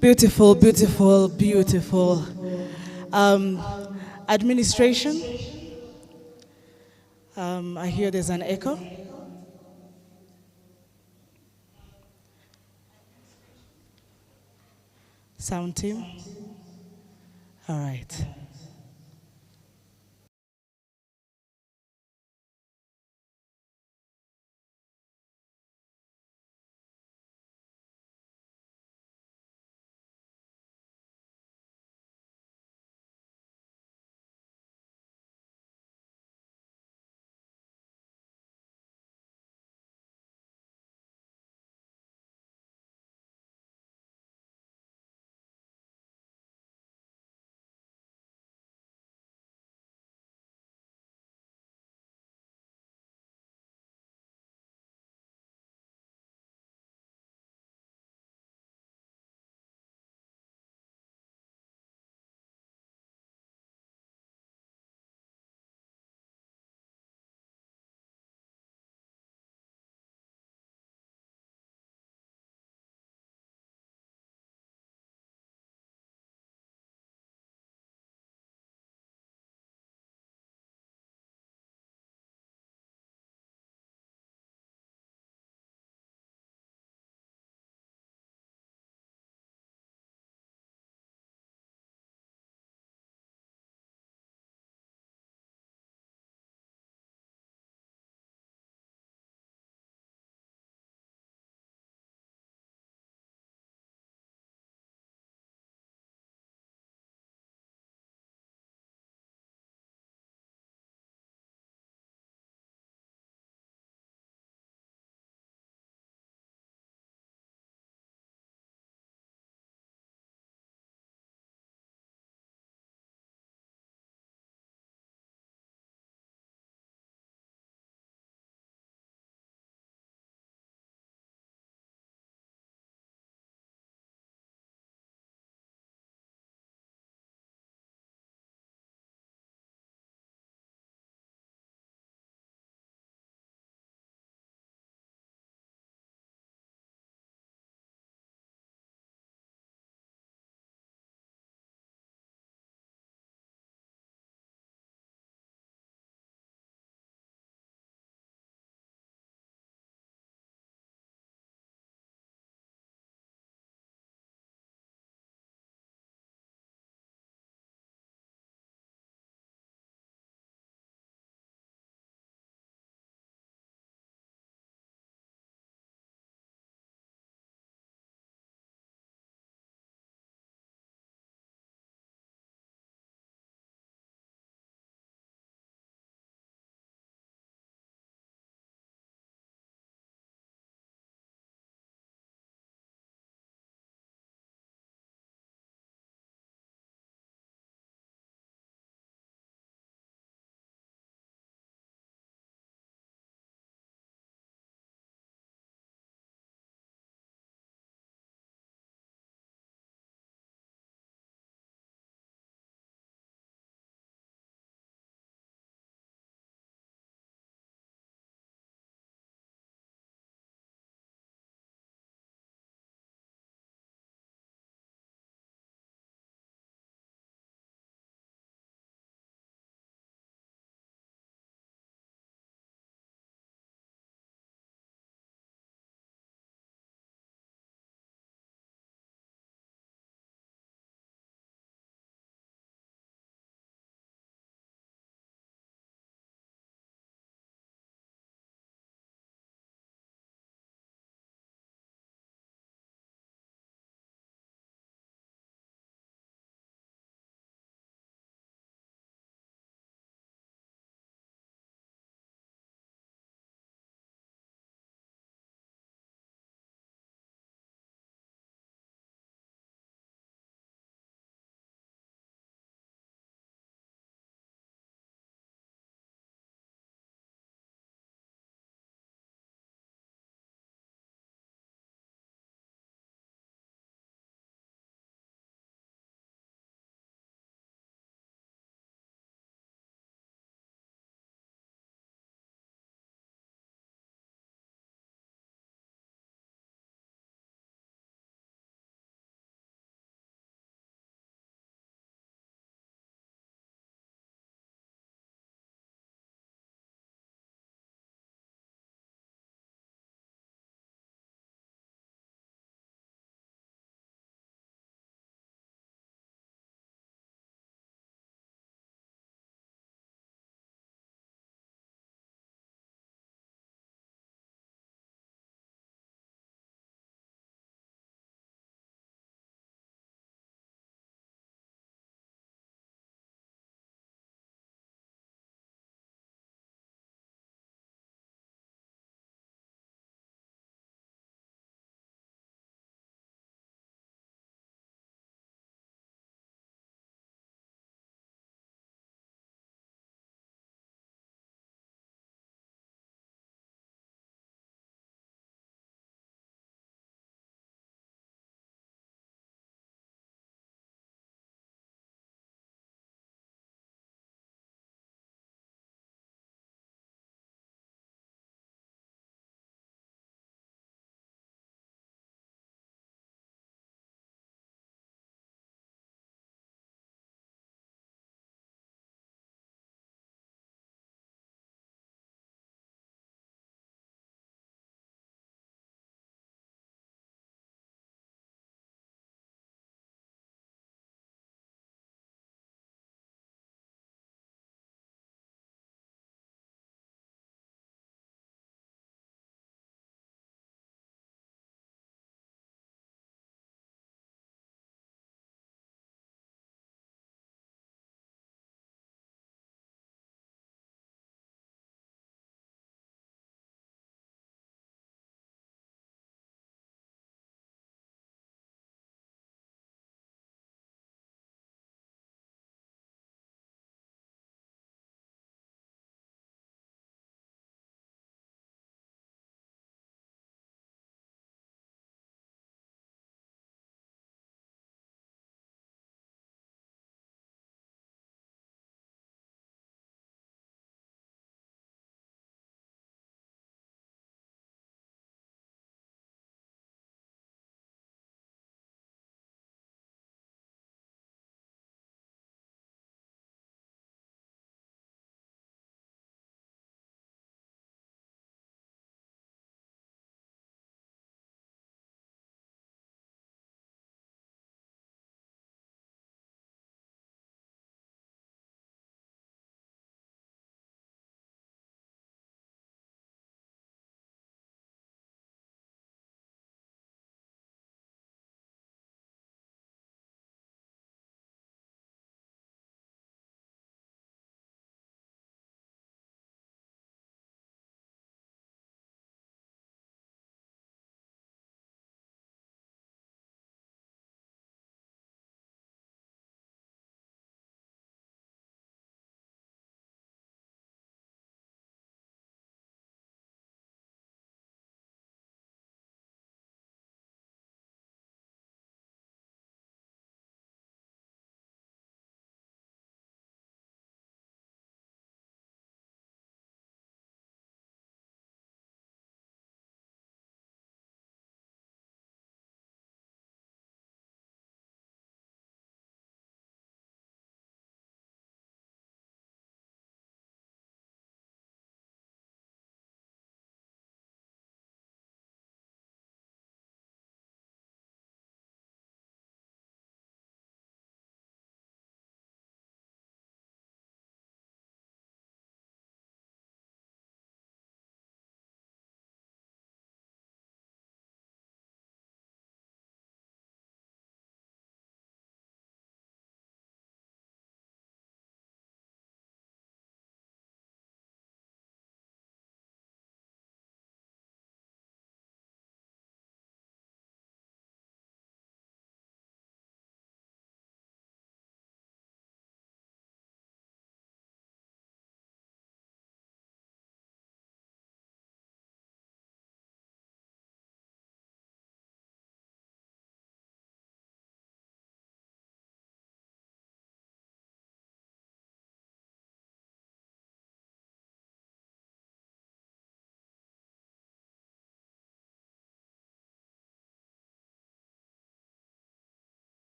Beautiful, beautiful, beautiful. Um, Administration. I hear there's an echo. Sound team. All right.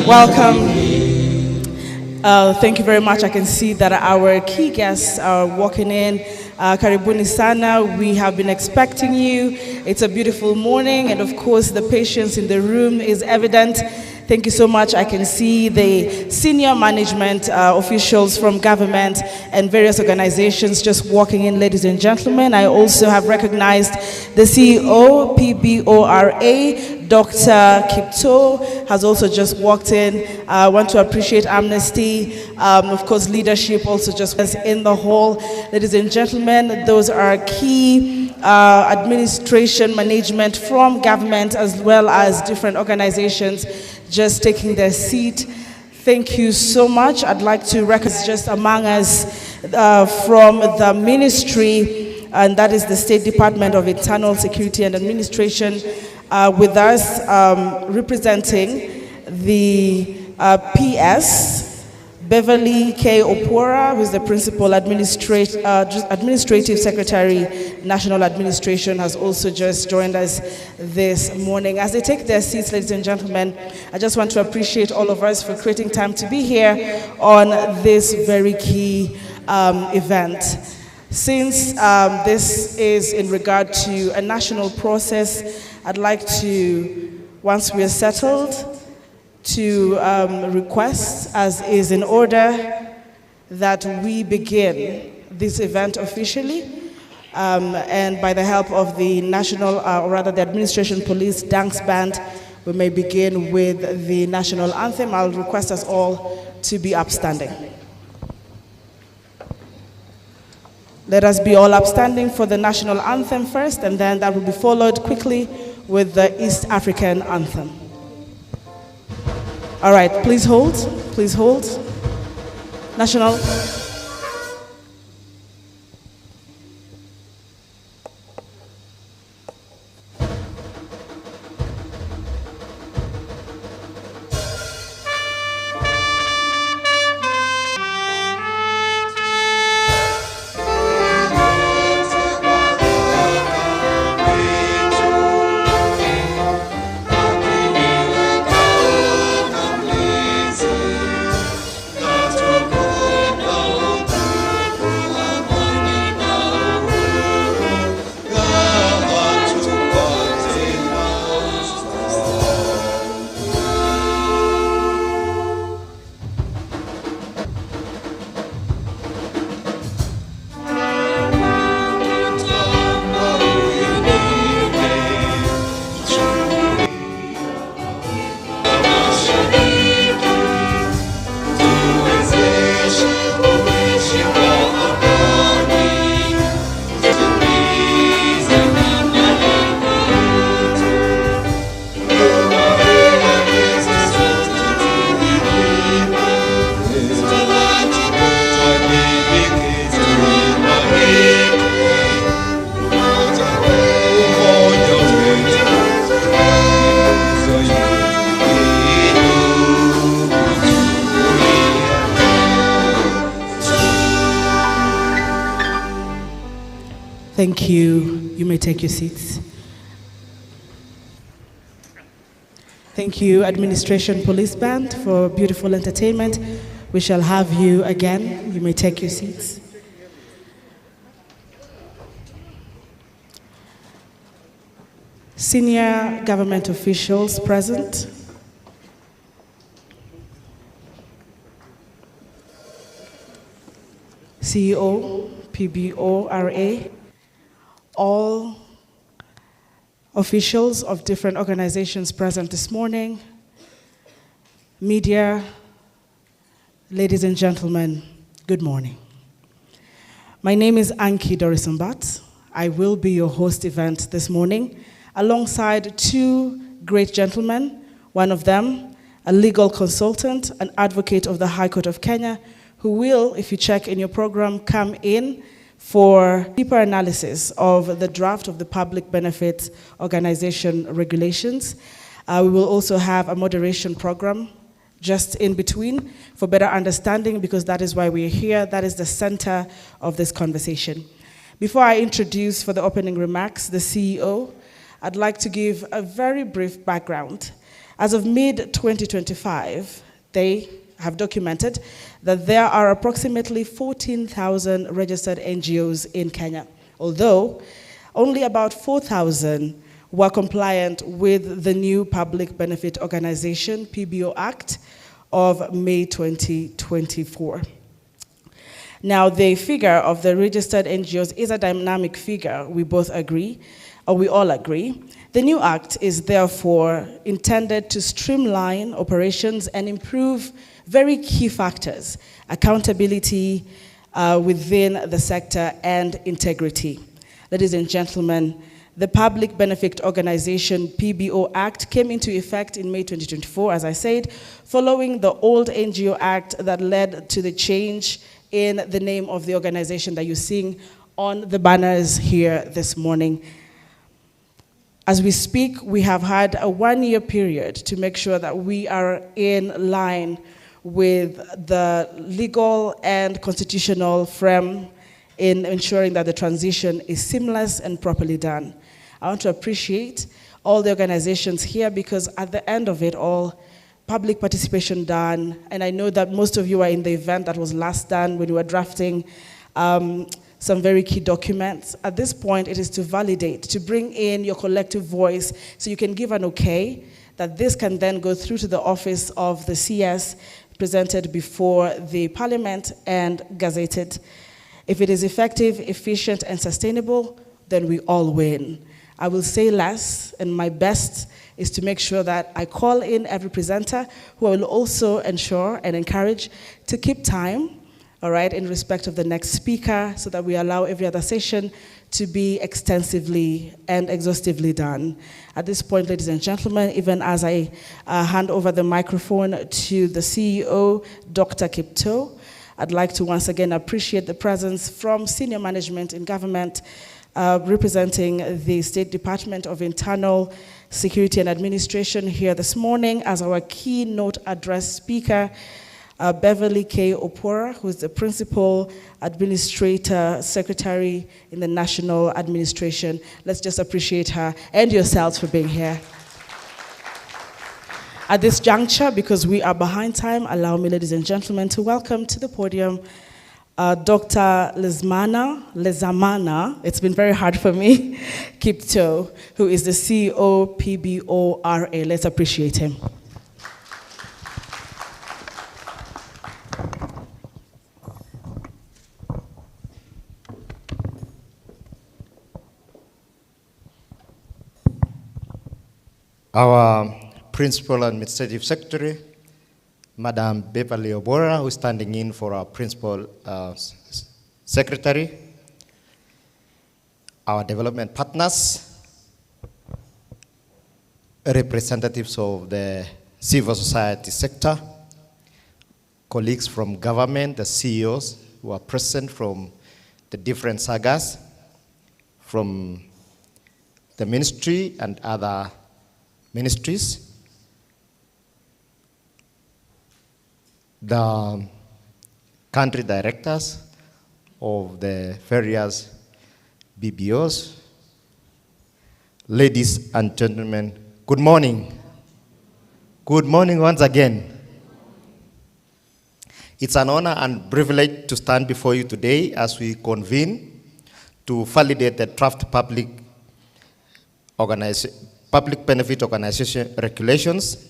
Welcome. Thank you very much. I can see that our key guests are walking in. Karibuni sana, we have been expecting you. It's a beautiful morning, and of course the patience in the room is evident. Thank you so much. I can see the senior management officials from government and various organizations just walking in, ladies and gentlemen. I also have recognized the CEO, PBORA, Dr. Kipto has also just walked in. I want to appreciate Amnesty, of course leadership also just was in the hall. Ladies and gentlemen, those are key administration management from government as well as different organizations just taking their seat. Thank you so much. I'd like to recognize just among us from the ministry, and that is the State Department of Internal Security and Administration, with us representing the PS, Beverly K. Opora, who is the Principal Administrative Secretary, National Administration, has also just joined us this morning. As they take their seats, ladies and gentlemen, I just want to appreciate all of us for creating time to be here on this very key event. Since this is in regard to a national process, I'd like to, once we are settled, to request, as is in order, that we begin this event officially, and by the help of the national, or rather the Administration Police Dance Band, we may begin with the national anthem. I'll request us all to be upstanding. Let us be all upstanding for the national anthem first, and then that will be followed quickly with the East African anthem. All right, please hold, please hold. National. Thank you. You may take your seats. Thank you, Administration Police Band, for beautiful entertainment. We shall have you again. You may take your seats. Senior government officials present. CEO, PBORA, all officials of different organizations present this morning, media, ladies and gentlemen, good morning. My name is Anki Dorisumbat. I will be your host event this morning, alongside two great gentlemen, one of them a legal consultant, an advocate of the High Court of Kenya, who will, if you check in your program, come in for deeper analysis of the draft of the Public Benefit Organization regulations. We will also have a moderation program just in between for better understanding, because that is why we're here. That is the center of this conversation. Before I introduce for the opening remarks the CEO, I'd like to give a very brief background. As of mid-2025, they have documented that there are approximately 14,000 registered NGOs in Kenya, although only about 4,000 were compliant with the new Public Benefit Organization, PBO Act of May 2024. Now, the figure of the registered NGOs is a dynamic figure, we both agree, or we all agree. The new act is therefore intended to streamline operations and improve very key factors: accountability within the sector and integrity. Ladies and gentlemen, the Public Benefit Organization PBO Act came into effect in May 2024, as I said, following the old NGO Act that led to the change in the name of the organization that you're seeing on the banners here this morning. As we speak, we have had a one-year period to make sure that we are in line with the legal and constitutional frame in ensuring that the transition is seamless and properly done. I want to appreciate all the organizations here, because at the end of it all, public participation done, and I know that most of you are in the event that was last done when you were drafting some very key documents. At this point, it is to validate, to bring in your collective voice so you can give an okay, that this can then go through to the office of the CS, presented before the Parliament and gazetted. If it is effective, efficient, and sustainable, then we all win. I will say less, and my best is to make sure that I call in every presenter, who I will also ensure and encourage to keep time, all right, in respect of the next speaker, so that we allow every other session to be extensively and exhaustively done. At this point, ladies and gentlemen, even as I hand over the microphone to the CEO, Dr. Kiptoo, I'd like to once again appreciate the presence from senior management in government, representing the State Department of Internal Security and Administration here this morning as our keynote address speaker, Beverly K. Opora, who is the Principal Administrator Secretary in the National Administration. Let's just appreciate her and yourselves for being here. At this juncture, because we are behind time, allow me, ladies and gentlemen, to welcome to the podium Dr. Lezamana, it's been very hard for me, Kiptoo, who is the CEO, PBORA. Let's appreciate him. Our Principal Administrative Secretary, Madam Beverly Opora, who is standing in for our Principal Secretary, our development partners, representatives of the civil society sector, colleagues from government, the CEOs who are present from the different sagas, from the ministry and other ministries, the country directors of the various BBOs, ladies and gentlemen, good morning. Good morning once again. It's an honor and privilege to stand before you today as we convene to validate the draft Public Benefit Organization regulations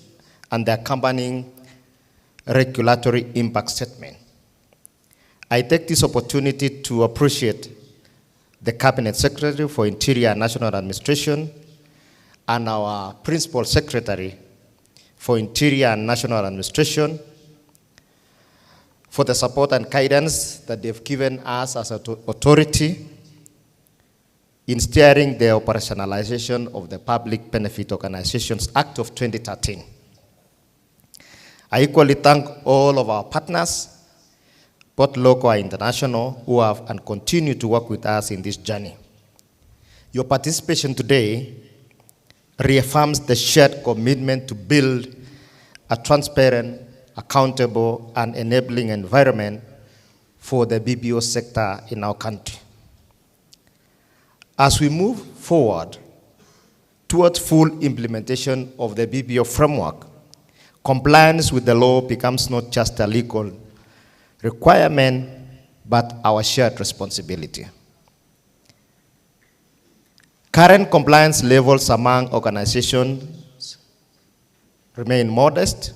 and the accompanying regulatory impact statement. I take this opportunity to appreciate the Cabinet Secretary for Interior and National Administration and our Principal Secretary for Interior and National Administration for the support and guidance that they've given us as an authority in steering the operationalization of the Public Benefit Organizations Act of 2013. I equally thank all of our partners, both local and international, who have and continue to work with us in this journey. Your participation today reaffirms the shared commitment to build a transparent, accountable, and enabling environment for the BPO sector in our country. As we move forward towards full implementation of the BPO framework, compliance with the law becomes not just a legal requirement, but our shared responsibility. Current compliance levels among organizations remain modest,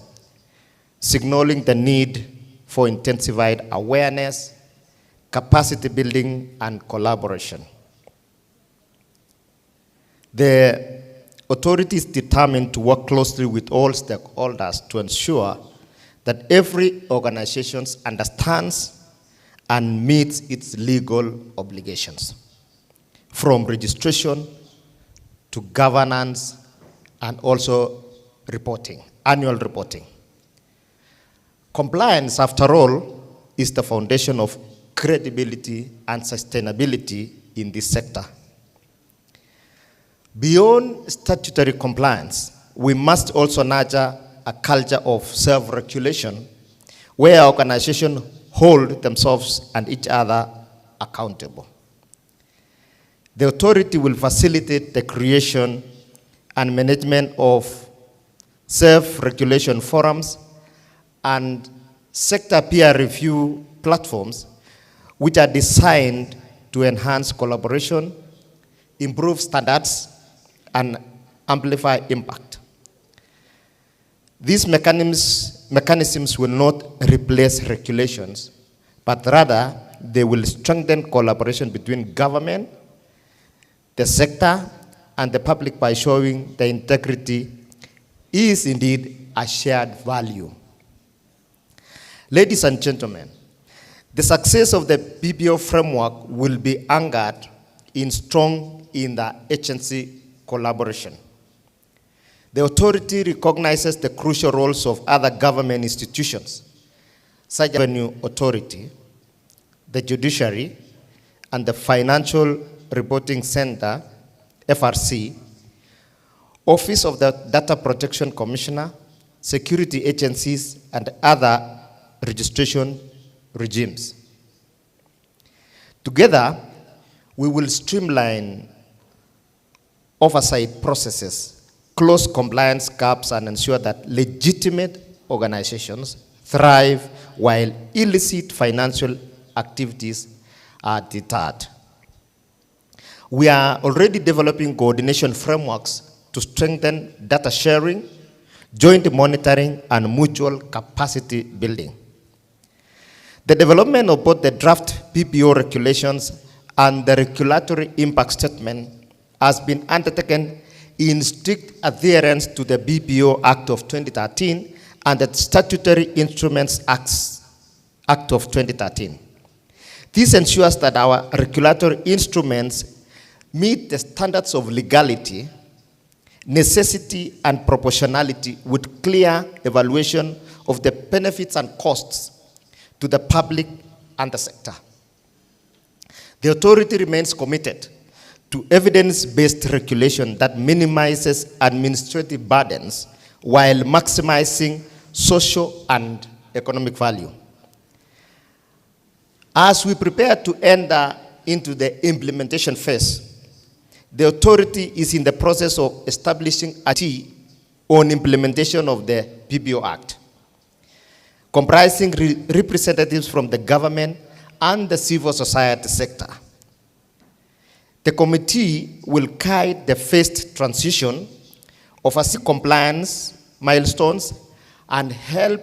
signaling the need for intensified awareness, capacity building, and collaboration. The authority is determined to work closely with all stakeholders to ensure that every organization understands and meets its legal obligations, from registration to governance and also reporting, annual reporting. Compliance, after all, is the foundation of credibility and sustainability in this sector. Beyond statutory compliance, we must also nurture a culture of self-regulation where organizations hold themselves and each other accountable. The authority will facilitate the creation and management of self-regulation forums and sector peer review platforms which are designed to enhance collaboration, improve standards, and amplify impact. These mechanisms will not replace regulations, but rather they will strengthen collaboration between government, the sector, and the public by showing the integrity is indeed a shared value. Ladies and gentlemen, the success of the BPO framework will be anchored in the agency collaboration. The authority recognizes the crucial roles of other government institutions, such as the Revenue Authority, the Judiciary, and the Financial Reporting Center, FRC, Office of the Data Protection Commissioner, security agencies, and other registration regimes. Together, we will streamline oversight processes, close compliance gaps, and ensure that legitimate organizations thrive while illicit financial activities are deterred. We are already developing coordination frameworks to strengthen data sharing, joint monitoring, and mutual capacity building. The development of both the draft BPO regulations and the regulatory impact statement has been undertaken in strict adherence to the BPO Act of 2013 and the Statutory Instruments Act of 2013. This ensures that our regulatory instruments meet the standards of legality, necessity, and proportionality with clear evaluation of the benefits and costs to the public and the sector. The authority remains committed to evidence-based regulation that minimizes administrative burdens while maximizing social and economic value. As we prepare to enter into the implementation phase, the authority is in the process of establishing a team on implementation of the BPO Act, comprising representatives from the government and the civil society sector. The committee will guide the phased transition of ASIC compliance milestones and help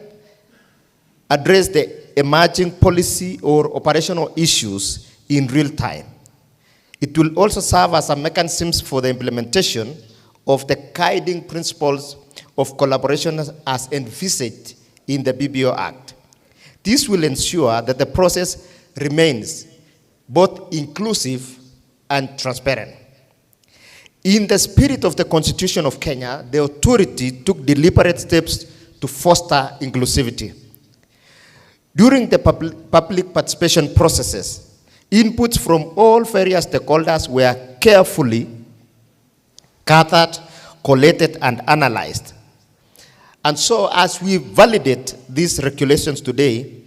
address the emerging policy or operational issues in real time. It will also serve as a mechanism for the implementation of the guiding principles of collaboration as envisaged in the BPO Act. This will ensure that the process remains both inclusive and transparent. In the spirit of the Constitution of Kenya, the authority took deliberate steps to foster inclusivity. During the public participation processes, inputs from all various stakeholders were carefully gathered, collated, and analyzed. And so as we validate these regulations today,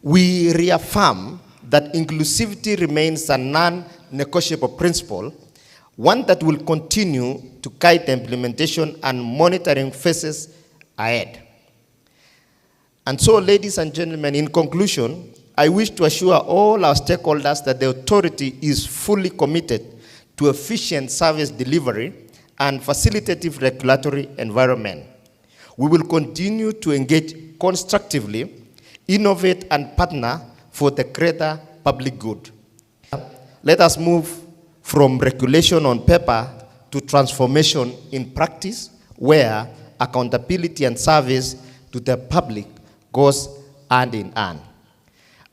we reaffirm that inclusivity remains a non-negotiable principle, one that will continue to guide the implementation and monitoring phases ahead. And so, ladies and gentlemen, in conclusion, I wish to assure all our stakeholders that the authority is fully committed to efficient service delivery and facilitative regulatory environment. We will continue to engage constructively, innovate and partner for the greater public good. Let us move from regulation on paper to transformation in practice, where accountability and service to the public goes hand in hand.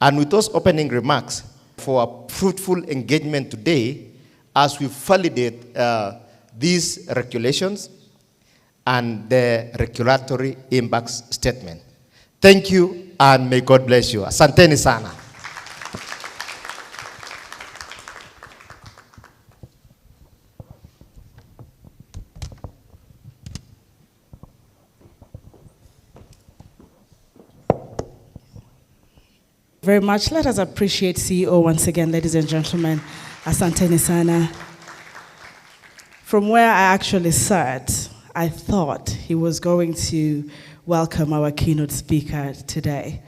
And with those opening remarks for a fruitful engagement today, as we validate these regulations and the regulatory impacts statement. Thank you, and may God bless you. Asanteni sana. Very much. Let us appreciate CEO once again, ladies and gentlemen. Asanteni sana. From where I actually sat, I thought he was going to welcome our keynote speaker today.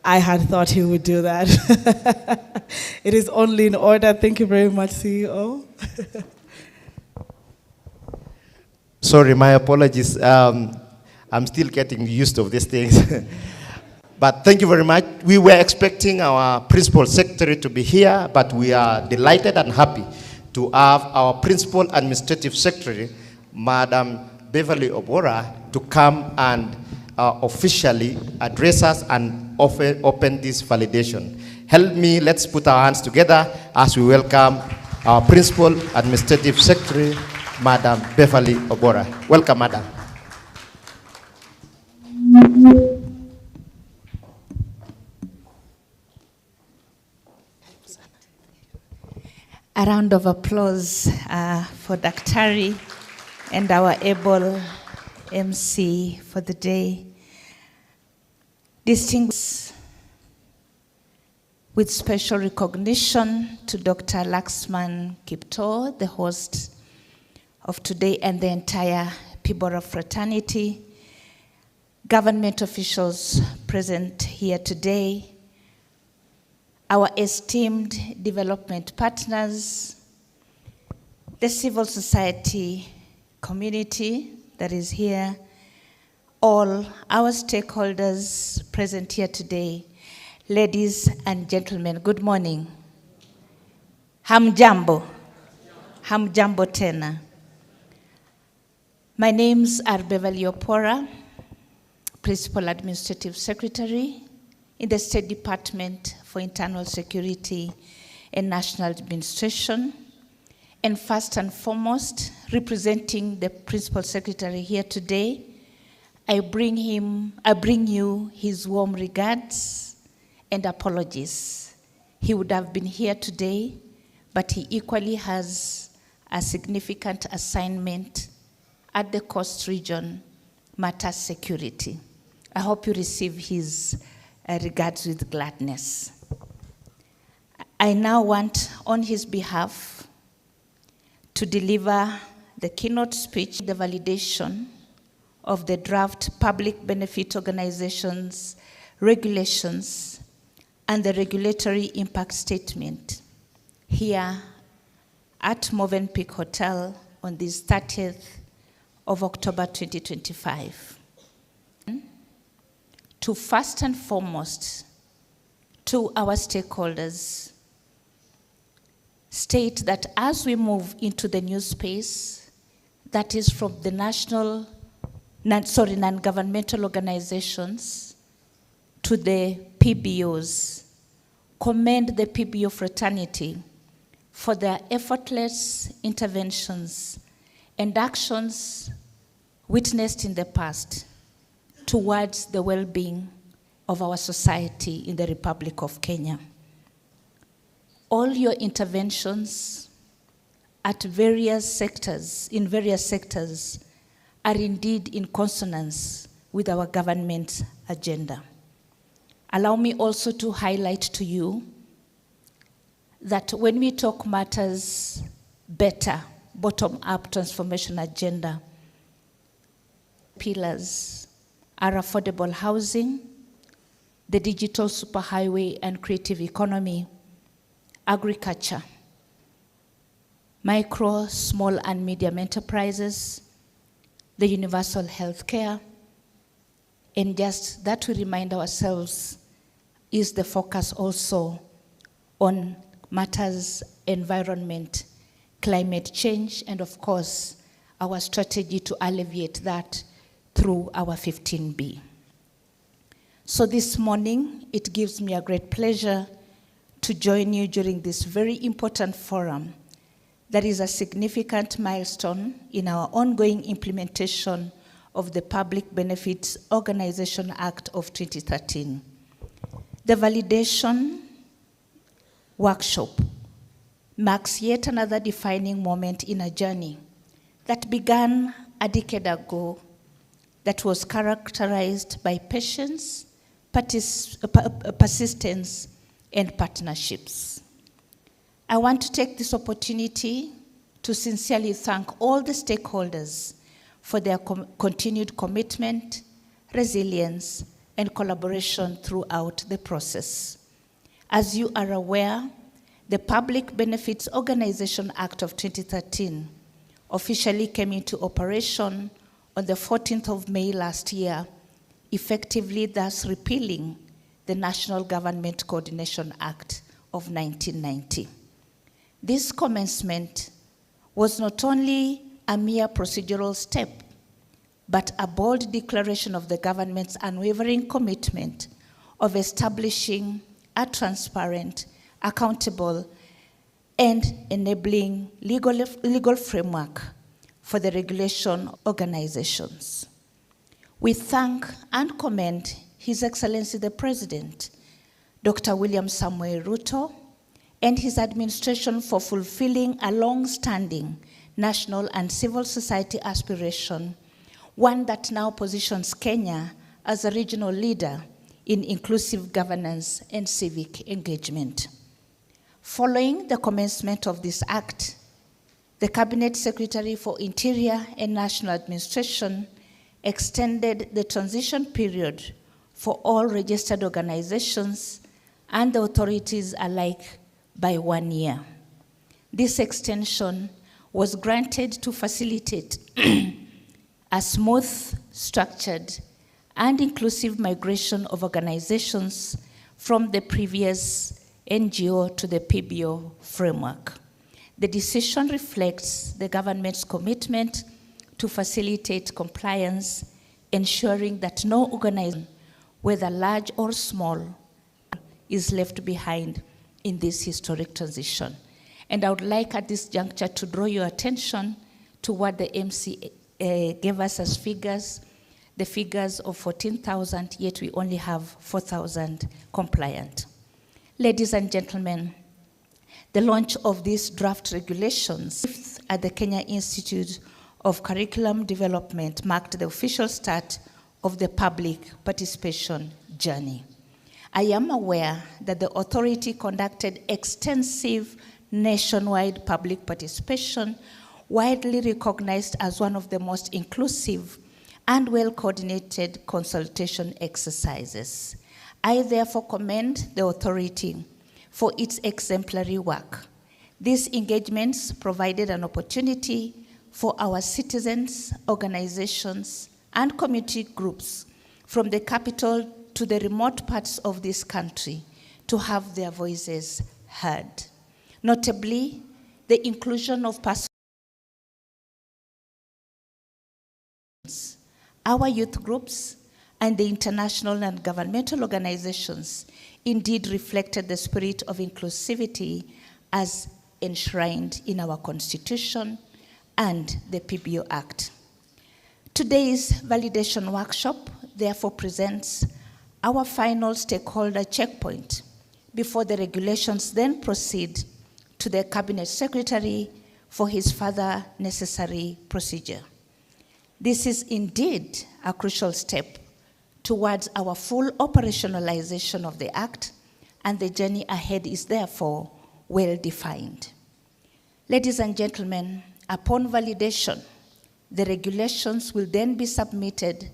I had thought he would do that. It is only in order. Thank you very much, CEO. Sorry, my apologies. I'm still getting used to these things. But thank you very much. We were expecting our Principal Secretary to be here, but we are delighted and happy to have our Principal Administrative Secretary, Madam Beverly Obora, to come and officially address us and open this validation. Help me, let's put our hands together as we welcome our Principal Administrative Secretary, Madam Beverly Obora. Welcome, Madam. A round of applause for Daktari and our able MC for the day. Distinguished with special recognition to Dr. Laxman Kipto, the host of today, and the entire Pibora fraternity, government officials present here today, our esteemed development partners, the civil society community that is here, all our stakeholders present here today, ladies and gentlemen, good morning. Hamjambo. Hamjambo tena. My names are Beverly Opora, Principal Administrative Secretary in the State Department for Internal Security and National Administration. And first and foremost, representing the Principal Secretary here today, I bring you his warm regards and apologies. He would have been here today, but he equally has a significant assignment at the Coast Region, Matters Security. I hope you receive his regards with gladness. I now want, on his behalf, to deliver the keynote speech, the validation of the draft Public Benefit Organizations regulations and the regulatory impact statement here at Movenpick Hotel on this 30th of October 2025. To first and foremost, to our stakeholders, state that as we move into the new space, that is from the non-governmental organizations to the PBOs, commend the PBO fraternity for their effortless interventions and actions witnessed in the past towards the well-being of our society in the Republic of Kenya. All your interventions at in various sectors, are indeed in consonance with our government's agenda. Allow me also to highlight to you that when we talk matters better, bottom-up transformation agenda, pillars are affordable housing, the digital superhighway and creative economy, agriculture, micro, small and medium enterprises, the universal health care, and just that we remind ourselves is the focus also on matters environment, climate change, and of course, our strategy to alleviate that through our 15B. So this morning, it gives me a great pleasure to join you during this very important forum that is a significant milestone in our ongoing implementation of the Public Benefits Organization Act of 2013. The validation workshop marks yet another defining moment in a journey that began a decade ago that was characterized by patience, persistence, and partnerships. I want to take this opportunity to sincerely thank all the stakeholders for their continued commitment, resilience, and collaboration throughout the process. As you are aware, the Public Benefits Organization Act of 2013 officially came into operation on the 14th of May last year, effectively thus repealing the National Government Coordination Act of 1990. This commencement was not only a mere procedural step, but a bold declaration of the government's unwavering commitment of establishing a transparent, accountable, and enabling legal framework for the regulation organizations. We thank and commend His Excellency the President, Dr. William Samoei Ruto, and his administration for fulfilling a long-standing national and civil society aspiration, one that now positions Kenya as a regional leader in inclusive governance and civic engagement. Following the commencement of this act, the Cabinet Secretary for Interior and National Administration extended the transition period for all registered organizations and the authorities alike by 1 year. This extension was granted to facilitate a smooth, structured, and inclusive migration of organizations from the previous NGO to the PBO framework. The decision reflects the government's commitment to facilitate compliance, ensuring that no organization, whether large or small, is left behind in this historic transition. And I would like at this juncture to draw your attention to what the MC gave us as figures, the figures of 14,000, yet we only have 4,000 compliant. Ladies and gentlemen, the launch of these draft regulations at the Kenya Institute of Curriculum Development marked the official start of the public participation journey. I am aware that the authority conducted extensive nationwide public participation, widely recognized as one of the most inclusive and well-coordinated consultation exercises. I therefore commend the authority for its exemplary work. These engagements provided an opportunity for our citizens, organizations, and community groups from the capital to the remote parts of this country to have their voices heard. Notably, the inclusion of persons, our youth groups, and the international and governmental organizations indeed reflected the spirit of inclusivity as enshrined in our Constitution and the PBO Act. Today's validation workshop therefore presents our final stakeholder checkpoint before the regulations then proceed to the Cabinet Secretary for his further necessary procedure. This is indeed a crucial step towards our full operationalization of the Act, and the journey ahead is therefore well defined. Ladies and gentlemen, upon validation, the regulations will then be submitted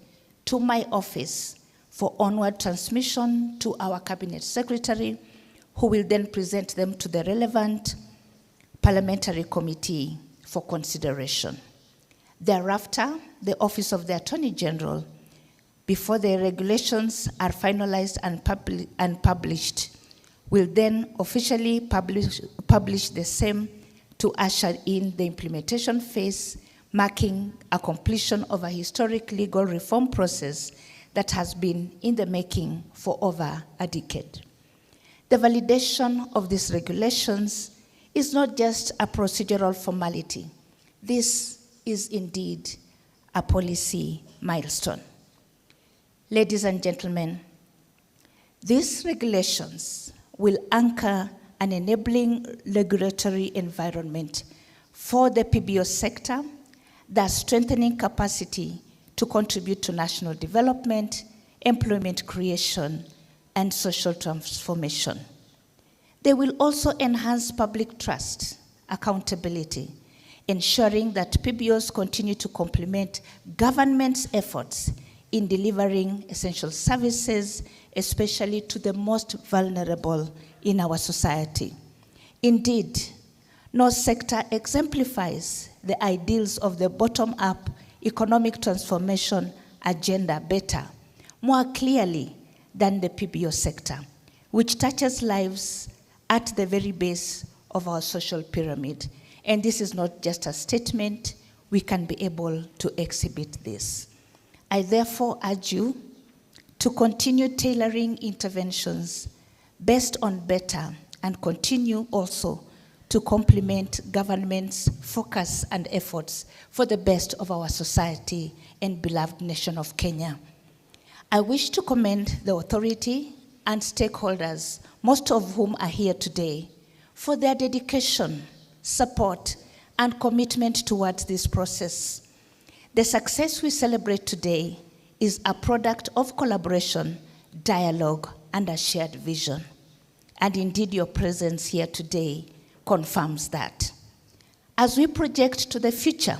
to my office for onward transmission to our Cabinet Secretary, who will then present them to the relevant parliamentary committee for consideration. Thereafter, the Office of the Attorney General, before the regulations are finalized and published, will then officially publish the same to usher in the implementation phase, marking a completion of a historic legal reform process that has been in the making for over a decade. The validation of these regulations is not just a procedural formality. This is indeed a policy milestone. Ladies and gentlemen, these regulations will anchor an enabling regulatory environment for the PBO sector, thus strengthening capacity to contribute to national development, employment creation, and social transformation. They will also enhance public trust, accountability, ensuring that PBOs continue to complement government's efforts in delivering essential services, especially to the most vulnerable in our society. Indeed, no sector exemplifies the ideals of the bottom-up economic transformation agenda better, more clearly than the PBO sector, which touches lives at the very base of our social pyramid. And this is not just a statement, we can be able to exhibit this. I therefore urge you to continue tailoring interventions based on better and continue also to complement government's focus and efforts for the best of our society and beloved nation of Kenya. I wish to commend the authority and stakeholders, most of whom are here today, for their dedication, support, and commitment towards this process. The success we celebrate today is a product of collaboration, dialogue, and a shared vision. And indeed, your presence here today confirms that. As we project to the future,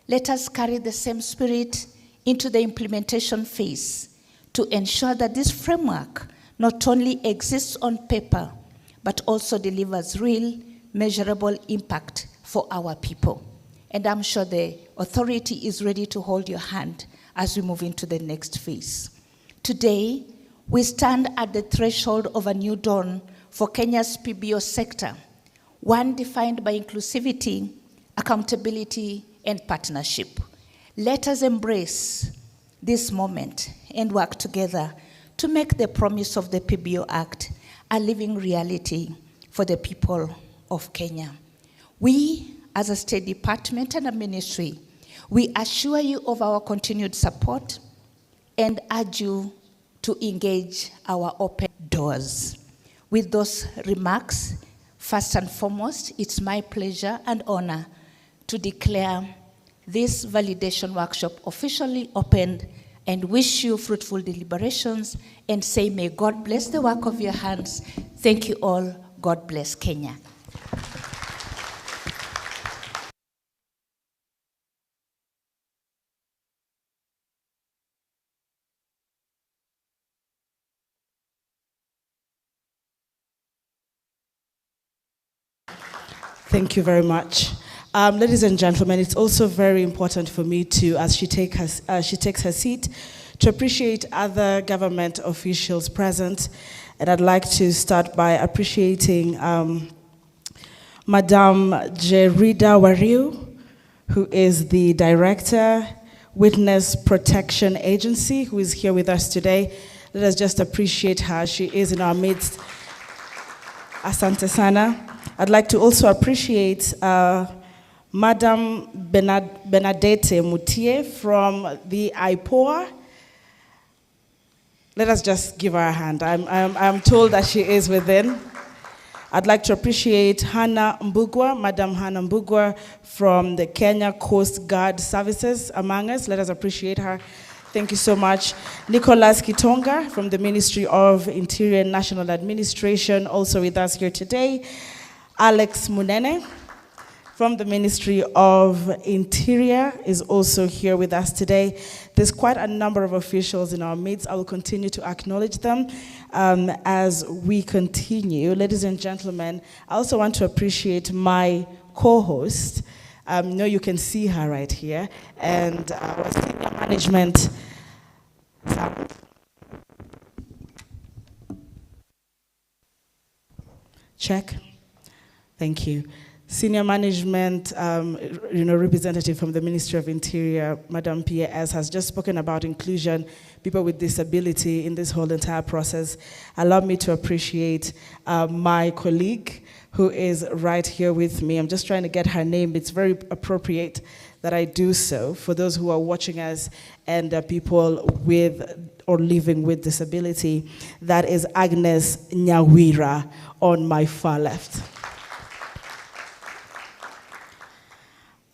let us carry the same spirit into the implementation phase to ensure that this framework not only exists on paper, but also delivers real, measurable impact for our people. And I'm sure the authority is ready to hold your hand as we move into the next phase. Today, we stand at the threshold of a new dawn for Kenya's PBO sector, one defined by inclusivity, accountability, and partnership. Let us embrace this moment and work together to make the promise of the PBO Act a living reality for the people of Kenya. We, as a State Department and a ministry, we assure you of our continued support and urge you to engage our open doors. With those remarks, first and foremost, it's my pleasure and honor to declare this validation workshop officially opened and wish you fruitful deliberations and say, may God bless the work of your hands. Thank you all. God bless Kenya. Thank you very much. Ladies and gentlemen, it's also very important for me to, as she takes her seat, to appreciate other government officials present. And I'd like to start by appreciating Madam Jerida Wariu, who is the Director, Witness Protection Agency, who is here with us today. Let us just appreciate her. She is in our midst. Asante sana. I'd like to also appreciate Madam Bernadette Mutie from the IPOA. Let us just give her a hand. I'm told that she is within. I'd like to appreciate Hannah Mbugwa, Madam Hannah Mbugwa from the Kenya Coast Guard Services among us. Let us appreciate her. Thank you so much. Nicholas Kitonga from the Ministry of Interior and National Administration, also with us here today. Alex Munene from the Ministry of Interior is also here with us today. There's quite a number of officials in our midst. I will continue to acknowledge them as we continue. Ladies and gentlemen, I also want to appreciate my co-host. You can see her right here, and our senior management. Check. Thank you. Senior management, representative from the Ministry of Interior, Madam Pia S, has just spoken about inclusion, people with disability in this whole entire process. Allow me to appreciate my colleague who is right here with me. I'm just trying to get her name. It's very appropriate that I do so for those who are watching us and people with or living with disability. That is Agnes Nyawira on my far left.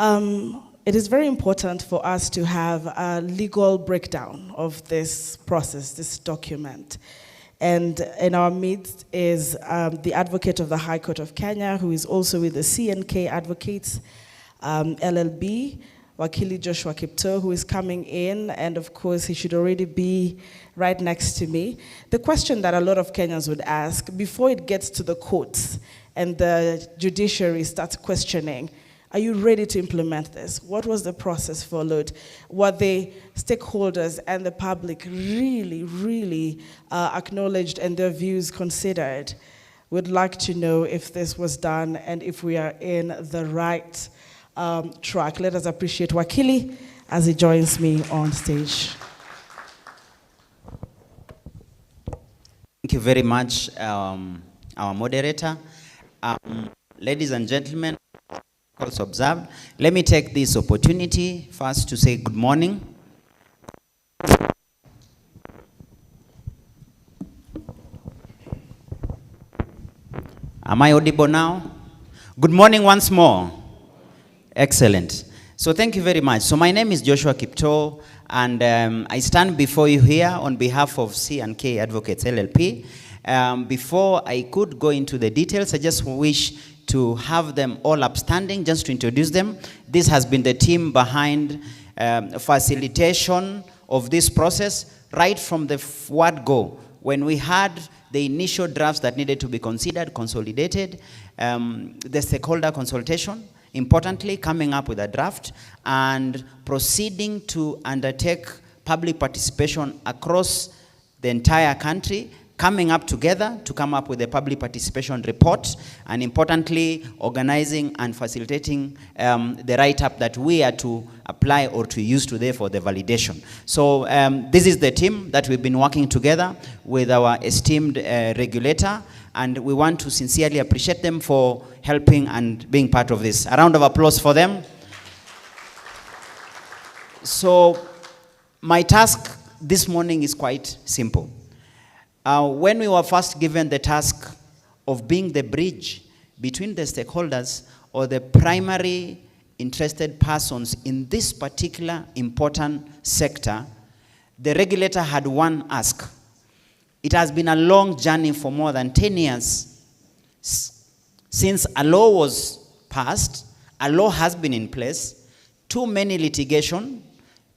It is very important for us to have a legal breakdown of this process, this document. And in our midst is the advocate of the High Court of Kenya, who is also with the C&K Advocates, LLB, Wakili Joshua Kipto, who is coming in, and of course he should already be right next to me. The question that a lot of Kenyans would ask, before it gets to the courts and the judiciary starts questioning, are you ready to implement this? What was the process followed? Were the stakeholders and the public really acknowledged and their views considered? We'd like to know if this was done and if we are in the right track. Let us appreciate Wakili as he joins me on stage. Thank you very much, our moderator. Ladies and gentlemen, also observed, let me take this opportunity first to say good morning. Am I audible now? Good morning once more. Excellent. So thank you very much. So my name is Joshua Kipto, and I stand before you here on behalf of C&K Advocates LLP. Before I could go into the details, I just wish to have them all upstanding, just to introduce them. This has been the team behind facilitation of this process right from the word go. When we had the initial drafts that needed to be considered, consolidated, the stakeholder consultation, importantly coming up with a draft and proceeding to undertake public participation across the entire country, coming up together to come up with a public participation report, and importantly, organizing and facilitating the write-up that we are to apply or to use today for the validation. So this is the team that we've been working together with our esteemed regulator, and we want to sincerely appreciate them for helping and being part of this. A round of applause for them. So my task this morning is quite simple. When we were first given the task of being the bridge between the stakeholders or the primary interested persons in this particular important sector, the regulator had one ask. It has been a long journey for more than 10 years since a law was passed. A law has been in place, too many litigation,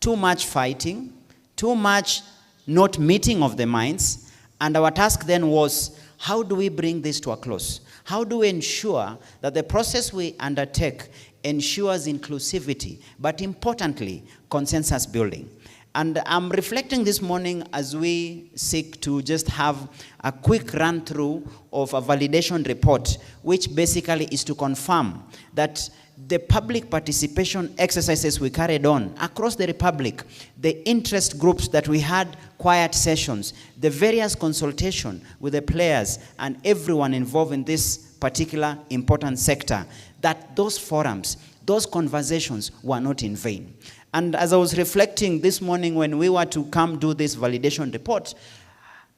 too much fighting, too much not meeting of the minds. And our task then was, how do we bring this to a close? How do we ensure that the process we undertake ensures inclusivity, but importantly, consensus building? And I'm reflecting this morning as we seek to just have a quick run through of a validation report, which basically is to confirm that the public participation exercises we carried on across the Republic, the interest groups that we had, quiet sessions, the various consultation with the players and everyone involved in this particular important sector, that those forums, those conversations were not in vain. And as I was reflecting this morning when we were to come do this validation report,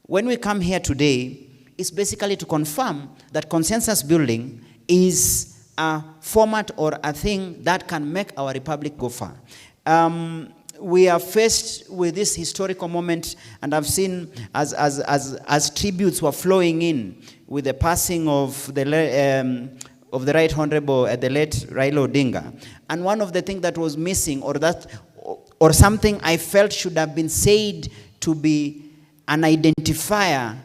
when we come here today, is basically to confirm that consensus building is a format or a thing that can make our republic go far. We are faced with this historical moment, and I've seen as tributes were flowing in with the passing of the Right Honorable the late Raila Odinga. And one of the things that was missing, or something I felt should have been said to be an identifier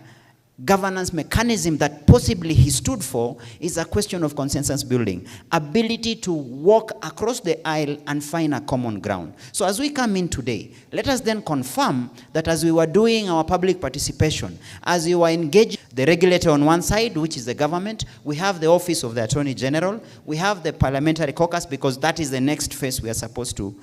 governance mechanism that possibly he stood for, is a question of consensus building. Ability to walk across the aisle and find a common ground. So as we come in today, let us then confirm that as we were doing our public participation, as we were engaged, the regulator on one side, which is the government, we have the office of the Attorney General, we have the parliamentary caucus, because that is the next phase we are supposed to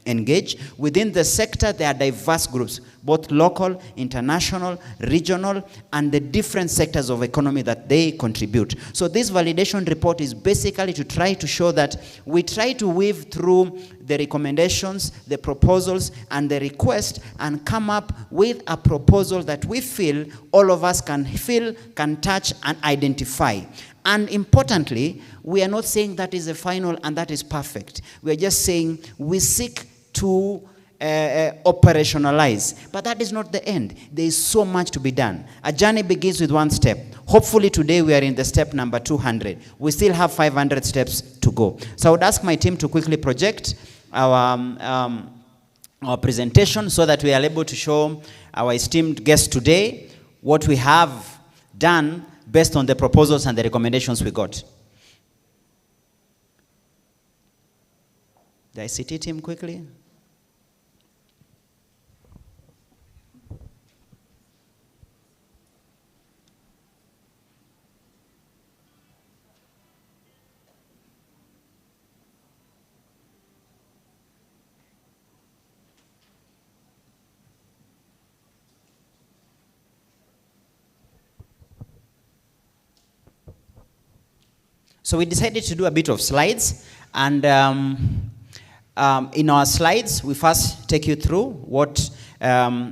engage. Within the sector, there are diverse groups, both local, international, regional, and the different sectors of economy that they contribute. So this validation report is basically to try to show that we try to weave through the recommendations, the proposals, and the request, and come up with a proposal that we feel all of us can feel, can touch, and identify. And importantly, we are not saying that is the final and that is perfect. We are just saying we seek to operationalize. But that is not the end. There is so much to be done. A journey begins with one step. Hopefully today we are in the step number 200. We still have 500 steps to go. So I would ask my team to quickly project our presentation so that we are able to show our esteemed guests today what we have done based on the proposals and the recommendations we got. The ICT team quickly. So we decided to do a bit of slides, and in our slides, we first take you through what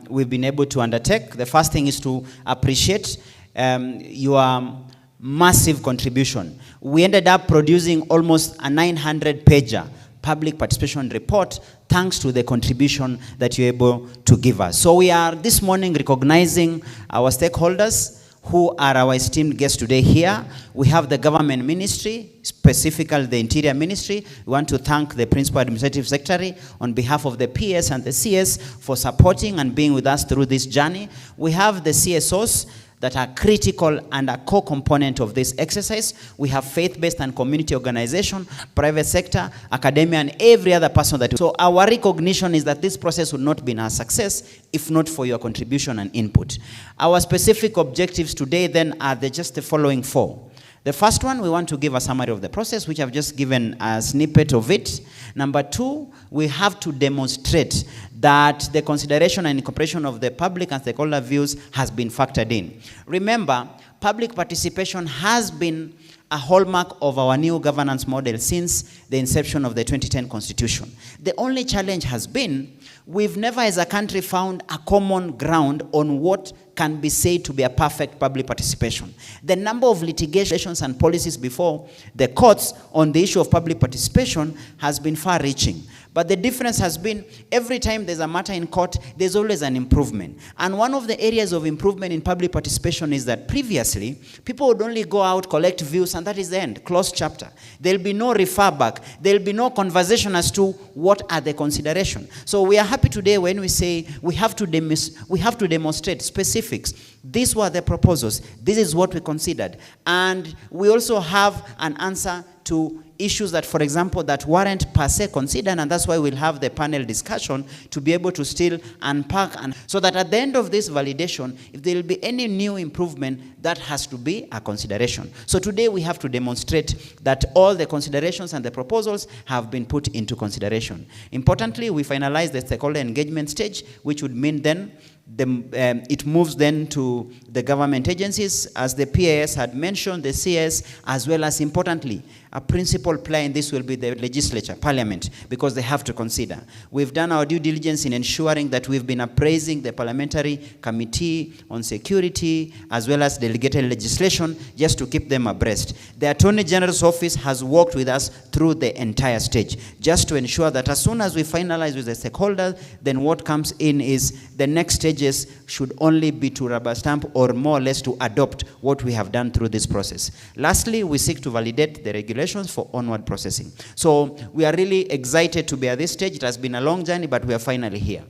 we've been able to undertake. The first thing is to appreciate your massive contribution. We ended up producing almost a 900-pager public participation report thanks to the contribution that you're able to give us. So we are this morning recognizing our stakeholders who are our esteemed guests today here. We have the government ministry, specifically the Interior Ministry. We want to thank the Principal Administrative Secretary on behalf of the PS and the CS for supporting and being with us through this journey. We have the CSOs that are critical and a core component of this exercise. We have faith-based and community organization, private sector, academia, and every other person that. So our recognition is that this process would not be a success if not for your contribution and input. Our specific objectives today then are just the following four. The first one, we want to give a summary of the process, which I've just given a snippet of it. Number two, we have to demonstrate that the consideration and incorporation of the public and stakeholder views has been factored in. Remember, public participation has been a hallmark of our new governance model since the inception of the 2010 Constitution. The only challenge has been we've never as a country found a common ground on what can be said to be a perfect public participation. The number of litigations and policies before the courts on the issue of public participation has been far-reaching. But the difference has been every time there's a matter in court, there's always an improvement. And one of the areas of improvement in public participation is that previously, people would only go out, collect views, and that is the end, closed chapter. There'll be no refer back. There'll be no conversation as to what are the considerations. So we are happy today when we say we have to demonstrate specifics. These were the proposals. This is what we considered. And we also have an answer to issues that, for example, that weren't per se considered, and that's why we'll have the panel discussion to be able to still unpack, and so that at the end of this validation, if there will be any new improvement, that has to be a consideration. So today we have to demonstrate that all the considerations and the proposals have been put into consideration. Importantly, we finalize the stakeholder engagement stage, which would mean then it moves then to the government agencies, as the PAS had mentioned, the CS, as well as importantly, a principal principal player in this will be the legislature, parliament, because they have to consider. We've done our due diligence in ensuring that we've been appraising the parliamentary committee on security as well as delegated legislation just to keep them abreast. The Attorney General's office has worked with us through the entire stage just to ensure that as soon as we finalize with the stakeholders, then what comes in is the next stages should only be to rubber stamp or more or less to adopt what we have done through this process. Lastly, we seek to validate the regulations for onward processing. So we are really excited to be at this stage. It has been a long journey, but we are finally here.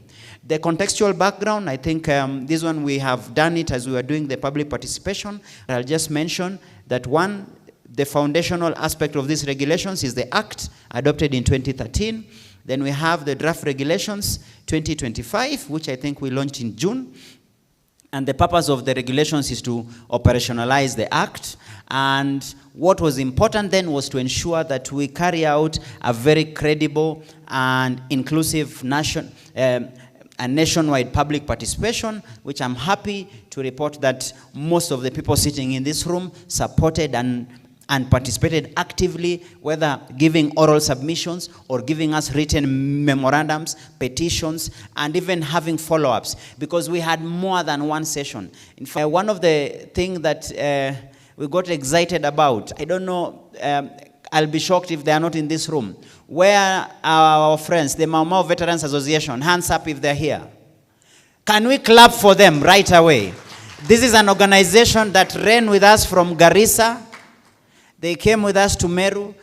The contextual background, I think this one we have done it as we were doing the public participation. I'll just mention that one, the foundational aspect of these regulations is the Act adopted in 2013. Then we have the draft regulations 2025, which I think we launched in June. And the purpose of the regulations is to operationalize the Act. And what was important then was to ensure that we carry out a very credible and inclusive a nationwide public participation, which I'm happy to report that most of the people sitting in this room supported and participated actively, whether giving oral submissions or giving us written memorandums, petitions, and even having follow-ups, because we had more than one session. In fact, one of the things that we got excited about, I don't know, I'll be shocked if they are not in this room. Where are our friends, the Mau Mau Veterans Association? Hands up if they're here. Can we clap for them right away? This is an organization that ran with us from Garissa. They came with us to Meru.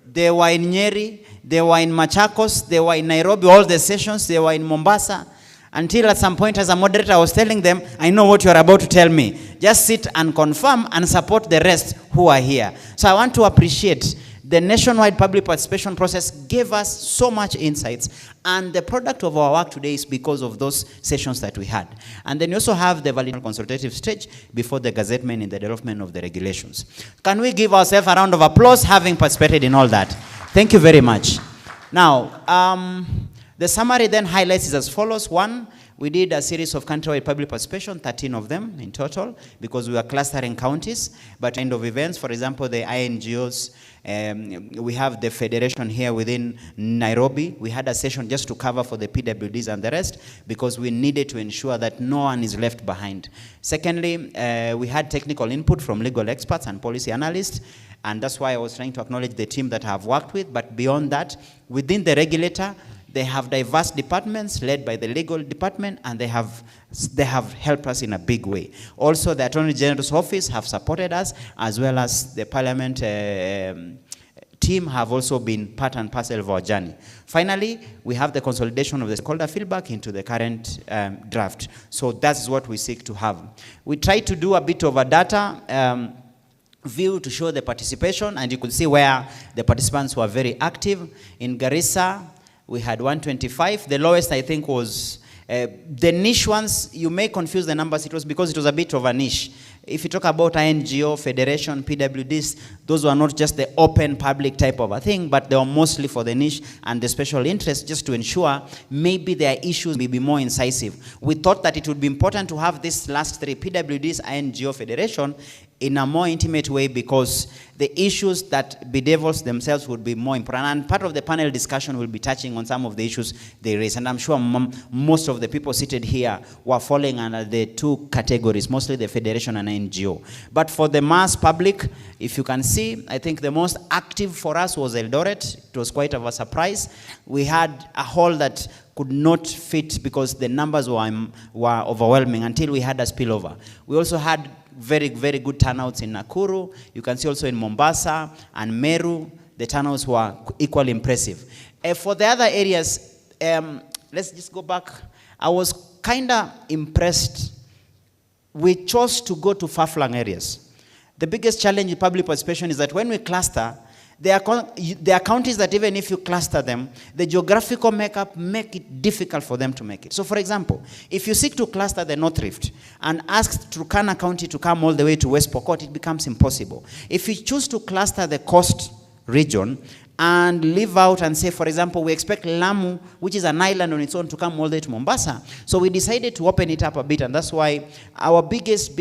They were in Nyeri. They were in Machakos. They were in Nairobi, all the sessions. They were in Mombasa. Until at some point as a moderator, I was telling them, I know what you're about to tell me. Just sit and confirm and support the rest who are here. So I want to appreciate the nationwide public participation process gave us so much insights, and the product of our work today is because of those sessions that we had. And then you also have the valid consultative stage before the gazettement in the development of the regulations. Can we give ourselves a round of applause having participated in all that? Thank you very much. Now, the summary then highlights is as follows. One, we did a series of countrywide public participation, 13 of them in total, because we were clustering counties. But end of events, for example, the INGOs, we have the federation here within Nairobi. We had a session just to cover for the PWDs and the rest, because we needed to ensure that no one is left behind. Secondly, we had technical input from legal experts and policy analysts, and that's why I was trying to acknowledge the team that I have worked with. But beyond that, within the regulator, they have diverse departments led by the legal department, and they have helped us in a big way. Also, the Attorney General's office have supported us, as well as the Parliament team have also been part and parcel of our journey. Finally, we have the consolidation of the stakeholder feedback into the current draft. So that's what we seek to have. We try to do a bit of a data view to show the participation, and you could see where the participants were very active. In Garissa, we had 125. The lowest, I think, was the niche ones. You may confuse the numbers. It was because it was a bit of a niche. If you talk about INGO, Federation, PWDs, those were not just the open public type of a thing, but they were mostly for the niche and the special interest, just to ensure maybe their issues may be more incisive. We thought that it would be important to have these last three, PWDs, INGO, Federation, in a more intimate way, because the issues that bedevils themselves would be more important. And part of the panel discussion will be touching on some of the issues they raise. And I'm sure most of the people seated here were falling under the two categories, mostly the Federation and NGO. But for the mass public, if you can see, I think the most active for us was Eldoret. It was quite of a surprise. We had a hall that could not fit because the numbers were overwhelming until we had a spillover. We also had very, very good turnouts in Nakuru. You can see also in Mombasa and Meru, the turnouts were equally impressive. For the other areas, let's just go back. I was kind of impressed. We chose to go to far-flung areas. The biggest challenge in public participation is that when we cluster, there are counties that even if you cluster them, the geographical makeup make it difficult for them to make it. So for example, if you seek to cluster the North Rift and ask Turkana County to come all the way to West Pokot, it becomes impossible. If you choose to cluster the coast region and leave out and say, for example, we expect Lamu, which is an island on its own, to come all the way to Mombasa. So we decided to open it up a bit, and that's why our biggest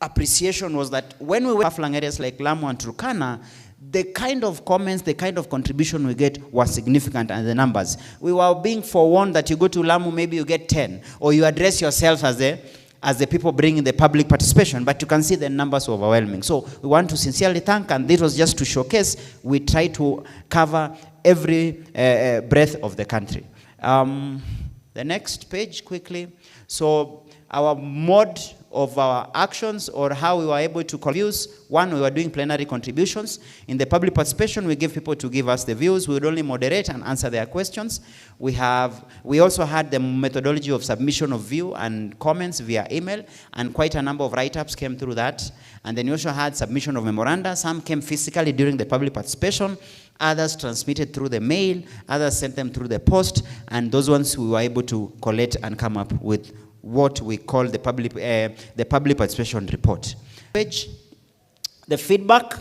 appreciation was that when we were far-flung areas like Lamu and Turkana, the kind of comments, the kind of contribution we get was significant, and the numbers. We were being forewarned that you go to Lamu, maybe you get 10, or you address yourself as the people bringing the public participation, but you can see the numbers were overwhelming. So we want to sincerely thank, and this was just to showcase, we try to cover every breadth of the country. The next page, quickly. So our mode of our actions, or how we were able to confuse. One, we were doing plenary contributions. In the public participation, we give people to give us the views. We would only moderate and answer their questions. We also had the methodology of submission of view and comments via email, and quite a number of write-ups came through that. And then we also had submission of memoranda. Some came physically during the public participation, others transmitted through the mail, others sent them through the post, and those ones we were able to collect and come up with what we call the public participation report. The feedback,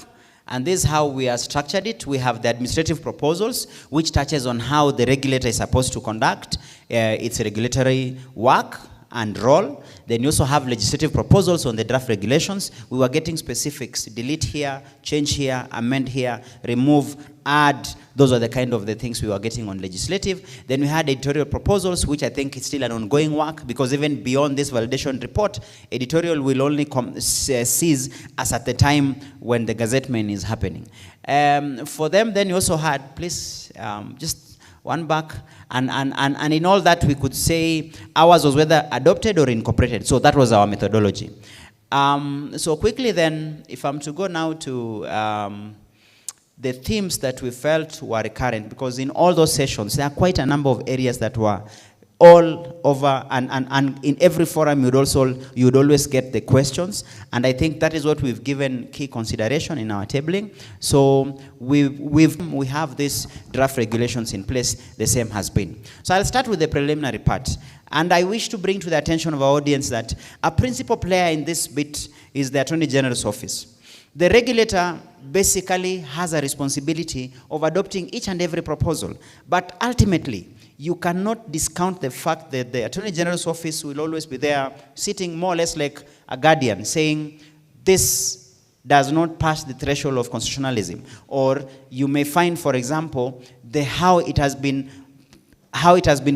and this is how we are structured it. We have the administrative proposals, which touches on how the regulator is supposed to conduct its regulatory work and role. Then you also have legislative proposals on the draft regulations. We were getting specifics: delete here, change here, amend here, remove, add. Those are the kind of the things we were getting on legislative. Then we had editorial proposals, which I think is still an ongoing work, because even beyond this validation report, editorial will only cease as at the time when the gazettement is happening. For them, then you also had, please, just one back, and in all that we could say ours was whether adopted or incorporated. So that was our methodology. So quickly then, if I'm to go now to the themes that we felt were recurrent, because in all those sessions, there are quite a number of areas that were all over, and in every forum you'd always get the questions, and I think that is what we've given key consideration in our tabling. So we have these draft regulations in place, the same has been. So I'll start with the preliminary part, and I wish to bring to the attention of our audience that a principal player in this bit is the Attorney General's office. The regulator basically has a responsibility of adopting each and every proposal, but ultimately, you cannot discount the fact that the Attorney General's office will always be there, sitting more or less like a guardian, saying, this does not pass the threshold of constitutionalism. Or you may find, for example, how it has been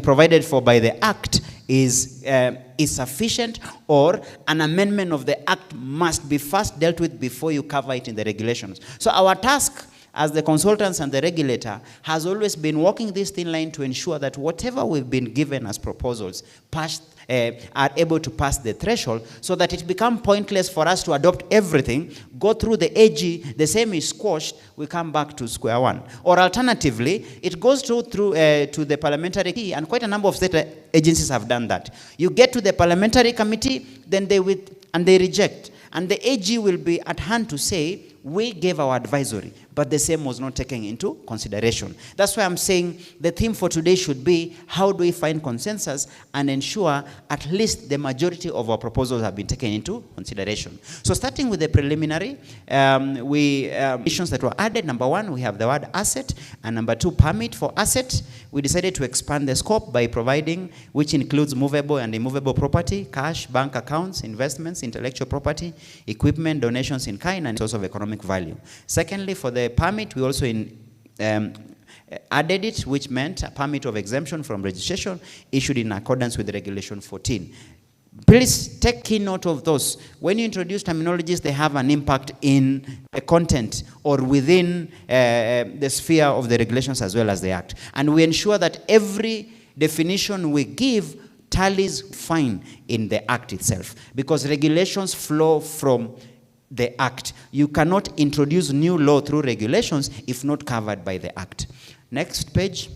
provided for by the Act is sufficient, or an amendment of the Act must be first dealt with before you cover it in the regulations. So our task as the consultants and the regulator has always been walking this thin line to ensure that whatever we've been given as proposals are able to pass the threshold, so that it becomes pointless for us to adopt everything, go through the AG, the same is squashed, we come back to square one. Or alternatively, it goes through to the parliamentary committee, and quite a number of state agencies have done that. You get to the parliamentary committee, then they reject. And the AG will be at hand to say, we gave our advisory, but the same was not taken into consideration. That's why I'm saying the theme for today should be, how do we find consensus and ensure at least the majority of our proposals have been taken into consideration. So starting with the preliminary, issues that were added. Number one, we have the word asset, and number two, permit for asset. We decided to expand the scope by providing, which includes movable and immovable property, cash, bank accounts, investments, intellectual property, equipment, donations in kind, and source of economic value. Secondly, for the permit, we also added it, which meant a permit of exemption from registration issued in accordance with Regulation 14. Please take key note of those. When you introduce terminologies, they have an impact in the content or within the sphere of the regulations as well as the Act. And we ensure that every definition we give tallies fine in the Act itself, because regulations flow from the Act. You cannot introduce new law through regulations if not covered by the Act. Next page.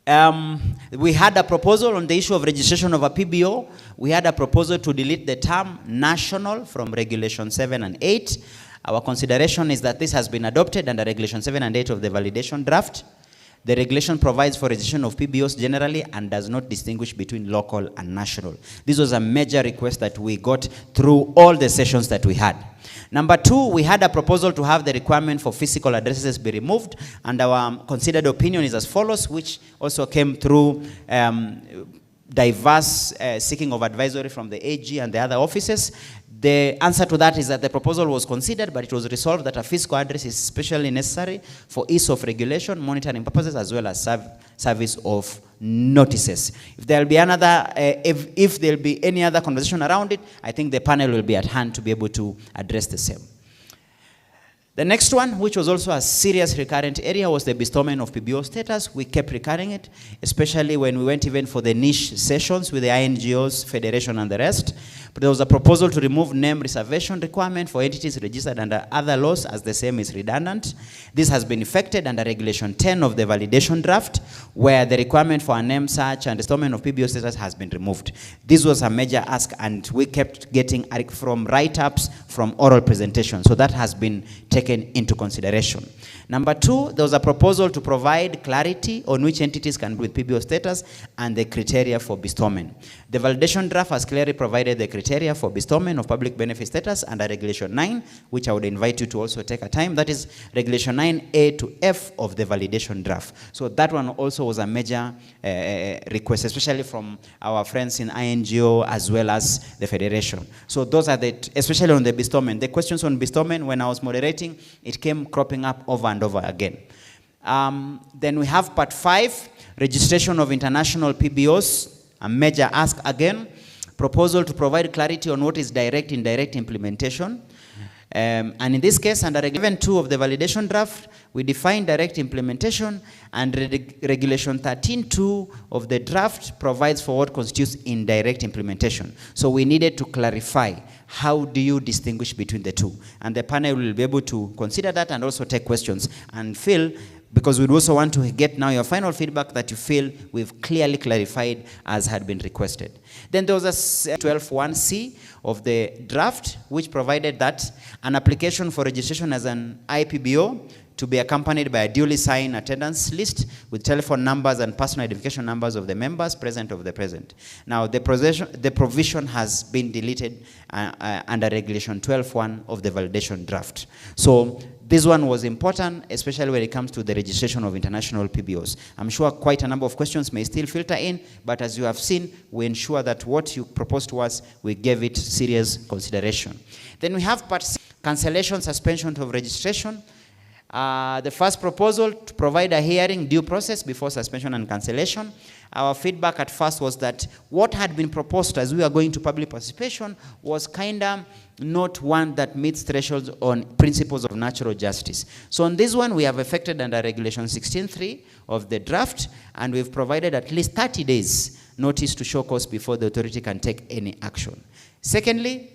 We had a proposal on the issue of registration of a PBO. We had a proposal to delete the term national from Regulation 7 and 8. Our consideration is that this has been adopted under Regulation 7 and 8 of the validation draft. The regulation provides for registration of PBOs generally and does not distinguish between local and national. This was a major request that we got through all the sessions that we had. Number two, we had a proposal to have the requirement for physical addresses be removed, and our considered opinion is as follows, which also came through diverse seeking of advisory from the AG and the other offices. The answer to that is that the proposal was considered, but it was resolved that a fiscal address is especially necessary for ease of regulation, monitoring purposes, as well as service of notices. If there will be another, if there will be any other conversation around it, I think the panel will be at hand to be able to address the same. The next one, which was also a serious recurrent area, was the bestowment of PBO status. We kept recurring it, especially when we went even for the niche sessions with the INGOs, Federation, and the rest. But there was a proposal to remove name reservation requirement for entities registered under other laws, as the same is redundant. This has been effected under Regulation 10 of the validation draft, where the requirement for a name search and bestowment of PBO status has been removed. This was a major ask, and we kept getting from write-ups, from oral presentations. So that has been taken into consideration. Number two, there was a proposal to provide clarity on which entities can be with PBO status and the criteria for bestowment. The validation draft has clearly provided the criteria for bestowment of public benefit status under Regulation 9, which I would invite you to also take a time. That is Regulation 9A to F of the validation draft. So that one also was a major request, especially from our friends in INGO as well as the Federation. So those are the, especially on the bestowment. The questions on bestowment, when I was moderating, it came cropping up over and over again. Then we have part 5, registration of international PBOs, a major ask again. Proposal to provide clarity on what is direct, indirect implementation. And in this case, under Regulation 2 of the validation draft, we define direct implementation, and Regulation 13.2 of the draft provides for what constitutes indirect implementation. So we needed to clarify, how do you distinguish between the two? And the panel will be able to consider that and also take questions and feel, because we'd also want to get now your final feedback that you feel we've clearly clarified as had been requested. Then there was a 12.1c of the draft, which provided that an application for registration as an IPBO to be accompanied by a duly signed attendance list with telephone numbers and personal identification numbers of the members present of the present. Now, the provision has been deleted under Regulation 12.1 of the validation draft. So this one was important, especially when it comes to the registration of international PBOs. I'm sure quite a number of questions may still filter in, but as you have seen, we ensure that what you proposed to us, we gave it serious consideration. Then we have part 6, cancellation, suspension of registration. The first proposal to provide a hearing due process before suspension and cancellation. Our feedback at first was that what had been proposed as we are going to public participation was kind of not one that meets thresholds on principles of natural justice. So on this one, we have effected under Regulation 16.3 of the draft, and we've provided at least 30 days notice to show cause before the authority can take any action. Secondly,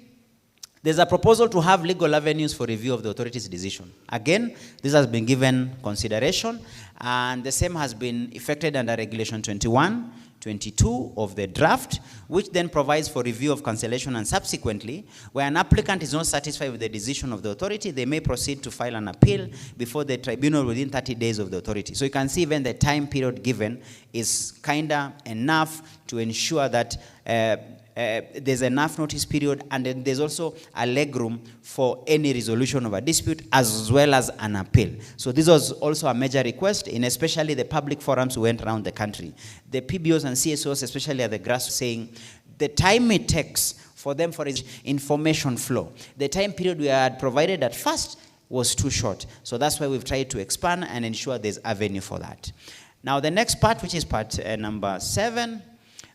there's a proposal to have legal avenues for review of the authority's decision. Again, this has been given consideration, and the same has been effected under Regulation 21.22 of the draft, which then provides for review of cancellation, and subsequently, where an applicant is not satisfied with the decision of the authority, they may proceed to file an appeal before the tribunal within 30 days of the authority. So you can see even the time period given is kind of enough to ensure that there's enough notice period, and then there's also a legroom for any resolution of a dispute as well as an appeal. So this was also a major request, in especially the public forums who went around the country. The PBOs and CSOs, especially at the grassroots, saying the time it takes for them for information flow, the time period we had provided at first was too short. So that's why we've tried to expand and ensure there's avenue for that. Now the next part, which is part number 7,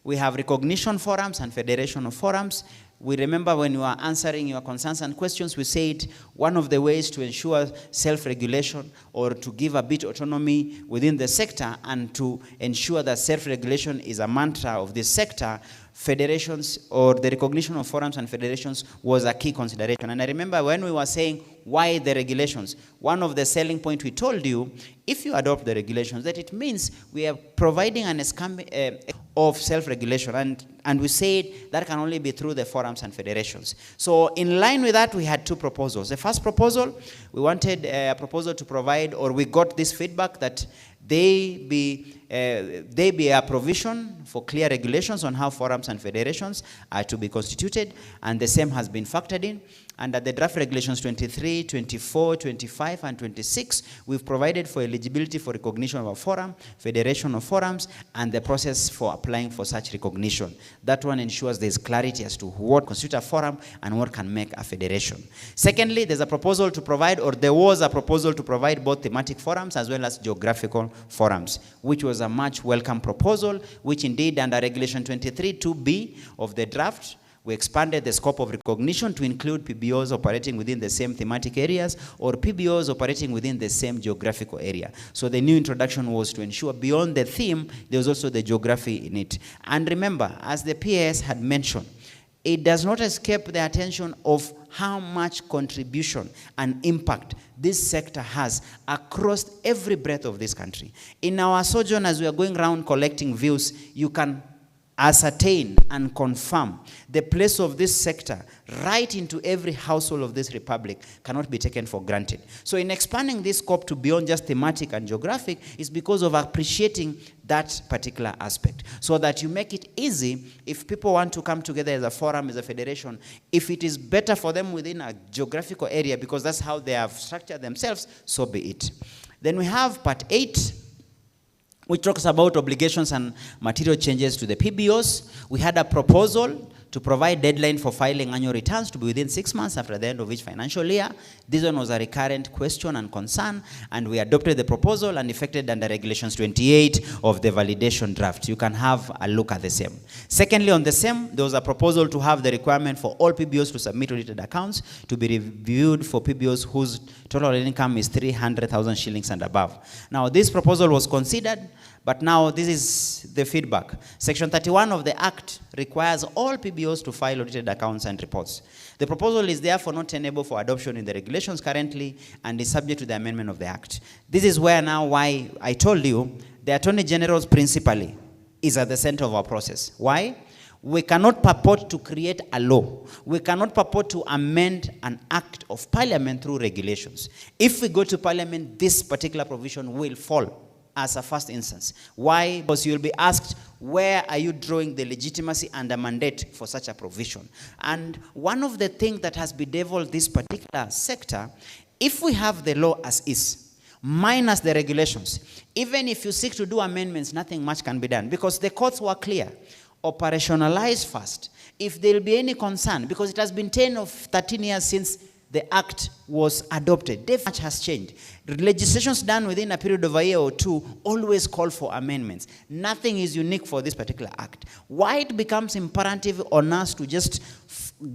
we have recognition forums and federation of forums. We remember when we were answering your concerns and questions, we said one of the ways to ensure self-regulation or to give a bit autonomy within the sector and to ensure that self-regulation is a mantra of this sector, federations or the recognition of forums and federations was a key consideration. And I remember when we were saying why the regulations, one of the selling points we told you, if you adopt the regulations, that it means we are providing an of self-regulation, and we said that can only be through the forums and federations. So in line with that, we had two proposals. The first proposal, we wanted a proposal to provide, or we got this feedback that they be there be a provision for clear regulations on how forums and federations are to be constituted, and the same has been factored in. Under the draft regulations 23, 24, 25, and 26, we've provided for eligibility for recognition of a forum, federation of forums, and the process for applying for such recognition. That one ensures there's clarity as to what constitutes a forum and what can make a federation. Secondly, there's a proposal to provide, or there was a proposal to provide both thematic forums as well as geographical forums, which was a much welcome proposal, which indeed under regulation 23 2B of the draft, we expanded the scope of recognition to include PBOs operating within the same thematic areas or PBOs operating within the same geographical area. So the new introduction was to ensure beyond the theme, there was also the geography in it. And remember, as the PAS had mentioned, it does not escape the attention of how much contribution and impact this sector has across every breadth of this country. In our sojourn, as we are going around collecting views, you can ascertain and confirm the place of this sector right into every household of this republic cannot be taken for granted. So in expanding this scope to beyond just thematic and geographic is because of appreciating that particular aspect, so that you make it easy if people want to come together as a forum, as a federation, if it is better for them within a geographical area because that's how they have structured themselves, so be it. Then we have part 8, which talks about obligations and material changes to the PBOs. We had a proposal to provide deadline for filing annual returns to be within 6 months after the end of each financial year. This one was a recurrent question and concern, and we adopted the proposal and effected under regulations 28 of the validation draft. You can have a look at the same. Secondly, on the same, there was a proposal to have the requirement for all PBOs to submit audited accounts to be reviewed for PBOs whose total income is 300,000 shillings and above. Now, this proposal was considered, but now this is the feedback. Section 31 of the Act requires all PBOs to file audited accounts and reports. The proposal is therefore not tenable for adoption in the regulations currently and is subject to the amendment of the Act. This is where now why I told you the Attorney General's principally is at the center of our process. Why? We cannot purport to create a law. We cannot purport to amend an act of parliament through regulations. If we go to parliament, this particular provision will fall as a first instance. Why? Because you'll be asked, where are you drawing the legitimacy and the mandate for such a provision? And one of the things that has bedeviled this particular sector, if we have the law as is, minus the regulations, even if you seek to do amendments, nothing much can be done because the courts were clear. Operationalize first. If there will be any concern, because it has been 10 or 13 years since the act was adopted. Much has changed. Legislations done within a period of a year or two always call for amendments. Nothing is unique for this particular act. Why it becomes imperative on us to just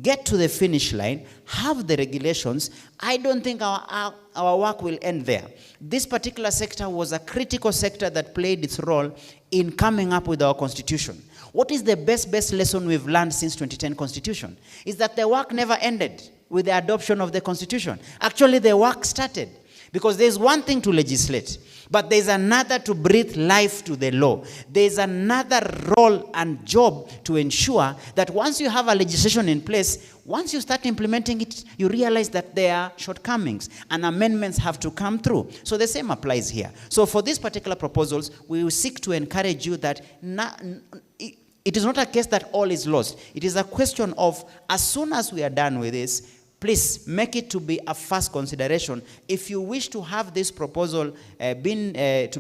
get to the finish line, have the regulations, I don't think our work will end there. This particular sector was a critical sector that played its role in coming up with our constitution. What is the best lesson we've learned since 2010 constitution? Is that the work never ended with the adoption of the constitution. Actually, the work started. Because there's one thing to legislate, but there's another to breathe life to the law. There's another role and job to ensure that once you have a legislation in place, once you start implementing it, you realize that there are shortcomings and amendments have to come through. So the same applies here. So for these particular proposals, we will seek to encourage you that it is not a case that all is lost. It is a question of, as soon as we are done with this, please make it to be a first consideration. If you wish to have this proposal to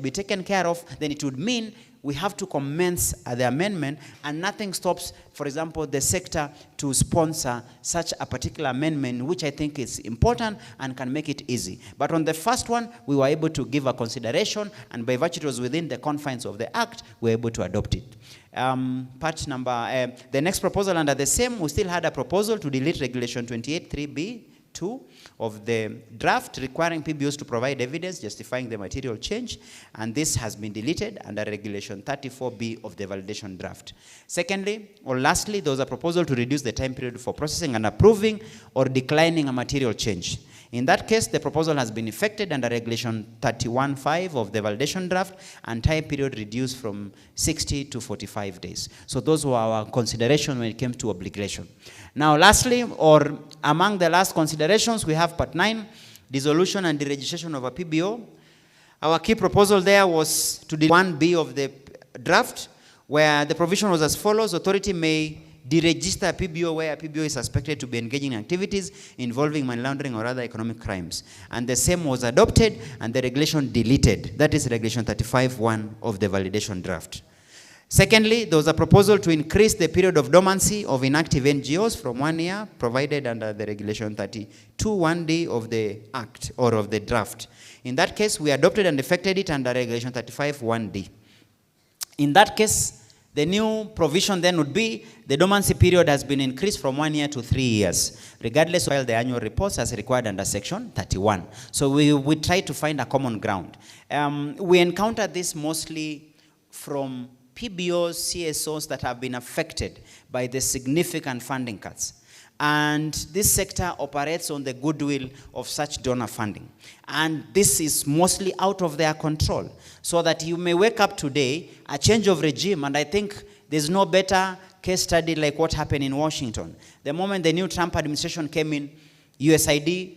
be taken care of, then it would mean we have to commence the amendment, and nothing stops, for example, the sector to sponsor such a particular amendment, which I think is important and can make it easy. But on the first one, we were able to give a consideration, and by virtue it was within the confines of the Act, we were able to adopt it. The next proposal under the same, we still had a proposal to delete regulation 28(3)(b)(2) of the draft requiring PBOs to provide evidence justifying the material change, and this has been deleted under regulation 34(b) of the validation draft. Secondly, or lastly, there was a proposal to reduce the time period for processing and approving or declining a material change. In that case, the proposal has been effected under regulation 31(5) of the validation draft, and time period reduced from 60 to 45 days. So those were our consideration when it came to obligation. Now lastly, or among the last considerations, we have part 9, dissolution and deregistration of a PBO. Our key proposal there was to do 1B of the draft, where the provision was as follows: authority may deregister a PBO where a PBO is suspected to be engaging in activities involving money laundering or other economic crimes. And the same was adopted and the regulation deleted. That is Regulation 35(1) of the validation draft. Secondly, there was a proposal to increase the period of dormancy of inactive NGOs from 1 year, provided under the Regulation 32(1)(d) of the Act or of the draft. In that case, we adopted and effected it under Regulation 35(1)(d). In that case, the new provision then would be the dormancy period has been increased from 1 year to 3 years, regardless of the annual reports as required under Section 31. So we try to find a common ground. We encounter this mostly from PBOs, CSOs that have been affected by the significant funding cuts. And this sector operates on the goodwill of such donor funding. And this is mostly out of their control. So that you may wake up today, a change of regime, and I think there's no better case study like what happened in Washington. The moment the new Trump administration came in, USAID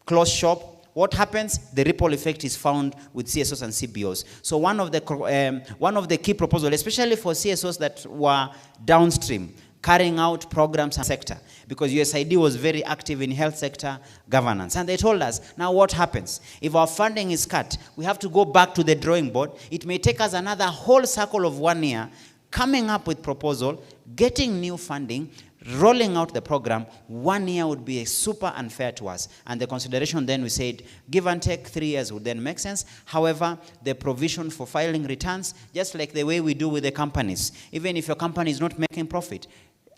closed shop. What happens? The ripple effect is found with CSOs and CBOs. So one of the key proposals, especially for CSOs that were downstream, carrying out programs and sector, because USAID was very active in health sector governance. And they told us, now what happens? If our funding is cut, we have to go back to the drawing board. It may take us another whole cycle of 1 year, coming up with proposal, getting new funding, rolling out the program. 1 year would be super unfair to us. And the consideration then, we said, give and take 3 years would then make sense. However, the provision for filing returns, just like the way we do with the companies, even if your company is not making profit,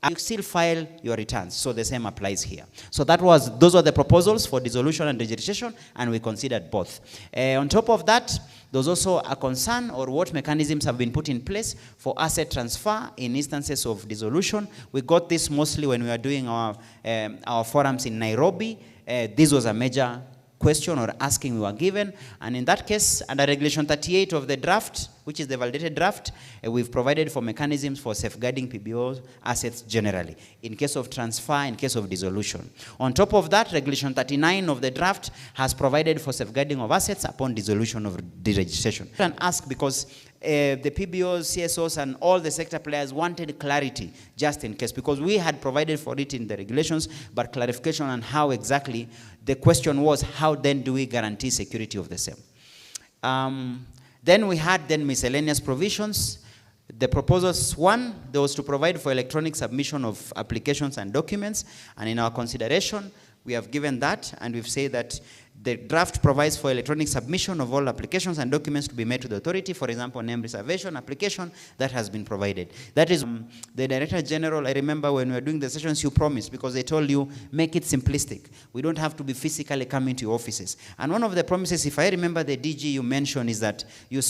you still file your returns. So the same applies here. So those are the proposals for dissolution and registration, and we considered both. On top of that, there was also a concern or what mechanisms have been put in place for asset transfer in instances of dissolution. We got this mostly when we were doing our forums in Nairobi. This was a major question or asking we were given, and in that case, under Regulation 38 of the draft, which is the validated draft, we've provided for mechanisms for safeguarding PBO assets generally, in case of transfer, in case of dissolution. On top of that, Regulation 39 of the draft has provided for safeguarding of assets upon dissolution of deregistration. And ask because the PBOs, CSOs, and all the sector players wanted clarity just in case, because we had provided for it in the regulations, but clarification on how exactly. The question was, how then do we guarantee security of the same? Then we had miscellaneous provisions. The proposals, one, there was to provide for electronic submission of applications and documents, and in our consideration, we have given that, and we've said that the draft provides for electronic submission of all applications and documents to be made to the authority. For example, name reservation application, that has been provided. That is the Director General. I remember when we were doing the sessions, you promised, because they told you, make it simplistic. We don't have to be physically coming to your offices. And one of the promises, if I remember the DG you mentioned, is that you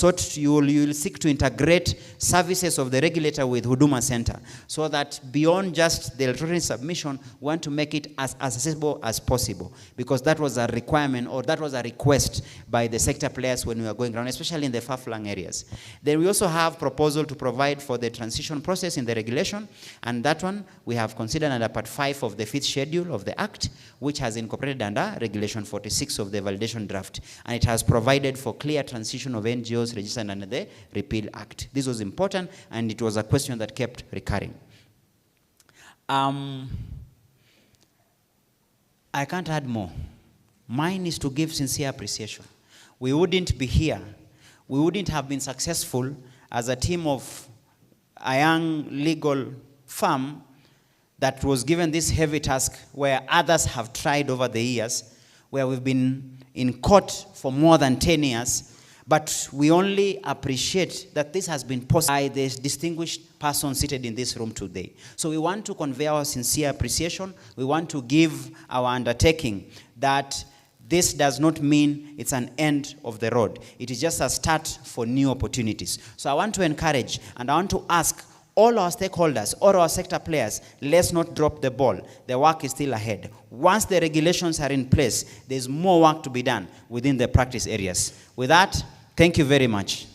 will seek to integrate services of the regulator with Huduma Center, so that beyond just the electronic submission, we want to make it as accessible as possible, because that was a requirement, or that was a request by the sector players when we were going around, especially in the far-flung areas. Then we also have proposal to provide for the transition process in the regulation, and that one we have considered under Part 5 of the 5th schedule of the Act, which has incorporated under Regulation 46 of the validation draft, and it has provided for clear transition of NGOs registered under the Repeal Act. This was important, and it was a question that kept recurring. I can't add more. Mine is to give sincere appreciation. We wouldn't be here. We wouldn't have been successful as a team of a young legal firm that was given this heavy task, where others have tried over the years, where we've been in court for more than 10 years, but we only appreciate that this has been possible by this distinguished person seated in this room today. So we want to convey our sincere appreciation. We want to give our undertaking that this does not mean it's an end of the road. It is just a start for new opportunities. So I want to encourage, and I want to ask all our stakeholders, all our sector players, let's not drop the ball. The work is still ahead. Once the regulations are in place, there's more work to be done within the practice areas. With that, thank you very much.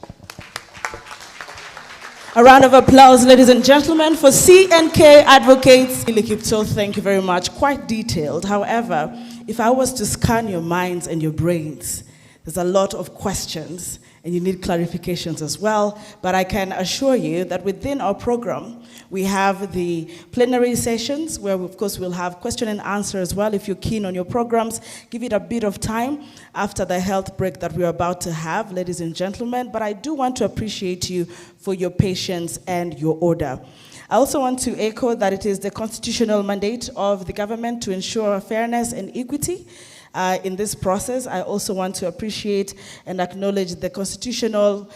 A round of applause, ladies and gentlemen, for CNK Advocates. Kipto, thank you very much. Quite detailed. However, if I was to scan your minds and your brains, There's a lot of questions, and you need clarifications as well. But I can assure you that within our program, we have the plenary sessions where, of course, we'll have question and answer as well. If you're keen on your programs, give it a bit of time after the health break that we're about to have, ladies and gentlemen. But I do want to appreciate you for your patience and your order. I also want to echo that it is the constitutional mandate of the government to ensure fairness and equity. In this process, I also want to appreciate and acknowledge the constitutional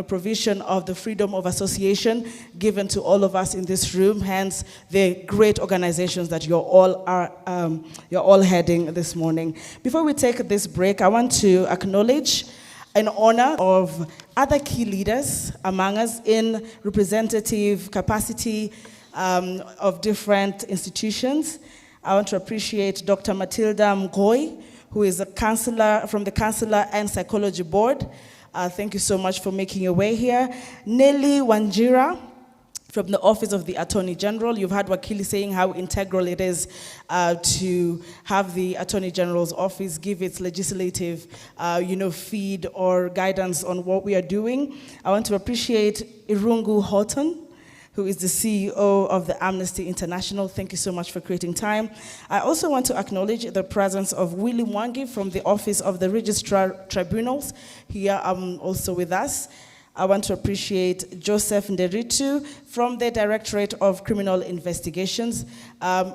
provision of the freedom of association given to all of us in this room, hence the great organizations that you're all heading this morning. Before we take this break, I want to acknowledge and honor of other key leaders among us in representative capacity of different institutions. I want to appreciate Dr. Matilda Mgoi, who is a counselor from the Counselor and Psychology Board. Thank you so much for making your way here. Nelly Wanjira, from the Office of the Attorney General. You've heard Wakili saying how integral it is to have the Attorney General's office give its legislative feed or guidance on what we are doing. I want to appreciate Irungu Horton, who is the CEO of the Amnesty International. Thank you so much for creating time. I also want to acknowledge the presence of Willie Mwangi from the Office of the Registrar Tribunals here also with us. I want to appreciate Joseph Nderitu from the Directorate of Criminal Investigations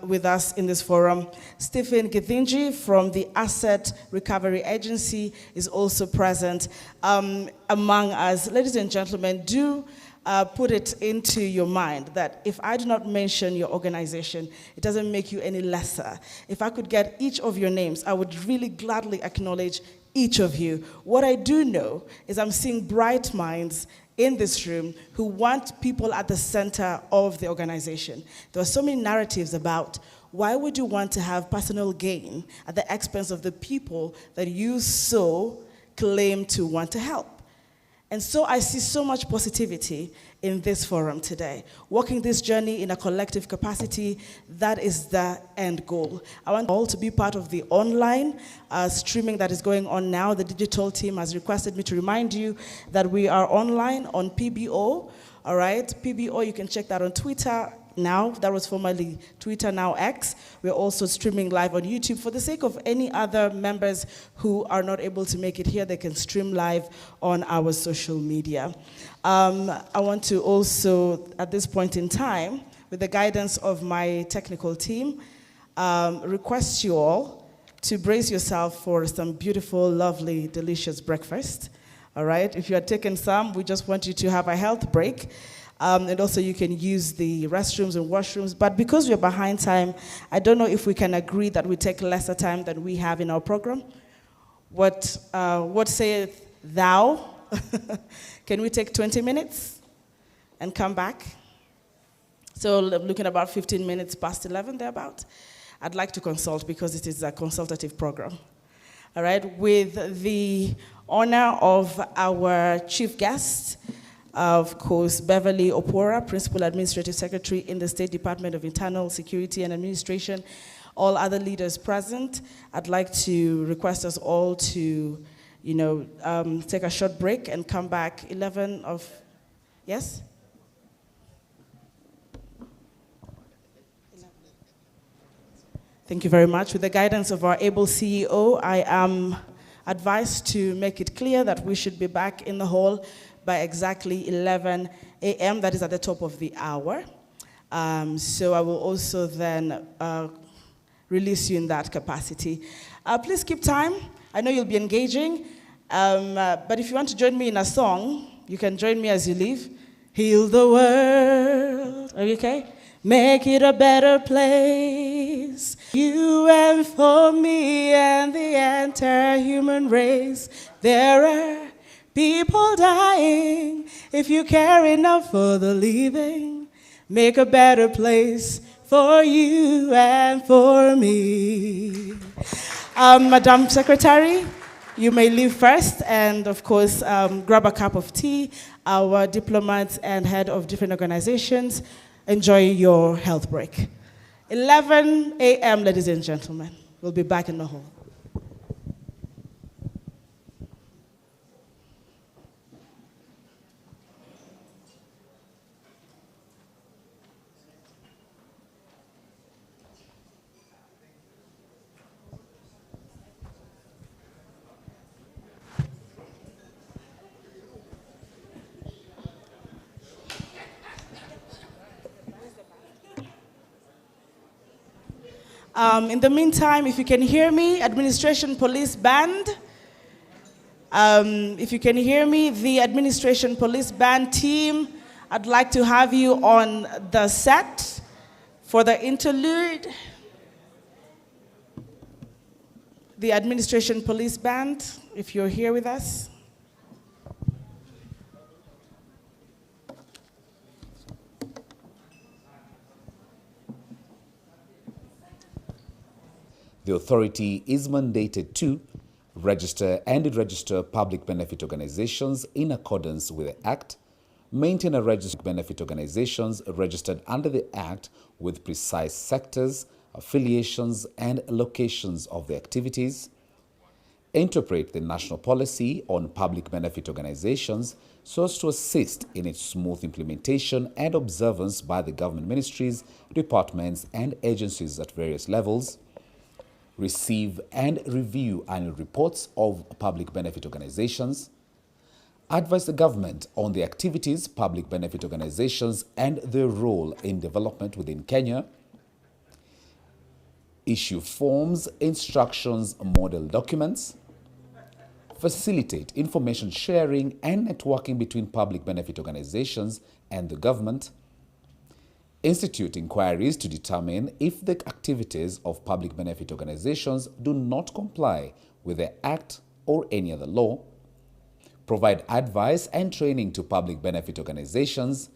with us in this forum. Stephen Githinji from the Asset Recovery Agency is also present among us. Ladies and gentlemen, do put it into your mind that if I do not mention your organization, it doesn't make you any lesser. If I could get each of your names, I would really gladly acknowledge each of you. What I do know is I'm seeing bright minds in this room who want people at the center of the organization. There are so many narratives about why would you want to have personal gain at the expense of the people that you so claim to want to help. And so I see so much positivity in this forum today. Walking this journey in a collective capacity, that is the end goal. I want all to be part of the online streaming that is going on now. The digital team has requested me to remind you that we are online on PBO, all right? PBO, you can check that on Twitter now. That was formerly Twitter, now X. We're also streaming live on YouTube. For the sake of any other members who are not able to make it here, they can stream live on our social media. I want to also, at this point in time, with the guidance of my technical team, request you all to brace yourself for some beautiful, lovely, delicious breakfast. All right? If you are taking some, we just want you to have a health break. And also you can use the restrooms and washrooms. But because we're behind time, I don't know if we can agree that we take lesser time than we have in our program. What sayeth thou? Can we take 20 minutes and come back? So I'm looking about 15 minutes past 11, thereabout. I'd like to consult because it is a consultative program. All right, with the honor of our chief guest, of course, Beverly Opora, Principal Administrative Secretary in the State Department of Internal Security and Administration, all other leaders present, I'd like to request us all to, take a short break and come back 11 of, yes? Thank you very much. With the guidance of our able CEO, I am advised to make it clear that we should be back in the hall by exactly 11 a.m. That is at the top of the hour. So I will also then release you in that capacity. Please keep time. I know you'll be engaging. But if you want to join me in a song, you can join me as you leave. Heal the world. Are you okay? Make it a better place. You and for me and the entire human race. There are people dying. If you care enough for the living, make a better place for you and for me. Madam Secretary, you may leave first and, of course, grab a cup of tea. Our diplomats and head of different organizations, enjoy your health break. 11 a.m., ladies and gentlemen. We'll be back in the hall. In the meantime, if you can hear me, Administration Police Band. If you can hear me, the Administration Police Band team, I'd like to have you on the set for the interlude. The Administration Police Band, if you're here with us. The authority is mandated to register and deregister public benefit organizations in accordance with the Act, maintain and register benefit organizations registered under the Act with precise sectors, affiliations, and locations of the activities, interpret the national policy on public benefit organizations so as to assist in its smooth implementation and observance by the government ministries, departments, and agencies at various levels, receive and review annual reports of public benefit organizations, advise the government on the activities public benefit organizations and their role in development within Kenya, issue forms, instructions, model documents, facilitate information sharing and networking between public benefit organizations and the government, institute inquiries to determine if the activities of public benefit organizations do not comply with the Act or any other law, provide advice and training to public benefit organizations,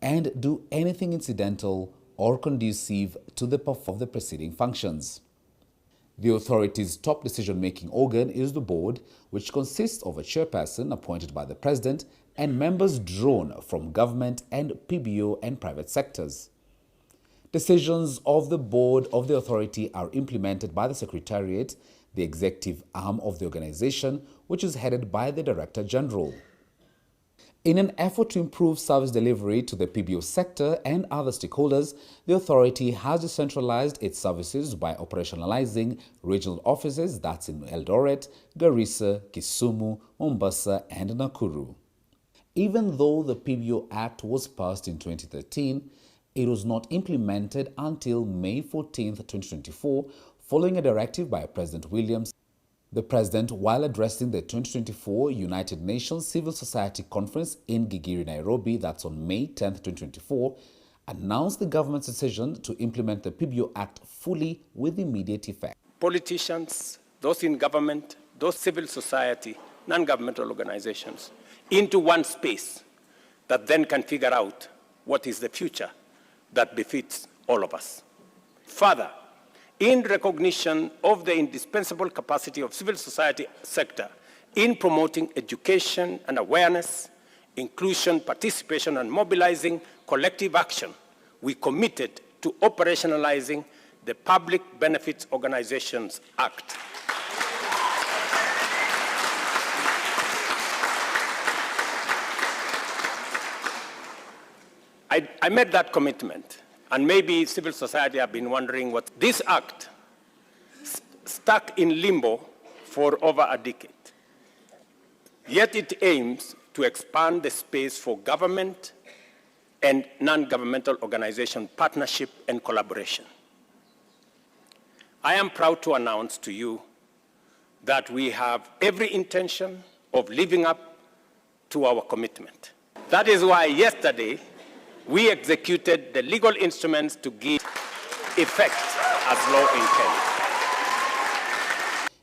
and do anything incidental or conducive to the performance of the preceding functions. The authority's top decision-making organ is the board, which consists of a chairperson appointed by the president and members drawn from government and PBO and private sectors. Decisions of the board of the authority are implemented by the Secretariat, the executive arm of the organization, which is headed by the Director General. In an effort to improve service delivery to the PBO sector and other stakeholders, the authority has decentralized its services by operationalizing regional offices that's in Eldoret, Garissa, Kisumu, Mombasa, and Nakuru. Even though the PBO Act was passed in 2013, it was not implemented until May 14, 2024, following a directive by President Williams. The President, while addressing the 2024 United Nations Civil Society Conference in Gigiri, Nairobi, that's on May 10, 2024, announced the government's decision to implement the PBO Act fully with immediate effect. Politicians, those in government, those civil society, non-governmental organizations, into one space that then can figure out what is the future that befits all of us. Further, in recognition of the indispensable capacity of civil society sector in promoting education and awareness, inclusion, participation, and mobilizing collective action, we committed to operationalizing the Public Benefits Organizations Act. I made that commitment. And maybe civil society have been wondering what this act stuck in limbo for over a decade. Yet it aims to expand the space for government and non-governmental organization partnership and collaboration. I am proud to announce to you that we have every intention of living up to our commitment. That is why yesterday, we executed the legal instruments to give effect as law in Kenya.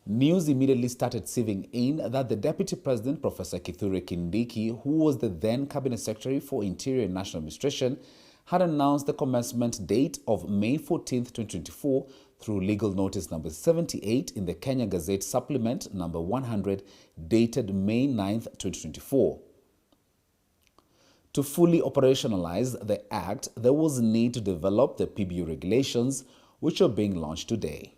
News immediately started sieving in that the Deputy President, Professor Kithure Kindiki, who was the then Cabinet Secretary for Interior and National Administration, had announced the commencement date of May 14, 2024 through legal notice number 78 in the Kenya Gazette Supplement number 100 dated May 9, 2024. To fully operationalize the Act, there was a need to develop the PBO regulations, which are being launched today.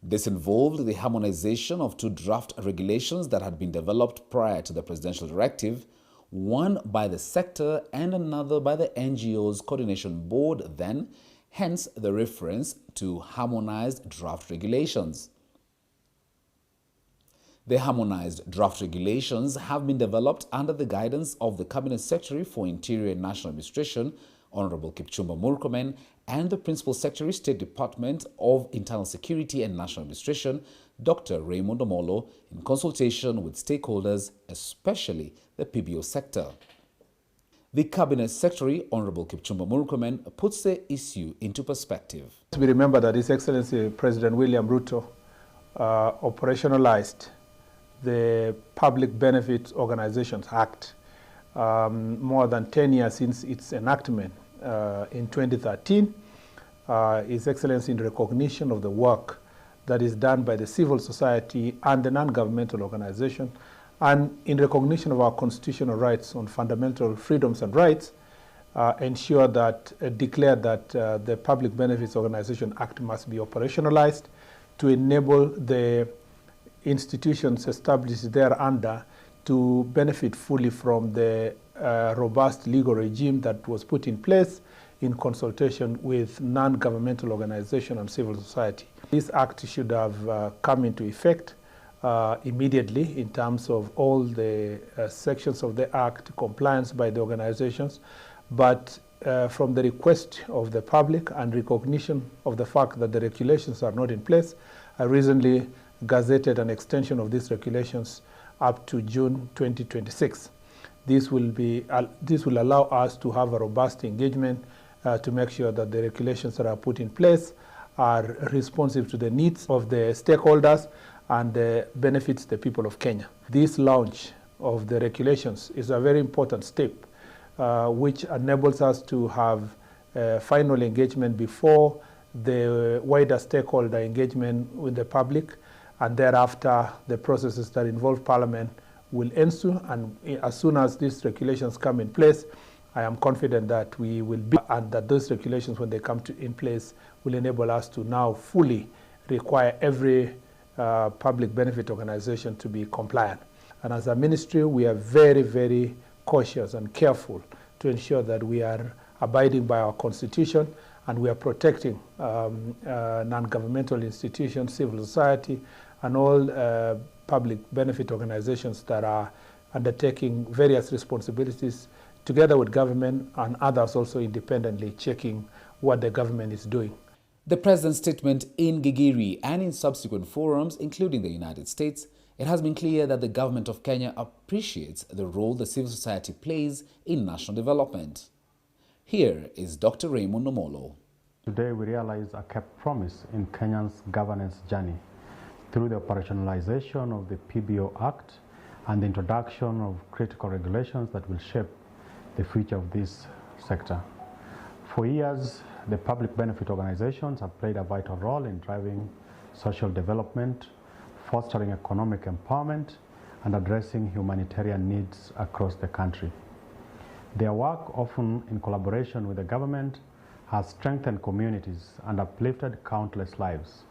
This involved the harmonization of two draft regulations that had been developed prior to the presidential directive, one by the sector and another by the NGO's Coordination Board then, hence the reference to harmonized draft regulations. The harmonized draft regulations have been developed under the guidance of the Cabinet Secretary for Interior and National Administration, Honorable Kipchumba Murkomen, and the Principal Secretary, State Department of Internal Security and National Administration, Dr. Raymond Omolo, in consultation with stakeholders, especially the PBO sector. The Cabinet Secretary, Honorable Kipchumba Murkomen, puts the issue into perspective. We remember that His Excellency President William Ruto operationalized the Public Benefit Organizations Act more than 10 years since its enactment in 2013. His Excellency, in recognition of the work that is done by the civil society and the non-governmental organization, and in recognition of our constitutional rights on fundamental freedoms and rights, declared that the Public Benefits Organization Act must be operationalized to enable the institutions established thereunder to benefit fully from the robust legal regime that was put in place in consultation with non-governmental organizations and civil society. This act should have come into effect immediately in terms of all the sections of the act, compliance by the organizations, but from the request of the public and recognition of the fact that the regulations are not in place, I recently gazetted an extension of these regulations up to June 2026. This will allow us to have a robust engagement to make sure that the regulations that are put in place are responsive to the needs of the stakeholders and benefits the people of Kenya. This launch of the regulations is a very important step which enables us to have final engagement before the wider stakeholder engagement with the public, and thereafter the processes that involve Parliament will ensue. And as soon as these regulations come in place, I am confident that we will be, and that those regulations, when they come in place, will enable us to now fully require every public benefit organization to be compliant. And as a ministry, we are very, very cautious and careful to ensure that we are abiding by our constitution and we are protecting non-governmental institutions, civil society, and all public benefit organizations that are undertaking various responsibilities together with government and others also independently checking what the government is doing. The President's statement in Gigiri and in subsequent forums, including the United States, it has been clear that the government of Kenya appreciates the role the civil society plays in national development. Here is Dr. Raymond Omolo. Today we realize a kept promise in Kenya's governance journey through the operationalization of the PBO Act and the introduction of critical regulations that will shape the future of this sector. For years, the public benefit organizations have played a vital role in driving social development, fostering economic empowerment, and addressing humanitarian needs across the country. Their work, often in collaboration with the government, has strengthened communities and uplifted countless lives.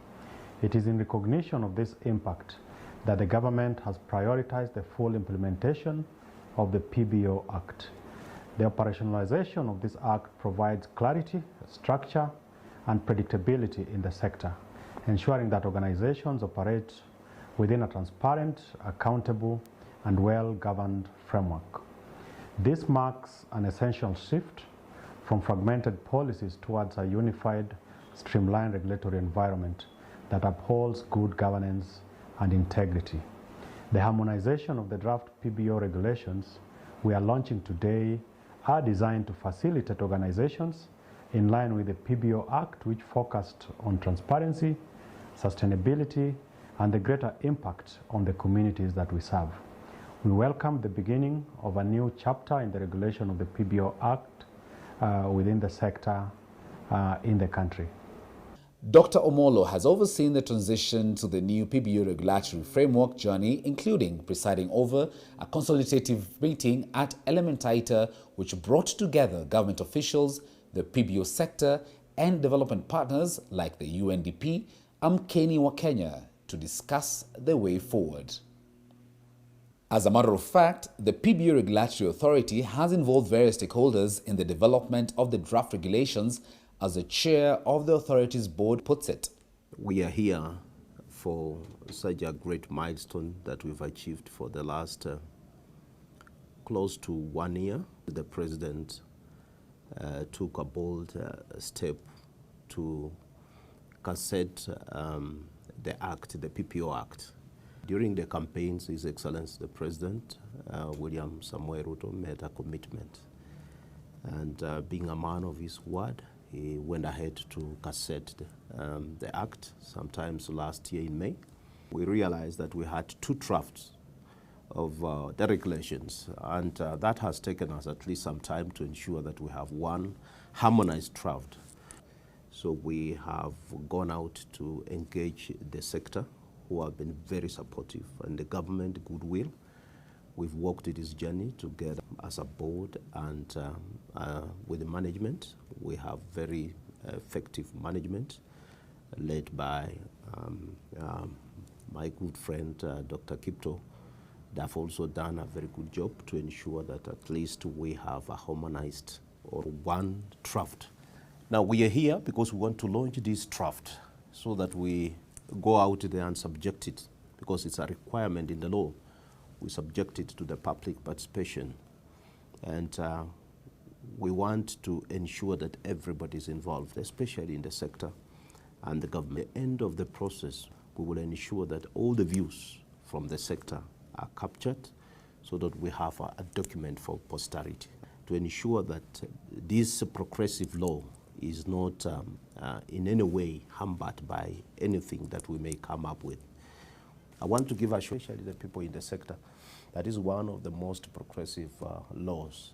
It is in recognition of this impact that the government has prioritized the full implementation of the PBO Act. The operationalization of this act provides clarity, structure, and predictability in the sector, ensuring that organizations operate within a transparent, accountable, and well-governed framework. This marks an essential shift from fragmented policies towards a unified, streamlined regulatory environment that upholds good governance and integrity. The harmonization of the draft PBO regulations we are launching today are designed to facilitate organizations in line with the PBO Act, which focused on transparency, sustainability, and the greater impact on the communities that we serve. We welcome the beginning of a new chapter in the regulation of the PBO Act within the sector in the country. Dr. Omolo has overseen the transition to the new PBO regulatory framework journey, including presiding over a consultative meeting at Elementaita, which brought together government officials, the PBO sector, and development partners like the UNDP, Amkeni wa Kenya, to discuss the way forward. As a matter of fact, the PBO Regulatory Authority has involved various stakeholders in the development of the draft regulations, as the chair of the authority's board puts it. We are here for such a great milestone that we've achieved for the last close to 1 year. The president took a bold step to cassette the Act, the PPO Act. During the campaigns, His Excellency the President, William Samoei Ruto, made a commitment. And being a man of his word, he went ahead to cassette the Act, sometimes last year in May. We realized that we had 2 drafts of the regulations, and that has taken us at least some time to ensure that we have one harmonized draft. So we have gone out to engage the sector, who have been very supportive, and the government goodwill. We've walked this journey together as a board and with the management. We have very effective management led by my good friend, Dr. Kipto. They've also done a very good job to ensure that at least we have a harmonized or one draft. Now we are here because we want to launch this draft so that we go out there and subject it, because it's a requirement in the law. We subject it to the public participation. And we want to ensure that everybody is involved, especially in the sector and the government. At the end of the process, we will ensure that all the views from the sector are captured so that we have a document for posterity to ensure that this progressive law is not in any way hampered by anything that we may come up with. I want to give especially the people in the sector that is one of the most progressive laws,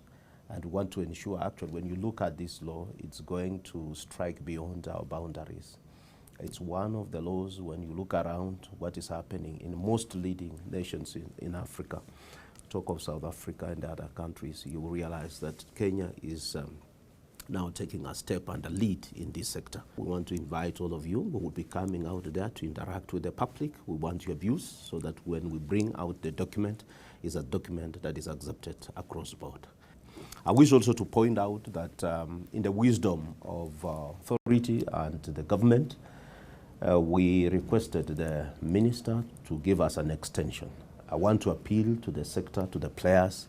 and we want to ensure actually when you look at this law, it's going to strike beyond our boundaries. It's one of the laws when you look around what is happening in most leading nations in Africa, talk of South Africa and other countries, you will realize that Kenya is now taking a step and a lead in this sector. We want to invite all of you. We will be coming out there to interact with the public. We want your views so that when we bring out the document, it's a document that is accepted across the board. I wish also to point out that in the wisdom of authority and the government, we requested the minister to give us an extension. I want to appeal to the sector, to the players,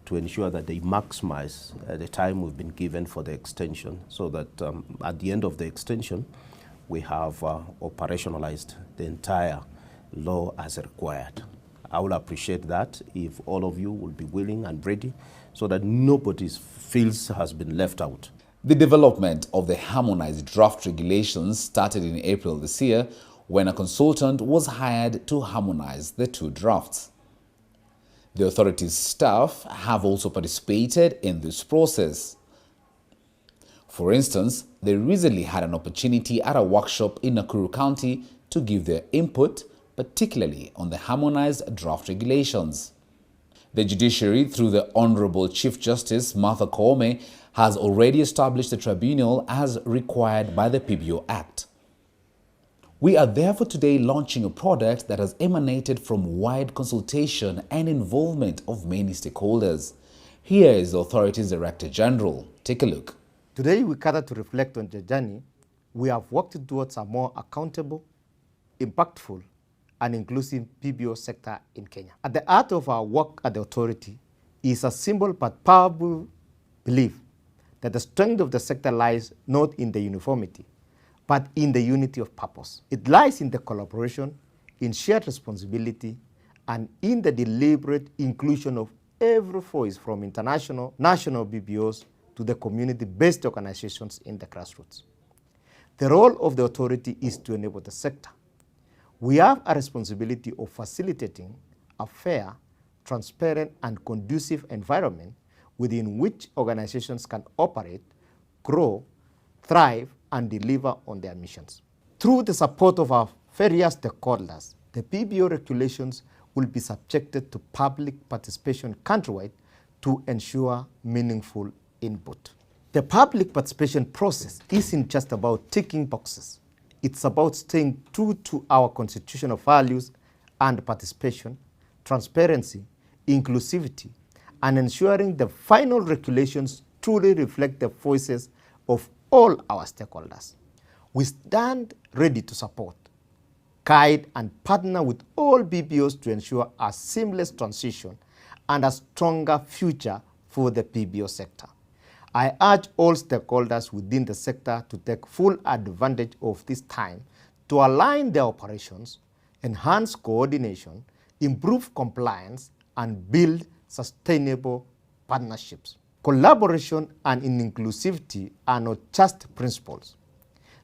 to ensure that they maximize the time we've been given for the extension, so that at the end of the extension, we have operationalized the entire law as required. I will appreciate that if all of you will be willing and ready, so that nobody feels has been left out. The development of the harmonized draft regulations started in April this year, when a consultant was hired to harmonize the 2 drafts. The authority's staff have also participated in this process. For instance, they recently had an opportunity at a workshop in Nakuru County to give their input, particularly on the harmonized draft regulations. The judiciary, through the Honorable Chief Justice Martha Koome, has already established the tribunal as required by the PBO Act. We are therefore today launching a product that has emanated from wide consultation and involvement of many stakeholders. Here is the authority's Director General. Take a look. Today we gather to reflect on the journey we have worked towards a more accountable, impactful, and inclusive PBO sector in Kenya. At the heart of our work at the authority is a simple but powerful belief that the strength of the sector lies not in the uniformity, but in the unity of purpose. It lies in the collaboration, in shared responsibility, and in the deliberate inclusion of every voice from international, national BPOs to the community-based organizations in the grassroots. The role of the authority is to enable the sector. We have a responsibility of facilitating a fair, transparent, and conducive environment within which organizations can operate, grow, thrive, and deliver on their missions. Through the support of our various stakeholders, the PBO regulations will be subjected to public participation countrywide to ensure meaningful input. The public participation process isn't just about ticking boxes. It's about staying true to our constitutional values and participation, transparency, inclusivity, and ensuring the final regulations truly reflect the voices of all our stakeholders. We stand ready to support, guide, and partner with all BPOs to ensure a seamless transition and a stronger future for the PBO sector. I urge all stakeholders within the sector to take full advantage of this time to align their operations, enhance coordination, improve compliance, and build sustainable partnerships. Collaboration and inclusivity are not just principles.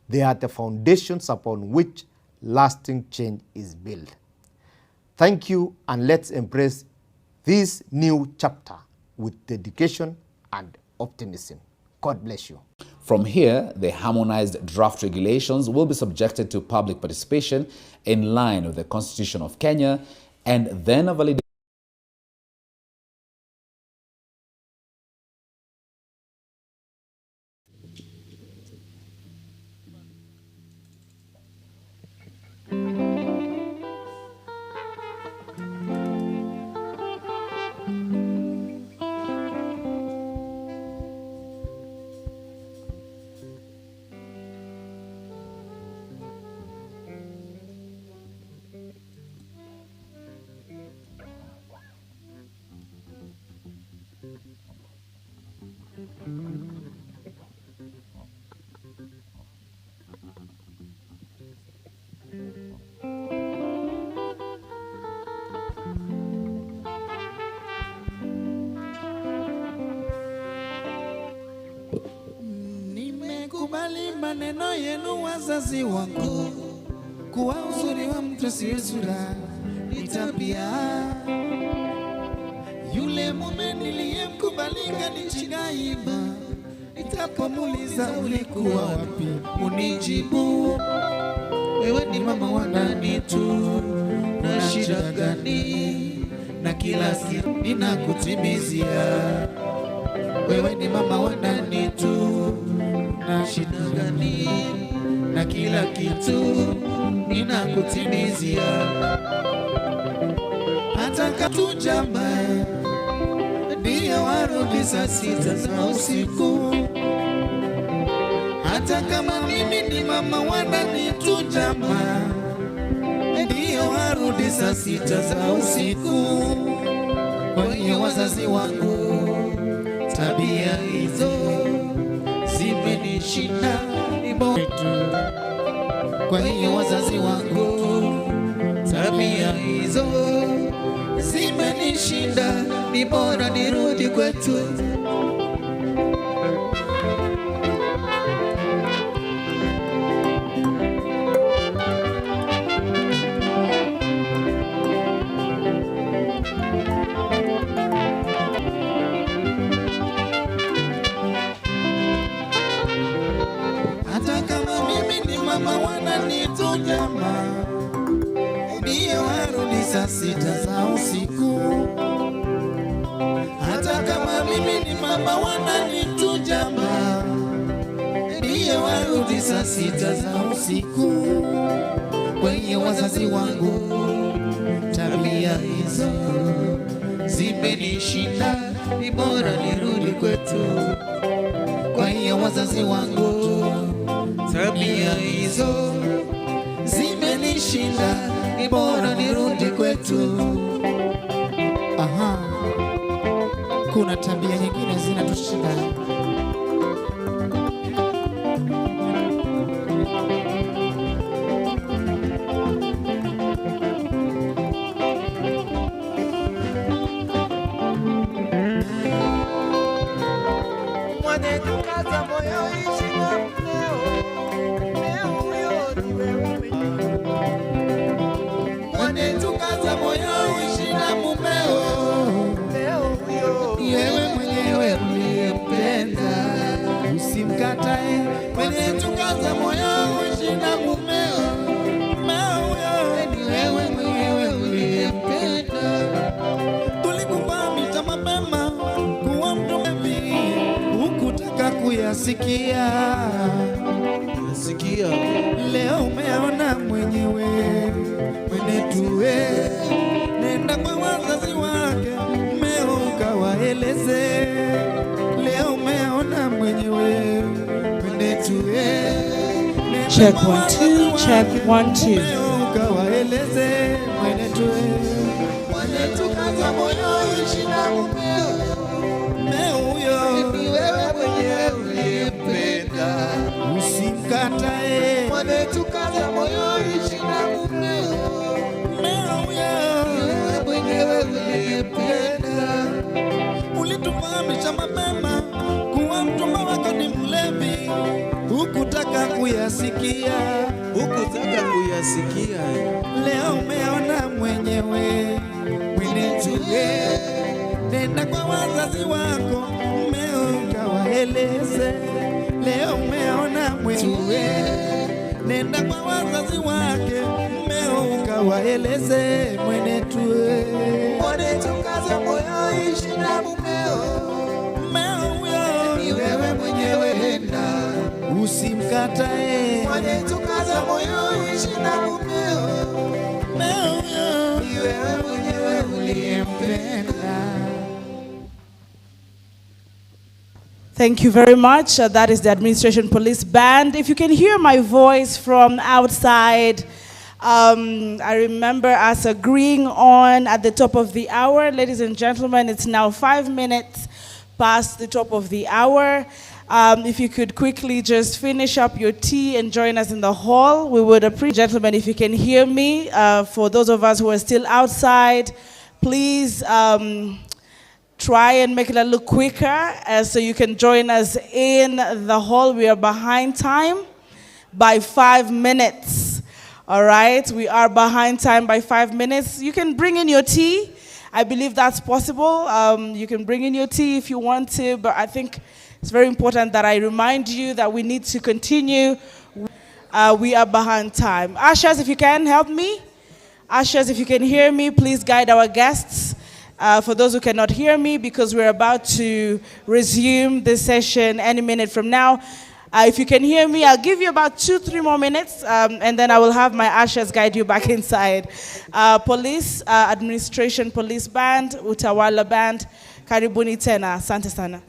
They are the foundations upon which lasting change is built. Thank you, and let's embrace this new chapter with dedication and optimism. God bless you. From here, the harmonized draft regulations will be subjected to public participation in line with the Constitution of Kenya and then a validation. Nimekubali maneno yenu wazazi wangu, kuwa uzuri wa mtu sio sura, ni tabia. Yule mume niliyemkubali kanichigaiba, nitapomuuliza ulikuwa wapi, unijibu wewe ni mama wa nani tu, na shida gani, na kila siku ninakutimizia. Wewe ni mama wa nani tu, na shida gani, na kila kitu ninakutimizia. Hata katujamba ndio warudi saa 6 za usiku. Hata kama mimi ni mama wa nani tu jamba, ndio warudi saa 6 za usiku. Kwa hiyo wazazi wangu, tabia hizo zimenishinda, ni bora tu. Kwa hiyo wazazi wangu, tabia hizo zimenishinda, ni bora nirudi kwetu. Hata kama mimi ni mama wananitujama, ndio warudi saa 6 za usiku. Hata kama mimi ni mama wananitujama, ndio warudi saa 6 za usiku. Kwa hiyo wazazi wangu, tabia hizo zimenishinda, ni bora nirudi kwetu. Kwa hiyo wazazi wangu, tabia hizo zimenishinda, ni bora nirudi kwetu. Aha, kuna tabia nyingine zinatushinda. Tukaza moyo ishi na mneo, mneo huyo ni wewe. Tukaza moyo ishi na mumeo, Mneo huyo ni wewe mwenyewe uliyempenda, usimkatae. Tukaza moyo ishi na mumeo, mumeo huyo ni wewe mwenyewe uliyempenda. Tulikupa mita mapema kuwa mtumevi, hukutaka kuyasikia. Leo umeona mwenyewe, mwenetue, nenda kwa wazazi wake, mmeo ukawaeleze. Leo umeona mwenyewe, mwenetue, Check 1 2, check 1 2. mmeo ukawaeleze, mwenetue. tukaza moyo ishi na mumeo, Mmeo huyo ni wewe wewe mwenyewe uliyempenda. Usimkatae Mwanetu kaza moyo ishi na mumeo. Wewe mwenyewe uliyempenda. ulitufahamisha mapema kuwa mchumba wako ni mlevi, hukutaka kuyasikia, Hukutaka kuyasikia. leo umeona mwenyewe. Mwenetue, nenda kwa wazazi wako, mmeo kawaeleze. Leo umeona mwenyewe, nenda kwa wazazi wake, mmeo kawaeleze. Mwenetue, Mwanetu kaza moyo ishi na mumeo. mmeo huyo Ni wewe mwenyewe enda. usimkatae, Mwanetu kaza moyo ishi na mumeo. mmeo huyo Ni wewe mwenyewe uliyempenda. Thank you very much. That is the Administration Police Band. If you can hear my voice from outside, I remember us agreeing on at the top of the hour. Ladies and gentlemen, it's now 5 minutes past the top of the hour. If you could quickly just finish up your tea and join us in the hall, we would appreciate. Gentlemen, if you can hear me, for those of us who are still outside, please try and make it a little quicker so you can join us in the hall. We are behind time by 5 minutes. All right, we are behind time by 5 minutes. You can bring in your tea. I believe that's possible. You can bring in your tea if you want to, but I think it's very important that I remind you that we need to continue. We are behind time. Ushers, if you can help me. Ushers, if you can hear me, please guide our guests. For those who cannot hear me, because we're about to resume this session any minute from now. If you can hear me, I'll give you about 2-3 more minutes, and then I will have my ushers guide you back inside. Police, Administration Police Band, Utawala Band, karibuni tena, asante sana.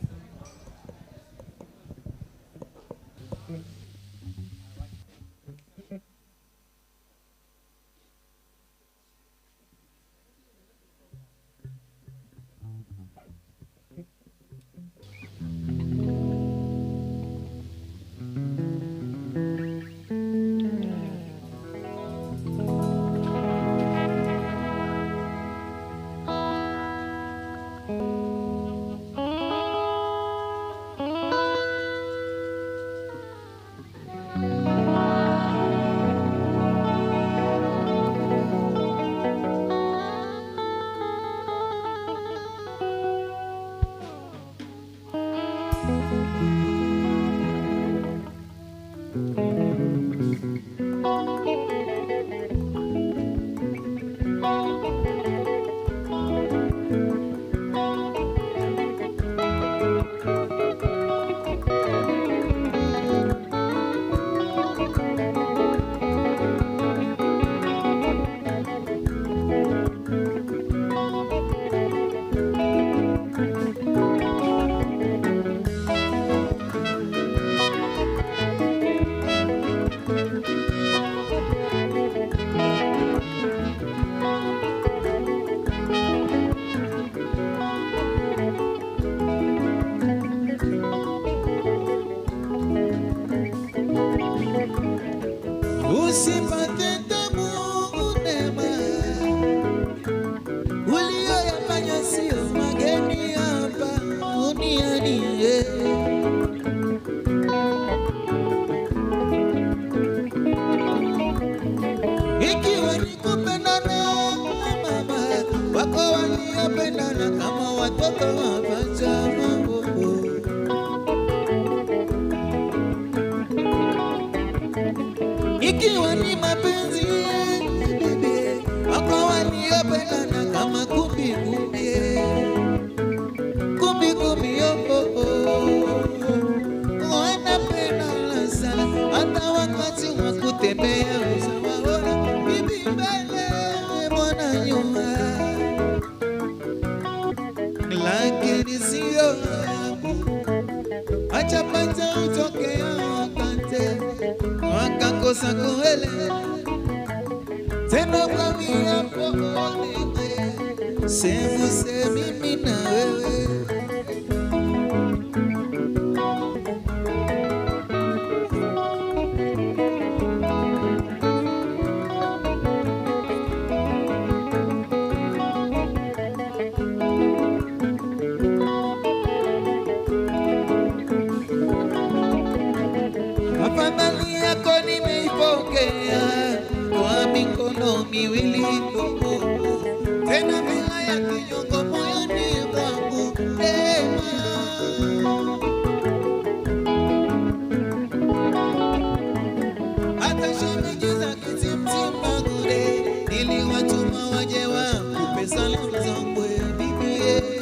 Usipate tabu unema, uliyoyafanya sio mageni hapa duniani. Ikiwa ni kupendana mama, wako waliopendana kama watoto wapacha mambo. Ikiwa ni mapenzi bebe, wako waliopendana kama kumbi kumbi, kumbi kumbi wanapendana sana, hata wakati wa kutembea usawaona bibi mbele mwana nyuma, lakini sio acha pata utokea wakante wakakosa kuelewa tena kwa miapo semu se mimi na wewe viwili tena bila ya kinyongo moyoni mwangu hata shemeji za kitimtima kule niliwatuma waje wakupe salamu zangu bibie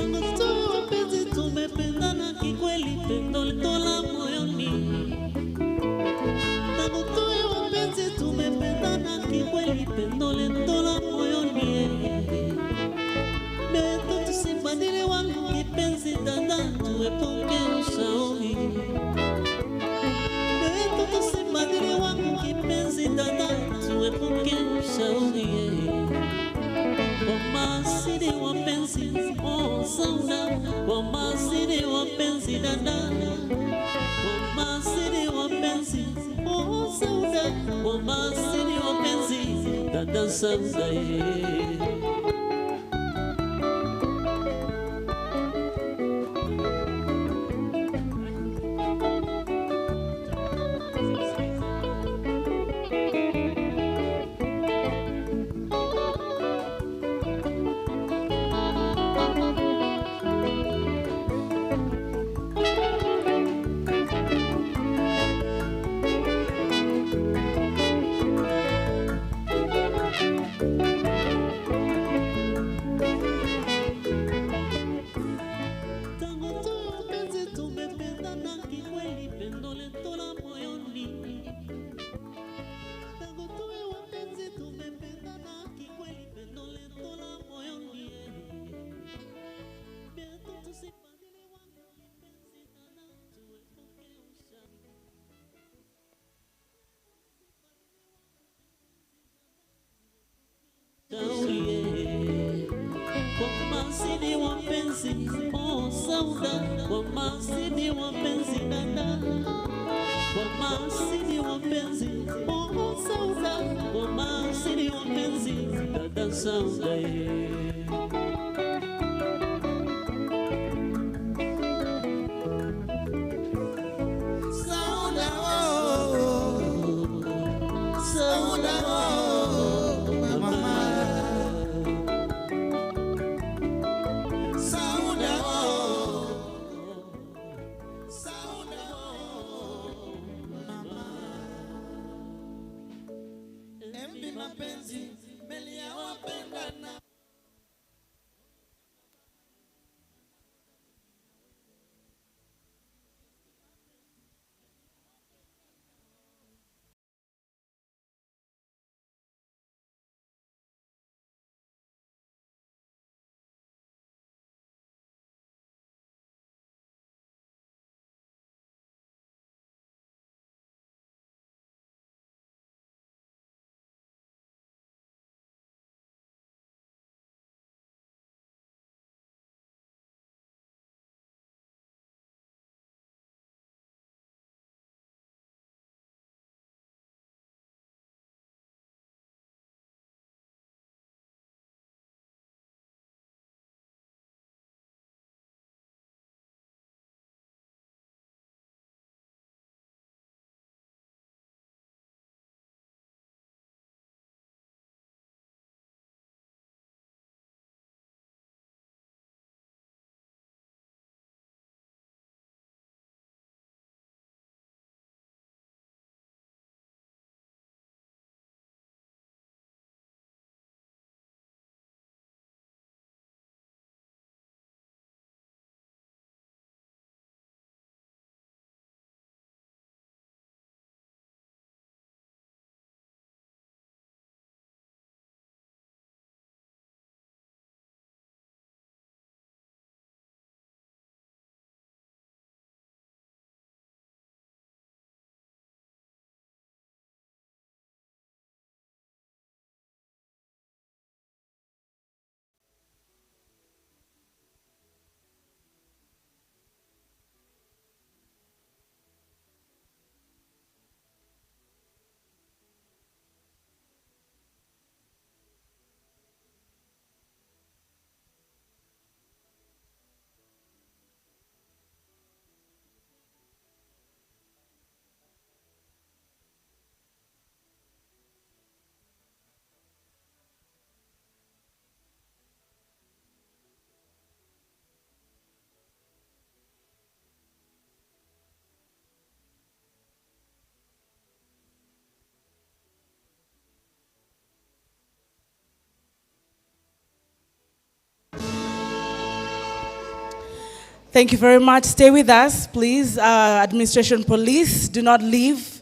Tangu tuwe wapenzi tumependana kikweli, pendo litola moyoni. Tangu tuwe wapenzi tumependana kikweli, pendo litola moyoni. Beto tusibadili wangu kipenzi dada, tuepuke ushauri. Beto tusibadili wangu kipenzi dada, tuepuke ushauri. Wamasidi wapenzi, oh sauda, wamasidi wapenzi dada, wamasidi wapenzi, oh sauda, wamasidi wapenzi dada sauda. Wamasidi wapenzi, oh sauda, wamasidi wapenzi dada, wamasidi wapenzi, oh sauda, wamasidi wapenzi dada sauda. Sauda oh, sauda oh, mama. Sauda oh, sauda oh, mama. Embi mapenzi, meli ya wapendana. Thank you very much. Stay with us, please. Administration Police, do not leave.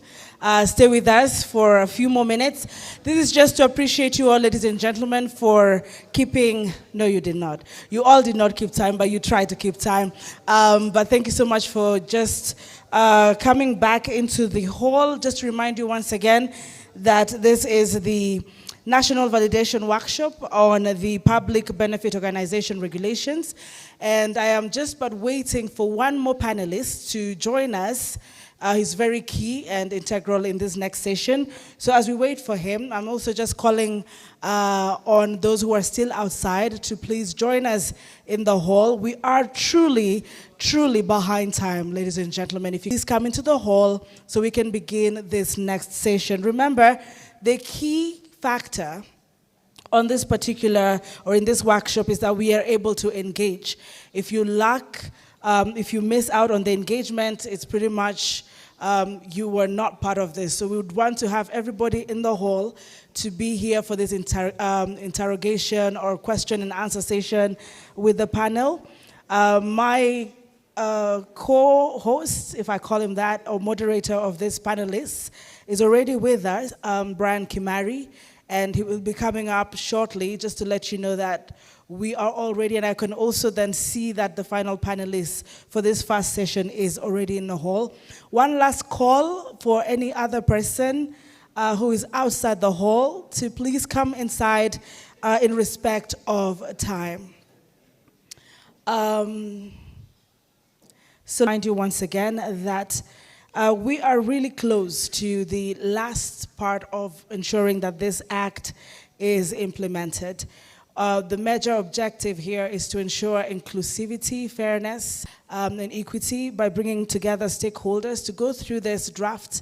Stay with us for a few more minutes. This is just to appreciate you all, ladies and gentlemen, for keeping, no, you did not. You all did not keep time, but you tried to keep time. But thank you so much for just coming back into the hall. Just to remind you once again that this is the National Validation Workshop on the Public Benefit Organization Regulations. And I am just but waiting for one more panelist to join us. He's very key and integral in this next session. So as we wait for him, I'm also just calling on those who are still outside to please join us in the hall. We are truly, truly behind time, ladies and gentlemen. If you please come into the hall so we can begin this next session. Remember, the key factor on this particular, or in this workshop, is that we are able to engage. If you lack, if you miss out on the engagement, it's pretty much you were not part of this. So we would want to have everybody in the hall to be here for this interrogation or question and answer session with the panel. My co-host, if I call him that, or moderator of this panelists, is already with us, Brian Kimari, and he will be coming up shortly, just to let you know that we are all ready, and I can also then see that the final panelist for this first session is already in the hall. One last call for any other person who is outside the hall to please come inside in respect of time. So remind you once again that we are really close to the last part of ensuring that this act is implemented. The major objective here is to ensure inclusivity, fairness, and equity by bringing together stakeholders to go through this draft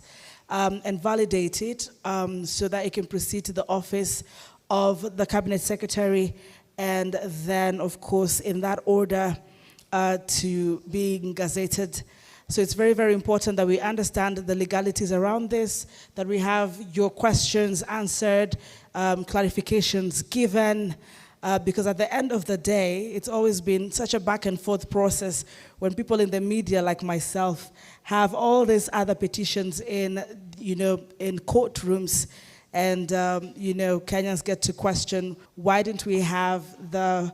and validate it so that it can proceed to the office of the Cabinet Secretary, and then, of course, in that order, to being gazetted. So it's very, very important that we understand the legalities around this, that we have your questions answered, clarifications given, because at the end of the day, it's always been such a back and forth process when people in the media like myself have all these other petitions in, in courtrooms, and, Kenyans get to question, why didn't we have the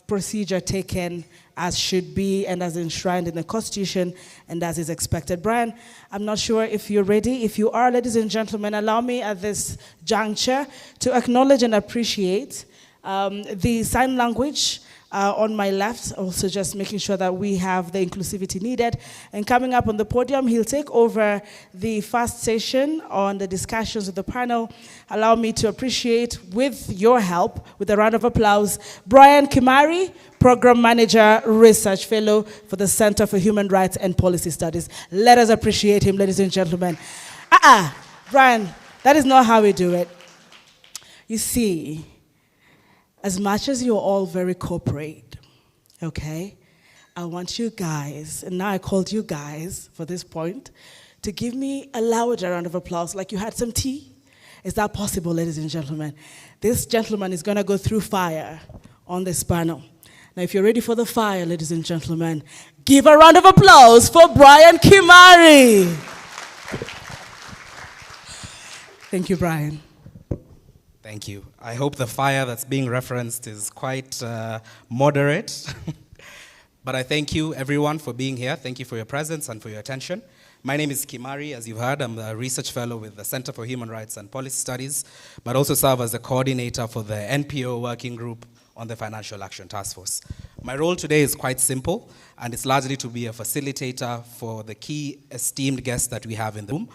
procedure taken as should be and as enshrined in the Constitution and as is expected. Brian, I'm not sure if you're ready. If you are, ladies and gentlemen, allow me at this juncture to acknowledge and appreciate the sign language on my left, also just making sure that we have the inclusivity needed. And coming up on the podium, he'll take over the first session on the discussions with the panel. Allow me to appreciate, with your help, with a round of applause, Brian Kimari, Program Manager, Research Fellow for the Center for Human Rights and Policy Studies. Let us appreciate him, ladies and gentlemen. Brian, that is not how we do it. You see, as much as you're all very corporate, okay, I want you guys, and now I called you guys for this point, to give me a louder round of applause, like you had some tea. Is that possible, ladies and gentlemen? This gentleman is going to go through fire on this panel. Now, if you're ready for the fire, ladies and gentlemen, give a round of applause for Brian Kimari. Thank you, Brian. Thank you. I hope the fire that's being referenced is quite moderate. But I thank you, everyone, for being here. Thank you for your presence and for your attention. My name is Kimari. As you've heard, I'm a research fellow with the Center for Human Rights and Policy Studies, but also serve as the coordinator for the NPO working group on the Financial Action Task Force. My role today is quite simple, and it's largely to be a facilitator for the key esteemed guests that we have in the room.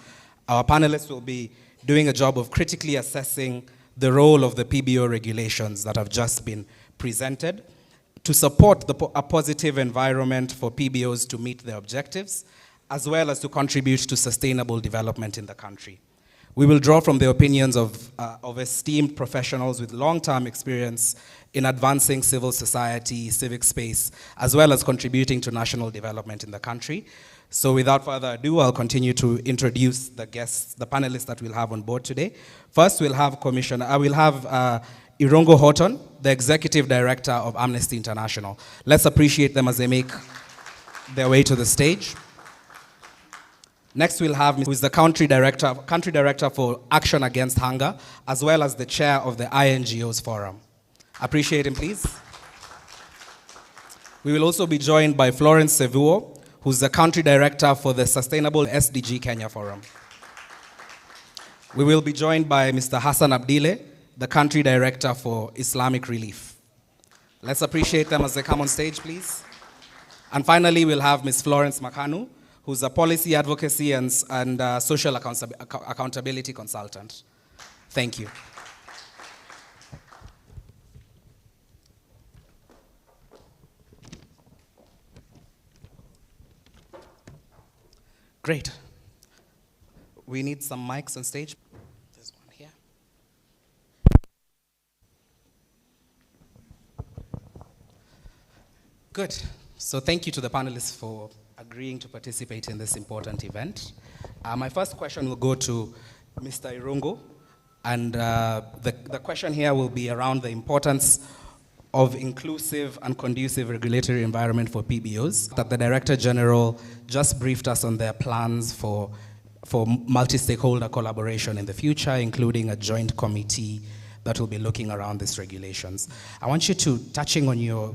Our panelists will be doing a job of critically assessing the role of the PBO regulations that have just been presented to support a positive environment for PBOs to meet their objectives, as well as to contribute to sustainable development in the country. We will draw from the opinions of esteemed professionals with long-term experience in advancing civil society, civic space, as well as contributing to national development in the country. So without further ado, I'll continue to introduce the guests, the panelists that we'll have on board today. First, we'll have Irongo Horton, the Executive Director of Amnesty International. Let's appreciate them as they make their way to the stage. Next, we'll have who is the country director for Action Against Hunger, as well as the chair of the INGOs Forum. Appreciate him, please. We will also be joined by Florence Sevuo, who's the country director for the Sustainable SDG Kenya Forum. We will be joined by Mr. Hassan Abdile, the country director for Islamic Relief. Let's appreciate them as they come on stage, please. And finally, we'll have Ms. Florence Makanu, who's a policy advocacy and social accountability consultant. Thank you. Great. We need some mics on stage. There's one here. Good. So thank you to the panelists for agreeing to participate in this important event. My first question will go to Mr. Irongo, and the question here will be around the importance of inclusive and conducive regulatory environment for PBOs. That the Director General just briefed us on their plans for multi-stakeholder collaboration in the future, including a joint committee that will be looking around these regulations. I want you to, touching on your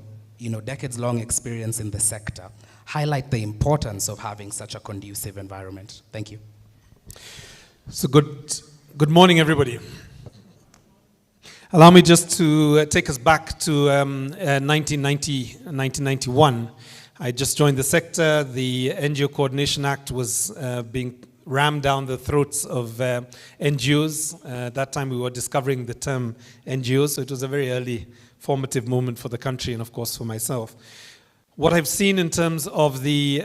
decades-long experience in the sector, highlight the importance of having such a conducive environment. Thank you. So good morning, everybody. Allow me just to take us back to 1991. I just joined the sector. The NGO Coordination Act was being rammed down the throats of NGOs. At that time, we were discovering the term NGOs, so it was a very early formative moment for the country and, of course, for myself. What I've seen in terms of the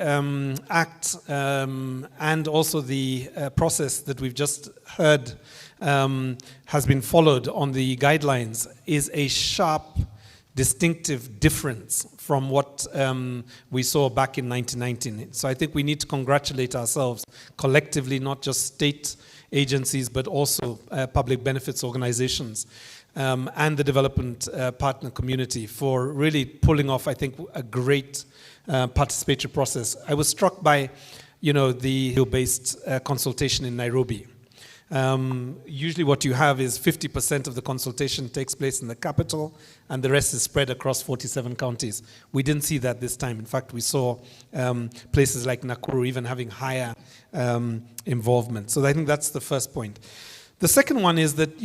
Act and also the process that we've just heard has been followed on the guidelines is a sharp, distinctive difference from what we saw back in 1919. So I think we need to congratulate ourselves collectively, not just state agencies, but also public benefits organizations and the development partner community for really pulling off, I think, a great participatory process. I was struck by, the hill-based consultation in Nairobi. Usually what you have is 50% of the consultation takes place in the capital and the rest is spread across 47 counties. We didn't see that this time. In fact, we saw places like Nakuru even having higher involvement. So I think that's the first point. The second one is that,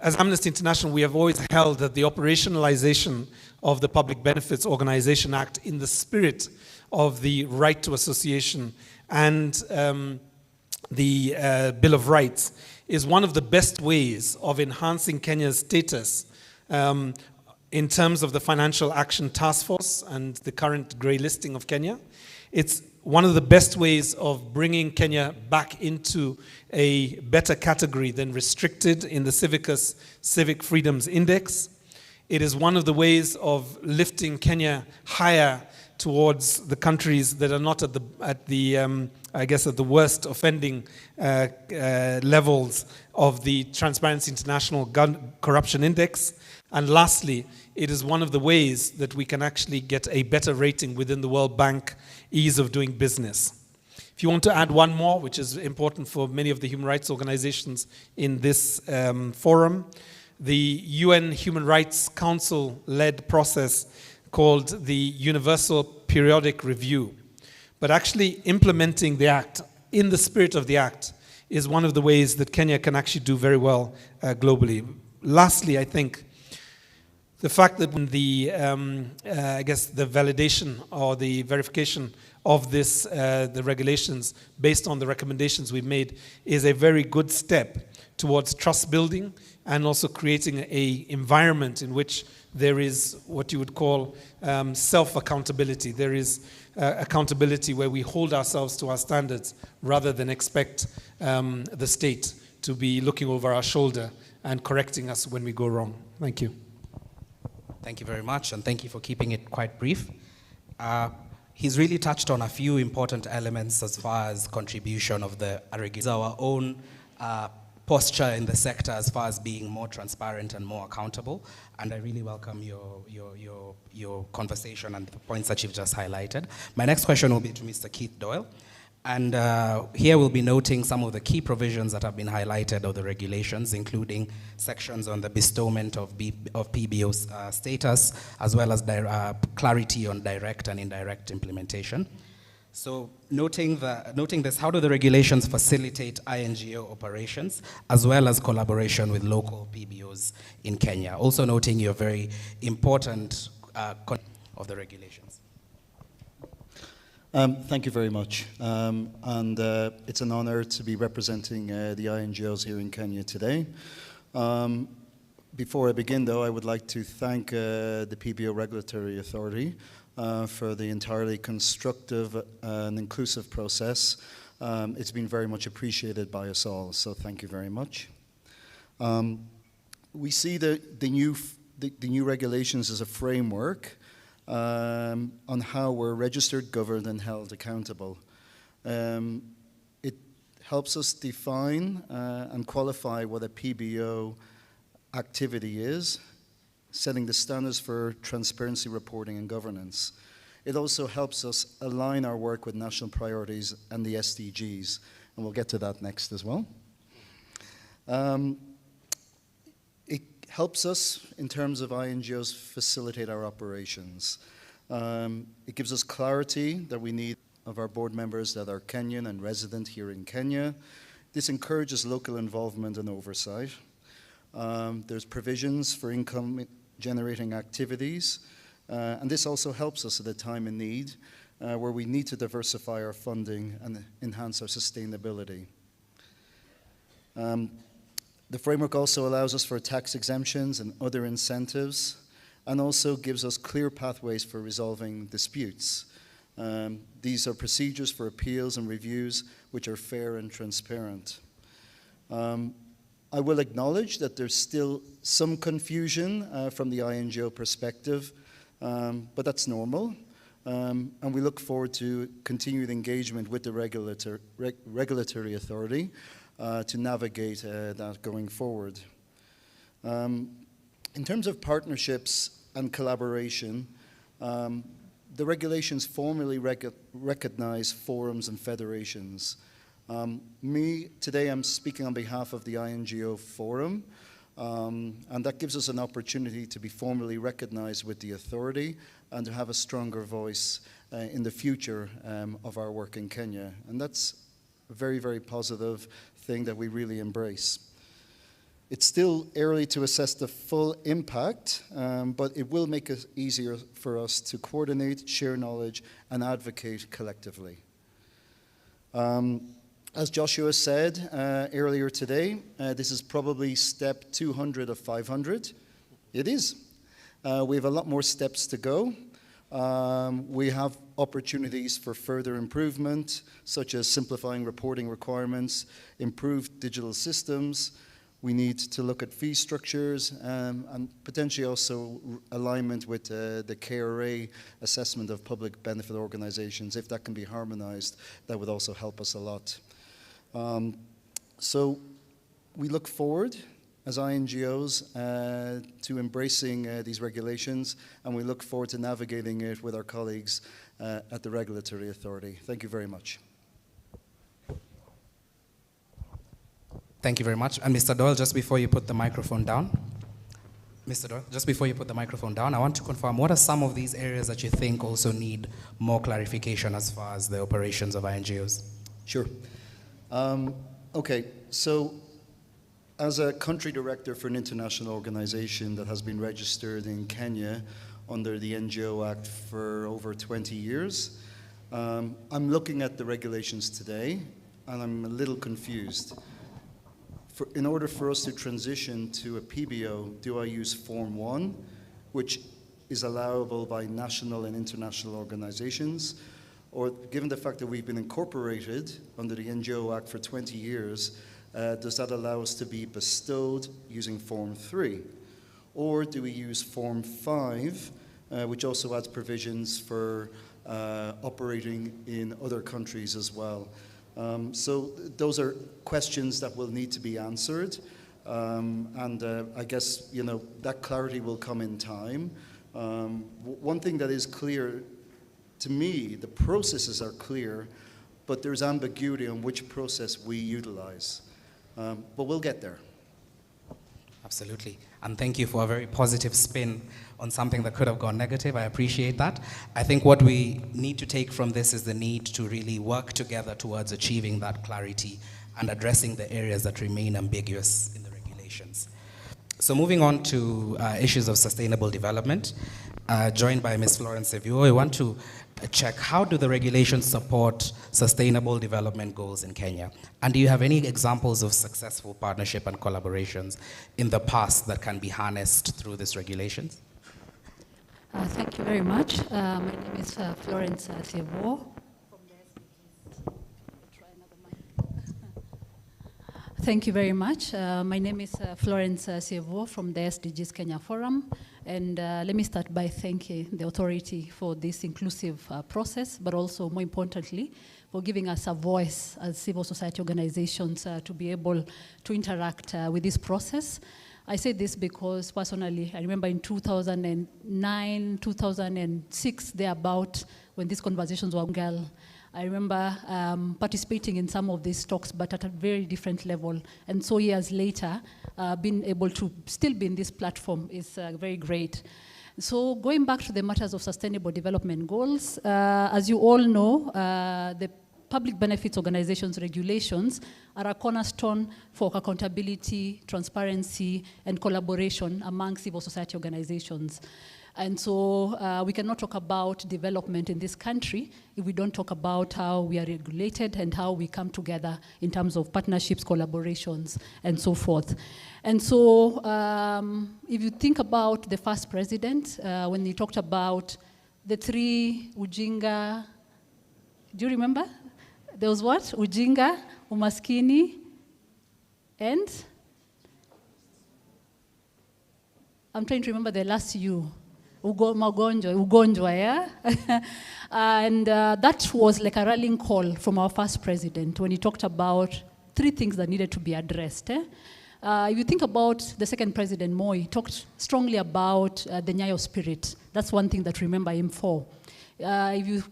as Amnesty International, we have always held that the operationalization of the Public Benefits Organization Act in the spirit of the right to association and the Bill of Rights is one of the best ways of enhancing Kenya's status in terms of the Financial Action Task Force and the current grey listing of Kenya. It's one of the best ways of bringing Kenya back into a better category than restricted in the Civicus Civic Freedoms Index. It is one of the ways of lifting Kenya higher towards the countries that are not at the worst offending levels of the Transparency International Corruption Index. And lastly, it is one of the ways that we can actually get a better rating within the World Bank Ease of Doing Business. If you want to add one more, which is important for many of the human rights organizations in this forum, the UN Human Rights Council-led process called the Universal Periodic Review. But actually implementing the Act in the spirit of the Act is one of the ways that Kenya can actually do very well globally. Lastly, I think the fact that the validation or the verification of this, the regulations based on the recommendations we've made is a very good step towards trust building and also creating an environment in which there is what you would call self-accountability. There is accountability where we hold ourselves to our standards rather than expect the state to be looking over our shoulder and correcting us when we go wrong. Thank you. Thank you very much, and thank you for keeping it quite brief. He's really touched on a few important elements as far as contribution of the our own posture in the sector as far as being more transparent and more accountable. And I really welcome your conversation and the points that you've just highlighted. My next question will be to Mr. Keith Doyle. And here we'll be noting some of the key provisions that have been highlighted of the regulations, including sections on the bestowment of PBO status, as well as clarity on direct and indirect implementation. So noting this, how do the regulations facilitate INGO operations, as well as collaboration with local PBOs in Kenya? Also noting your very important of the regulations. Thank you very much. It's an honor to be representing the INGOs here in Kenya today. Before I begin, though, I would like to thank the PBO Regulatory Authority for the entirely constructive and inclusive process. It's been very much appreciated by us all, so thank you very much. We see the new regulations as a framework on how we're registered, governed, and held accountable. It helps us define and qualify what a PBO activity is, setting the standards for transparency reporting and governance. It also helps us align our work with national priorities and the SDGs, and we'll get to that next as well. It helps us, in terms of INGOs, facilitate our operations. It gives us clarity that we need of our board members that are Kenyan and resident here in Kenya. This encourages local involvement and oversight. There's provisions for income-generating activities, and this also helps us at a time in need where we need to diversify our funding and enhance our sustainability. The framework also allows us for tax exemptions and other incentives, and also gives us clear pathways for resolving disputes. These are procedures for appeals and reviews which are fair and transparent. I will acknowledge that there's still some confusion from the INGO perspective, but that's normal. And we look forward to continued engagement with the regulatory authority to navigate that going forward. In terms of partnerships and collaboration, the regulations formally recognize forums and federations. Today I'm speaking on behalf of the INGO Forum, and that gives us an opportunity to be formally recognized with the authority and to have a stronger voice in the future of our work in Kenya. And that's a very, very positive thing that we really embrace. It's still early to assess the full impact, but it will make it easier for us to coordinate, share knowledge, and advocate collectively. As Joshua said earlier today, this is probably step 200 of 500. It is. We have a lot more steps to go. We have opportunities for further improvement, such as simplifying reporting requirements, improved digital systems. We need to look at fee structures and potentially also alignment with the KRA assessment of public benefit organizations. If that can be harmonized, that would also help us a lot. So we look forward as INGOs to embracing these regulations, and we look forward to navigating it with our colleagues at the Regulatory Authority. Thank you very much. Thank you very much. And Mr. Doyle, just before you put the microphone down, I want to confirm, what are some of these areas that you think also need more clarification as far as the operations of INGOs? Sure. Okay, so as a country director for an international organization that has been registered in Kenya under the NGO Act for over 20 years, I'm looking at the regulations today and I'm a little confused. In order for us to transition to a PBO, do I use Form 1, which is allowable by national and international organizations? Or given the fact that we've been incorporated under the NGO Act for 20 years, does that allow us to be bestowed using Form 3? Or do we use Form 5, which also adds provisions for operating in other countries as well? So those are questions that will need to be answered. And I guess, you know, that clarity will come in time. One thing that is clear to me, the processes are clear, but there's ambiguity on which process we utilize. But we'll get there. Absolutely. And thank you for a very positive spin on something that could have gone negative. I appreciate that. I think what we need to take from this is the need to really work together towards achieving that clarity and addressing the areas that remain ambiguous in the regulations. So moving on to issues of sustainable development, joined by Ms. Florence Sevuo, I want to check, how do the regulations support sustainable development goals in Kenya? And do you have any examples of successful partnership and collaborations in the past that can be harnessed through these regulations? Thank you very much. My name is Florence Sevuo. Thank you very much. My name is Florence Sevuo from the SDGs Kenya Forum. And let me start by thanking the authority for this inclusive process, but also, more importantly, for giving us a voice as civil society organizations to be able to interact with this process. I say this because, personally, I remember in 2009, 2006, thereabout, when these conversations were ongoing, I remember participating in some of these talks, but at a very different level. And so years later, being able to still be in this platform is very great. So going back to the matters of sustainable development goals, as you all know, the Public Benefits Organizations regulations are a cornerstone for accountability, transparency, and collaboration among civil society organizations. And so we cannot talk about development in this country if we don't talk about how we are regulated and how we come together in terms of partnerships, collaborations, and so forth. And so if you think about the first president, when he talked about the three Ujinga, do you remember? There was what? Ujinga, umaskini, and? I'm trying to remember the last U. Ugonjwa, yeah? And that was like a rallying call from our first president when he talked about three things that needed to be addressed. If you think about the second president, Moi, he talked strongly about the Nyayo spirit. That's one thing that remember him for. If you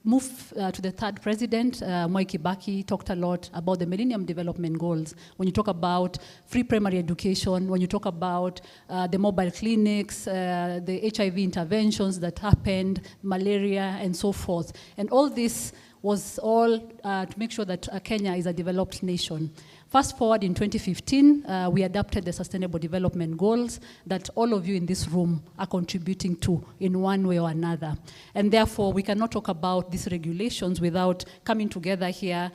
move to the third president, Mwai Kibaki, talked a lot about the Millennium Development Goals. When you talk about free primary education, when you talk about the mobile clinics, the HIV interventions that happened, malaria, and so forth. And all this was all to make sure that Kenya is a developed nation. Fast forward in 2015, we adopted the Sustainable Development Goals that all of you in this room are contributing to in one way or another. And therefore, we cannot talk about these regulations without coming together here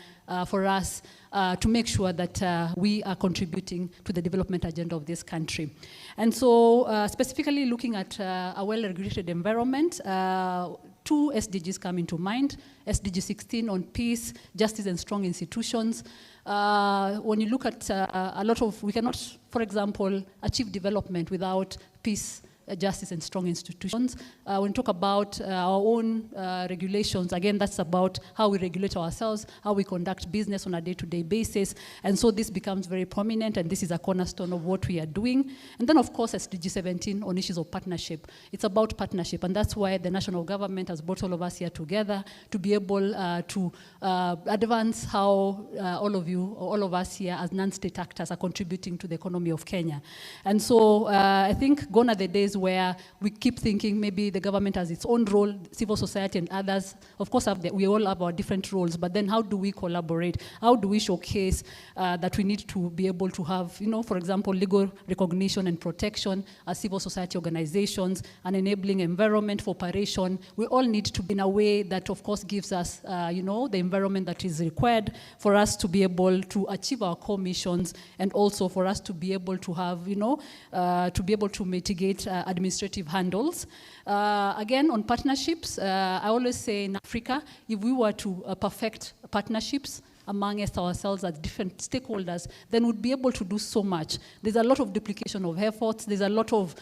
for us to make sure that we are contributing to the development agenda of this country. And so, specifically looking at a well-regulated environment, two SDGs come into mind. SDG 16 on peace, justice, and strong institutions. When you look at a lot of, we cannot, for example, achieve development without peace, justice, and strong institutions. When we talk about our own regulations, again, that's about how we regulate ourselves, how we conduct business on a day-to-day basis. And so this becomes very prominent, and this is a cornerstone of what we are doing. And then, of course, SDG 17 on issues of partnership. It's about partnership, and that's why the national government has brought all of us here together to be able to advance how all of you, or all of us here as non-state actors are contributing to the economy of Kenya. And so I think gone are the days where we keep thinking maybe the government has its own role, civil society and others. Of course, we all have our different roles, but then how do we collaborate? How do we showcase that we need to be able to have, you know, for example, legal recognition and protection as civil society organizations, an enabling environment for operation. We all need to be in a way that, of course, gives us, you know, the environment that is required for us to be able to achieve our core missions, and also for us to be able to have, you know, to be able to mitigate administrative handles. Again, on partnerships, I always say in Africa, if we were to perfect partnerships amongst ourselves as different stakeholders, then we'd be able to do so much. There's a lot of duplication of efforts. There's a lot of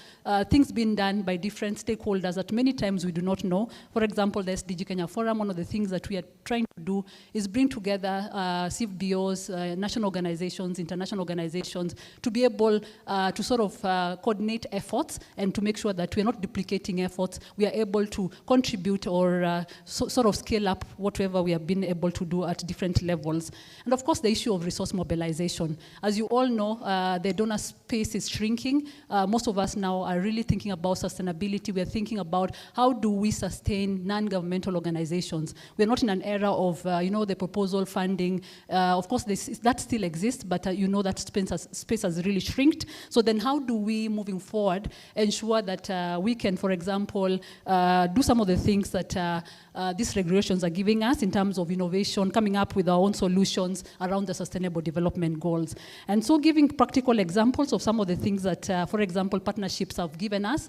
things being done by different stakeholders that many times we do not know. For example, the SDG Kenya Forum, one of the things that we are trying to do is bring together CBOs, national organizations, international organizations, to be able to sort of coordinate efforts and to make sure that we're not duplicating efforts. We are able to contribute or sort of scale up whatever we have been able to do at different levels. And of course, the issue of resource mobilization. As you all know, the donor space is shrinking. Most of us now are really thinking about sustainability. We're thinking about how do we sustain non-governmental organizations. We're not in an era of, the proposal funding. Of course, that still exists, but that space has really shrinked. So then how do we, moving forward, ensure that we can, for example, do some of the things that these regulations are giving us in terms of innovation, coming up with our own solutions around the Sustainable Development Goals. And so giving practical examples of some of the things that, for example, partnerships have given us.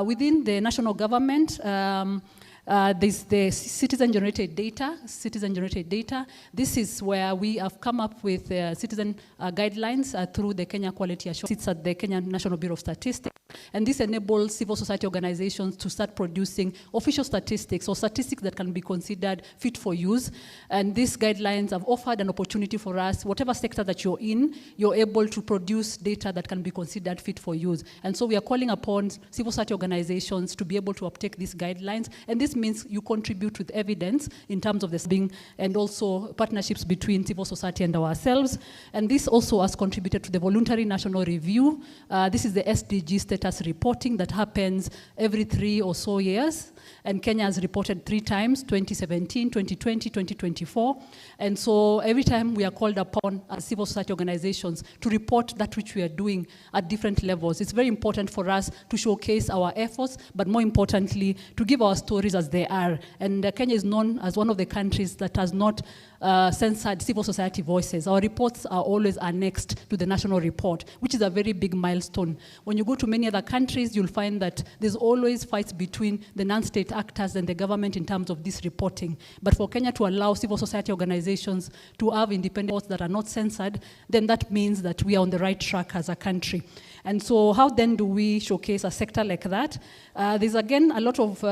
Within the national government, there's the citizen-generated data. This is where we have come up with citizen guidelines through the Kenya Quality Assurance. It's at the Kenya National Bureau of Statistics. And this enables civil society organizations to start producing official statistics or statistics that can be considered fit for use. And these guidelines have offered an opportunity for us, whatever sector that you're in, you're able to produce data that can be considered fit for use. And so we are calling upon civil society organizations to be able to uptake these guidelines. And this means you contribute with evidence in terms of this being, and also partnerships between civil society and ourselves. And this also has contributed to the voluntary national review. This is the SDG status reporting that happens every 3 or so years. And Kenya has reported 3 times, 2017, 2020, 2024. And so every time we are called upon as civil society organizations to report that which we are doing at different levels. It's very important for us to showcase our efforts, but more importantly, to give our stories as they are. And Kenya is known as one of the countries that has not censored civil society voices. Our reports are always annexed to the national report, which is a very big milestone. When you go to many other countries, you'll find that there's always fights between the non-state actors and the government in terms of this reporting. But for Kenya to allow civil society organizations to have independent reports that are not censored, then that means that we are on the right track as a country. And so how then do we showcase a sector like that? There's again a lot of,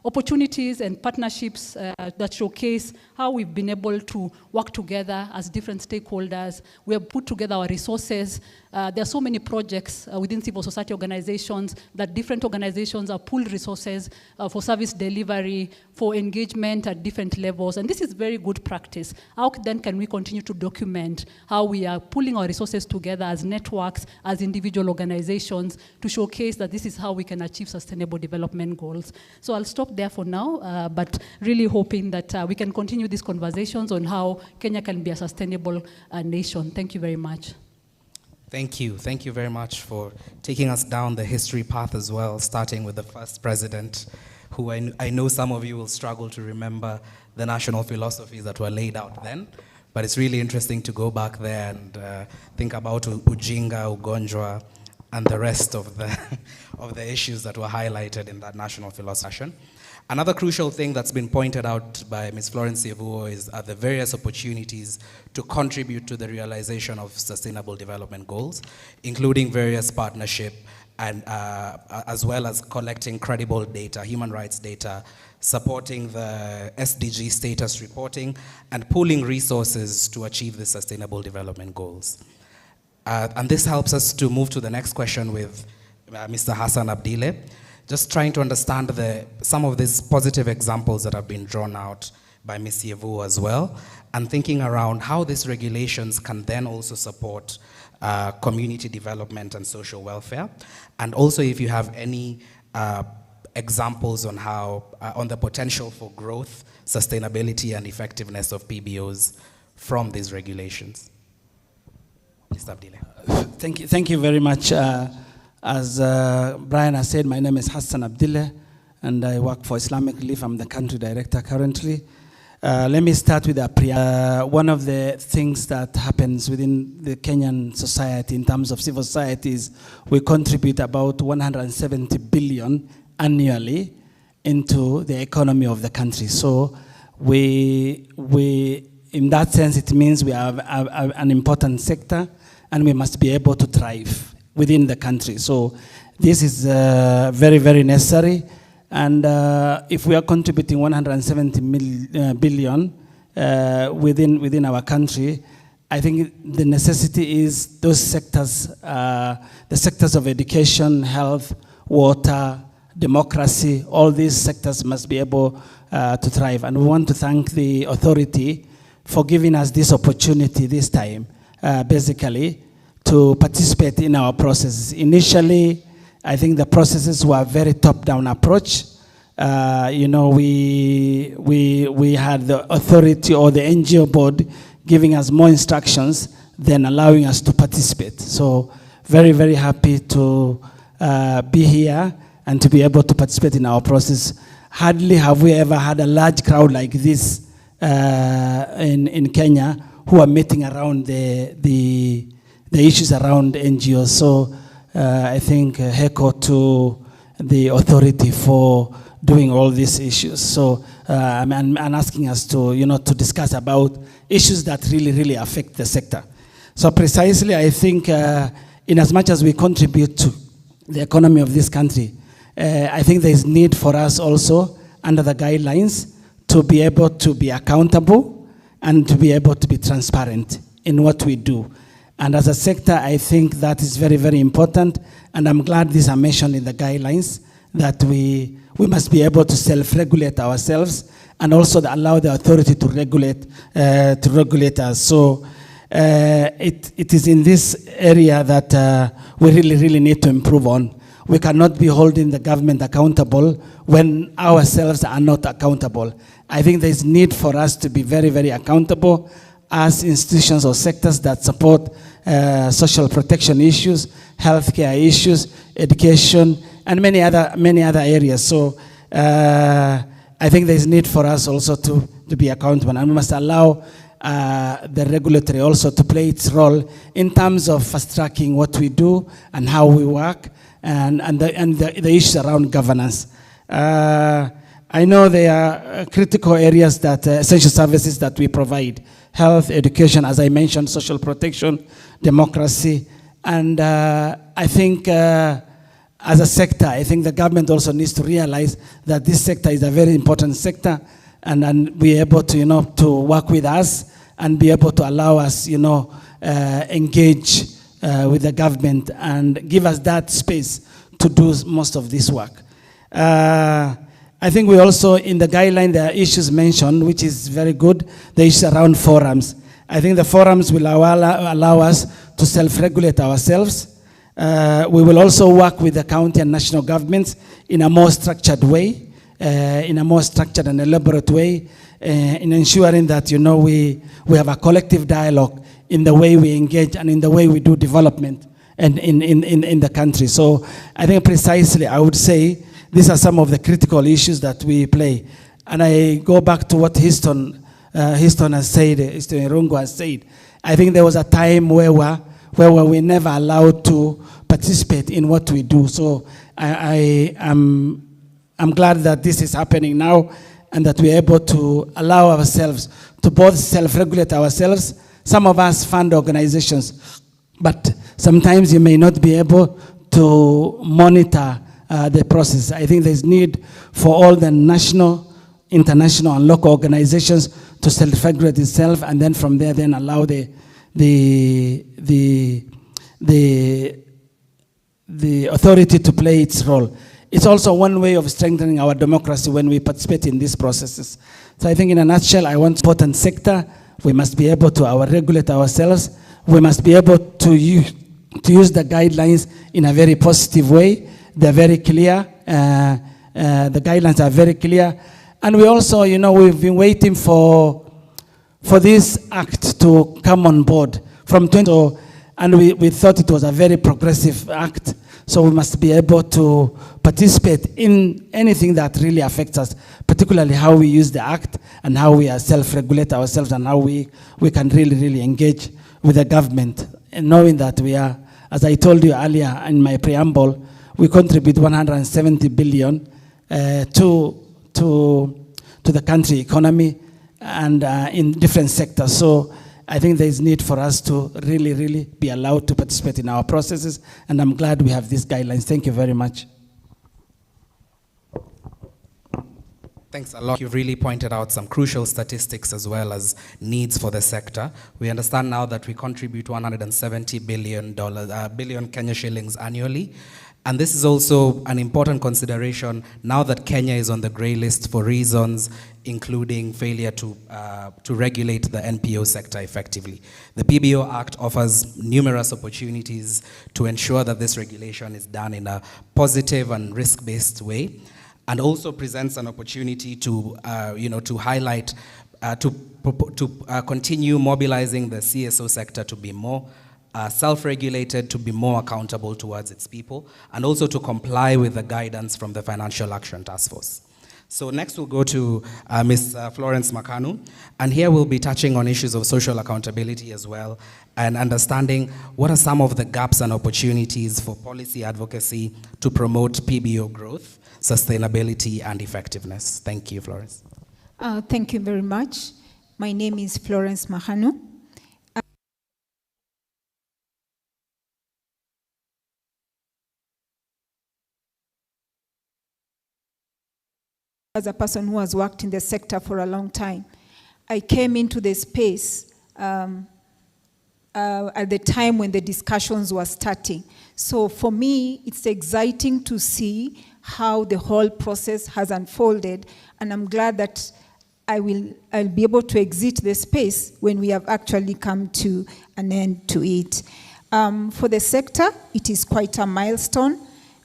opportunities and partnerships that showcase how we've been able to work together as different stakeholders. We have put together our resources. There are so many projects within civil society organizations that different organizations have pulled resources for service delivery, for engagement at different levels. And this is very good practice. How then can we continue to document how we are pulling our resources together as networks, as individual organizations, to showcase that this is how we can achieve sustainable development goals. So I'll stop there for now, but really hoping that we can continue these conversations on how Kenya can be a sustainable nation. Thank you very much. Thank you. Thank you very much for taking us down the history path as well, starting with the first president, who I know some of you will struggle to remember the national philosophies that were laid out then. But it's really interesting to go back there and think about ujinga, ugonjwa, and the rest of the issues that were highlighted in that national philosophy. Another crucial thing that's been pointed out by Ms. Florence Yevuo is the various opportunities to contribute to the realization of sustainable development goals, including various partnership and as well as collecting credible data, human rights data, supporting the SDG status reporting, and pooling resources to achieve the sustainable development goals. And this helps us to move to the next question with Mr. Hassan Abdile, just trying to understand some of these positive examples that have been drawn out by Ms. Yevuo as well, and thinking around how these regulations can then also support community development and social welfare. And also if you have any examples on how, on the potential for growth, sustainability, and effectiveness of PBOs from these regulations. Mr. Abdile. Thank you very much. As Brian has said, my name is Hassan Abdile, and I work for Islamic Relief. I'm the country director currently. Let me start with one of the things that happens within the Kenyan society in terms of civil society is we contribute about 170 billion annually into the economy of the country. So we in that sense, it means we have an important sector, and we must be able to thrive within the country. So this is very, very necessary. And if we are contributing 170 billion within our country, I think the necessity is those sectors, the sectors of education, health, water, democracy, all these sectors must be able to thrive. And we want to thank the authority for giving us this opportunity this time, basically, to participate in our processes. Initially, I think the processes were very top-down approach. You know, we had the authority or the NGO board giving us more instructions than allowing us to participate. So very, very happy to be here and to be able to participate in our process. Hardly have we ever had a large crowd like this in Kenya who are meeting around the issues around NGOs. So I think HECO to the authority for doing all these issues. So and asking us to, you know, to discuss about issues that really, really affect the sector. So precisely, I think in as much as we contribute to the economy of this country, I think there is need for us also under the guidelines to be able to be accountable and to be able to be transparent in what we do. And as a sector, I think that is very, very important. And I'm glad these are mentioned in the guidelines, that we must be able to self-regulate ourselves and also allow the authority to regulate us. So it is in this area that we really, really need to improve on. We cannot be holding the government accountable when ourselves are not accountable. I think there is need for us to be very, very accountable as institutions or sectors that support social protection issues, healthcare issues, education, and many other areas. So I think there is need for us also to be accountable, and we must allow the regulatory also to play its role in terms of fast-tracking what we do and how we work, and the issues around governance. I know there are critical areas that essential services that we provide: health, education, as I mentioned, social protection, democracy, and I think as a sector, I think the government also needs to realize that this sector is a very important sector, and be able to, you know, to work with us and be able to allow us, you know, engage with the government and give us that space to do most of this work. I think we also, in the guideline, there are issues mentioned, which is very good, the issues around forums. I think the forums will allow us to self-regulate ourselves. We will also work with the county and national governments in a more structured way, in a more structured and elaborate way, in ensuring that, you know, we have a collective dialogue in the way we engage and in the way we do development and in the country. So I think precisely, I would say, these are some of the critical issues that we play. And I go back to what Histon has said, Histon Irungu has said. I think there was a time where we never allowed to participate in what we do. So I'm glad that this is happening now, and that we're able to allow ourselves to both self-regulate ourselves. Some of us fund organizations, but sometimes you may not be able to monitor the process. I think there's need for all the national, international, and local organizations to self-regulate itself, and then from there, then allow the authority to play its role. It's also one way of strengthening our democracy when we participate in these processes. So I think in a nutshell, I want important sector. We must be able to regulate ourselves. We must be able to use the guidelines in a very positive way. They're very clear. The guidelines are very clear. And we also, you know, we've been waiting for this act to come on board from 20, and we thought it was a very progressive act. So we must be able to participate in anything that really affects us, particularly how we use the act and how we self-regulate ourselves, and how we can really, really engage with the government, and knowing that we are, as I told you earlier in my preamble, we contribute 170 billion to the country economy and in different sectors. So I think there is need for us to really, really be allowed to participate in our processes, and I'm glad we have these guidelines. Thank you very much. Thanks a lot. You've really pointed out some crucial statistics as well as needs for the sector. We understand now that we contribute 170 billion Kenya shillings annually. And this is also an important consideration now that Kenya is on the grey list for reasons including failure to regulate the NPO sector effectively. The PBO Act offers numerous opportunities to ensure that this regulation is done in a positive and risk-based way, and also presents an opportunity to, to highlight, to continue mobilizing the CSO sector to be more self-regulated, to be more accountable towards its people, and also to comply with the guidance from the Financial Action Task Force. So next we'll go to Ms. Florence Makanu, and here we'll be touching on issues of social accountability as well, and understanding what are some of the gaps and opportunities for policy advocacy to promote PBO growth, sustainability, and effectiveness. Thank you, Florence. Thank you very much. My name is Florence Makanu. As a person who has worked in the sector for a long time, I came into the space at the time when the discussions were starting. So for me, it's exciting to see how the whole process has unfolded, and I'm glad that I'll be able to exit the space when we have actually come to an end to it. For the sector, it is quite a milestone.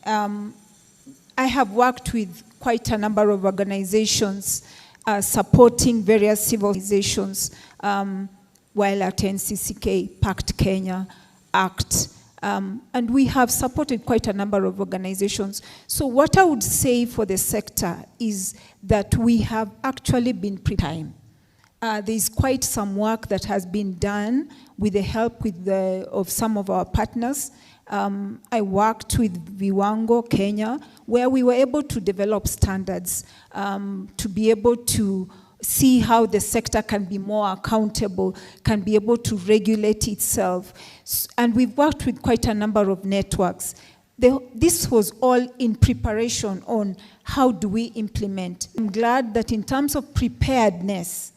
I have worked with quite a number of organizations supporting various civil organizations while at NCCK, Pact Kenya, ACT, and we have supported quite a number of organizations. So what I would say for the sector is that we have actually been preparing. There's quite some work that has been done with the help of some of our partners. I worked with Viwango Kenya, where we were able to develop standards to be able to see how the sector can be more accountable, can be able to regulate itself. And we've worked with quite a number of networks. This was all in preparation on how do we implement. I'm glad that in terms of preparedness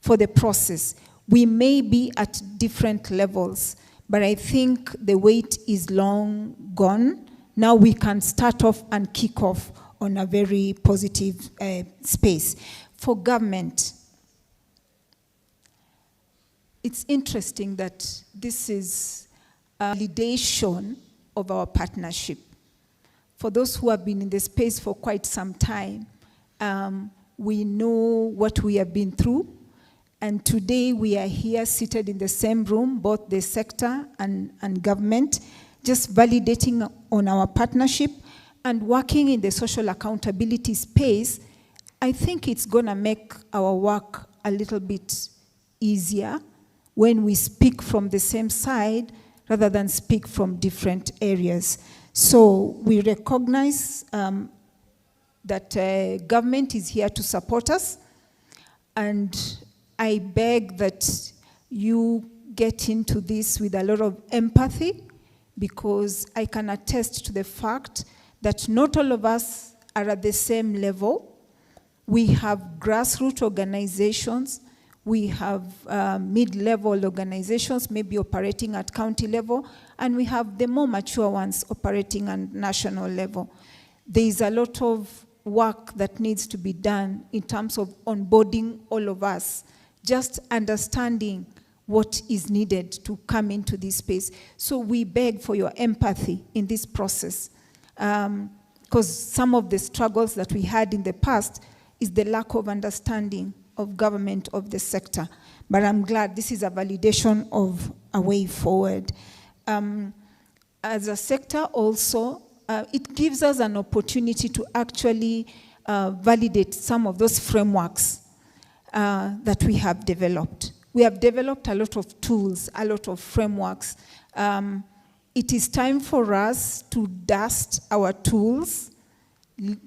for the process, we may be at different levels, but I think the wait is long gone. Now we can start off and kick off on a very positive space. For government, it's interesting that this is a validation of our partnership. For those who have been in the space for quite some time, we know what we have been through. And today we are here seated in the same room, both the sector and government, just validating on our partnership and working in the social accountability space. I think it's gonna make our work a little bit easier when we speak from the same side rather than speak from different areas. So we recognize that government is here to support us, and I beg that you get into this with a lot of empathy, because I can attest to the fact that not all of us are at the same level. We have grassroots organizations, we have mid-level organizations, maybe operating at county level, and we have the more mature ones operating at national level. There is a lot of work that needs to be done in terms of onboarding all of us, just understanding what is needed to come into this space. So we beg for your empathy in this process, because some of the struggles that we had in the past is the lack of understanding of government of the sector. But I'm glad this is a validation of a way forward. As a sector also, it gives us an opportunity to actually validate some of those frameworks that we have developed. We have developed a lot of tools, a lot of frameworks. It is time for us to dust our tools,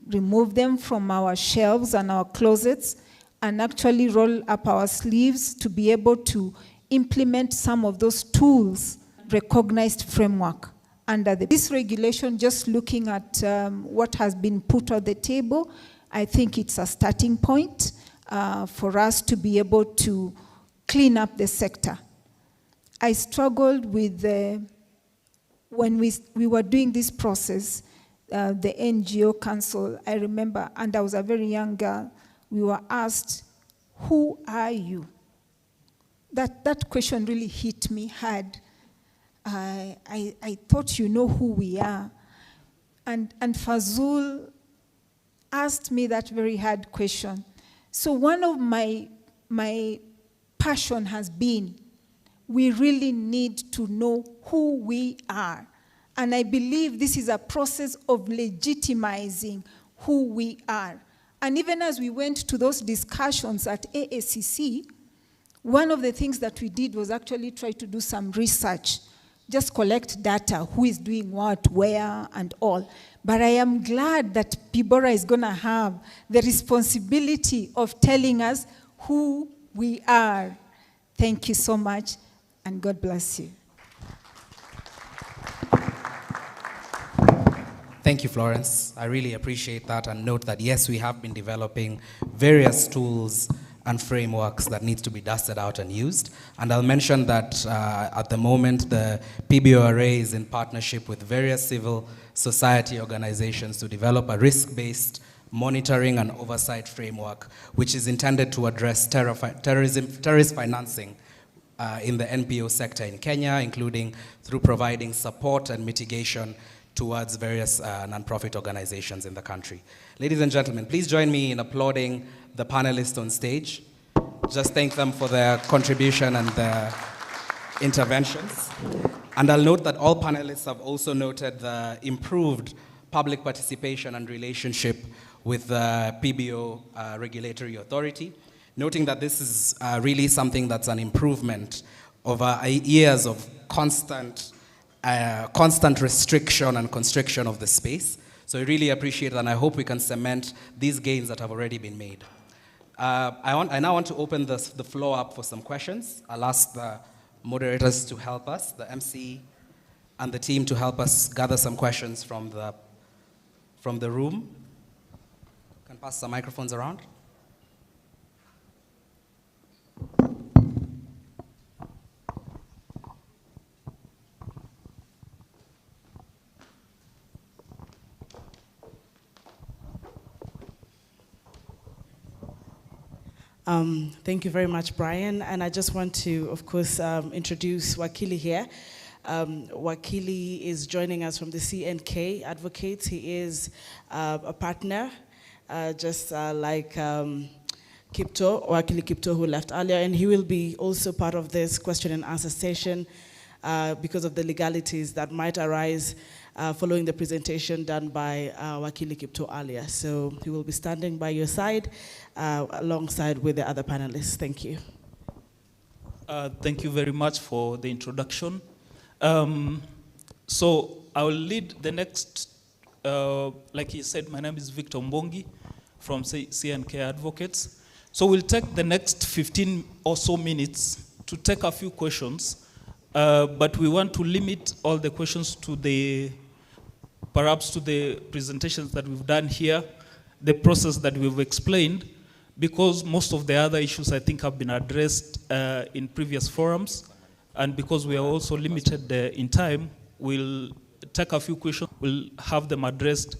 remove them from our shelves and our closets, and actually roll up our sleeves to be able to implement some of those tools, recognized framework under this regulation. Just looking at what has been put on the table, I think it's a starting point for us to be able to clean up the sector. I struggled with when we were doing this process, the NGO Council, I remember, and I was a very young girl, we were asked, who are you? That question really hit me hard. I thought you know who we are. And Fazul asked me that very hard question. So one of my passion has been, we really need to know who we are. And I believe this is a process of legitimizing who we are. And even as we went to those discussions at AACC, one of the things that we did was actually try to do some research, just collect data, who is doing what, where, and all. But I am glad that PIBORA is going to have the responsibility of telling us who we are. Thank you so much, and God bless you. Thank you, Florence. I really appreciate that, and note that, yes, we have been developing various tools and frameworks that needs to be dusted out and used. And I'll mention that at the moment, the PBORA is in partnership with various civil society organizations to develop a risk-based monitoring and oversight framework, which is intended to address terrorist financing in the NPO sector in Kenya, including through providing support and mitigation towards various non-profit organizations in the country. Ladies and gentlemen, please join me in applauding the panelists on stage. Just thank them for their contribution and their interventions. And I'll note that all panelists have also noted the improved public participation and relationship with the PBO regulatory authority, noting that this is really something that's an improvement over years of constant restriction and constriction of the space. So I really appreciate it, and I hope we can cement these gains that have already been made. I now want to open the floor up for some questions. I'll ask the moderators to help us, the MC and the team to help us gather some questions from the room. Can pass some microphones around. Thank you very much, Brian. And I just want to, of course, introduce Wakili here. Wakili is joining us from the CNK Advocates. He is a partner, just like Kipto, Wakili Kipto, who left earlier, and he will be also part of this question and answer session because of the legalities that might arise following the presentation done by Wakili Kipto earlier. So he will be standing by your side alongside with the other panelists. Thank you. Thank you very much for the introduction. So I will lead the next, like he said, my name is Victor Mbongi from CNK Advocates. So we'll take the next 15 or so minutes to take a few questions, but we want to limit all the questions to perhaps to the presentations that we've done here, the process that we've explained, because most of the other issues I think have been addressed in previous forums, and because we are also limited in time, we'll take a few questions, we'll have them addressed,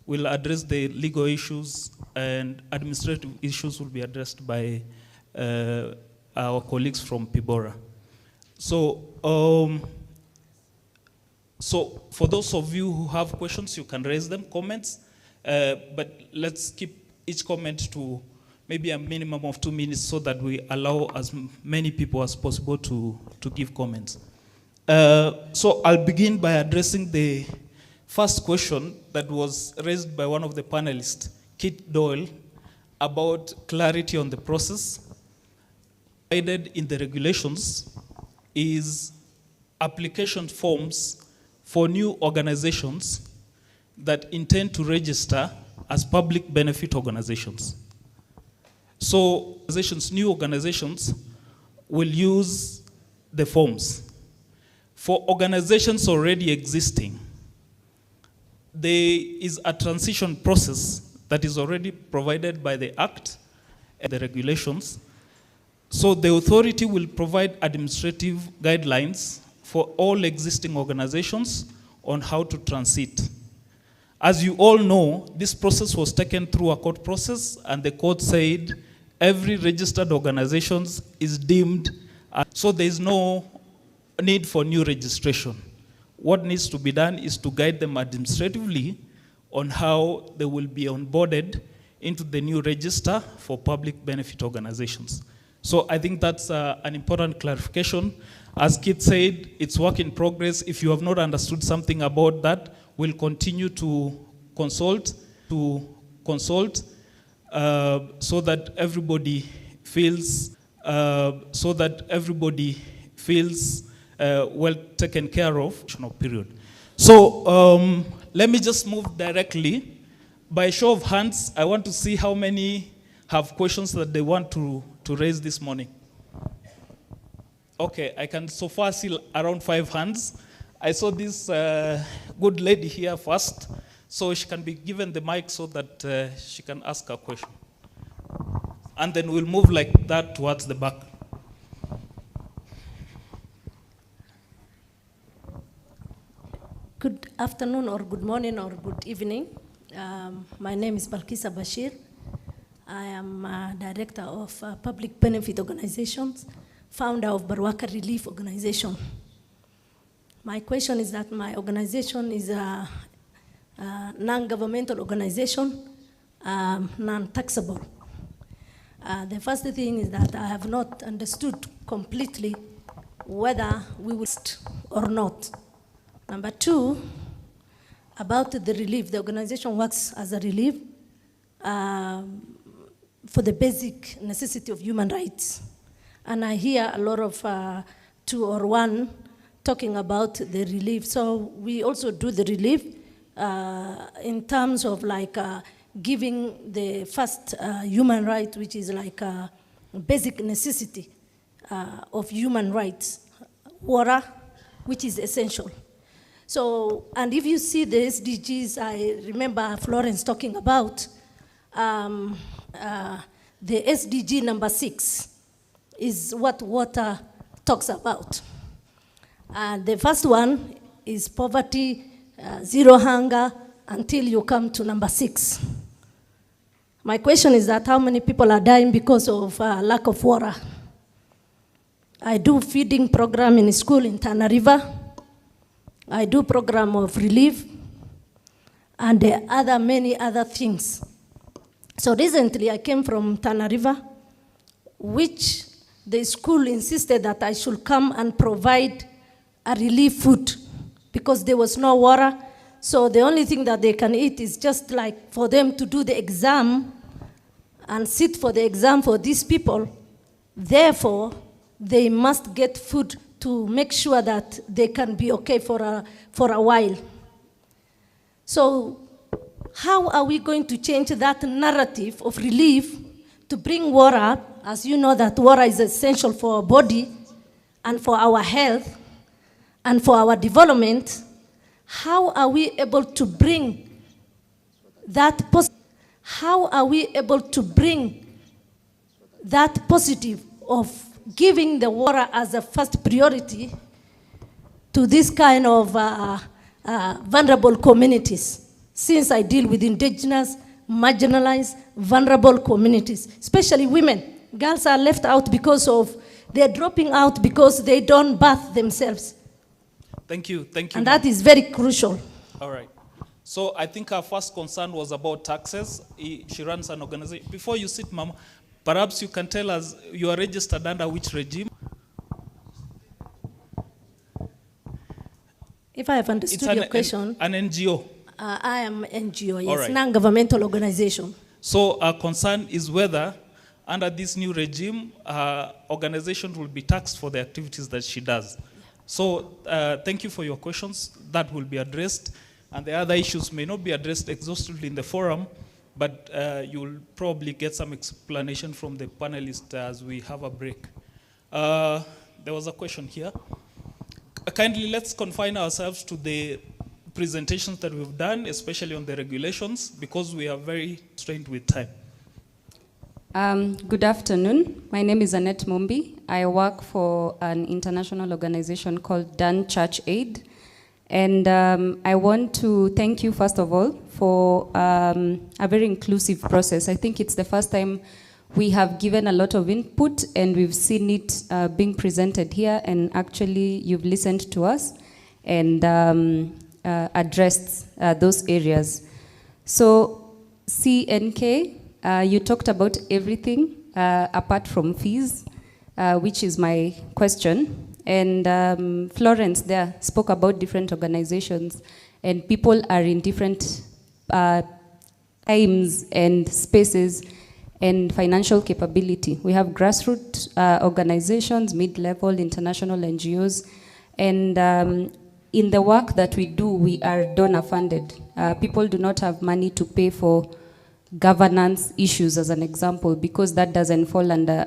we'll address the legal issues, and administrative issues will be addressed by our colleagues from PIBORA. So for those of you who have questions, you can raise them, comments, but let's keep each comment to maybe a minimum of 2 minutes so that we allow as many people as possible to give comments. So I'll begin by addressing the first question that was raised by one of the panelists, Kit Doyle, about clarity on the process. Provided in the regulations is application forms for new organizations that intend to register as public benefit organizations. So new organizations will use the forms. For organizations already existing, there is a transition process that is already provided by the Act and the regulations. So the authority will provide administrative guidelines for all existing organizations on how to transit. As you all know, this process was taken through a court process, and the court said every registered organization is deemed, so there is no need for new registration. What needs to be done is to guide them administratively on how they will be onboarded into the new register for public benefit organizations. So I think that's an important clarification. As Kit said, it's work in progress. If you have not understood something about that, we'll continue to consult, so that everybody feels, well taken care of. Period. So let me just move directly. By show of hands, I want to see how many have questions that they want to raise this morning. Okay, I can so far see around 5 hands. I saw this good lady here first, so she can be given the mic so that she can ask her question. And then we'll move like that towards the back. Good afternoon or good morning or good evening. My name is Balkisa Bashir. I am Director of Public Benefit Organizations, founder of Barwaka Relief Organization. My question is that my organization is a non-governmental organization, non-taxable. The first thing is that I have not understood completely whether we will or not. Number 2, about the relief. The organization works as a relief for the basic necessity of human rights. And I hear a lot of 2 or 1 talking about the relief. So we also do the relief in terms of like giving the first human right, which is like a basic necessity of human rights, water, which is essential. So, and if you see the SDGs, I remember Florence talking about the SDG number 6 is what water talks about. The first one is poverty, zero hunger, until you come to number 6. My question is that how many people are dying because of lack of water? I do feeding program in school in Tana River. I do program of relief, and there are many other things. So recently I came from Tana River, which the school insisted that I should come and provide a relief food because there was no water. So the only thing that they can eat is just like for them to do the exam and sit for the exam for these people. Therefore, they must get food to make sure that they can be okay for a while. So how are we going to change that narrative of relief to bring water, as you know that water is essential for our body and for our health and for our development? How are we able to bring that positive of giving the water as a first priority to this kind of vulnerable communities, since I deal with indigenous, marginalized, vulnerable communities, especially women. Girls are left out because of, they're dropping out because they don't bath themselves. Thank you. And that is very crucial. All right. So I think our first concern was about taxes. She runs an organization. Before you sit, Mama, perhaps you can tell us you are registered under which regime? If I have understood your question. An NGO. I am NGO, yes, right. Non-governmental organization. So our concern is whether under this new regime, organization will be taxed for the activities that she does. So thank you for your questions. That will be addressed. And the other issues may not be addressed exhaustively in the forum, but you'll probably get some explanation from the panelists as we have a break. There was a question here. Kindly, let's confine ourselves to presentations that we've done, especially on the regulations, because we are very strained with time. Good afternoon. My name is Annette Mumbi. I work for an international organization called Done Church Aid. And I want to thank you, first of all, for a very inclusive process. I think it's the first time we have given a lot of input and we've seen it being presented here, and actually you've listened to us and addressed those areas. So CNK, you talked about everything apart from fees, which is my question. And Florence there spoke about different organizations, and people are in different times and spaces and financial capability. We have grassroots organizations, mid-level, international NGOs, and in the work that we do, we are donor funded. People do not have money to pay for governance issues, as an example, because that doesn't fall under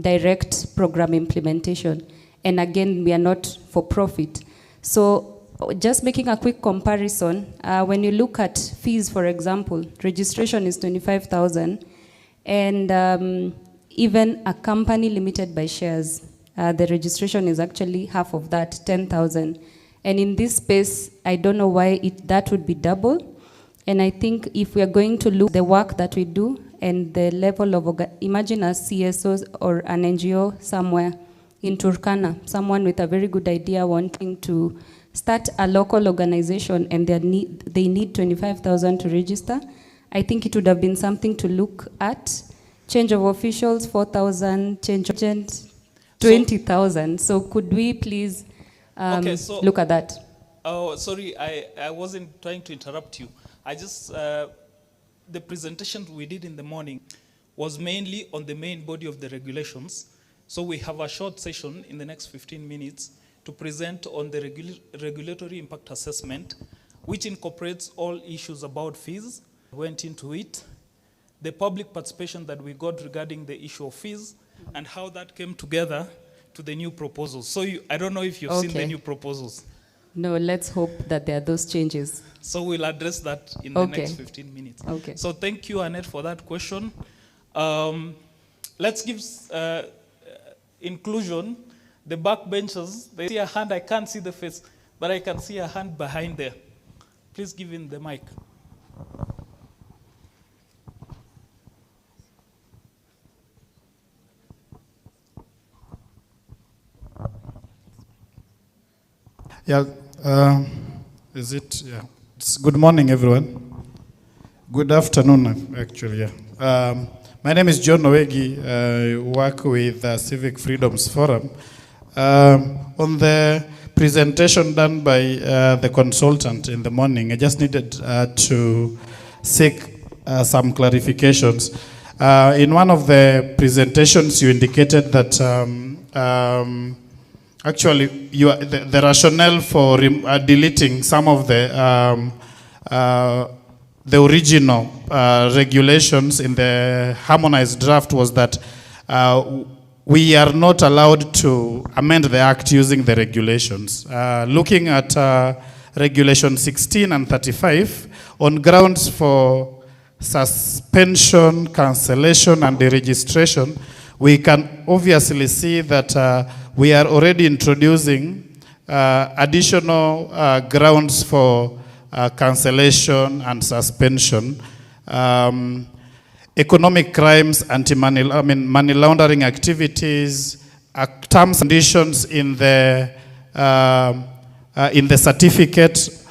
direct program implementation. And again, we are not for profit. So just making a quick comparison, when you look at fees, for example, registration is 25,000, and even a company limited by shares, the registration is actually half of that, 10,000. And in this space, I don't know why that would be double. And I think if we are going to look at the work that we do and the level of, imagine a CSO or an NGO somewhere in Turkana, someone with a very good idea wanting to start a local organization and they need 25,000 to register. I think it would have been something to look at. Change of officials, 4,000, change of agent, 20,000. So could we please look at that? Oh, sorry, I wasn't trying to interrupt you. I just, the presentation we did in the morning was mainly on the main body of the regulations. So we have a short session in the next 15 minutes to present on the regulatory impact assessment, which incorporates all issues about fees. Went into it, the public participation that we got regarding the issue of fees, and how that came together to the new proposals. So I don't know if you've seen the new proposals. No, let's hope that there are those changes. So we'll address that in the next 15 minutes. Okay. So thank you, Annette, for that question. Let's give inclusion. The backbenchers, they see a hand, I can't see the face, but I can see a hand behind there. Please give him the mic. Yeah, is it? Yeah. Good morning, everyone. Good afternoon, actually. Yeah. My name is John Owegi. I work with the Civic Freedoms Forum. On the presentation done by the consultant in the morning, I just needed to seek some clarifications. In one of the presentations, you indicated that actually, the rationale for deleting some of the original regulations in the harmonized draft was that we are not allowed to amend the act using the regulations. Looking at Regulation 16 and 35, on grounds for suspension, cancellation, and deregistration, we can obviously see that we are already introducing additional grounds for cancellation and suspension. Economic crimes, money laundering activities, terms and conditions in the certificate.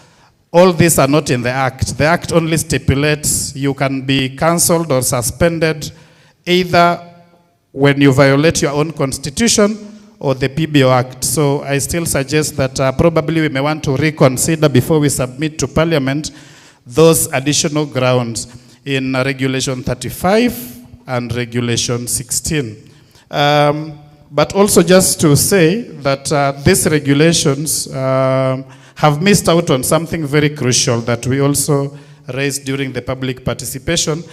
All these are not in the Act. The Act only stipulates you can be cancelled or suspended either when you violate your own constitution or the PBO Act. So I still suggest that probably we may want to reconsider before we submit to Parliament those additional grounds in Regulation 35 and Regulation 16. But also just to say that these regulations have missed out on something very crucial that we also raised during the public participation.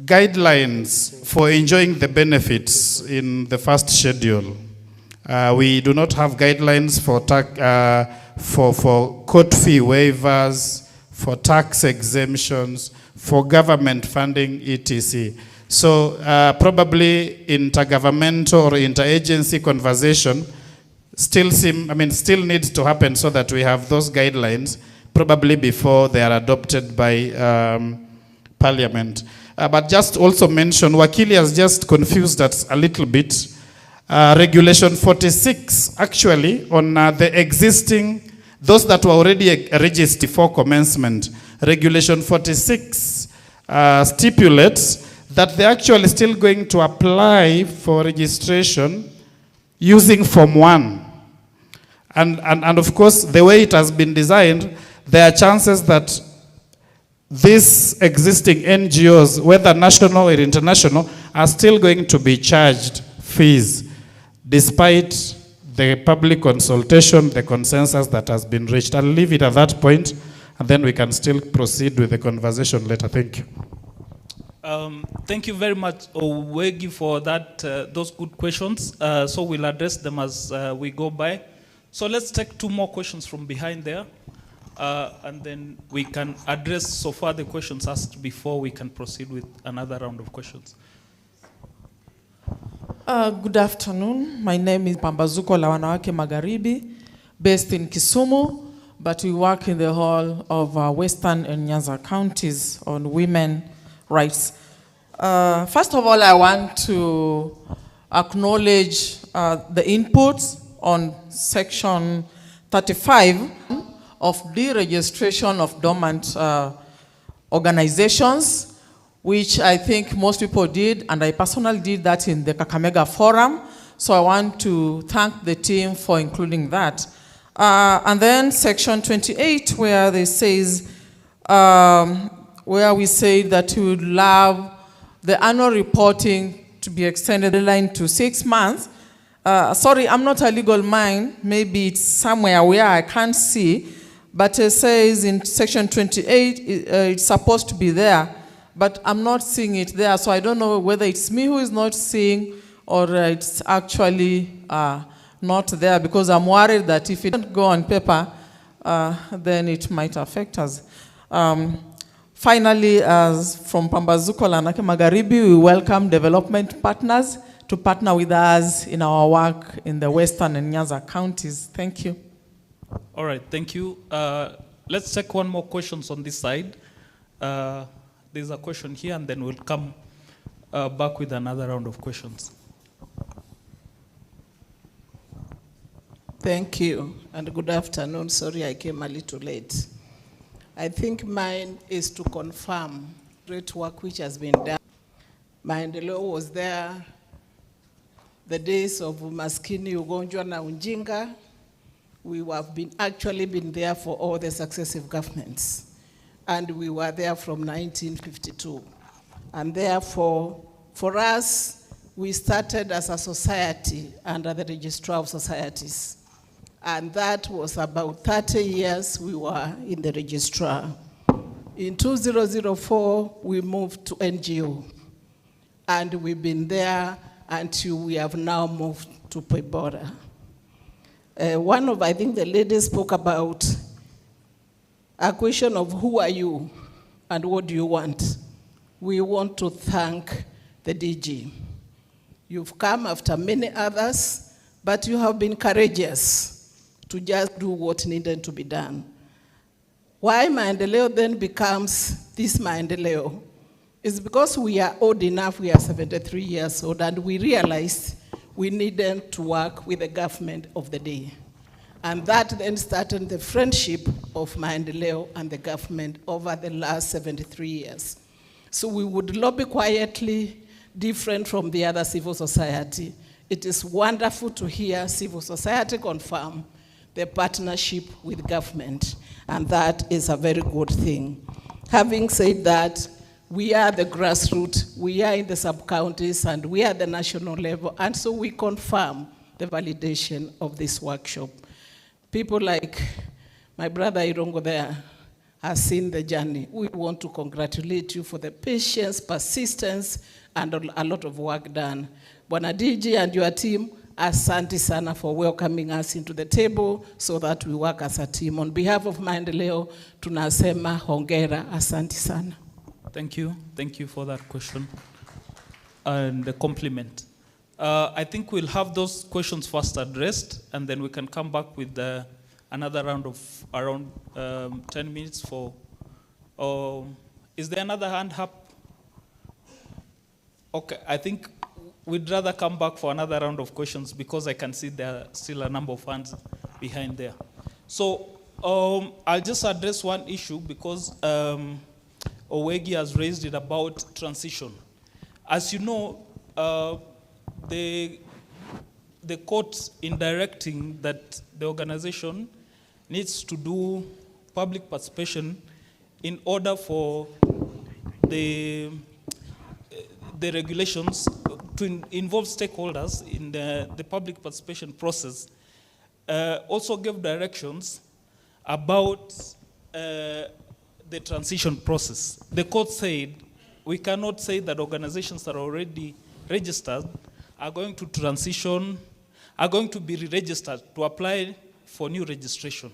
Guidelines for enjoying the benefits in the first schedule. We do not have guidelines for court fee waivers, for tax exemptions, for government funding, etc. So probably intergovernmental or interagency conversation still needs to happen so that we have those guidelines probably before they are adopted by Parliament. But just also mention, Wakili has just confused us a little bit. Regulation 46, actually, on the existing, those that were already registered for commencement, Regulation 46 stipulates that they're actually still going to apply for registration using Form 1. And of course, the way it has been designed, there are chances that these existing NGOs, whether national or international, are still going to be charged fees, despite the public consultation, the consensus that has been reached. I'll leave it at that point, and then we can still proceed with the conversation later. Thank you. Thank you very much, Owegi, for that, those good questions. So we'll address them as we go by. So let's take 2 more questions from behind there, and then we can address so far the questions asked before we can proceed with another round of questions. Good afternoon. My name is Pambazuko la Wanawake Magharibi, based in Kisumu, but we work in the whole of Western and Nyanza counties on women rights. First of all, I want to acknowledge the inputs on Section 35 of deregistration of dormant organizations, which I think most people did, and I personally did that in the Kakamega Forum. So I want to thank the team for including that. And then Section 28, where they says, where we say that we would love the annual reporting to be extended the line to 6 months. Sorry, I'm not a legal mind. Maybe it's somewhere where I can't see, but it says in Section 28, it's supposed to be there, but I'm not seeing it there, so I don't know whether it's me who is not seeing or it's actually not there, because I'm worried that if it doesn't go on paper, then it might affect us. Finally, as from Pambazuko la Wanawake Magharibi, we welcome development partners to partner with us in our work in the Western and Nyanza counties. Thank you. All right, thank you. Let's take 1 more questions on this side. There's a question here, and then we'll come back with another round of questions. Thank you, and good afternoon. Sorry I came a little late. I think mine is to confirm great work which has been done. Maendeleo was there the days of Maskini, Ugonjwa na Unjinga. We have actually been there for all the successive governments. And we were there from 1952. And therefore, for us, we started as a society under the Registrar of Societies. And that was about 30 years we were in the registrar. In 2004, we moved to NGO. And we've been there until we have now moved to Pebora. I think the lady spoke about a question of who are you and what do you want. We want to thank the DG. You've come after many others, but you have been courageous to just do what needed to be done. Why Maendeleo then becomes this Maendeleo is because we are old enough, we are 73 years old, and we realized we needed to work with the government of the day. And that then started the friendship of Maendeleo and the government over the last 73 years. So we would lobby quietly, different from the other civil society. It is wonderful to hear civil society confirm the partnership with government, and that is a very good thing. Having said that, we are the grassroots, we are in the sub-counties, and we are at the national level, and so we confirm the validation of this workshop. People like my brother Irongo there has seen the journey. We want to congratulate you for the patience, persistence, and a lot of work done. Bwana DG and your team, Asante sana for welcoming us into the table so that we work as a team. On behalf of Maendeleo, tunasema hongera, asante sana. Thank you. Thank you for that question and the compliment. I think we'll have those questions first addressed, and then we can come back with another round of around 10 minutes for... is there another hand up? Okay, I think we'd rather come back for another round of questions because I can see there are still a number of hands behind there. So I'll just address one issue because Owegi has raised it about transition. As you know, the court in directing that the organization needs to do public participation in order for the regulations to involve stakeholders in the public participation process, also gave directions about the transition process. The court said we cannot say that organizations that are already registered are going to transition, are going to be re-registered to apply for new registration.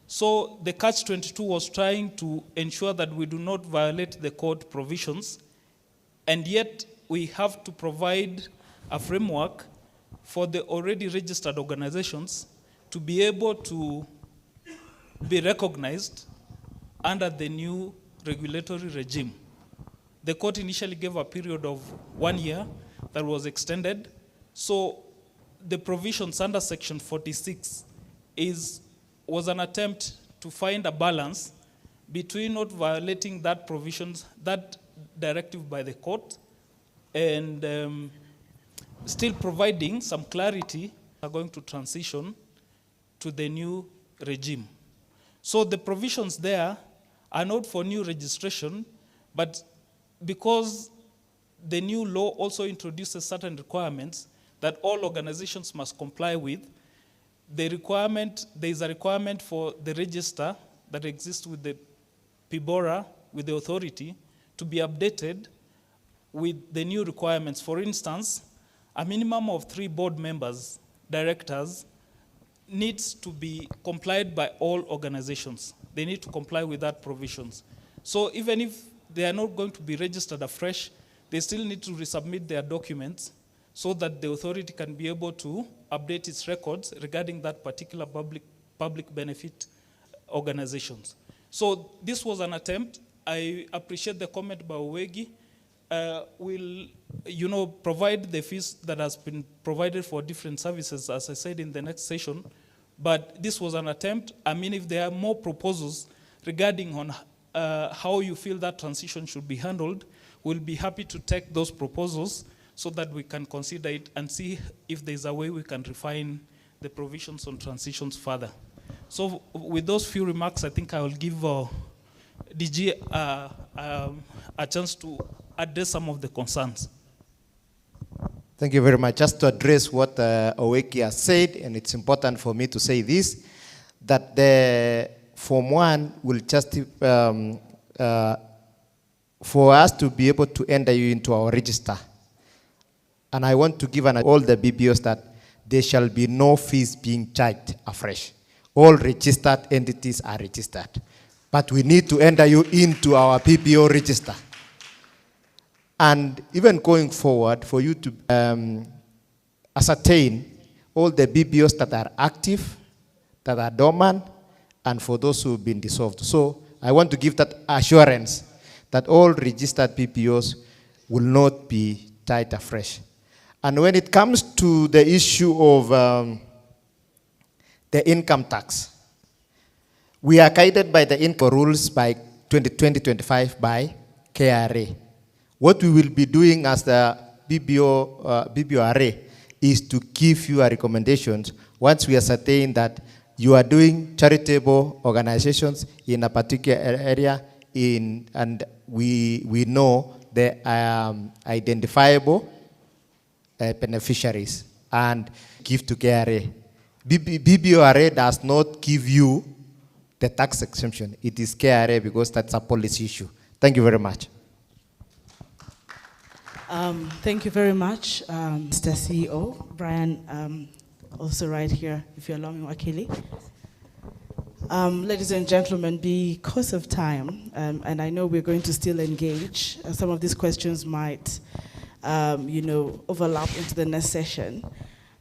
So the Catch-22 was trying to ensure that we do not violate the code provisions, and yet we have to provide a framework for the already registered organizations to be able to be recognized under the new regulatory regime. The court initially gave a period of 1 year that was extended. So the provisions under Section 46 was an attempt to find a balance between not violating that provisions, that directive by the court, and still providing some clarity are going to transition to the new regime. So the provisions there are not for new registration, but because the new law also introduces certain requirements that all organizations must comply with, there is a requirement for the register that exists with the PIBORA, with the authority, to be updated with the new requirements. For instance, a minimum of 3 board members, directors, needs to be complied by all organizations. They need to comply with that provisions. So even if they are not going to be registered afresh, they still need to resubmit their documents so that the authority can be able to update its records regarding that particular public benefit organizations. So this was an attempt. I appreciate the comment by Owegi. We'll provide the fees that has been provided for different services, as I said, in the next session. But this was an attempt. I mean, if there are more proposals regarding on how you feel that transition should be handled, we'll be happy to take those proposals so that we can consider it and see if there's a way we can refine the provisions on transitions further. So with those few remarks, I think I will give DG a chance to address some of the concerns. Thank you very much. Just to address what Owegi has said, and it's important for me to say this, that the Form 1 will just, for us to be able to enter you into our register. And I want to give all the BBOs that there shall be no fees being charged afresh. All registered entities are registered. But we need to enter you into our PBO register. And even going forward, for you to ascertain all the BBOs that are active, that are dormant, and for those who have been dissolved. So I want to give that assurance that all registered PBOs will not be tied afresh. And when it comes to the issue of the income tax, we are guided by the income rules by 2020-25 by KRA. What we will be doing as the BBORA is to give you a recommendations once we ascertain that you are doing charitable organizations in a particular area, and we know the identifiable beneficiaries, and give to KRA. BBORA does not give you the tax exemption. It is KRA because that's a policy issue. Thank you very much. Thank you very much, Mr. CEO. Brian, also right here, if you allow me, Wakili. Ladies and gentlemen, because of time, and I know we're going to still engage, some of these questions might, overlap into the next session.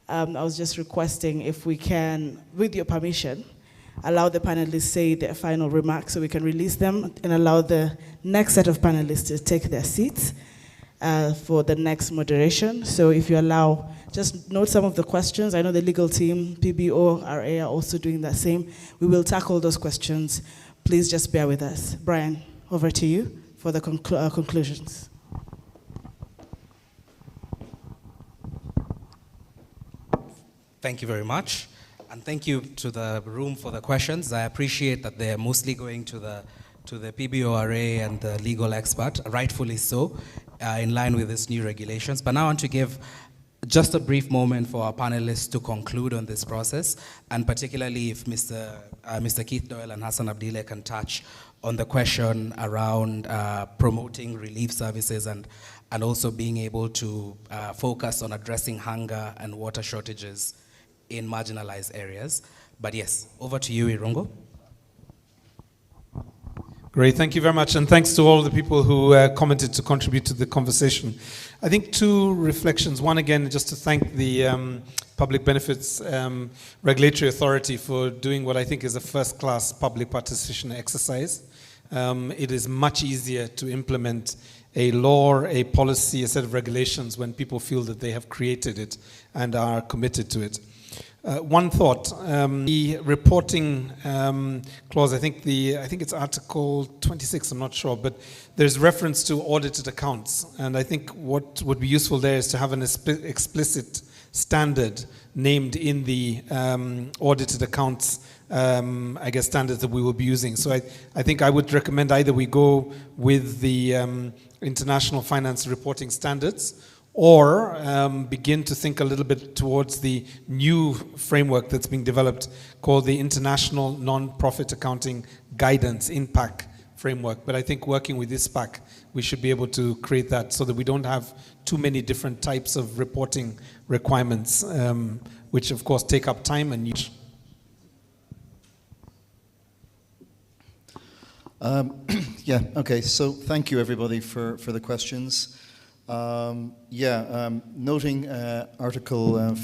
I was just requesting if we can, with your permission, allow the panelists say their final remarks so we can release them and allow the next set of panelists to take their seats for the next moderation. So if you allow, just note some of the questions. I know the legal team, PBO, RA are also doing the same. We will tackle those questions. Please just bear with us. Brian, over to you for the conclusions. Thank you very much. And thank you to the room for the questions. I appreciate that they're mostly going to the PBORA and the legal expert, rightfully so, in line with these new regulations. But now I want to give just a brief moment for our panelists to conclude on this process, and particularly if Mr. Keith Doyle and Hassan Abdile can touch on the question around promoting relief services and also being able to focus on addressing hunger and water shortages in marginalized areas. But yes, over to you, Irungo. Great, thank you very much, and thanks to all the people who commented to contribute to the conversation. I think two reflections. One, again, just to thank the Public Benefits Regulatory Authority for doing what I think is a first-class public participation exercise. It is much easier to implement a law, a policy, a set of regulations when people feel that they have created it and are committed to it. One thought, the reporting clause, I think it's Article 26, I'm not sure, but there's reference to audited accounts. And I think what would be useful there is to have an explicit standard named in the audited accounts, I guess, standards that we will be using. So I think I would recommend either we go with the International Finance Reporting Standards, or begin to think a little bit towards the new framework that's being developed called the International Non-Profit Accounting Guidance, INPAC framework. But I think working with ISPAC, we should be able to create that so that we don't have too many different types of reporting requirements, which of course take up time and use. Yeah, okay, so thank you everybody for the questions. Noting Article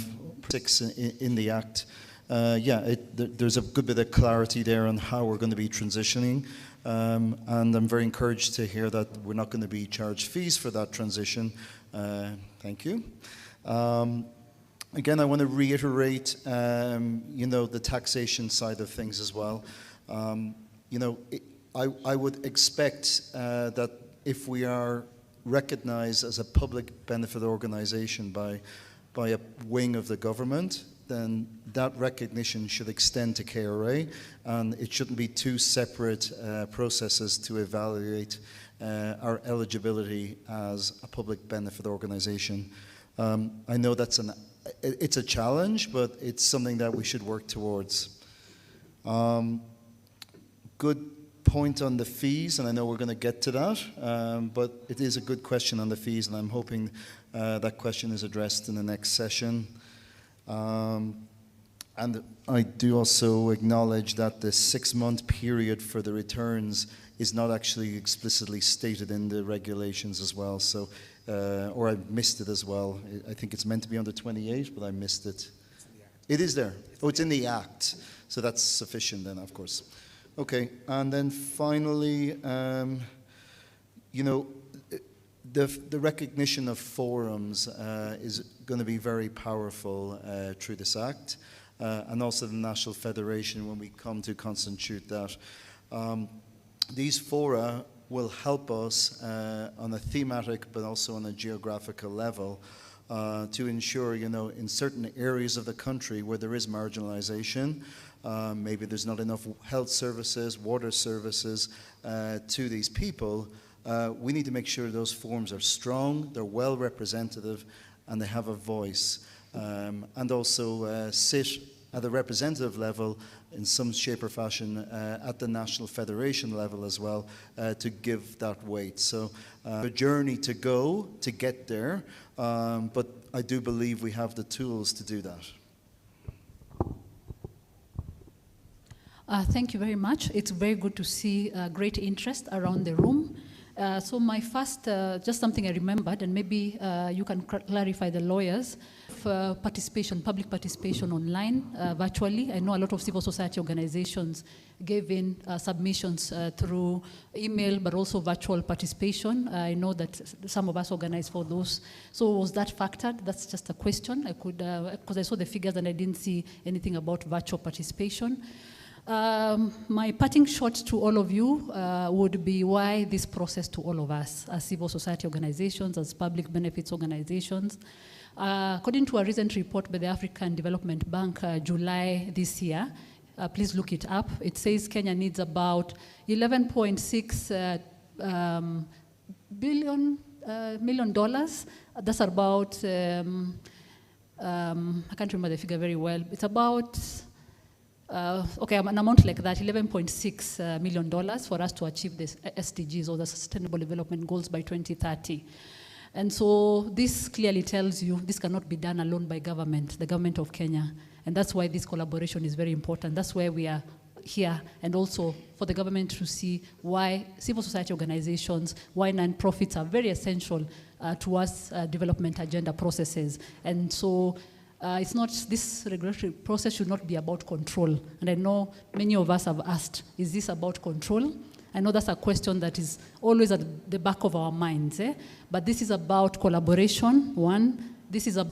6 in the Act, there's a good bit of clarity there on how we're going to be transitioning, and I'm very encouraged to hear that we're not going to be charged fees for that transition. Thank you. Again, I want to reiterate, the taxation side of things as well. I would expect that if we are recognized as a public benefit organization by a wing of the government, then that recognition should extend to KRA, and it shouldn't be two separate processes to evaluate our eligibility as a public benefit organization. I know it's a challenge, but it's something that we should work towards. Good point on the fees, and I know we're going to get to that, but it is a good question on the fees, and I'm hoping that question is addressed in the next session. And I do also acknowledge that the 6-month period for the returns is not actually explicitly stated in the regulations as well, so, or I missed it as well. I think it's meant to be under 28, but I missed it. It is there. Oh, it's in the Act, so that's sufficient then, of course. Okay, and then finally, the recognition of forums is going to be very powerful through this Act, and also the National Federation when we come to constitute that. These fora will help us on a thematic but also on a geographical level to ensure, in certain areas of the country where there is marginalization, maybe there's not enough health services, water services to these people. We need to make sure those forums are strong, they're well representative, and they have a voice. And also sit at the representative level in some shape or fashion at the national federation level as well to give that weight. So a journey to go to get there, but I do believe we have the tools to do that. Thank you very much. It's very good to see great interest around the room. So my first, just something I remembered, and maybe you can clarify the lawyers, participation, public participation online, virtually. I know a lot of civil society organizations gave in submissions through email, but also virtual participation. I know that some of us organized for those. So was that factored? That's just a question. I could, because I saw the figures and I didn't see anything about virtual participation. My parting shot to all of you would be why this process to all of us as civil society organizations, as public benefits organizations. According to a recent report by the African Development Bank, July this year, please look it up, it says Kenya needs about $11.6 million. That's about, I can't remember the figure very well, it's about, okay, an amount like that, $11.6 million for us to achieve the SDGs, or the Sustainable Development Goals, by 2030. And so this clearly tells you this cannot be done alone by government, the government of Kenya. And that's why this collaboration is very important. That's why we are here, and also for the government to see why civil society organizations, why non-profits are very essential towards development agenda processes. And so it's not, this regulatory process should not be about control. And I know many of us have asked, is this about control? I know that's a question that is always at the back of our minds, but this is about collaboration, one. This is a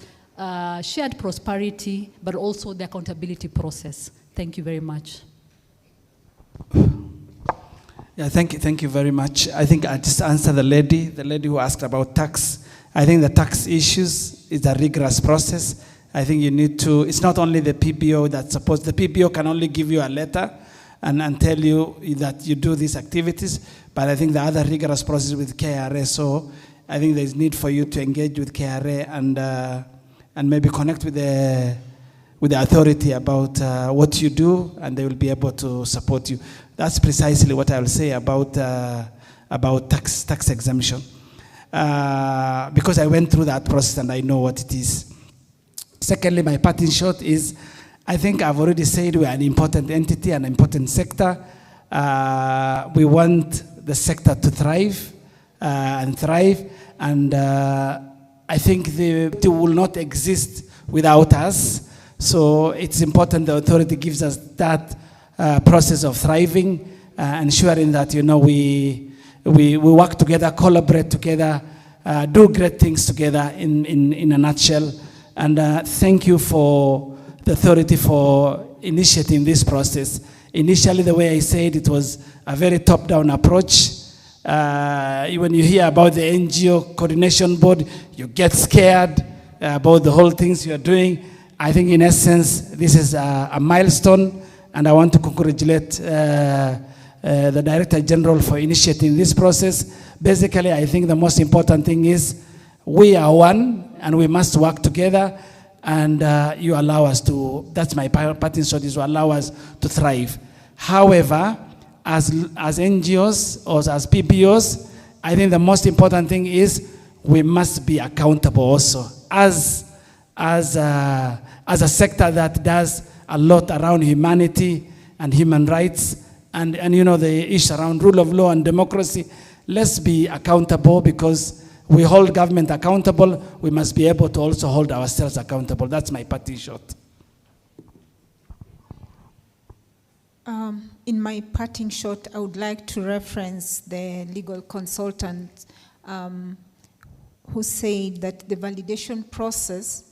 shared prosperity, but also the accountability process. Thank you very much. Yeah, thank you very much. I think I just answered the lady who asked about tax. I think the tax issues is a rigorous process. I think you need to, it's not only the PBO that's supposed, the PBO can only give you a letter and tell you that you do these activities, but I think the other rigorous process with KRA, so I think there's need for you to engage with KRA and maybe connect with the authority about what you do, and they will be able to support you. That's precisely what I will say about tax exemption, because I went through that process and I know what it is. Secondly, my parting shot is, I think I've already said we're an important entity, an important sector. We want the sector to thrive and thrive, and I think it will not exist without us. So it's important the authority gives us that process of thriving, ensuring that, you know, we work together, collaborate together, do great things together in a nutshell. And thank you for the authority for initiating this process. Initially, the way I said, it was a very top-down approach. When you hear about the NGO Coordination Board, you get scared about the whole things you're doing. I think in essence, this is a milestone, and I want to congratulate the Director General for initiating this process. Basically, I think the most important thing is we are one, and we must work together, and you allow us to, that's my parting shot, is to allow us to thrive. However, as NGOs or as PBOs, I think the most important thing is we must be accountable also. As a sector that does a lot around humanity and human rights, and you know, the issue around rule of law and democracy, let's be accountable, because we hold government accountable, we must be able to also hold ourselves accountable. That's my parting shot. In my parting shot, I would like to reference the legal consultant who said that the validation process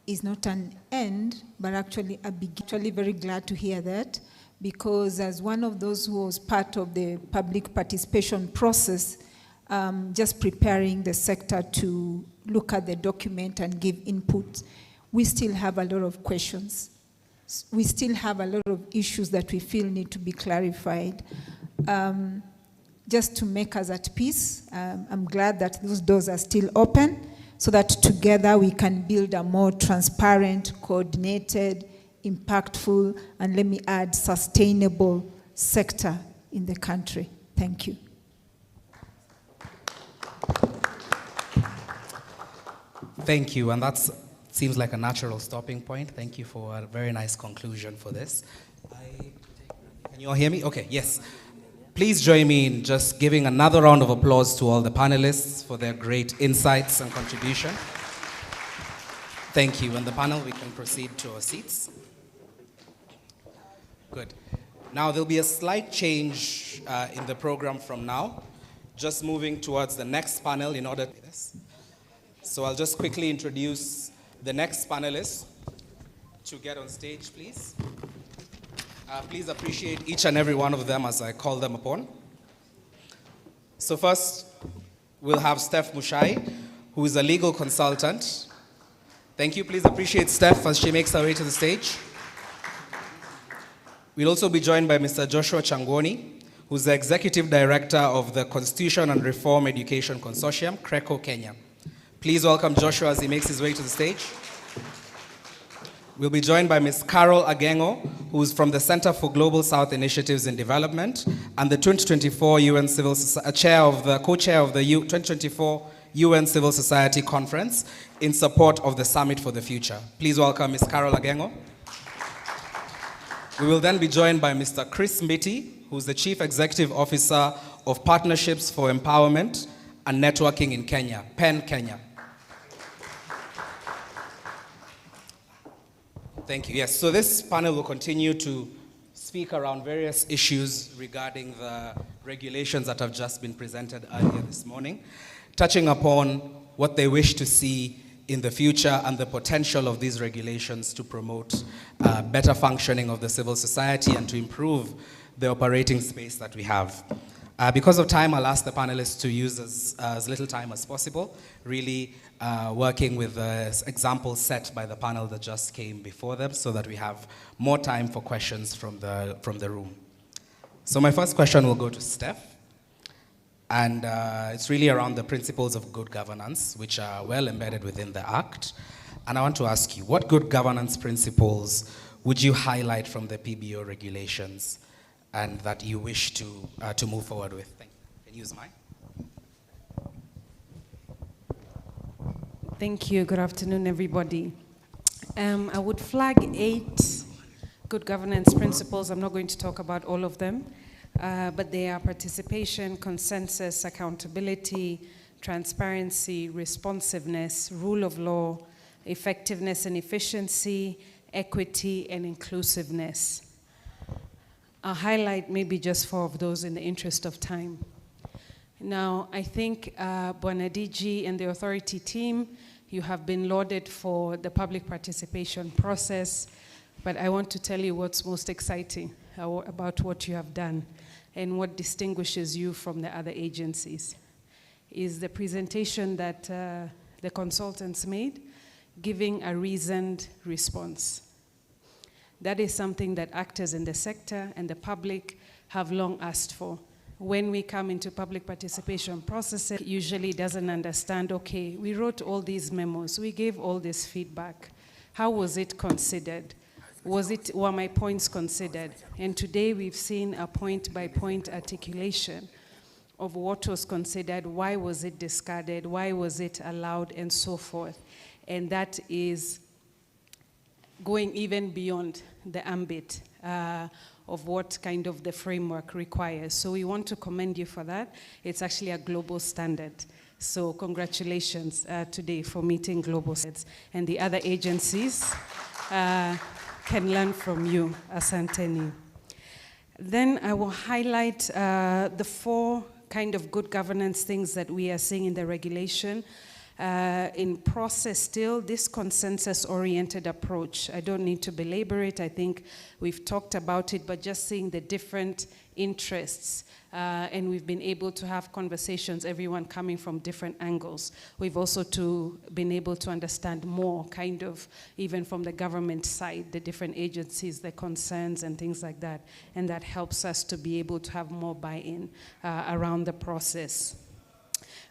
is not an end, but actually a beginning. Actually very glad to hear that, because as one of those who was part of the public participation process, just preparing the sector to look at the document and give input, we still have a lot of questions. We still have a lot of issues that we feel need to be clarified. Just to make us at peace, I'm glad that those doors are still open, so that together we can build a more transparent, coordinated, impactful, and let me add, sustainable sector in the country. Thank you. Thank you, and that seems like a natural stopping point. Thank you for a very nice conclusion for this. Can you all hear me? Okay, yes. Please join me in just giving another round of applause to all the panelists for their great insights and contribution. Thank you. And the panel, we can proceed to our seats. Good. Now, there'll be a slight change in the program from now, just moving towards the next panel in order to do this. So I'll just quickly introduce the next panelists to get on stage, please. Please appreciate each and every one of them as I call them upon. So first, we'll have Steph Mushai, who is a legal consultant. Thank you. Please appreciate Steph as she makes her way to the stage. We'll also be joined by Mr. Joshua Changoni, who's the Executive Director of the Constitution and Reform Education Consortium, CRECO Kenya. Please welcome Joshua as he makes his way to the stage. We'll be joined by Ms. Carol Agengo, who's from the Center for Global South Initiatives in Development and the 2024 UN Civil Society, co-chair of the 2024 UN Civil Society Conference in support of the Summit for the Future. Please welcome Ms. Carol Agengo. We will then be joined by Mr. Chris Mbiti, who's the Chief Executive Officer of Partnerships for Empowerment and Networking in Kenya, PEN Kenya. Thank you. Yes, so this panel will continue to speak around various issues regarding the regulations that have just been presented earlier this morning, touching upon what they wish to see in the future and the potential of these regulations to promote better functioning of the civil society and to improve the operating space that we have. Because of time, I'll ask the panelists to use as little time as possible, really working with the examples set by the panel that just came before them so that we have more time for questions from the room. So my first question will go to Steph. And it's really around the principles of good governance, which are well embedded within the Act. And I want to ask you, what good governance principles would you highlight from the PBO regulations and that you wish to move forward with? Thank you. Can you use mine? Thank you. Good afternoon, everybody. I would flag 8 good governance principles. I'm not going to talk about all of them, but they are participation, consensus, accountability, transparency, responsiveness, rule of law, effectiveness and efficiency, equity, and inclusiveness. I'll highlight maybe just 4 of those in the interest of time. Now, I think Bwana DG and the authority team, you have been lauded for the public participation process, but I want to tell you what's most exciting about what you have done and what distinguishes you from the other agencies is the presentation that the consultants made, giving a reasoned response. That is something that actors in the sector and the public have long asked for. When we come into public participation processes, it usually doesn't understand, okay, we wrote all these memos, we gave all this feedback. How was it considered? Were my points considered? And today we've seen a point-by-point articulation of what was considered, why was it discarded, why was it allowed, and so forth. And that is going even beyond the ambit of what kind of the framework requires. So we want to commend you for that. It's actually a global standard. So congratulations today for meeting global standards. And the other agencies can learn from you, Asanteni. Then I will highlight the 4 kind of good governance things that we are seeing in the regulation. In process still, this consensus-oriented approach, I don't need to belabor it, I think we've talked about it, but just seeing the different interests, and we've been able to have conversations, everyone coming from different angles. We've also been able to understand more, kind of, even from the government side, the different agencies, the concerns and things like that, and that helps us to be able to have more buy-in around the process.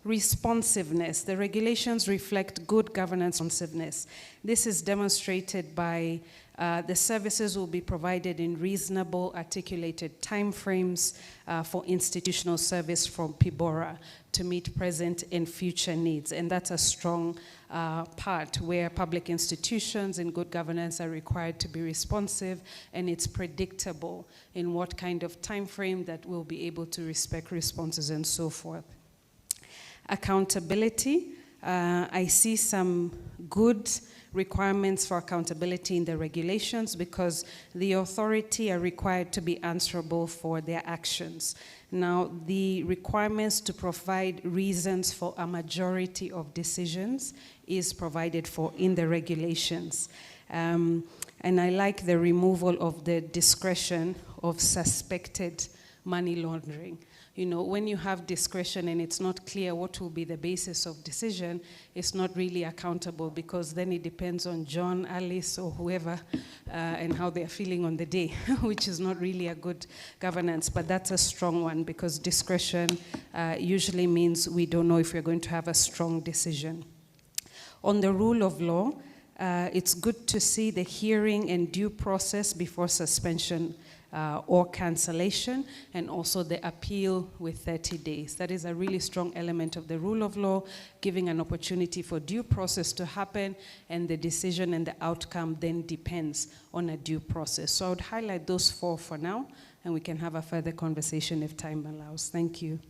Responsiveness. The regulations reflect good governance responsiveness. This is demonstrated by the services will be provided in reasonable, articulated timeframes for institutional service from PIBORA to meet present and future needs. And that's a strong part where public institutions in good governance are required to be responsive, and it's predictable in what kind of time frame that will be able to respect responses and so forth. Accountability. I see some good requirements for accountability in the regulations because the authority are required to be answerable for their actions. Now, the requirements to provide reasons for a majority of decisions is provided for in the regulations. And I like the removal of the discretion of suspected money laundering. You know, when you have discretion and it's not clear what will be the basis of decision, it's not really accountable because then it depends on John, Alice, or whoever and how they're feeling on the day, which is not really a good governance. But that's a strong one because discretion usually means we don't know if we're going to have a strong decision. On the rule of law, it's good to see the hearing and due process before suspension or cancellation, and also the appeal with 30 days. That is a really strong element of the rule of law, giving an opportunity for due process to happen, and the decision and the outcome then depends on a due process. So I would highlight those 4 for now, and we can have a further conversation if time allows. Thank you.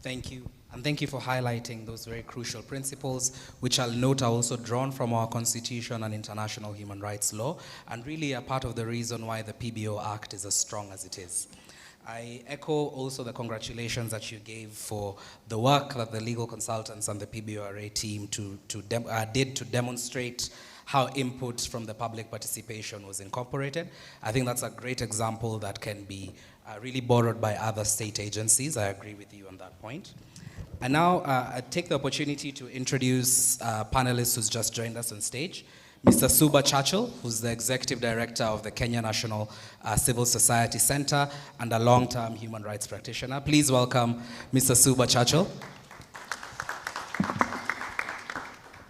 Thank you. And thank you for highlighting those very crucial principles, which I'll note are also drawn from our Constitution and international human rights law, and really are part of the reason why the PBO Act is as strong as it is. I echo also the congratulations that you gave for the work that the legal consultants and the PBORA team did to demonstrate how input from the public participation was incorporated. I think that's a great example that can be really borrowed by other state agencies. I agree with you on that point. And now I take the opportunity to introduce a panelist who's just joined us on stage, Mr. Suba Churchill, who's the Executive Director of the Kenya National Civil Society Center and a long-term human rights practitioner. Please welcome Mr. Suba Churchill.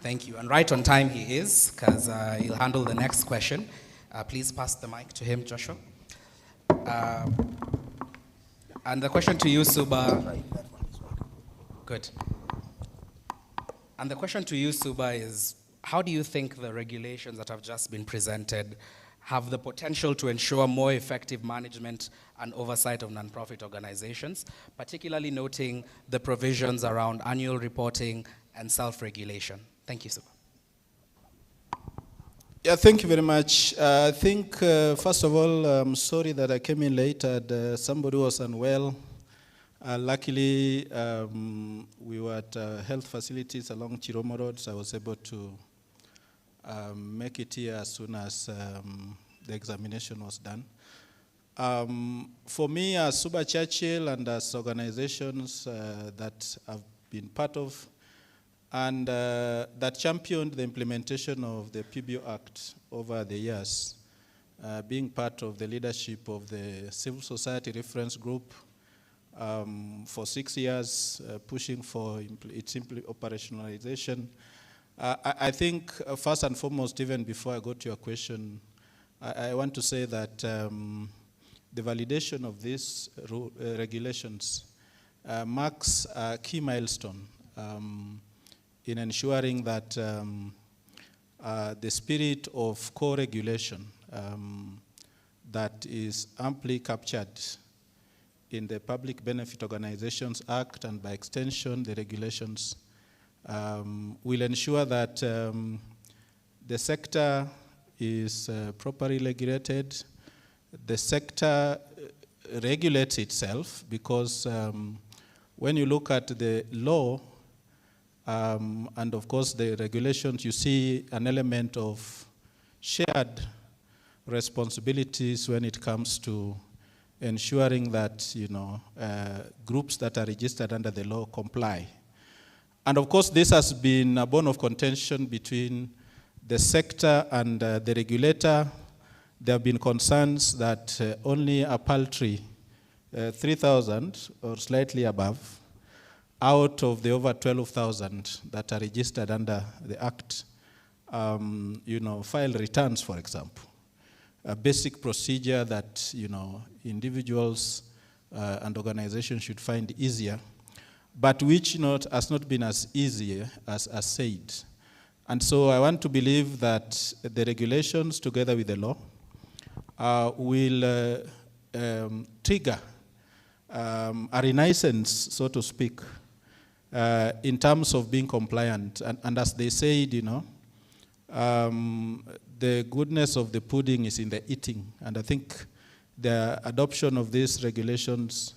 Thank you. And right on time he is, because he'll handle the next question. Please pass the mic to him, Joshua. And the question to you, Suba. Good. And the question to you, Suba, is how do you think the regulations that have just been presented have the potential to ensure more effective management and oversight of nonprofit organizations, particularly noting the provisions around annual reporting and self-regulation? Thank you, Suba. Yeah, thank you very much. I think, first of all, I'm sorry that I came in late and somebody was unwell. Luckily, we were at health facilities along Chiromo Road, so I was able to make it here as soon as the examination was done. For me, as Suba Churchill and as organizations that I've been part of, and that championed the implementation of the PBO Act over the years, being part of the leadership of the Civil Society Reference Group, for 6 years, pushing for its operationalization. I think, first and foremost, even before I go to your question, I want to say that the validation of these regulations marks a key milestone in ensuring that the spirit of co-regulation that is amply captured in the Public Benefit Organizations Act and by extension the regulations will ensure that the sector is properly regulated. The sector regulates itself because when you look at the law and of course the regulations, you see an element of shared responsibilities when it comes to ensuring that, you know, groups that are registered under the law comply. And of course, this has been a bone of contention between the sector and the regulator. There have been concerns that only a paltry 3,000 or slightly above out of the over 12,000 that are registered under the Act, file returns, for example. A basic procedure that, individuals and organizations should find easier, but which has not been as easy as said. And so I want to believe that the regulations, together with the law, will trigger a renaissance, so to speak, in terms of being compliant. And as they said, the goodness of the pudding is in the eating. And I think the adoption of these regulations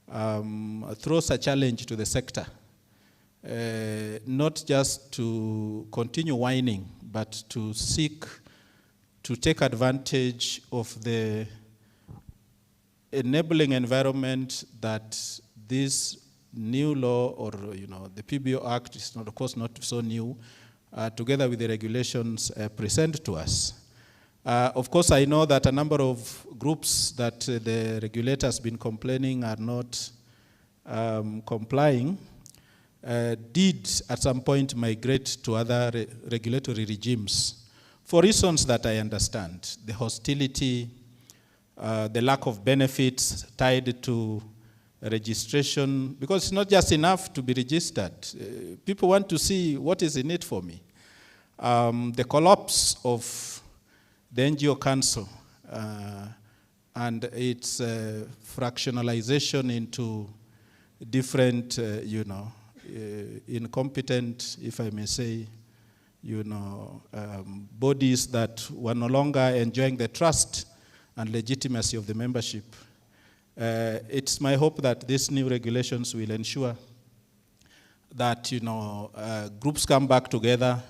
throws a challenge to the sector, not just to continue whining, but to seek to take advantage of the enabling environment that this new law, or the PBO Act is not, of course, not so new, together with the regulations present to us. Of course, I know that a number of groups that the regulator has been complaining are not complying, did at some point migrate to other regulatory regimes for reasons that I understand. The hostility, the lack of benefits tied to registration, because it's not just enough to be registered. People want to see what is in it for me. The collapse of the NGO Council and its fractionalization into different, incompetent, if I may say, bodies that were no longer enjoying the trust and legitimacy of the membership. It's my hope that these new regulations will ensure that groups come back together,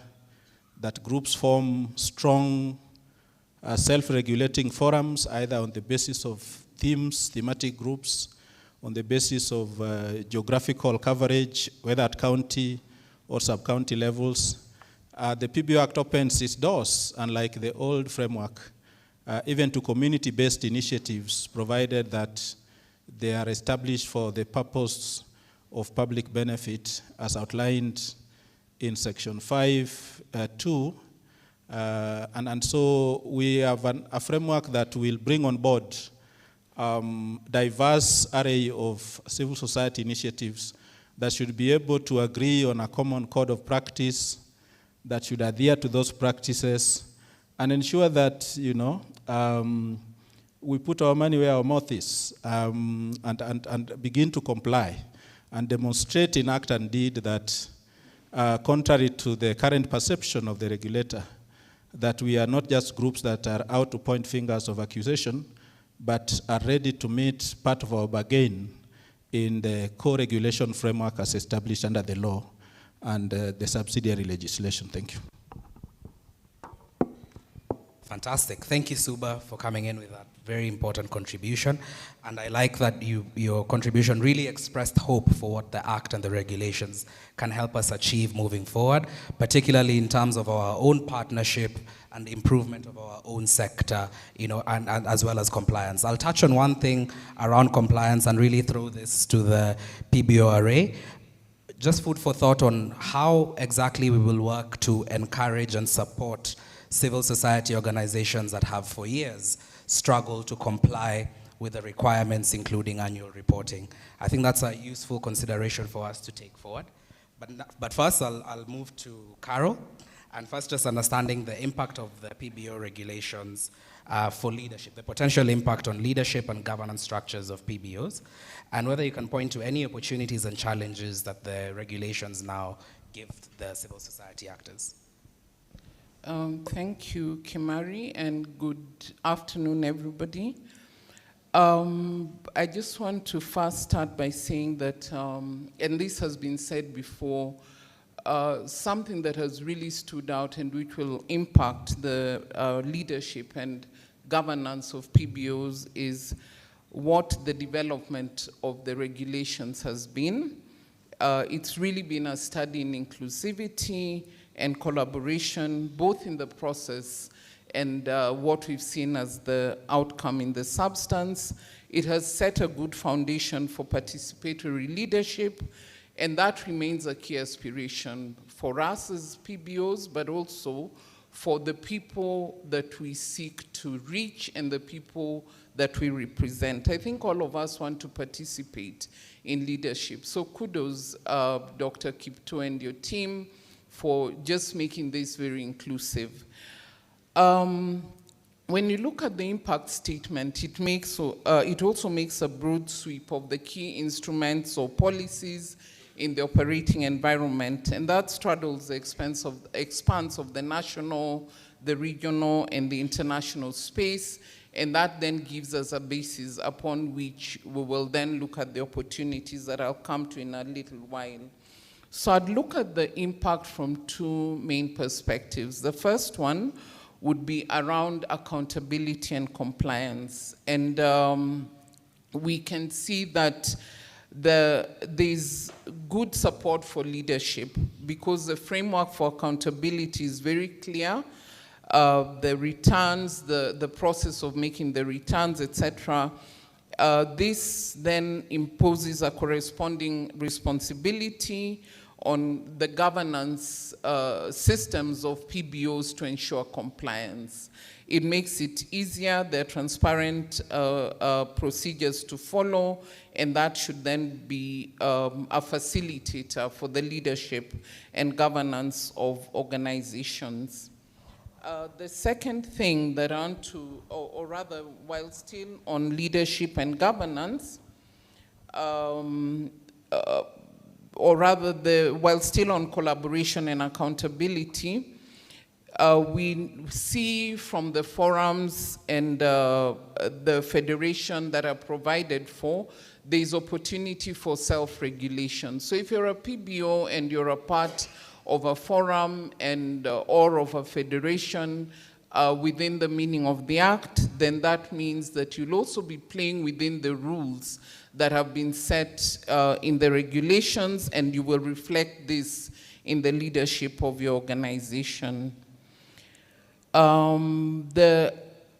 that groups form strong self-regulating forums, either on the basis of themes, thematic groups, on the basis of geographical coverage, whether at county or sub-county levels. The PBO Act opens its doors, unlike the old framework, even to community-based initiatives, provided that they are established for the purpose of public benefit, as outlined in Section 5(2). And so we have a framework that will bring on board diverse array of civil society initiatives that should be able to agree on a common code of practice, that should adhere to those practices, and ensure that, we put our money where our mouth is, and begin to comply and demonstrate in act and deed that, contrary to the current perception of the regulator, that we are not just groups that are out to point fingers of accusation, but are ready to meet part of our bargain in the co-regulation framework as established under the law and the subsidiary legislation. Thank you. Fantastic. Thank you, Suba, for coming in with that very important contribution. And I like that your contribution really expressed hope for what the Act and the regulations can help us achieve moving forward, particularly in terms of our own partnership and improvement of our own sector, and as well as compliance. I'll touch on one thing around compliance and really throw this to the PBO array. Just food for thought on how exactly we will work to encourage and support civil society organizations that have for years struggled to comply with the requirements, including annual reporting. I think that's a useful consideration for us to take forward. But first, I'll move to Carol, and first just understanding the impact of the PBO regulations for leadership, the potential impact on leadership and governance structures of PBOs, and whether you can point to any opportunities and challenges that the regulations now give the civil society actors. Thank you, Kimari, and good afternoon, everybody. I just want to first start by saying that, and this has been said before, something that has really stood out and which will impact the leadership and governance of PBOs is what the development of the regulations has been. It's really been a study in inclusivity and collaboration, both in the process and what we've seen as the outcome in the substance. It has set a good foundation for participatory leadership, And that remains a key aspiration for us as PBOs, but also for the people that we seek to reach and the people that we represent. I think all of us want to participate in leadership. So kudos, Dr. Kipto and your team, for just making this very inclusive. When you look at the impact statement, it also makes a broad sweep of the key instruments or policies in the operating environment, and that straddles the expanse of the national, the regional, and the international space, and that then gives us a basis upon which we will then look at the opportunities that I'll come to in a little while. So I'd look at the impact from two main perspectives. The first one would be around accountability and compliance, and we can see that there's good support for leadership because the framework for accountability is very clear. The returns, the process of making the returns, etc. This then imposes a corresponding responsibility on the governance systems of PBOs to ensure compliance. It makes it easier, there are transparent procedures to follow, and that should then be a facilitator for the leadership and governance of organizations. The second thing that I want to, or rather, while still on leadership and governance, while still on collaboration and accountability, we see from the forums and the federation that are provided for, there's opportunity for self-regulation. So if you're a PBO and you're a part of a forum and or of a federation within the meaning of the Act, then that means that you'll also be playing within the rules that have been set in the regulations, and you will reflect this in the leadership of your organization. The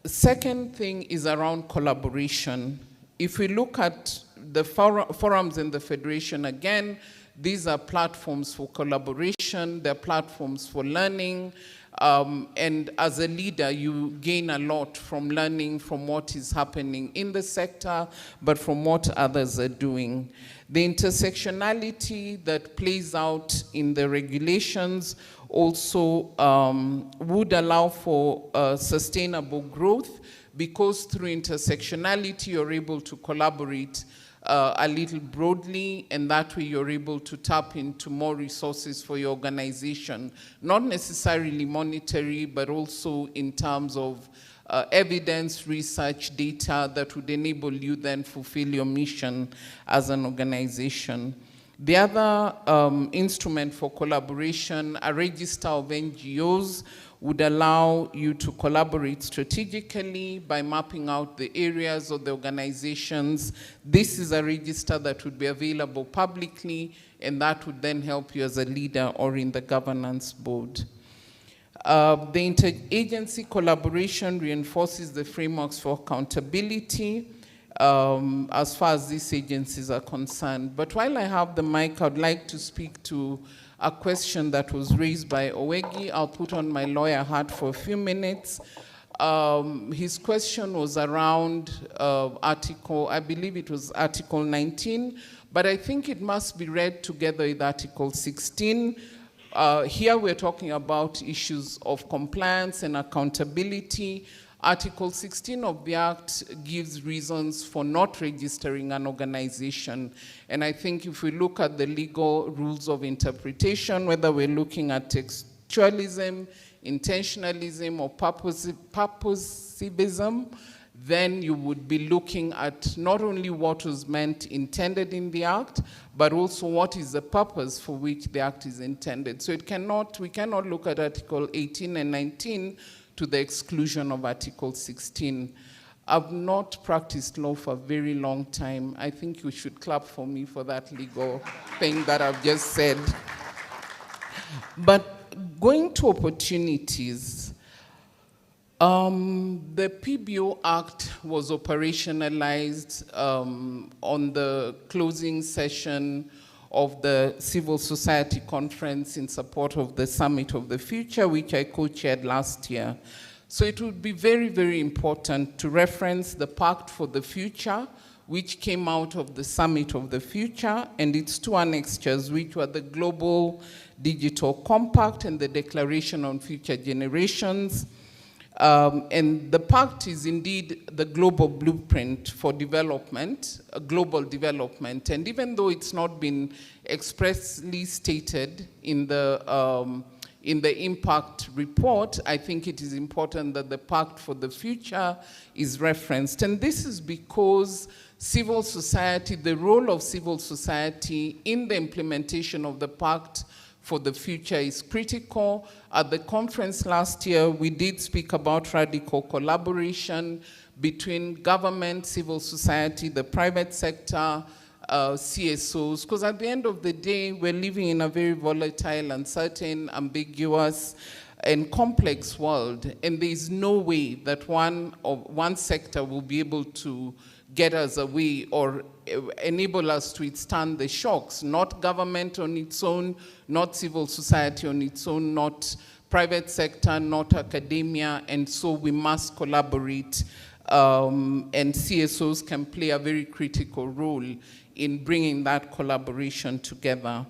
second thing is around collaboration. If we look at the forums in the federation, again, these are platforms for collaboration, they're platforms for learning, and as a leader, you gain a lot from learning from what is happening in the sector, but from what others are doing. The intersectionality that plays out in the regulations also would allow for sustainable growth, because through intersectionality, you're able to collaborate a little broadly, and that way you're able to tap into more resources for your organization, not necessarily monetary, but also in terms of evidence, research, data that would enable you then fulfill your mission as an organization. The other instrument for collaboration, a register of NGOs, would allow you to collaborate strategically by mapping out the areas of the organizations. This is a register that would be available publicly, and that would then help you as a leader or in the governance board. The interagency collaboration reinforces the frameworks for accountability as far as these agencies are concerned. But while I have the mic, I'd like to speak to a question that was raised by Owegi. I'll put on my lawyer hat for a few minutes. His question was around I believe it was Article 19, but I think it must be read together with Article 16. Here we're talking about issues of compliance and accountability. Article 16 of the Act gives reasons for not registering an organization. And I think if we look at the legal rules of interpretation, whether we're looking at textualism, intentionalism, or purposivism, then you would be looking at not only what was intended in the Act, but also what is the purpose for which the Act is intended. So we cannot look at Article 18 and 19 to the exclusion of Article 16. I've not practiced law for a very long time. I think you should clap for me for that legal thing that I've just said. But going to opportunities, the PBO Act was operationalized on the closing session of the Civil Society Conference in support of the Summit of the Future, which I co-chaired last year. So it would be very, very important to reference the Pact for the Future, which came out of the Summit of the Future, and its two annexures, which were the Global Digital Compact and the Declaration on Future Generations. And the pact is indeed the global blueprint for development, global development. And even though it's not been expressly stated in the impact report, I think it is important that the Pact for the Future is referenced. And this is because civil society, the role of civil society in the implementation of the Pact for the Future is critical. At the conference last year, we did speak about radical collaboration between government, civil society, the private sector, CSOs, because at the end of the day, we're living in a very volatile, uncertain, ambiguous, and complex world, and there is no way that one sector will be able to get us away or enable us to withstand the shocks, not government on its own, not civil society on its own, not private sector, not academia, and so we must collaborate, and CSOs can play a very critical role in bringing that collaboration together.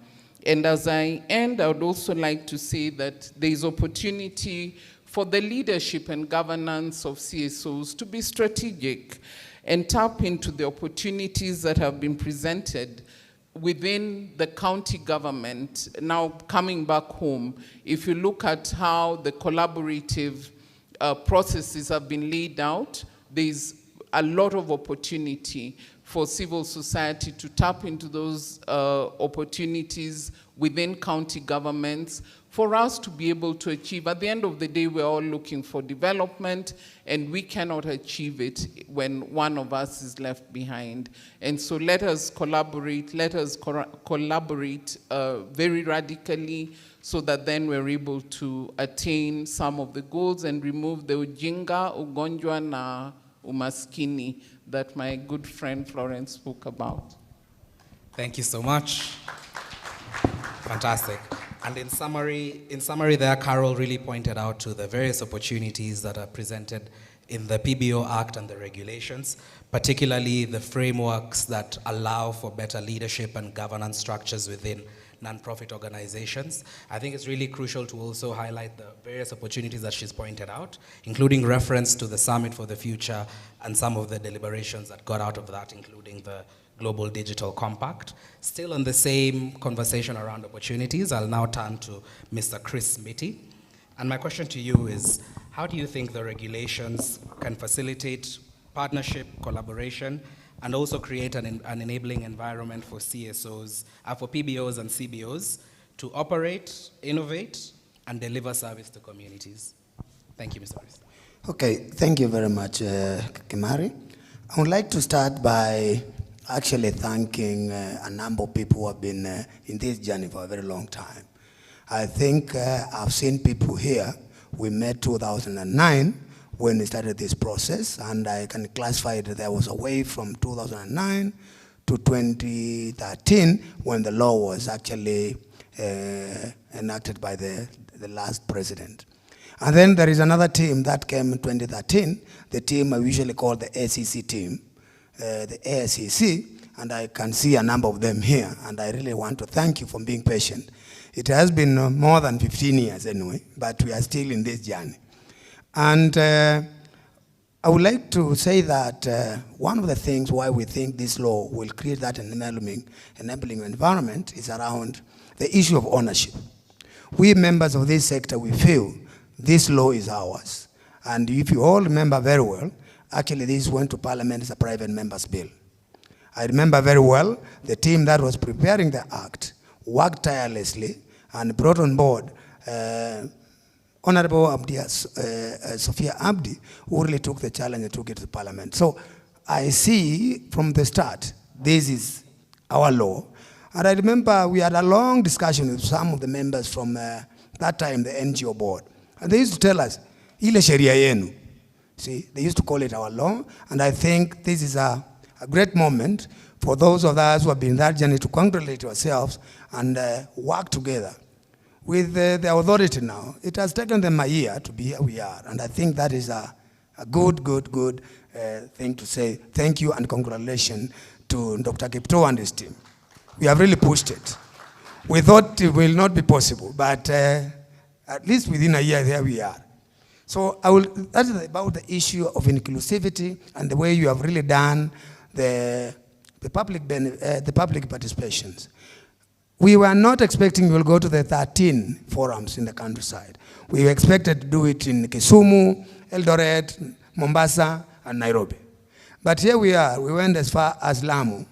And as I end, I would also like to say that there is opportunity for the leadership and governance of CSOs to be strategic and tap into the opportunities that have been presented within the county government. Now, coming back home, if you look at how the collaborative processes have been laid out, there's a lot of opportunity for civil society to tap into those opportunities within county governments for us to be able to achieve. At the end of the day, we're all looking for development, and we cannot achieve it when one of us is left behind. And so let us collaborate, collaborate very radically so that then we're able to attain some of the goals and remove the ujinga, ugonjwa na umaskini that my good friend Florence spoke about. Thank you so much. Fantastic. And in summary there, Carol really pointed out to the various opportunities that are presented in the PBO Act and the regulations, particularly the frameworks that allow for better leadership and governance structures within non-profit organizations. I think it's really crucial to also highlight the various opportunities that she's pointed out, including reference to the Summit for the Future and some of the deliberations that got out of that, including the Global Digital Compact. Still on the same conversation around opportunities, I'll now turn to Mr. Chris Mitty. And my question to you is, how do you think the regulations can facilitate partnership, collaboration, and also create an enabling environment for CSOs, for PBOs and CBOs to operate, innovate, and deliver service to communities? Thank you, Mr. Chris. Okay, thank you very much, Kimari. I would like to start by actually thanking a number of people who have been in this journey for a very long time. I think I've seen people here. We met 2009 when we started this process, and I can classify it that there was a wave from 2009 to 2013 when the law was actually enacted by the last president. And then there is another team that came in 2013, the team I usually call the ACC team, the ASCC, and I can see a number of them here, and I really want to thank you for being patient. It has been more than 15 years anyway, but we are still in this journey. And I would like to say that one of the things why we think this law will create that enabling environment is around the issue of ownership. We members of this sector, we feel this law is ours. And if you all remember very well, actually this went to Parliament as a private member's bill. I remember very well the team that was preparing the act worked tirelessly and brought on board Honorable Sophia Abdi, who really took the challenge and took it to Parliament. So I see from the start, this is our law. And I remember we had a long discussion with some of the members from that time, the NGO board. And they used to tell us, ile sheria yenu. See, they used to call it our law. And I think this is a great moment for those of us who have been in that journey to congratulate ourselves and work together. With the authority now, it has taken them a year to be here we are. And I think that is a good thing to say. Thank you and congratulations to Dr. Kipto and his team. We have really pushed it. We thought it will not be possible, but at least within a year, there we are. So that is about the issue of inclusivity and the way you have really done the public participations. We were not expecting we will go to the 13 forums in the countryside. We expected to do it in Kisumu, Eldoret, Mombasa, and Nairobi. But here we are. We went as far as Lamu.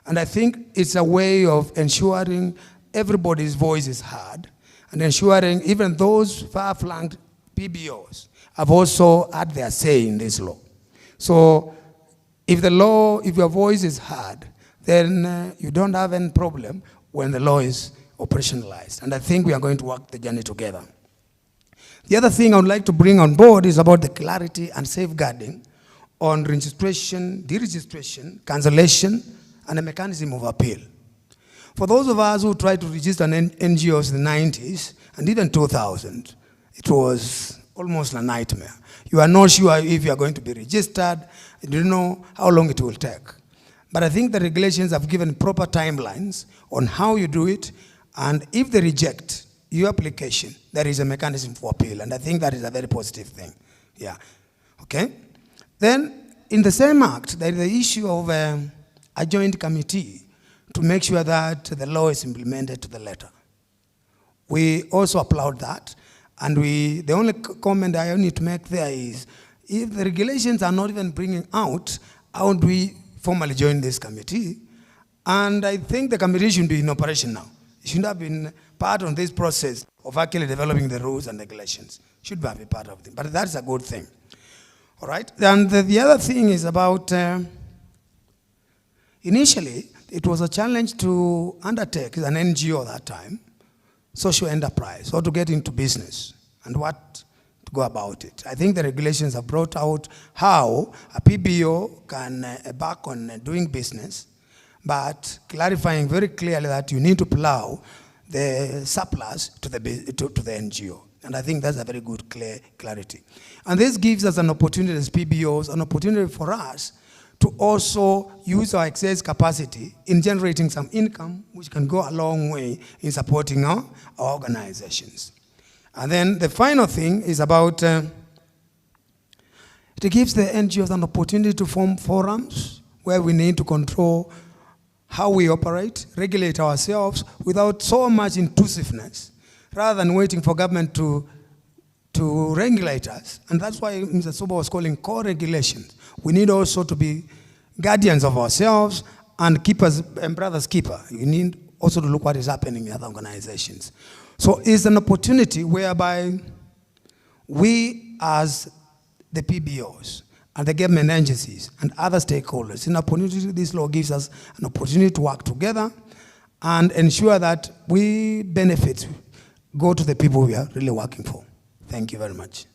And I think it's a way of ensuring everybody's voice is heard and ensuring even those far-flanked PBOs have also had their say in this law. So if your voice is heard, then you don't have any problem when the law is operationalized. And I think we are going to work the journey together. The other thing I would like to bring on board is about the clarity and safeguarding on registration, deregistration, cancellation, and a mechanism of appeal. For those of us who tried to register NGOs in the 90s and even 2000, it was almost a nightmare. You are not sure if you are going to be registered. You don't know how long it will take. But I think the regulations have given proper timelines on how you do it, and if they reject your application, there is a mechanism for appeal, and I think that is a very positive thing. Yeah. Okay? Then, in the same act, there is the issue of a joint committee to make sure that the law is implemented to the letter. We also applaud that, and the only comment I need to make there is, if the regulations are not even bringing out, how do we formally join this committee? And I think the committee should be in operation now. It should have been part of this process of actually developing the rules and regulations. Should be part of it, but that's a good thing. All right, and the other thing is about, initially, it was a challenge to undertake as an NGO at that time, social enterprise, or to get into business, and what to go about it. I think the regulations have brought out how a PBO can embark on doing business, but clarifying very clearly that you need to plow the surplus to the NGO. And I think that's a very good clarity. And this gives us an opportunity as PBOs, an opportunity for us to also use our excess capacity in generating some income, which can go a long way in supporting our organizations. And then the final thing is about, it gives the NGOs an opportunity to form forums where we need to control how we operate, regulate ourselves without so much intrusiveness, rather than waiting for government to regulate us. And that's why Mr. Suba was calling co-regulations. We need also to be guardians of ourselves and keepers and brothers keeper. You need also to look what is happening in other organizations. So it's an opportunity whereby we as the PBOs and the government agencies and other stakeholders, an opportunity, this law gives us an opportunity to work together and ensure that we benefit go to the people we are really working for. Thank you very much.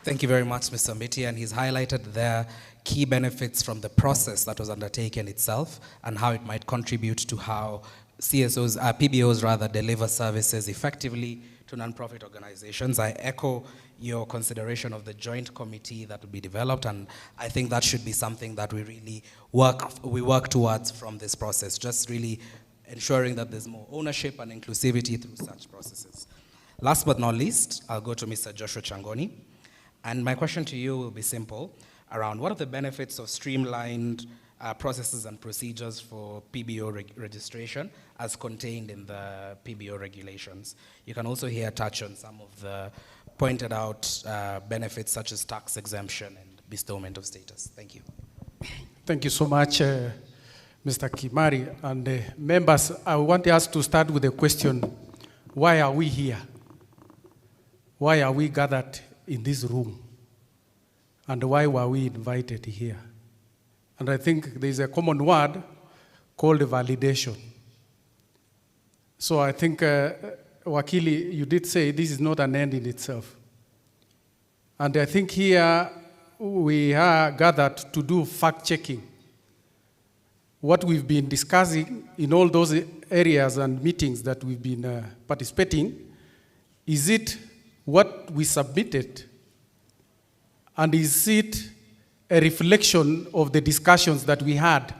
Thank you very much, Mr. Mbiti, and he's highlighted their key benefits from the process that was undertaken itself and how it might contribute to how CSOs, PBOs rather, deliver services effectively to non-profit organizations. I echo your consideration of the joint committee that will be developed, and I think that should be something that we really work towards from this process, just really ensuring that there's more ownership and inclusivity through such processes. Last but not least, I'll go to Mr. Joshua Changoni. And my question to you will be simple, around what are the benefits of streamlined processes and procedures for PBO registration as contained in the PBO regulations? You can also here touch on some of the pointed out benefits such as tax exemption and bestowment of status. Thank you. Thank you so much, Mr. Kimari. And members, I want us to start with the question, why are we here? Why are we gathered in this room? And why were we invited here? And I think there's a common word called validation. So I think, Wakili, you did say this is not an end in itself. And I think here we are gathered to do fact-checking. What we've been discussing in all those areas and meetings that we've been participating, is it what we submitted, and is it a reflection of the discussions that we had?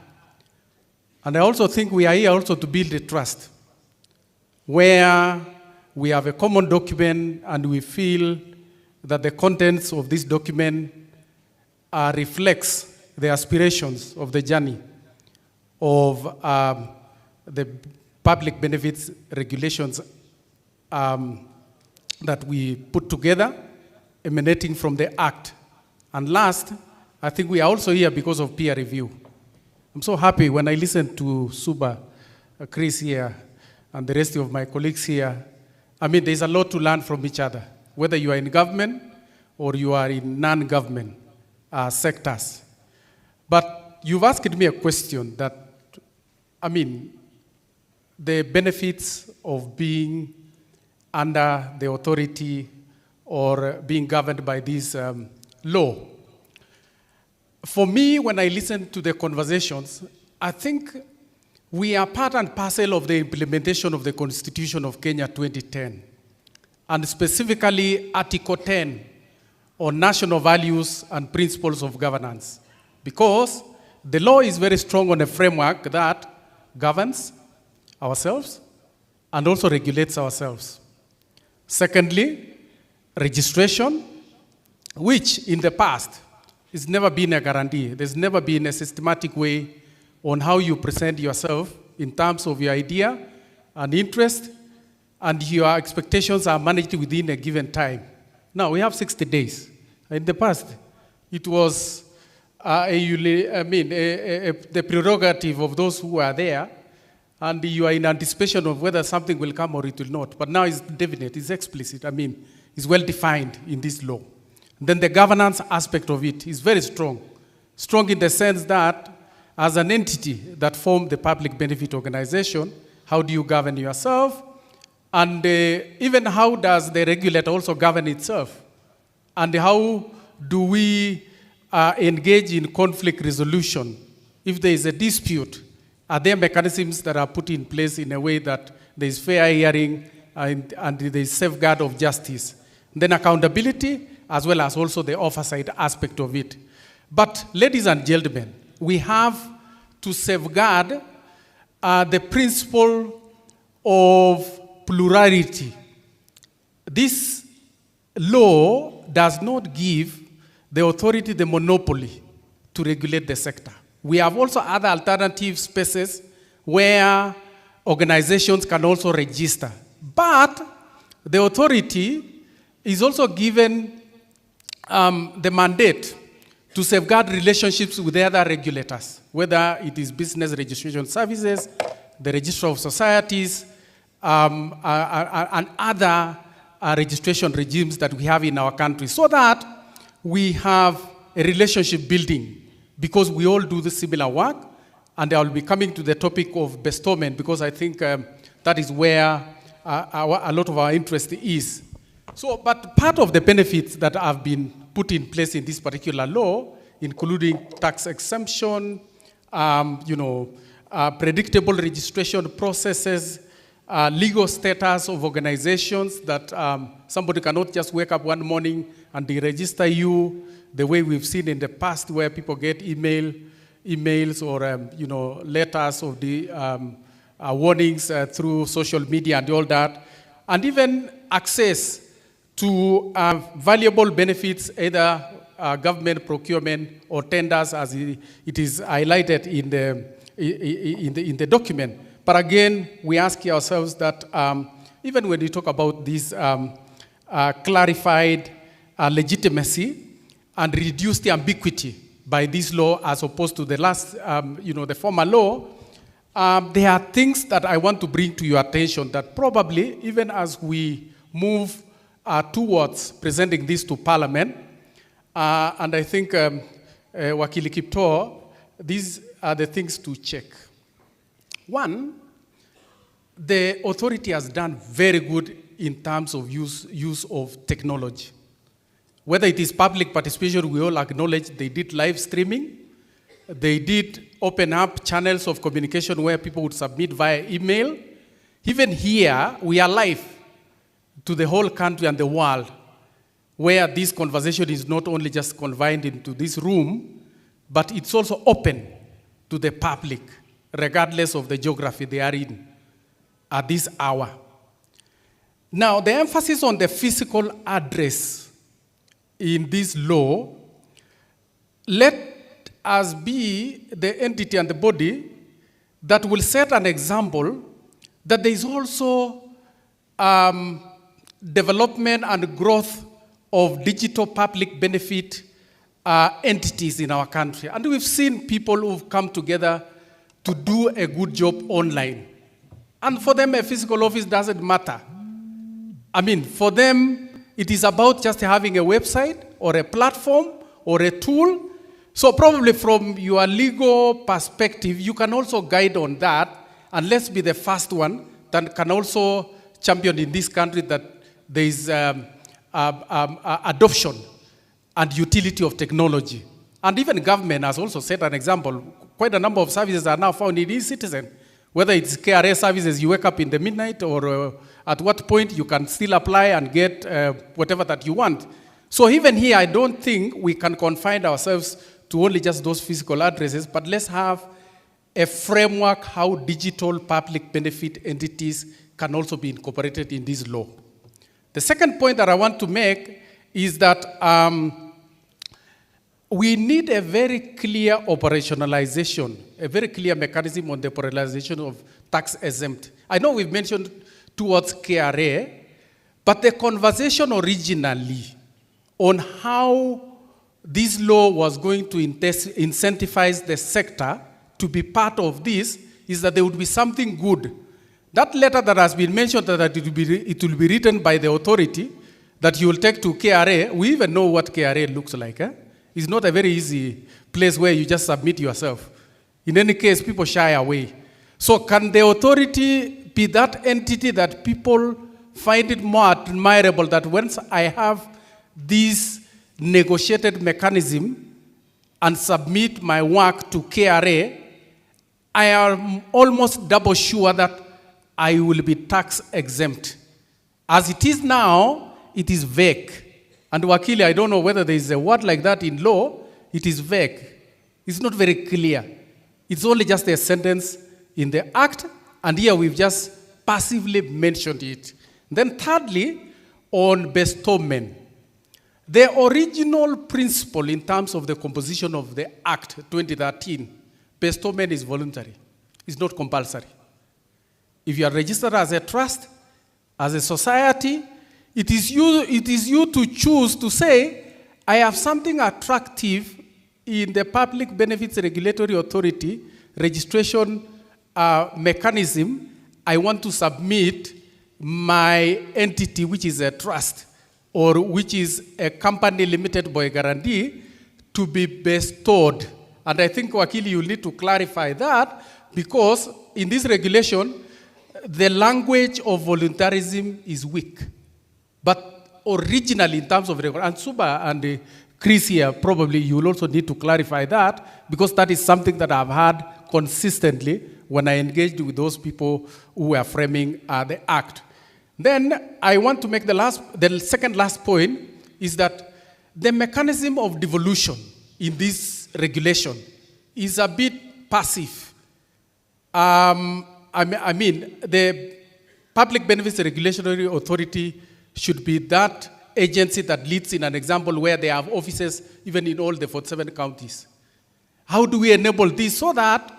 And I also think we are here also to build a trust, where we have a common document and we feel that the contents of this document reflects the aspirations of the journey of the public benefits regulations that we put together, emanating from the Act. And last, I think we are also here because of peer review. I'm so happy when I listen to Suba, Chris here, and the rest of my colleagues here. I mean, there's a lot to learn from each other, whether you are in government or you are in non-government sectors. But you've asked me a question that, I mean, the benefits of being under the authority or being governed by this law. For me, when I listen to the conversations, I think we are part and parcel of the implementation of the Constitution of Kenya 2010, and specifically Article 10 on national values and principles of governance, because the law is very strong on a framework that governs ourselves and also regulates ourselves. Secondly, registration, which in the past has never been a guarantee. There's never been a systematic way on how you present yourself in terms of your idea and interest, and your expectations are managed within a given time. Now, we have 60 days. In the past, it was the prerogative of those who are there, and you are in anticipation of whether something will come or it will not. But now it's definite, it's explicit. I mean, it's well defined in this law. Then the governance aspect of it is very strong. Strong in the sense that as an entity that formed the public benefit organization, how do you govern yourself? And even how does the regulator also govern itself? And how do we engage in conflict resolution? If there is a dispute, are there mechanisms that are put in place in a way that there is fair hearing and there is safeguard of justice? Then accountability, as well as also the oversight aspect of it. But ladies and gentlemen, we have to safeguard the principle of plurality. This law does not give the authority the monopoly to regulate the sector. We have also other alternative spaces where organizations can also register. But the authority is also given the mandate to safeguard relationships with the other regulators, whether it is business registration services, the Register of Societies, and other registration regimes that we have in our country, so that we have a relationship building, because we all do the similar work. And I will be coming to the topic of bestowment, because I think that is where a lot of our interest is. So, but part of the benefits that have been put in place in this particular law, including tax exemption, predictable registration processes, legal status of organizations, that somebody cannot just wake up one morning and deregister you the way we've seen in the past, where people get emails or letters of the warnings through social media and all that, and even access to valuable benefits, either government procurement or tenders, as it is highlighted in the document. But again, we ask ourselves that even when we talk about this clarified legitimacy and reduced ambiguity by this law as opposed to the last, the former law, there are things that I want to bring to your attention that probably, even as we move towards presenting this to Parliament, and I think Wakili Kiptoo, these are the things to check. One, the authority has done very good in terms of use of technology. Whether it is public participation, we all acknowledge they did live streaming. They did open up channels of communication where people would submit via email. Even here, we are live to the whole country and the world, where this conversation is not only just confined into this room, but it's also open to the public, regardless of the geography they are in at this hour. Now, the emphasis on the physical address in this law, let us be the entity and the body that will set an example that there is also development and growth of digital public benefit entities in our country. And we've seen people who've come together to do a good job online. And for them, a physical office doesn't matter. I mean, for them, it is about just having a website or a platform or a tool. So probably from your legal perspective, you can also guide on that, and let's be the first one that can also champion in this country that there is adoption and utility of technology. And even government has also set an example. Quite a number of services are now found in eCitizen. Whether it's KRA services, you wake up in the midnight, or at what point you can still apply and get whatever that you want. So even here, I don't think we can confine ourselves to only just those physical addresses, but let's have a framework how digital public benefit entities can also be incorporated in this law. The second point that I want to make is that we need a very clear operationalization, a very clear mechanism on the operationalization of tax exempt. I know we've mentioned towards KRA, but the conversation originally on how this law was going to incentivize the sector to be part of this is that there would be something good. That letter that has been mentioned, that it will be written by the authority, that you will take to KRA, we even know what KRA looks like. It's not a very easy place where you just submit yourself. In any case, people shy away. So can the authority be that entity that people find it more admirable that once I have this negotiated mechanism and submit my work to KRA, I am almost double sure that I will be tax exempt. As it is now, it is vague. And Wakili, I don't know whether there is a word like that in law. It is vague. It's not very clear. It's only just a sentence in the act, and here we've just passively mentioned it. Then thirdly, on bestowment. The original principle in terms of the composition of the Act 2013, bestowment is voluntary. It's not compulsory. If you are registered as a trust, as a society, it is you to choose to say, I have something attractive in the Public Benefits Regulatory Authority registration mechanism. I want to submit my entity, which is a trust, or which is a company limited by guarantee, to be bestowed. And I think, Wakili, you need to clarify that, because in this regulation, the language of voluntarism is weak. But originally, in terms of regulation, and Suba and Chris here, probably you will also need to clarify that, because that is something that I've had consistently when I engaged with those people who were framing the Act. Then I want to make the second last point is that the mechanism of devolution in this regulation is a bit passive. I mean, the Public Benefits Regulatory Authority should be that agency that leads in an example where they have offices even in all the 47 counties. How do we enable this so that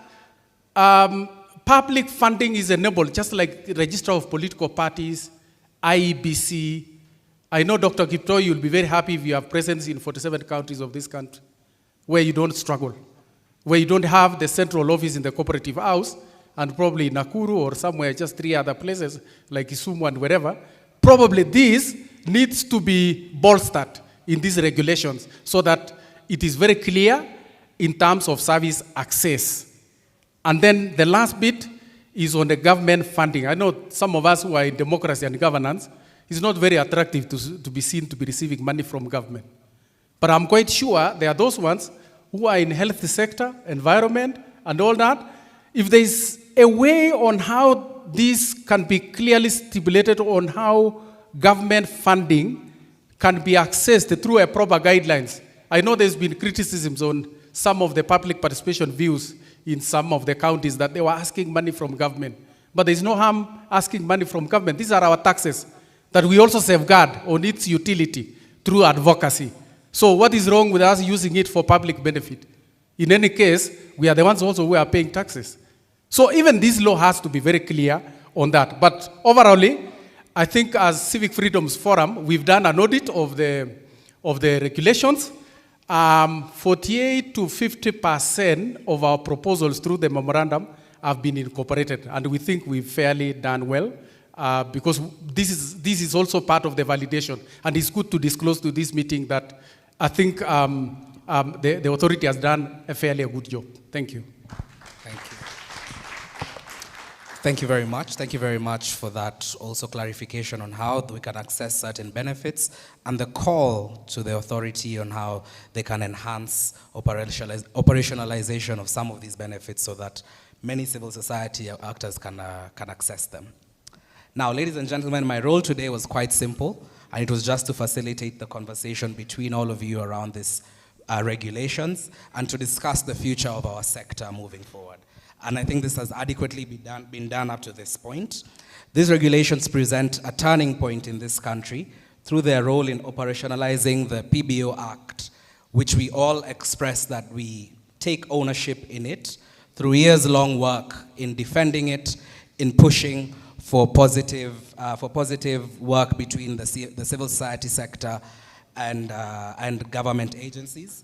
public funding is enabled, just like the Register of Political Parties, IEBC. I know, Dr. Kiptoi, you'll be very happy if you have presence in 47 counties of this country, where you don't struggle, where you don't have the central office in the cooperative house, and probably in Nakuru or somewhere, just 3 other places, like Kisumu and wherever. Probably this needs to be bolstered in these regulations so that it is very clear in terms of service access. And then the last bit is on the government funding. I know some of us who are in democracy and governance, it's not very attractive to be seen to be receiving money from government. But I'm quite sure there are those ones who are in health sector, environment, and all that. If there's a way on how this can be clearly stipulated on how government funding can be accessed through a proper guidelines. I know there's been criticisms on some of the public participation views in some of the counties that they were asking money from government. But there's no harm asking money from government. These are our taxes that we also safeguard on its utility through advocacy. So what is wrong with us using it for public benefit? In any case, we are the ones also who are paying taxes. So even this law has to be very clear on that. But overall, I think as Civic Freedoms Forum, we've done an audit of the regulations. 48 to 50% of our proposals through the memorandum have been incorporated, and we think we've fairly done well because this is also part of the validation, and it's good to disclose to this meeting that I think the authority has done a fairly good job. Thank you. Thank you. Thank you very much. Thank you very much for that also clarification on how we can access certain benefits and the call to the authority on how they can enhance operationalization of some of these benefits so that many civil society actors can access them. Now, ladies and gentlemen, my role today was quite simple, and it was just to facilitate the conversation between all of you around these regulations and to discuss the future of our sector moving forward. And I think this has adequately been done up to this point. These regulations present a turning point in this country through their role in operationalizing the PBO Act, which we all express that we take ownership in it through years-long work in defending it, in pushing for positive work between the civil society sector and government agencies.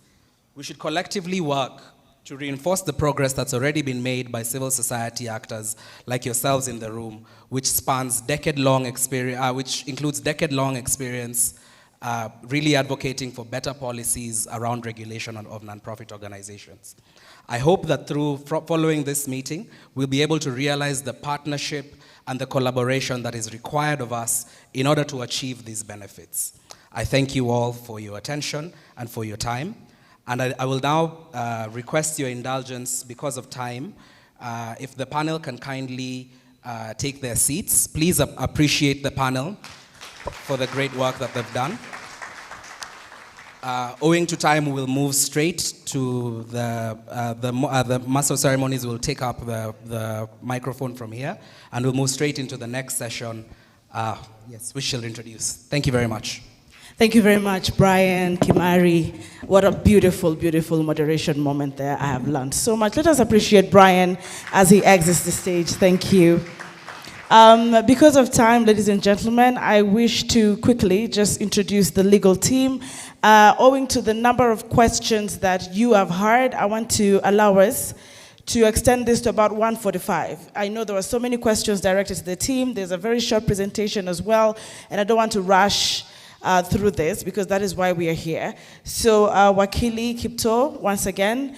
We should collectively work to reinforce the progress that's already been made by civil society actors like yourselves in the room, which spans decade-long experience, which includes decade-long experience really advocating for better policies around regulation of nonprofit organizations. I hope that following this meeting, we'll be able to realize the partnership and the collaboration that is required of us in order to achieve these benefits. I thank you all for your attention and for your time. And I will now request your indulgence because of time. If the panel can kindly take their seats, please appreciate the panel for the great work that they've done. Owing to time, we'll move straight to the Master of Ceremonies will take up the microphone from here, and we'll move straight into the next session, yes, which she'll introduce. Thank you very much. Thank you very much, Brian, Kimari. What a beautiful, beautiful moderation moment there. I have learned so much. Let us appreciate Brian as he exits the stage. Thank you. Because of time, ladies and gentlemen, I wish to quickly just introduce the legal team. Owing to the number of questions that you have heard, I want to allow us to extend this to about 1:45. I know there were so many questions directed to the team. There's a very short presentation as well, and I don't want to rush through this because that is why we are here. So Wakili Kipto, once again,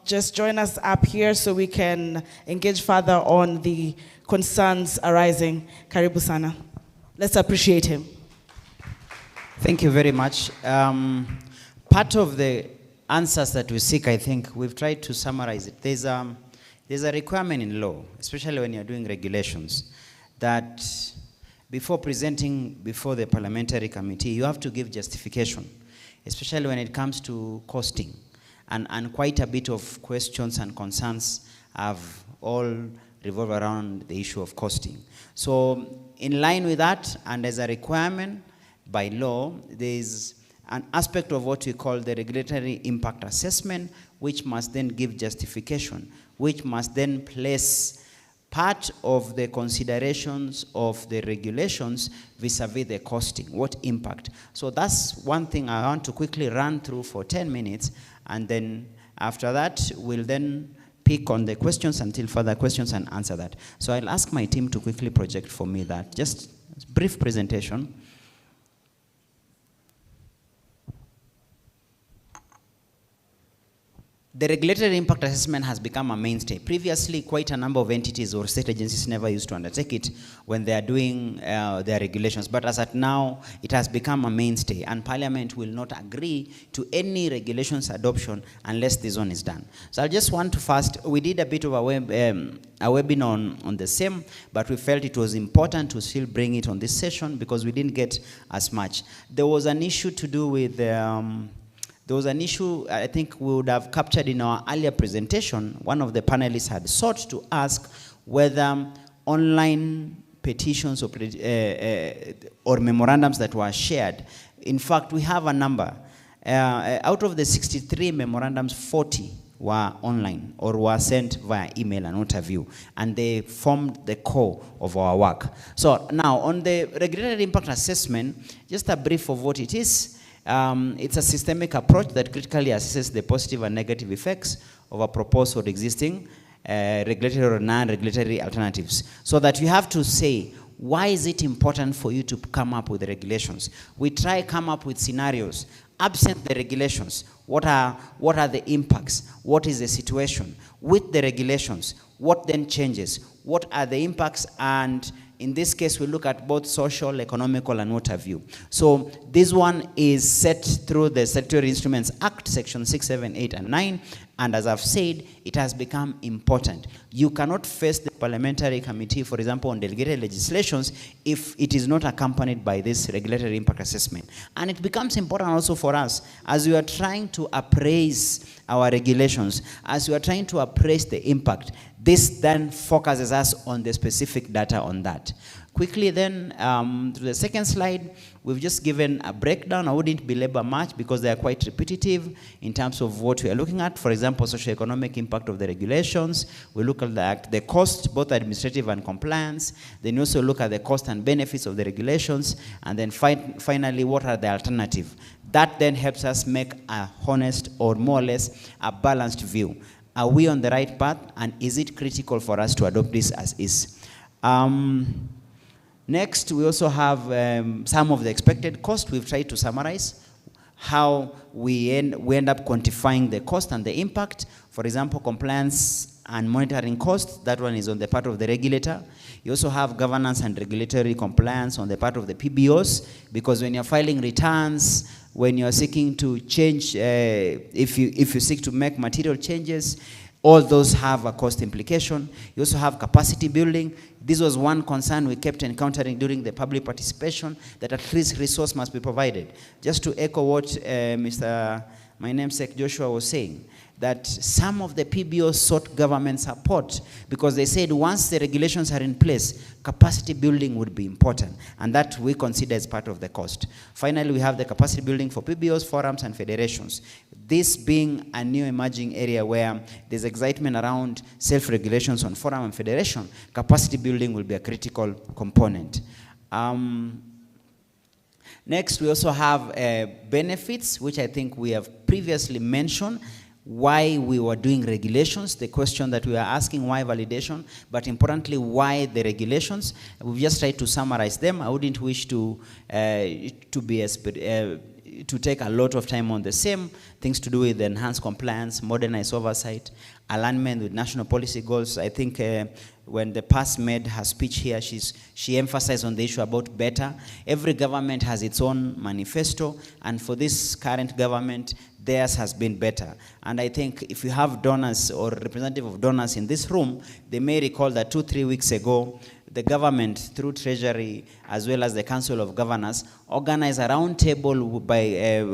just join us up here so we can engage further on the concerns arising. Karibu sana. Let's appreciate him. Thank you very much. Part of the answers that we seek, I think, we've tried to summarize it. There's a requirement in law, especially when you're doing regulations, that before presenting before the parliamentary committee, you have to give justification, especially when it comes to costing. And quite a bit of questions and concerns have all revolved around the issue of costing. So in line with that, and as a requirement by law, there's an aspect of what we call the regulatory impact assessment, which must then give justification, which must then place part of the considerations of the regulations vis-a-vis the costing, what impact. So that's one thing I want to quickly run through for 10 minutes, and then after that, we'll then pick on the questions until further questions and answer that. So I'll ask my team to quickly project for me that. Just a brief presentation. the regulatory impact assessment has become a mainstay. Previously, quite a number of entities or state agencies never used to undertake it when they are doing their regulations. But as at now, it has become a mainstay, and Parliament will not agree to any regulations adoption unless this one is done. So I just want to first, we did a bit of a webinar on the same, but we felt it was important to still bring it on this session because we didn't get as much. There was an issue to do with there was an issue I think we would have captured in our earlier presentation. One of the panelists had sought to ask whether online petitions or memorandums that were shared, in fact, we have a number. Out of the 63 memorandums, 40 were online or were sent via email and interview, and they formed the core of our work. So now, on the regulatory impact assessment, just a brief of what it is. It's a systemic approach that critically assesses the positive and negative effects of a proposed or existing regulatory or non-regulatory alternatives. So that you have to say, why is it important for you to come up with regulations? We try come up with scenarios. Absent the regulations, what are the impacts? What is the situation? With the regulations, what then changes? What are the impacts? And in this case, we look at both social, economical, and water view. So this one is set through the Statutory Instruments Act, Section 6, 7, 8, and 9. And as I've said, it has become important. You cannot face the parliamentary committee, for example, on delegated legislations, if it is not accompanied by this regulatory impact assessment. And it becomes important also for us, as we are trying to appraise our regulations, as we are trying to appraise the impact, this then focuses us on the specific data on that. Quickly then, to the second slide, we've just given a breakdown. I wouldn't belabor much because they are quite repetitive in terms of what we are looking at. For example, socioeconomic impact of the regulations. We look at the cost, both administrative and compliance. Then we also look at the cost and benefits of the regulations. And then finally, what are the alternatives? That then helps us make a honest or more or less a balanced view. Are we on the right path? And is it critical for us to adopt this as is? Next, we also have some of the expected cost. We've tried to summarize how we end up quantifying the cost and the impact. For example, compliance and monitoring costs, that one is on the part of the regulator. You also have governance and regulatory compliance on the part of the PBOs, because when you're filing returns, when you're seeking to change, if you seek to make material changes, all those have a cost implication. You also have capacity building. This was one concern we kept encountering during the public participation, that at least resource must be provided. Just to echo what my namesake Joshua was saying, that some of the PBOs sought government support because they said once the regulations are in place, capacity building would be important, and that we consider as part of the cost. Finally, we have the capacity building for PBOs, forums, and federations. This being a new emerging area where there's excitement around self-regulations on forum and federation, capacity building will be a critical component. Next, we also have benefits, which I think we have previously mentioned. Why we were doing regulations, the question that we are asking, why validation, but importantly, why the regulations. We've just tried to summarize them. I wouldn't wish to take a lot of time on the same things to do with enhanced compliance, modernized oversight, alignment with national policy goals. I think when the past made her speech here, she emphasized on the issue about better. Every government has its own manifesto, and for this current government, theirs has been better. And I think if you have donors or representative of donors in this room, they may recall that 2-3 weeks ago, the government, through Treasury, as well as the Council of Governors, organized a roundtable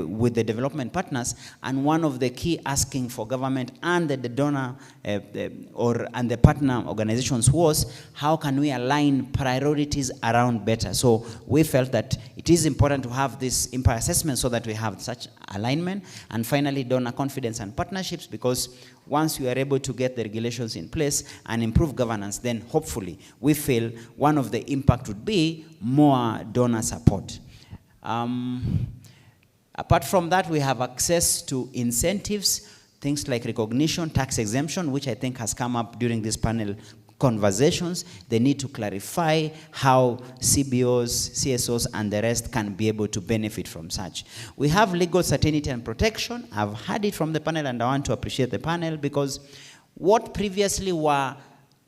with the development partners, and one of the key asking for government and the donor and the partner organizations was, how can we align priorities around better? So we felt that it is important to have this impact assessment so that we have such alignment. And finally, donor confidence and partnerships, because once you are able to get the regulations in place and improve governance, then hopefully we feel one of the impact would be more donor support. Apart from that, we have access to incentives, things like recognition, tax exemption, which I think has come up during this panel conversations. They need to clarify how CBOs, CSOs, and the rest can be able to benefit from such. We have legal certainty and protection. I've heard it from the panel, and I want to appreciate the panel, because what previously were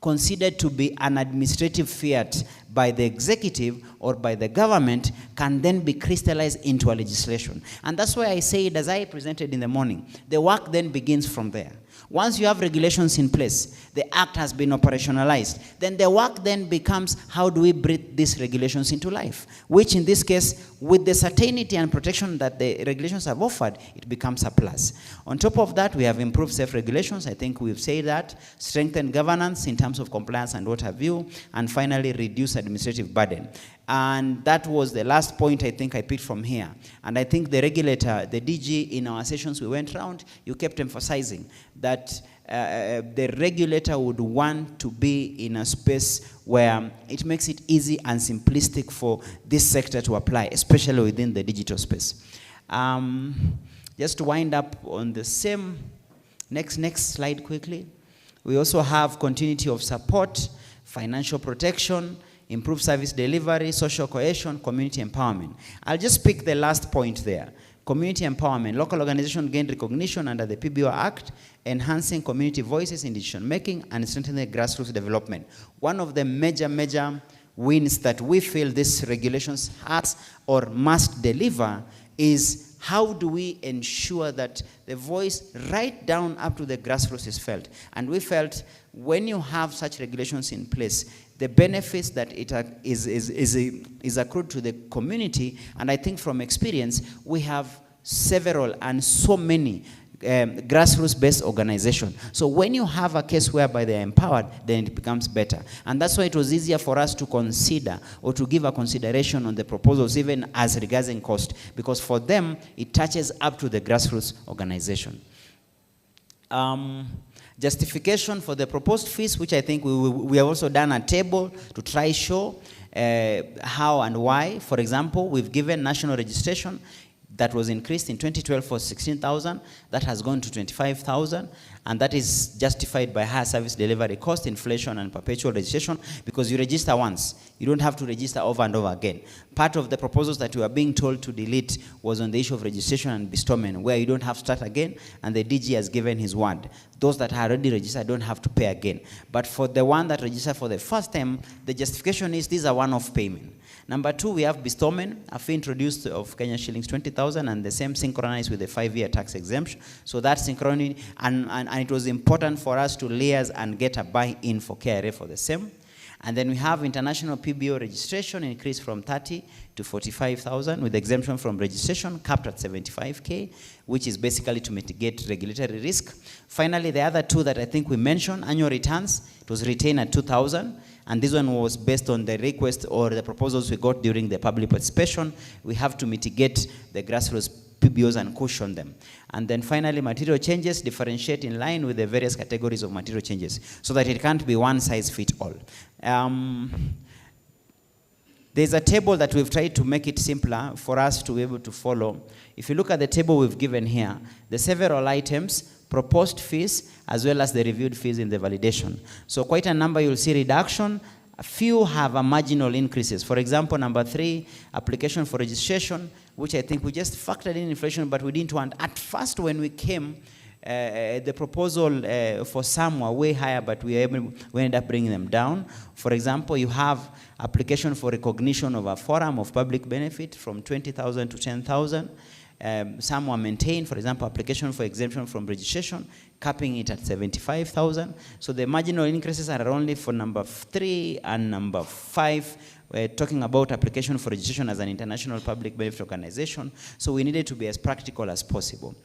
considered to be an administrative fiat by the executive or by the government can then be crystallized into a legislation. And that's why I say it, as I presented in the morning, the work then begins from there. Once you have regulations in place, the act has been operationalized, then the work then becomes, how do we breathe these regulations into life? Which in this case, with the certainty and protection that the regulations have offered, it becomes a plus. On top of that, we have improved self-regulations. I think we've said that. Strengthened governance in terms of compliance and what have you. And finally, reduce administrative burden. And that was the last point I think I picked from here. And I think the regulator, the DG, in our sessions we went around, you kept emphasizing that the regulator would want to be in a space where it makes it easy and simplistic for this sector to apply, especially within the digital space. Just to wind up on the same, next slide quickly. We also have continuity of support, financial protection, improved service delivery, social cohesion, community empowerment. I'll just pick the last point there. Community empowerment. Local organizations gain recognition under the PBO Act, enhancing community voices in decision making and strengthening grassroots development. One of the major wins that we feel these regulations has or must deliver is how do we ensure that the voice right down up to the grassroots is felt. And we felt when you have such regulations in place, the benefits that it is accrued to the community, and I think from experience, we have several and so many grassroots-based organizations. So when you have a case whereby they are empowered, then it becomes better. And that's why it was easier for us to consider or to give a consideration on the proposals, even as regards in cost, because for them, it touches up to the grassroots organization. Justification for the proposed fees, which I think we have also done a table to try show how and why. For example, we've given national registration that was increased in 2012 for 16,000. That has gone to 25,000. And that is justified by higher service delivery cost, inflation, and perpetual registration, because you register once. You don't have to register over and over again. Part of the proposals that we were being told to delete was on the issue of registration and bestowment, where you don't have to start again, and the DG has given his word. Those that are already registered don't have to pay again. But for the one that registered for the first time, the justification is these are one-off payment. Number two, we have bestowment, a fee introduced of Kenya shillings 20,000, and the same synchronized with the 5-year tax exemption. So that synchronized, and it was important for us to liaise and get a buy-in for KRA for the same. And then we have international PBO registration increased from 30 to 45,000 with exemption from registration capped at 75K, which is basically to mitigate regulatory risk. Finally, the other two that I think we mentioned, annual returns, it was retained at 2,000. And this one was based on the request or the proposals we got during the public participation. We have to mitigate the grassroots PBOs and cushion them. And then finally, material changes differentiate in line with the various categories of material changes so that it can't be one size fit all. There's a table that we've tried to make it simpler for us to be able to follow. If you look at the table we've given here, the several items, proposed fees, as well as the reviewed fees in the validation. So quite a number you'll see reduction. A few have a marginal increases. For example, number 3, application for registration, which I think we just factored in inflation, but we didn't want. At first, when we came, the proposal for some were way higher, but we ended up bringing them down. For example, you have application for recognition of a forum of public benefit from 20,000 to 10,000. Some were maintained, for example, application for exemption from registration, capping it at 75,000. So the marginal increases are only for number 3 and number 5. We're talking about application for registration as an international public benefit organization. So we needed to be as practical as possible.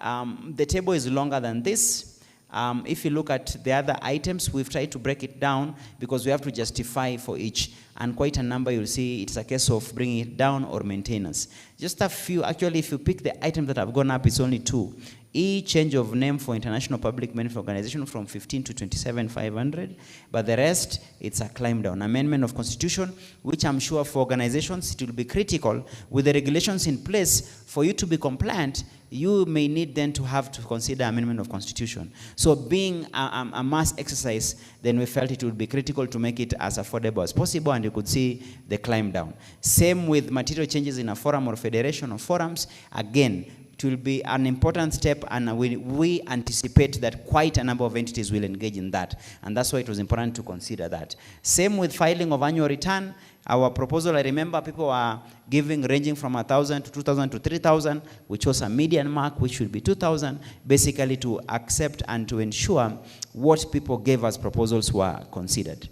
The table is longer than this. If you look at the other items, we've tried to break it down because we have to justify for each. And quite a number, you'll see it's a case of bringing it down or maintenance. Just a few, actually, if you pick the items that have gone up, it's only 2. change of name for international public benefit organization from 15 to 27,500, but the rest, it's a climb down. Amendment of constitution, which I'm sure for organizations, it will be critical with the regulations in place for you to be compliant. You may need then to have to consider amendment of constitution. So being a mass exercise, then we felt it would be critical to make it as affordable as possible, and you could see the climb down. Same with material changes in a forum or federation or forums. Again, it will be an important step, and we anticipate that quite a number of entities will engage in that, and that's why it was important to consider that. Same with filing of annual return. Our proposal, I remember people are giving ranging from 1,000 to 2,000 to 3,000, which was a median mark, which should be 2,000, basically to accept and to ensure what people gave as proposals were considered.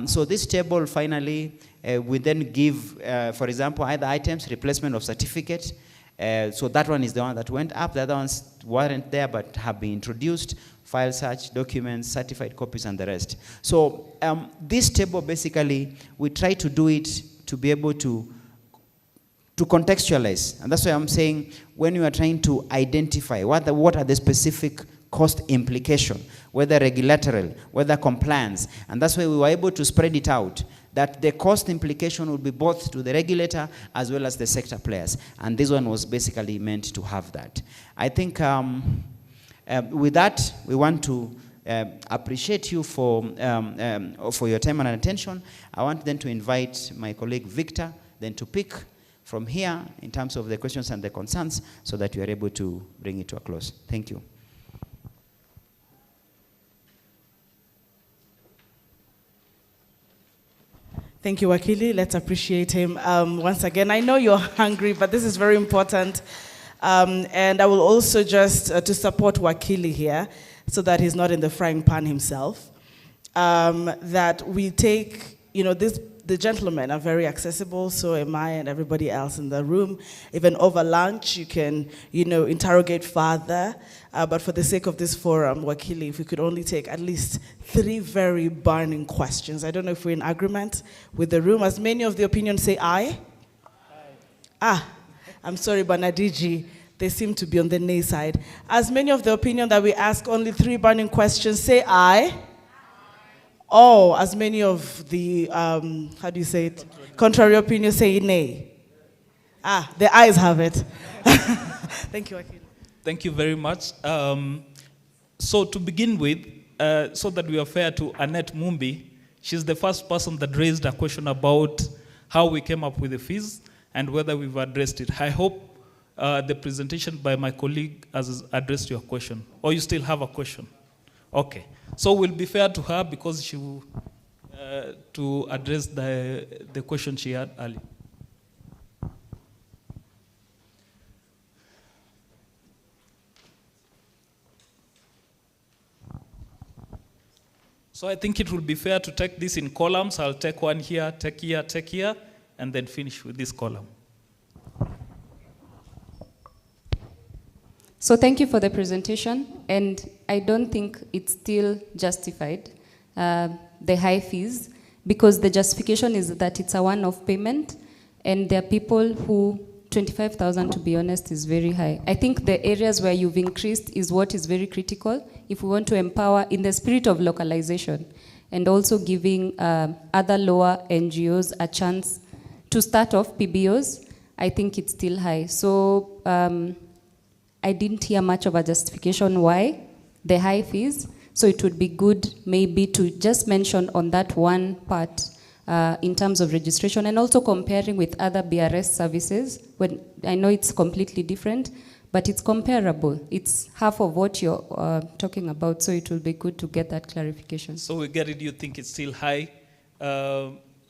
So this table, finally, we then give, for example, either items, replacement of certificate. So that one is the one that went up. The other ones weren't there but have been introduced. File search, documents, certified copies, and the rest. So this table, basically, we try to do it to be able to contextualize. And that's why I'm saying when you are trying to identify what are the specific cost implication, whether regulatory, whether compliance, and that's why we were able to spread it out, that the cost implication will be both to the regulator as well as the sector players. And this one was basically meant to have that. I think with that, we want to appreciate you for your time and attention. I want then to invite my colleague Victor then to pick from here in terms of the questions and the concerns so that we are able to bring it to a close. Thank you. Thank you, Wakili. Let's appreciate him once again. I know you're hungry, but this is very important. And I will also just, to support Wakili here, so that he's not in the frying pan himself, that we take, the gentlemen are very accessible, so am I and everybody else in the room. Even over lunch, you can, interrogate further. But for the sake of this forum, Wakili, if we could only take at least 3 very burning questions. I don't know if we're in agreement with the room. As many of the opinions say aye? Aye. I'm sorry, Banadiji, they seem to be on the nay side. As many of the opinion that we ask only 3 burning questions, say aye. Oh, as many of the, how do you say it? Contrary opinions say nay. The ayes have it. Thank you, Wakili. Thank you very much. So to begin with, so that we are fair to Annette Mumbi, she's the first person that raised a question about how we came up with the fees and whether we've addressed it. I hope the presentation by my colleague has addressed your question. Or you still have a question? Okay. So we'll be fair to her because she will to address the question she had earlier. So I think it will be fair to take this in columns. I'll take one here, take here, and then finish with this column. So thank you for the presentation, and I don't think it's still justified, the high fees, because the justification is that it's a one-off payment, and there are people who, 25,000 to be honest is very high. I think the areas where you've increased is what is very critical if we want to empower in the spirit of localization, and also giving other lower NGOs a chance to start off PBOs. I think it's still high. So I didn't hear much of a justification why the high fees. So it would be good maybe to just mention on that one part in terms of registration, and also comparing with other BRS services. When I know it's completely different, but it's comparable. It's half of what you're talking about, so it will be good to get that clarification. So we get it, you think it's still high.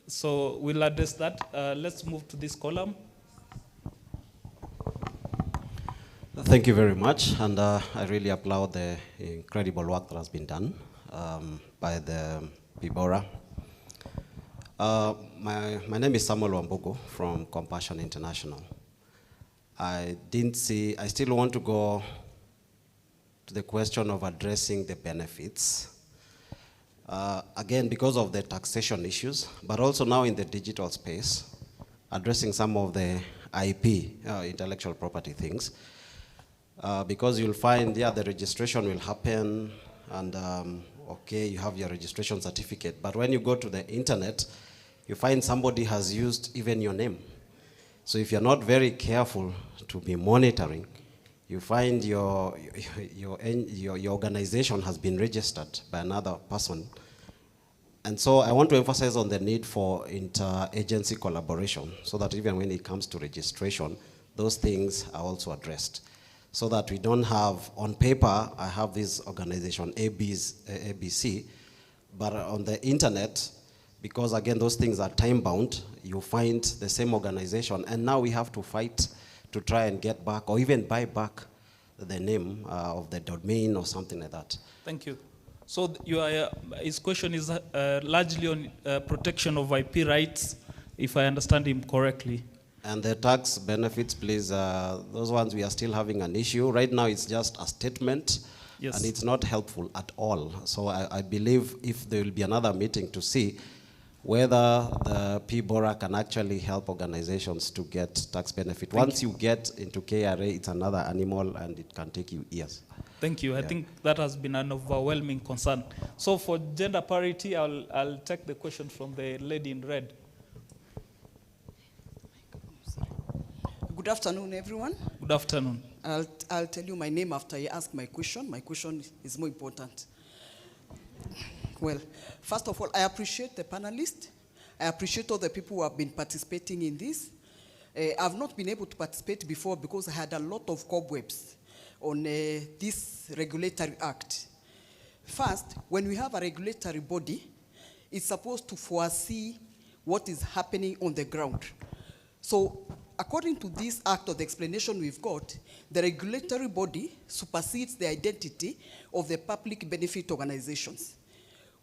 So we'll address that. Let's move to this column. Thank you very much, and I really applaud the incredible work that has been done by the PBORA. My name is Samuel Wambugu from Compassion International. I still want to go to the question of addressing the benefits. Again, because of the taxation issues, but also now in the digital space, addressing some of the IP, intellectual property things. because you'll find, yeah, the registration will happen, and okay, you have your registration certificate. But when you go to the internet, you find somebody has used even your name. So if you're not very careful to be monitoring, you find your organization has been registered by another person. And so I want to emphasize on the need for inter-agency collaboration, so that even when it comes to registration, those things are also addressed. So that we don't have, on paper, I have this organization, ABC, but on the internet, because again, those things are time-bound, you find the same organization, and now we have to fight to try and get back, or even buy back the name of the domain or something like that. Thank you. So his question is largely on protection of IP rights, if I understand him correctly. And the tax benefits, please, those ones we are still having an issue. Right now it's just a statement, yes, and it's not helpful at all. So I believe if there will be another meeting to see whether the PBORA can actually help organizations to get tax benefit. Once you get into KRA, it's another animal, and it can take you years. Thank you. I think that has been an overwhelming concern. So for gender parity, I'll take the question from the lady in red. Good afternoon, everyone. Good afternoon. I'll tell you my name after you ask my question. My question is more important. Well, first of all, I appreciate the panelists. I appreciate all the people who have been participating in this. I've not been able to participate before because I had a lot of cobwebs on this regulatory act. First, when we have a regulatory body, it's supposed to foresee what is happening on the ground. So, according to this act of the explanation we've got, the regulatory body supersedes the identity of the public benefit organizations.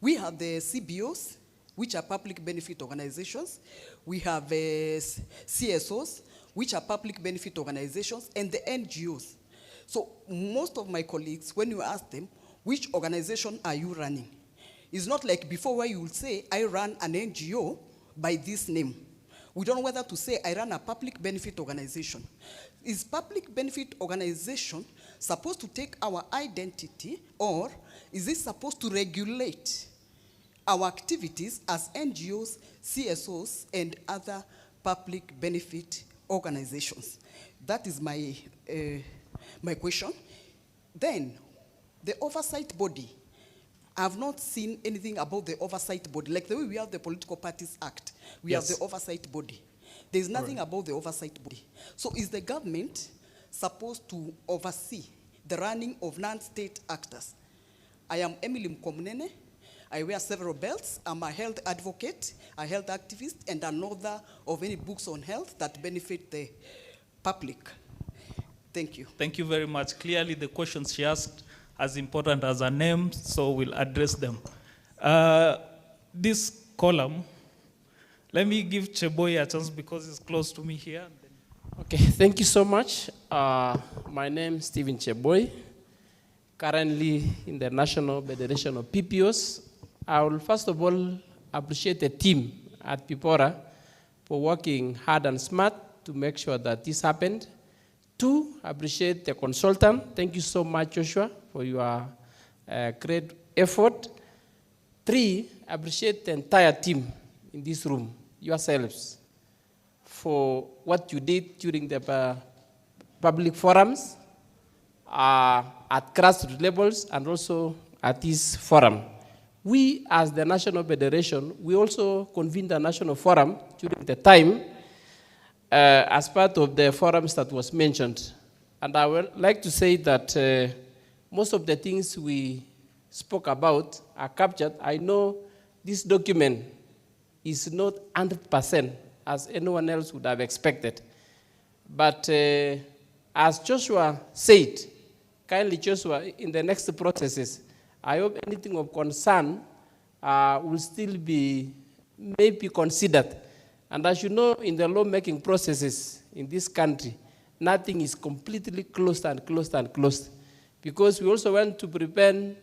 We have the CBOs, which are public benefit organizations. We have CSOs, which are public benefit organizations, and the NGOs. So most of my colleagues, when you ask them, which organization are you running? It's not like before where you will say, I run an NGO by this name. We don't know whether to say, I run a public benefit organization. Is public benefit organization supposed to take our identity, or is it supposed to regulate our activities as NGOs, CSOs, and other public benefit organizations? That is my, my question. Then, the oversight body. I have not seen anything about the oversight body. Like the way we have the Political Parties Act, we have the oversight body. There's nothing about the oversight body. So is the government supposed to oversee the running of non-state actors? I am Emily Mkomnene. I wear several belts. I'm a health advocate, a health activist, and an author of any books on health that benefit the public. Thank you. Thank you very much. Clearly, the questions she asked as important as her name, so we'll address them. This column, let me give Cheboy a chance because he's close to me here. Okay, thank you so much. My name is Stephen Cheboy, currently in the National Federation of PPOs. I will first of all appreciate the team at PBORA for working hard and smart to make sure that this happened. Two, appreciate the consultant. Thank you so much, Joshua, for your great effort. Three, appreciate the entire team in this room, yourselves, for what you did during the public forums at grassroots levels and also at this forum. We, as the National Federation, we also convened a national forum during the time as part of the forums that was mentioned. And I would like to say that most of the things we spoke about are captured. I know this document is not 100% as anyone else would have expected. But as Joshua said, kindly Joshua, in the next processes, I hope anything of concern will still be maybe considered. And as you know, in the lawmaking processes in this country, nothing is completely closed and closed and closed. Because we also want to prevent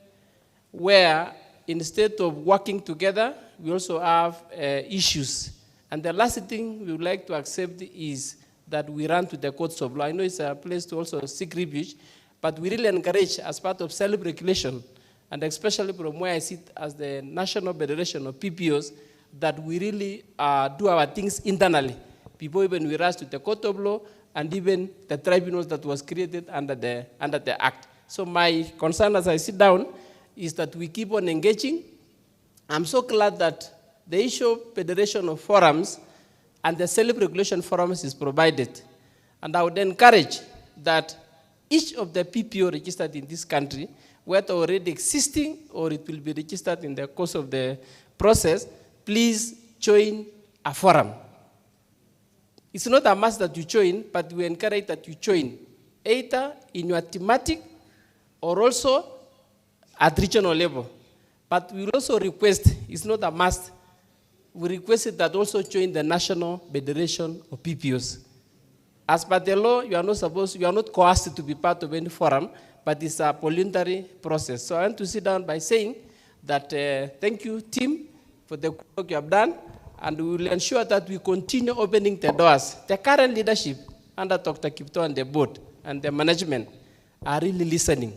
where, instead of working together, we also have issues. And the last thing we would like to accept is that we run to the courts of law. I know it's a place to also seek refuge, but we really encourage, as part of self-regulation, and especially from where I sit as the National Federation of PPOs, that we really do our things internally before even we rush to the court of law and even the tribunals that was created under the Act. So my concern as I sit down is that we keep on engaging. I'm so glad that the issue of federation of forums and the self-regulation forums is provided. And I would encourage that each of the PPO registered in this country, whether already existing or it will be registered in the course of the process, please join a forum. It's not a must that you join, but we encourage that you join, either in your thematic or also at regional level. But we will also request, it's not a must, we requested that also join the National Federation of PPOs. As per the law, you are not coerced to be part of any forum, but it's a voluntary process. So I want to sit down by saying that thank you, team, for the work you have done, and we will ensure that we continue opening the doors. The current leadership under Dr. Kipto and the board and the management are really listening.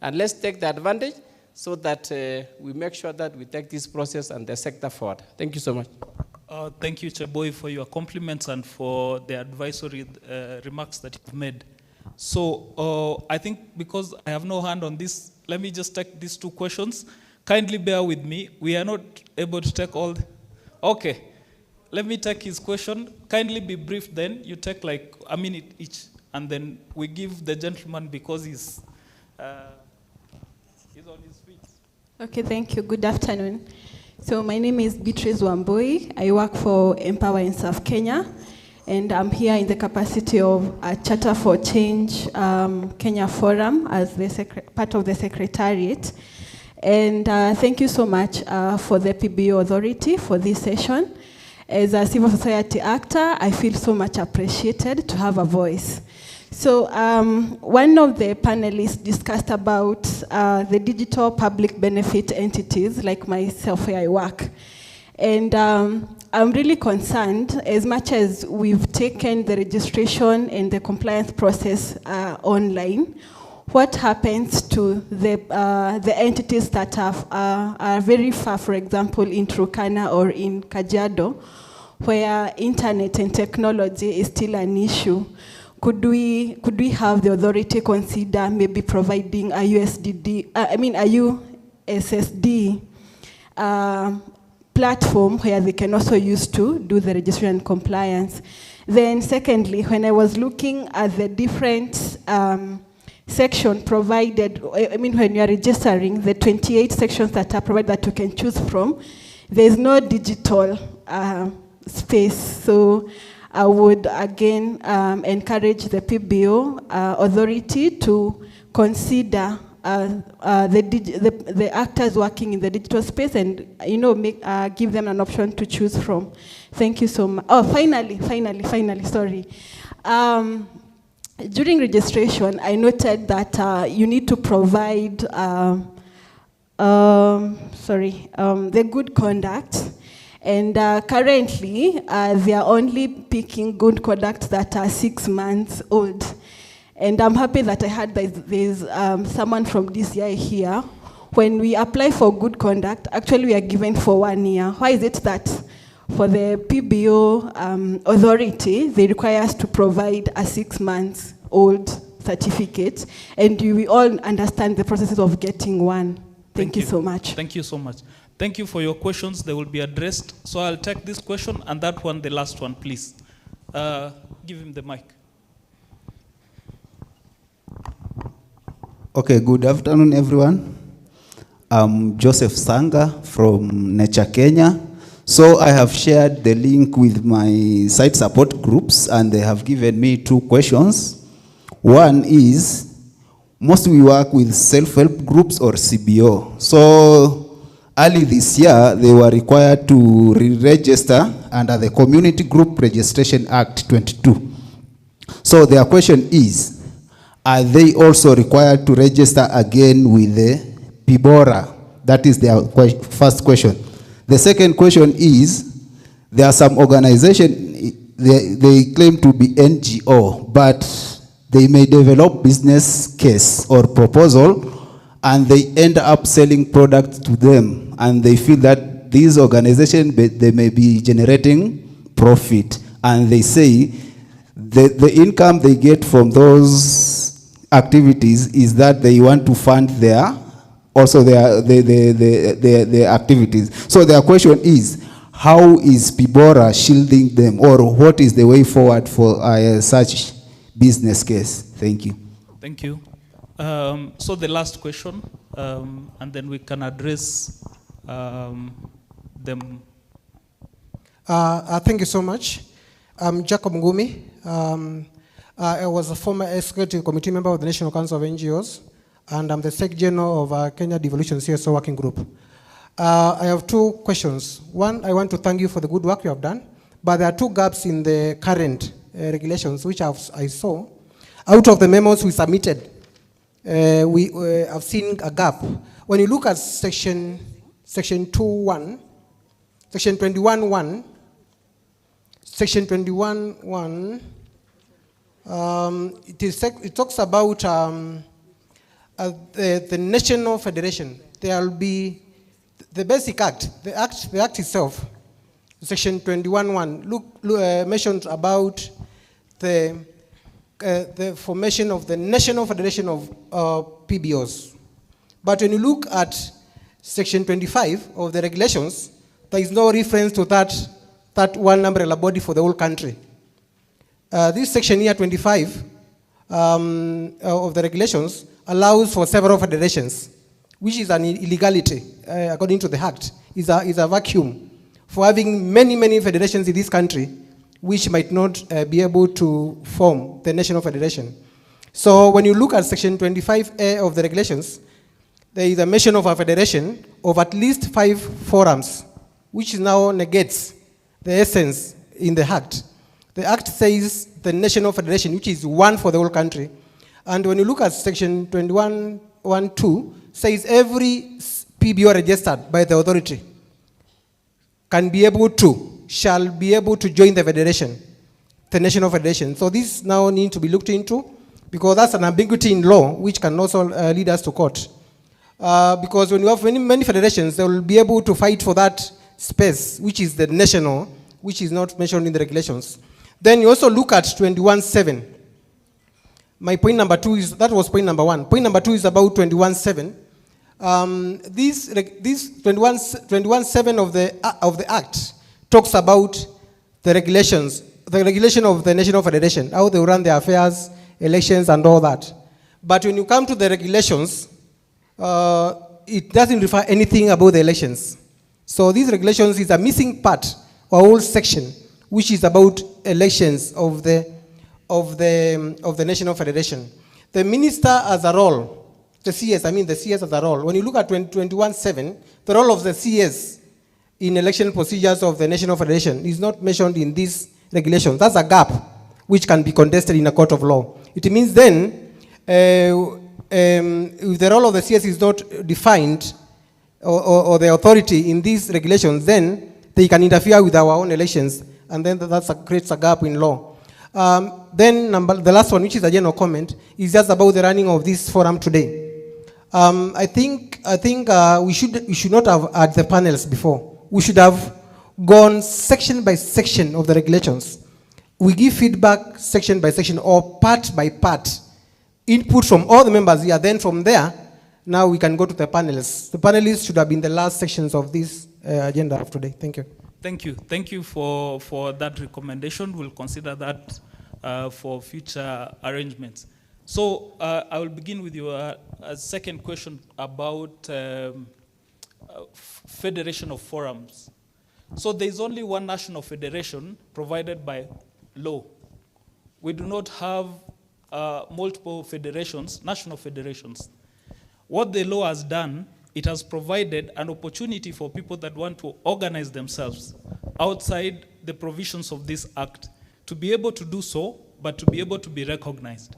And let's take the advantage so that we make sure that we take this process and the sector forward. Thank you so much. Thank you, Cheboy, for your compliments and for the advisory remarks that you've made. So I think because I have no hand on this, let me just take these two questions. Kindly bear with me. We are not able to take all. Okay, let me take his question. Kindly be brief then. You take like a minute each, and then we give the gentleman because he's on his feet. Okay, thank you. Good afternoon. So my name is Beatrice Wambui. I work for Empower in South Kenya, and I'm here in the capacity of a Charter for Change Kenya Forum as the part of the Secretariat. And thank you so much for the PBO Authority for this session. As a civil society actor, I feel so much appreciated to have a voice. So one of the panelists discussed about the digital public benefit entities, like myself where I work. And I'm really concerned, as much as we've taken the registration and the compliance process online, what happens to the entities that are very far, for example, in Turkana or in Kajiado, where internet and technology is still an issue? Could we have the authority consider maybe providing a USSD platform where they can also use to do the registration and compliance? Then secondly, when I was looking at the different section provided, when you are registering, the 28 sections that are provided that you can choose from, there is no digital space. So I would again encourage the PBO authority to consider the actors working in the digital space and give them an option to choose from. Thank you so much. Oh, finally, sorry. During registration, I noted that you need to provide the good conduct. And currently, they are only picking good conduct that are 6 months old. And I'm happy that I heard that there's someone from DCI here. When we apply for good conduct, actually we are given for 1 year. Why is it that for the PBO authority, they require us to provide a 6 months old certificate? And do we all understand the processes of getting one? Thank you so much. Thank you so much. Thank you for your questions. They will be addressed. So I'll take this question and that one, the last one, please. Give him the mic. Okay, good afternoon, everyone. I'm Joseph Sanga from Nature Kenya. So I have shared the link with my site support groups, and they have given me 2 questions. One is, mostly we work with self-help groups or CBO. So early this year, they were required to re-register under the Community Group Registration Act 22. So their question is, are they also required to register again with the PBORA? That is their first question. The second question is, there are some organizations they claim to be NGO, but they may develop business case or proposal, and they end up selling products to them, and they feel that these organizations, they may be generating profit, and they say the income they get from those activities is that they want to fund their activities. So their question is, how is PIBORA shielding them, or what is the way forward for such business case? Thank you. Thank you. So the last question, and then we can address them. Thank you so much. I'm Jacob Ngumi. I was a former executive committee member of the National Council of NGOs, and I'm the Secretary General of Kenya Devolution CSO Working Group. I have two questions. One, I want to thank you for the good work you have done, but there are two gaps in the current regulations, which I saw. Out of the memos we submitted, we have seen a gap. When you look at section 2.1, section 21.1, section 21.1, it talks about the national federation. There will be the basic act, the act itself, section 21.1, mentions about the formation of the National Federation of PBOs. But when you look at section 25 of the regulations, there is no reference to that one umbrella body for the whole country. This section here, 25, of the regulations allows for several federations, which is an illegality, according to the Act, is a vacuum for having many federations in this country, which might not be able to form the National Federation. So when you look at section 25A of the regulations, there is a mention of a federation of at least 5 forums, which now negates the essence in the Act. The Act says the National Federation, which is one for the whole country. And when you look at section 21.1.2, says every PBO registered by the authority shall be able to join the federation, the National Federation. So this now needs to be looked into, because that's an ambiguity in law, which can also lead us to court. Because when you have many federations, they will be able to fight for that space, which is the national, which is not mentioned in the regulations. Then you also look at 21.7. My point number 2 is, that was point number 1. Point number 2 is about 21.7. This 21.7 of the Act talks about the regulations, the regulation of the National Federation, how they run their affairs, elections, and all that. But when you come to the regulations, it doesn't refer anything about the elections. So these regulations is a missing part, or whole section, which is about elections of the National Federation. The minister as a role, the CS as a role. When you look at 21.7, the role of the CS in election procedures of the National Federation is not mentioned in these regulations. That's a gap which can be contested in a court of law. It means then, if the role of the CS is not defined, or the authority in these regulations, then they can interfere with our own elections, and then that creates a gap in law. Then the last one, which is a general comment, is just about the running of this forum today. I think we should not have had the panels before. We should have gone section by section of the regulations. We give feedback section by section or part by part, input from all the members here. Then from there, now we can go to the panelists. The panelists should have been the last sections of this agenda of today. Thank you. Thank you. Thank you for that recommendation. We'll consider that for future arrangements. So I will begin with your second question about federation of forums. So there is only one national federation provided by law. We do not have multiple federations, national federations. What the law has done, it has provided an opportunity for people that want to organize themselves outside the provisions of this act to be able to do so, but to be able to be recognized.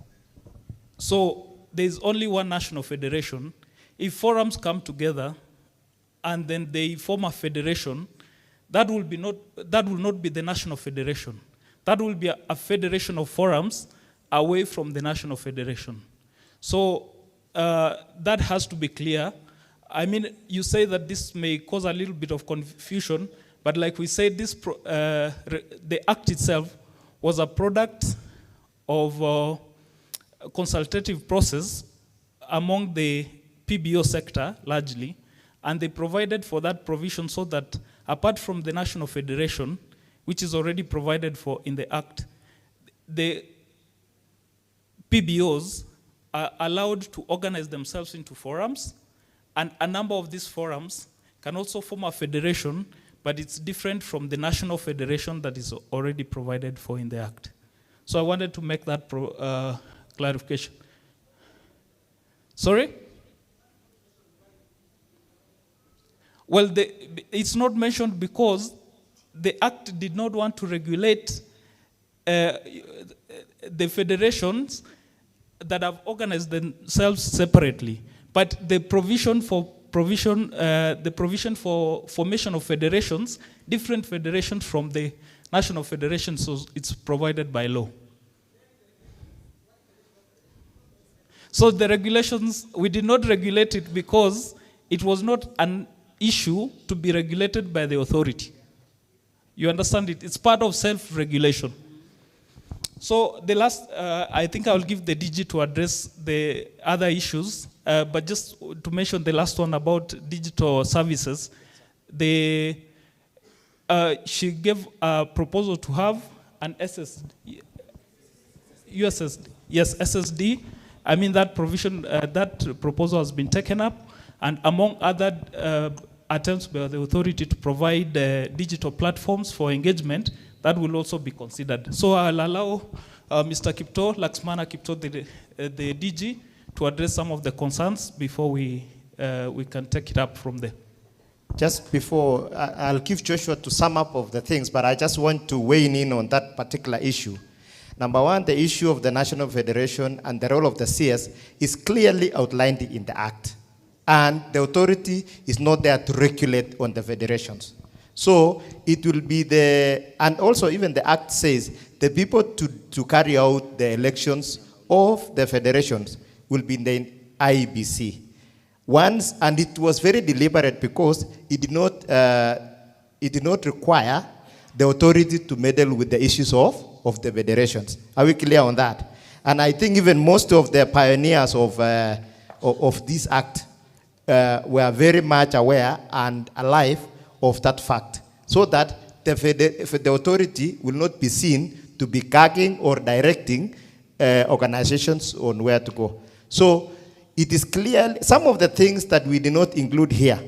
So there is only one national federation. If forums come together and then they form a federation, that will not be the national federation. that will be a federation of forums away from the national federation. So that has to be clear. I mean, you say that this may cause a little bit of confusion, but like we said, the act itself was a product of a consultative process among the PBO sector, largely, and they provided for that provision so that apart from the national federation, which is already provided for in the act, the PBOs are allowed to organize themselves into forums, and a number of these forums can also form a federation, but it's different from the national federation that is already provided for in the act. So I wanted to make that clarification. Sorry? Well, it's not mentioned because the act did not want to regulate the federations that have organized themselves separately. But the provision for formation of federations, different federations from the national federations, so it's provided by law. So the regulations, we did not regulate it because it was not an issue to be regulated by the authority. You understand it? It's part of self-regulation. So the last, I think I will give the DG to address the other issues, but just to mention the last one about digital services, she gave a proposal to have an SSD, SSD. I mean, that provision, that proposal has been taken up, and among other attempts by the authority to provide digital platforms for engagement, that will also be considered. So I'll allow Mr. Kipto, Laxmana Kipto, the DG, to address some of the concerns before we can take it up from there. Just before, I'll give Joshua to sum up of the things, but I just want to weigh in on that particular issue. Number one, the issue of the National Federation and the role of the CS is clearly outlined in the Act. And the authority is not there to regulate on the federations. So it will be and also even the Act says the people to carry out the elections of the federations will be in the IEBC. And it was very deliberate because it did not require the authority to meddle with the issues of the federations. Are we clear on that? And I think even most of the pioneers of this Act were very much aware and alive of that fact, so that the authority will not be seen to be gagging or directing organizations on where to go. So it is clear, some of the things that we did not include here,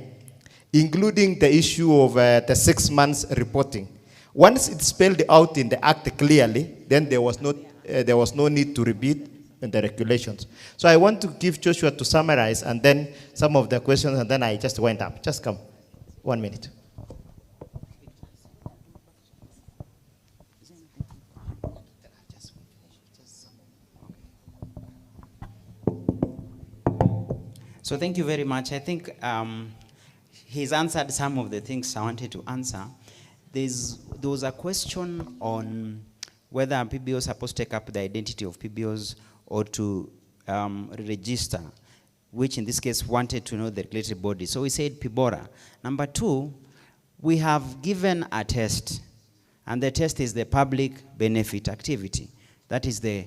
including the issue of the 6 months reporting. Once it's spelled out in the Act clearly, then there was no need to repeat in the regulations. So I want to give Joshua to summarize, and then some of the questions, and then I just went up. Just come, 1 minute. So thank you very much. I think he's answered some of the things I wanted to answer. There was a question on whether PBOs are supposed to take up the identity of PBOs or to register, which in this case wanted to know the regulatory body. So we said PBORA. Number two, we have given a test, and the test is the public benefit activity. That is the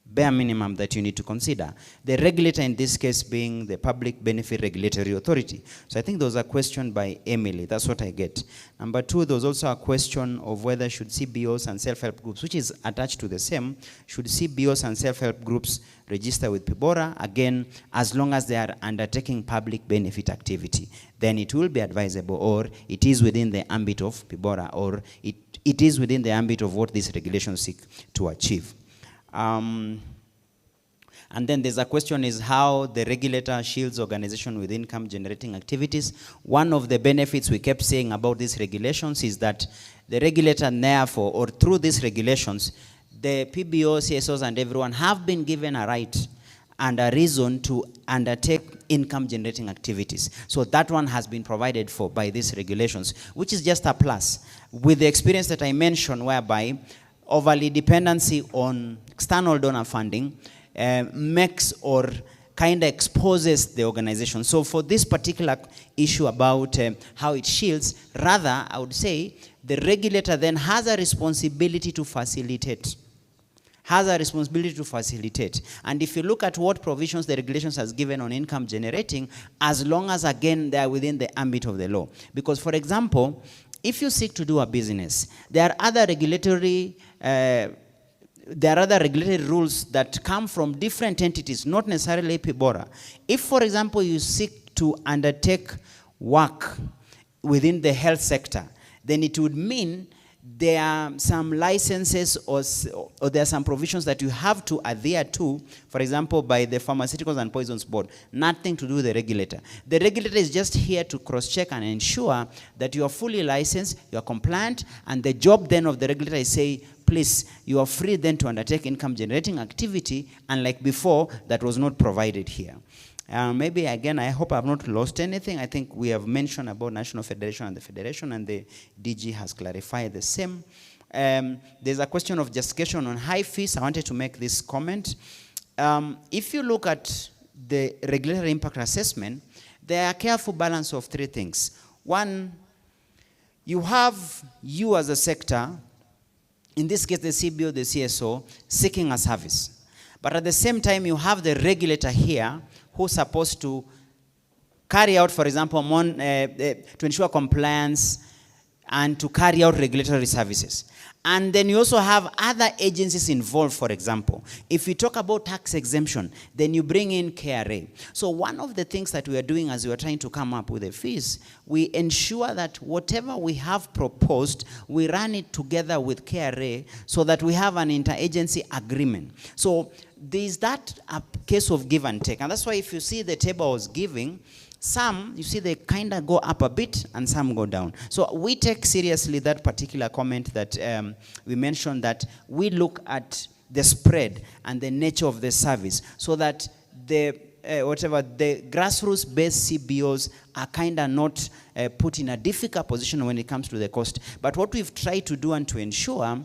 bare minimum that you need to consider. The regulator in this case being the Public Benefit Regulatory Authority. So I think there was a question by Emily, that's what I get. Number two, there was also a question of whether should CBOs and self-help groups, which is attached to the same, should CBOs and self-help groups register with PBORA? Again, as long as they are undertaking public benefit activity, then it will be advisable, or it is within the ambit of PBORA, or it is within the ambit of what these regulations seek to achieve. And then there's a question is how the regulator shields organization with income generating activities. One of the benefits we kept saying about these regulations is that the regulator therefore, or through these regulations, the PBO, CSOs and everyone have been given a right and a reason to undertake income generating activities. So that one has been provided for by these regulations, which is just a plus. With the experience that I mentioned, whereby overly dependency on external donor funding makes or kind of exposes the organization. So for this particular issue about how it shields, rather, I would say, the regulator then has a responsibility to facilitate. And if you look at what provisions the regulations has given on income generating, as long as, again, they are within the ambit of the law. Because, for example, if you seek to do a business, there are other regulatory rules that come from different entities, not necessarily PIBORA. If, for example, you seek to undertake work within the health sector, then it would mean there are some licenses or there are some provisions that you have to adhere to, for example, by the Pharmaceuticals and Poisons Board. Nothing to do with the regulator. The regulator is just here to cross-check and ensure that you are fully licensed, you are compliant, and the job then of the regulator is say, please, you are free then to undertake income-generating activity, unlike before, that was not provided here. Maybe again, I hope I've not lost anything. I think we have mentioned about National Federation and the Federation, and the DG has clarified the same. There's a question of justification on high fees. I wanted to make this comment. If you look at the regulatory impact assessment, there are a careful balance of three things. One, you have you as a sector, in this case the CBO, the CSO, seeking a service. But at the same time, you have the regulator here who's supposed to carry out, for example, to ensure compliance and to carry out regulatory services. And then you also have other agencies involved, for example. If you talk about tax exemption, then you bring in KRA. So one of the things that we are doing as we are trying to come up with the fees, we ensure that whatever we have proposed, we run it together with KRA so that we have an interagency agreement. So there's that a case of give and take. And that's why if you see the table I was giving, some, you see, they kind of go up a bit and some go down. So we take seriously that particular comment that we mentioned, that we look at the spread and the nature of the service so that the grassroots-based CBOs are kind of not put in a difficult position when it comes to the cost. But what we've tried to do and to ensure,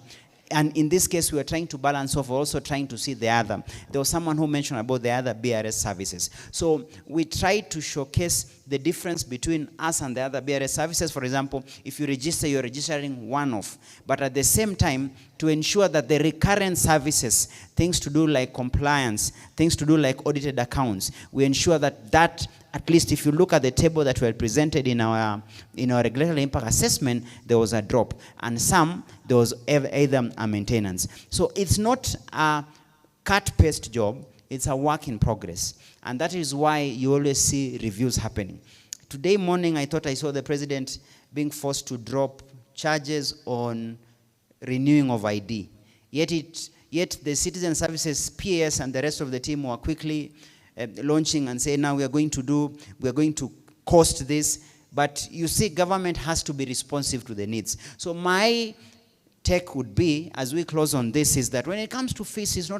and in this case, we are trying to balance off, also trying to see the other. There was someone who mentioned about the other BRS services. So we tried to showcase the difference between us and the other BRS services. For example, if you register, you're registering one-off. But at the same time, to ensure that the recurrent services, things to do like compliance, things to do like audited accounts, we ensure that at least if you look at the table that were presented in our regulatory impact assessment, there was a drop. And some, there was either a maintenance. So it's not a cut-paste job, it's a work in progress. And that is why you always see reviews happening. Today morning, I thought I saw the president being forced to drop charges on renewing of ID. Yet the Citizen Services PAS and the rest of the team were quickly launching and say, now we are going to cost this. But you see, government has to be responsive to the needs. So my take would be, as we close on this, is that when it comes to fees,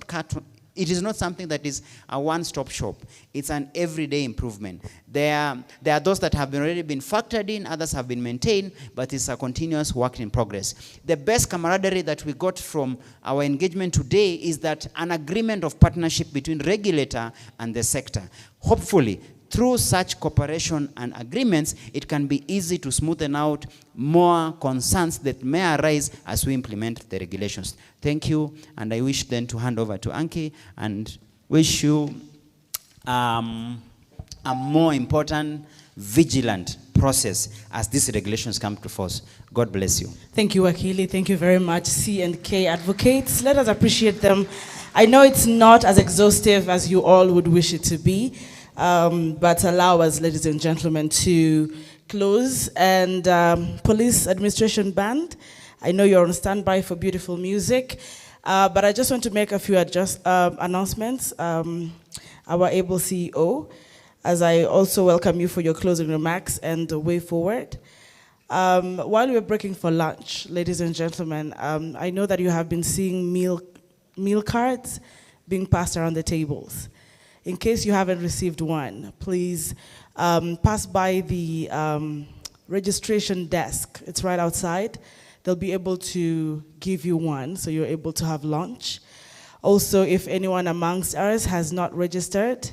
it is not something that is a one-stop shop. It's an everyday improvement. There are those that have already been factored in, others have been maintained, but it's a continuous work in progress. The best camaraderie that we got from our engagement today is that an agreement of partnership between regulator and the sector. Hopefully, through such cooperation and agreements, it can be easy to smoothen out more concerns that may arise as we implement the regulations. Thank you, and I wish then to hand over to Anki and wish you a more important, vigilant process as these regulations come to force. God bless you. Thank you, Wakili. Thank you very much, C&K advocates. Let us appreciate them. I know it's not as exhaustive as you all would wish it to be, but allow us, ladies and gentlemen, to close. And Police Administration Band, I know you're on standby for beautiful music, but I just want to make a few announcements. Our able CEO, as I also welcome you for your closing remarks and the way forward. While we're breaking for lunch, ladies and gentlemen, I know that you have been seeing meal cards being passed around the tables. In case you haven't received one, please pass by the registration desk. It's right outside. They'll be able to give you one, so you're able to have lunch. Also, if anyone amongst us has not registered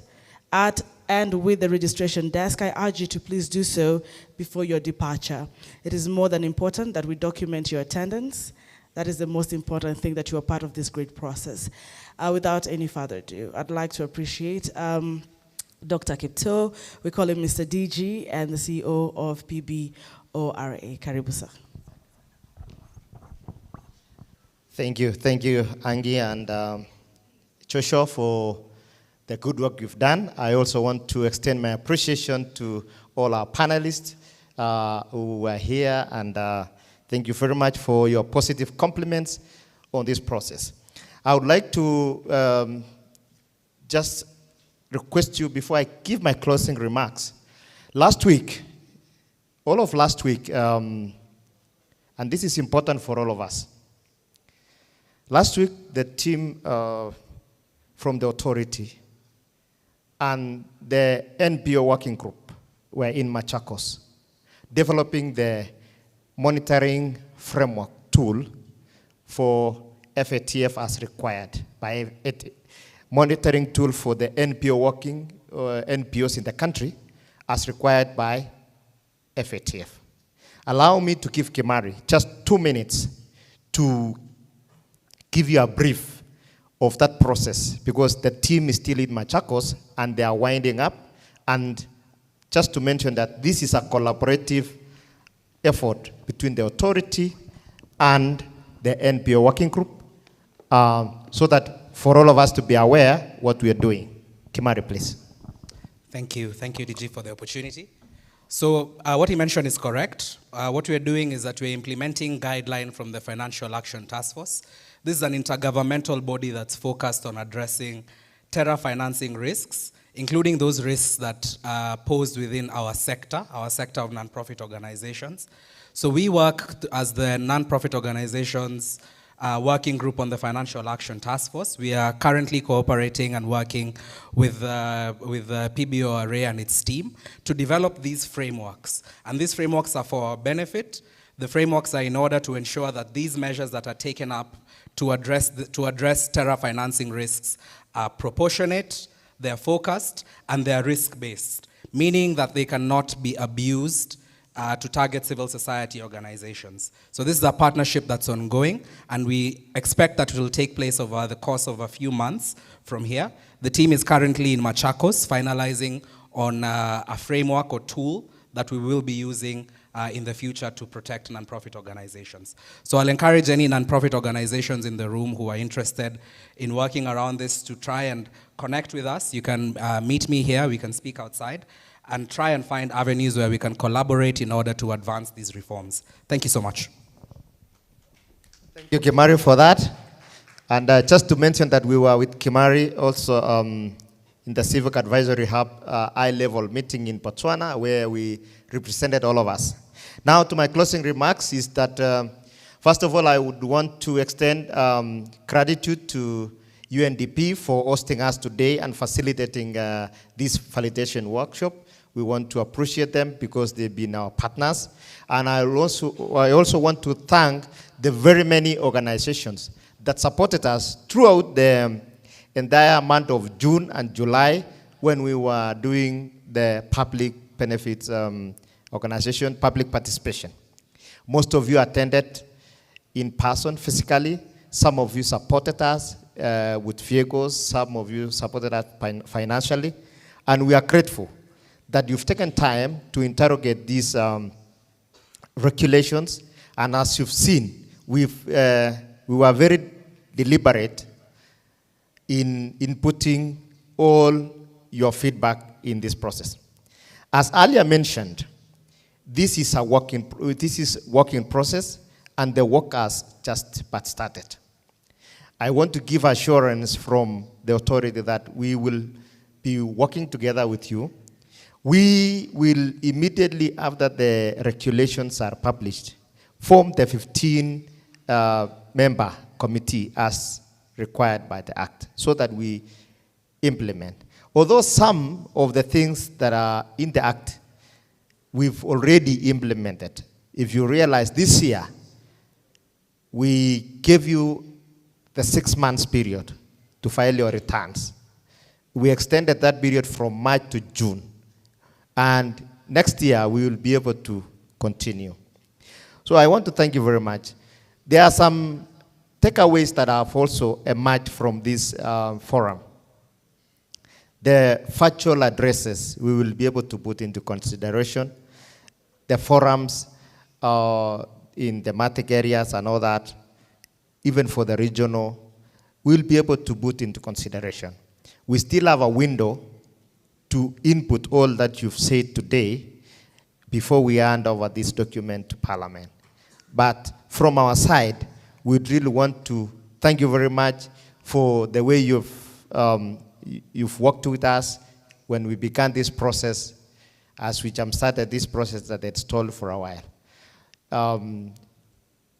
at and with the registration desk, I urge you to please do so before your departure. It is more than important that we document your attendance. That is the most important thing, that you are part of this great process. Without any further ado, I'd like to appreciate Dr. Kipto. We call him Mr. DG, and the CEO of PBORA. Karibu, sir. Thank you, Angie and Joshua, for the good work you've done. I also want to extend my appreciation to all our panelists who were here, and thank you very much for your positive compliments on this process. I would like to just request you, before I give my closing remarks, last week, all of last week, and this is important for all of us. Last week, the team from the authority and the NPO working group were in Machakos, developing the monitoring framework tool for FATF as required by monitoring tool for the NPO working NPOs in the country as required by FATF. Allow me to give Kimari just 2 minutes to give you a brief of that process, because the team is still in Machakos and they are winding up. And just to mention that this is a collaborative effort between the authority and the NPO working group, so that for all of us to be aware what we are doing. Kimari, please. Thank you, DG, for the opportunity. So what he mentioned is correct. What we are doing is that we're implementing guideline from the Financial Action Task Force. This is an intergovernmental body that's focused on addressing terror financing risks, including those risks that are posed within our sector of nonprofit organizations. So we work as the nonprofit organizations working group on the Financial Action Task Force. We are currently cooperating and working with PBORA and its team to develop these frameworks. And these frameworks are for our benefit. The frameworks are in order to ensure that these measures that are taken up to address terror financing risks are proportionate, they're focused, and they're risk-based, meaning that they cannot be abused to target civil society organizations. So this is a partnership that's ongoing, and we expect that it will take place over the course of a few months from here. The team is currently in Machakos, finalizing on a framework or tool that we will be using in the future to protect nonprofit organizations. So I'll encourage any nonprofit organizations in the room who are interested in working around this to try and connect with us. You can meet me here, we can speak outside, and try and find avenues where we can collaborate in order to advance these reforms. Thank you so much. Thank you, Kimari, for that. And just to mention that we were with Kimari also in the Civic Advisory Hub eye-level meeting in Botswana, where we represented all of us. Now to my closing remarks is that, first of all, I would want to extend gratitude to UNDP for hosting us today and facilitating this validation workshop. We want to appreciate them because they've been our partners. And I also want to thank the very many organizations that supported us throughout the entire month of June and July when we were doing the public benefits organization, public participation. Most of you attended in person, physically. Some of you supported us with vehicles. Some of you supported us financially. And we are grateful that you've taken time to interrogate these regulations. And as you've seen, we were very deliberate in inputting all your feedback in this process. As earlier mentioned, this is work in process, and the work has just but started. I want to give assurance from the authority that we will be working together with you. We will immediately after the regulations are published, form the 15-member committee as required by the Act so that we implement. although some of the things that are in the Act, we've already implemented. If you realize this year, we gave you the 6 months period to file your returns. We extended that period from March to June. And next year, we will be able to continue. So I want to thank you very much. There are some takeaways that have also emerged from this forum. The virtual addresses we will be able to put into consideration. The forums in thematic areas and all that, even for the regional, we'll be able to put into consideration. We still have a window to input all that you've said today before we hand over this document to Parliament. But from our side, we'd really want to thank you very much for the way you've worked with us when we began this process, as we jump-started this process that had stalled for a while.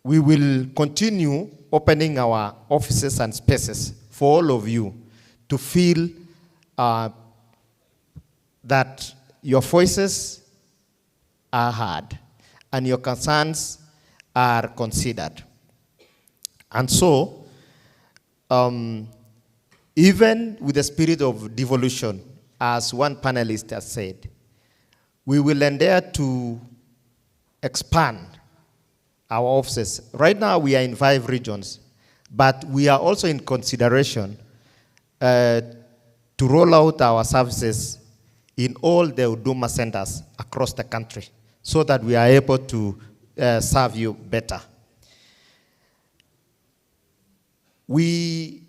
We will continue opening our offices and spaces for all of you to feel that your voices are heard and your concerns are considered. And so, even with the spirit of devolution, as one panelist has said, we will endeavor to expand our offices. Right now, we are in 5 regions, but we are also in consideration to roll out our services in all the Huduma centers across the country so that we are able to serve you better. We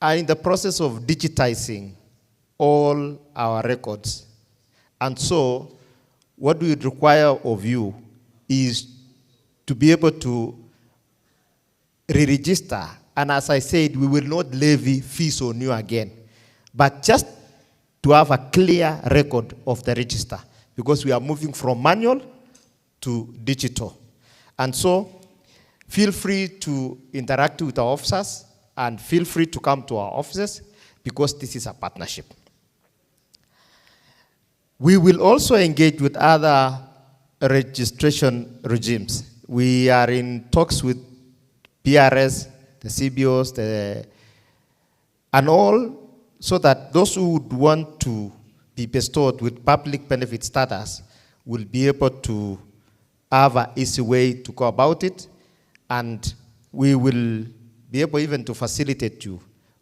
are in the process of digitizing all our records. And so, what we would require of you is to be able to re-register. And as I said, we will not levy fees on you again, but just to have a clear record of the register, because we are moving from manual to digital. And so, feel free to interact with our officers and feel free to come to our offices, because this is a partnership. We will also engage with other registration regimes. We are in talks with PRS, the CBOs, and all, so that those who would want to be bestowed with public benefit status will be able to have an easy way to go about it, and we will be able even to facilitate you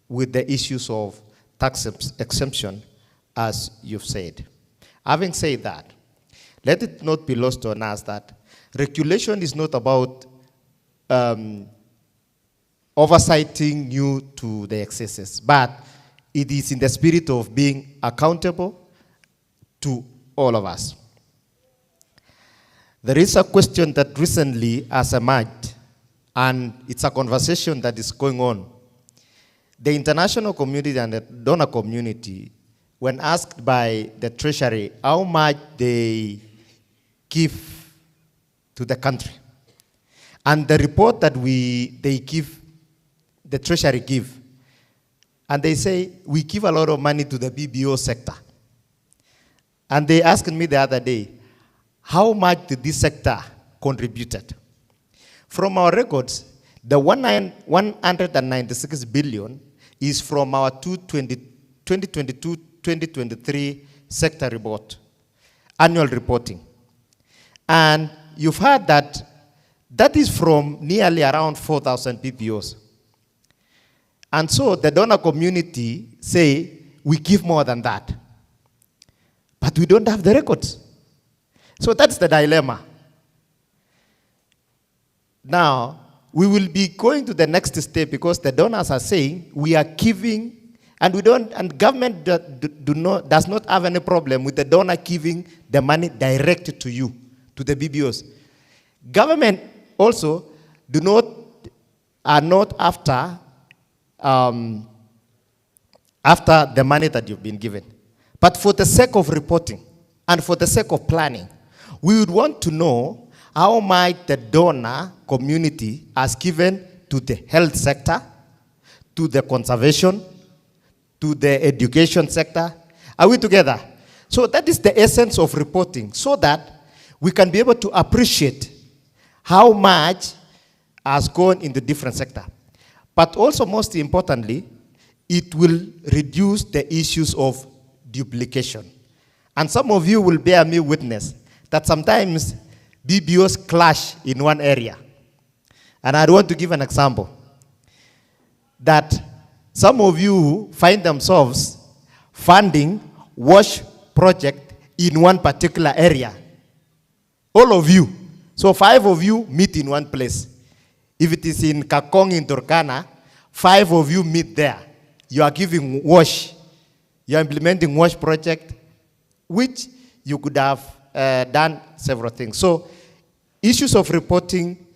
with the issues of tax exemption, as you've said. Having said that, let it not be lost on us that regulation is not about oversighting you to the excesses, but it is in the spirit of being accountable to all of us. There is a question that recently has emerged, and it's a conversation that is going on. The international community and the donor community, when asked by the Treasury how much they give to the country, and the report that the Treasury give, and they say, we give a lot of money to the BBO sector. And they asked me the other day, how much did this sector contributed? From our records, the 196 billion is from our 2022-2023 sector report, annual reporting. And you've heard that that is from nearly around 4,000 PPOs. And so the donor community say, we give more than that. But we don't have the records. So that's the dilemma. Now, we will be going to the next step because the donors are saying we are giving, and government does not have any problem with the donor giving the money directed to you, to the BBOs. Government also are not after the money that you've been given. But for the sake of reporting and for the sake of planning, we would want to know how much the donor community has given to the health sector, to the conservation, to the education sector. Are we together? So that is the essence of reporting, so that we can be able to appreciate how much has gone in the different sector. But also, most importantly, it will reduce the issues of duplication. And some of you will bear me witness that sometimes BBOs clash in one area. And I want to give an example. That some of you find themselves funding WASH project in one particular area. All of you. So 5 of you meet in one place. If it is in Kakong in Turkana, 5 of you meet there. You are giving WASH. You are implementing WASH project, which you could have done several things. So issues of reporting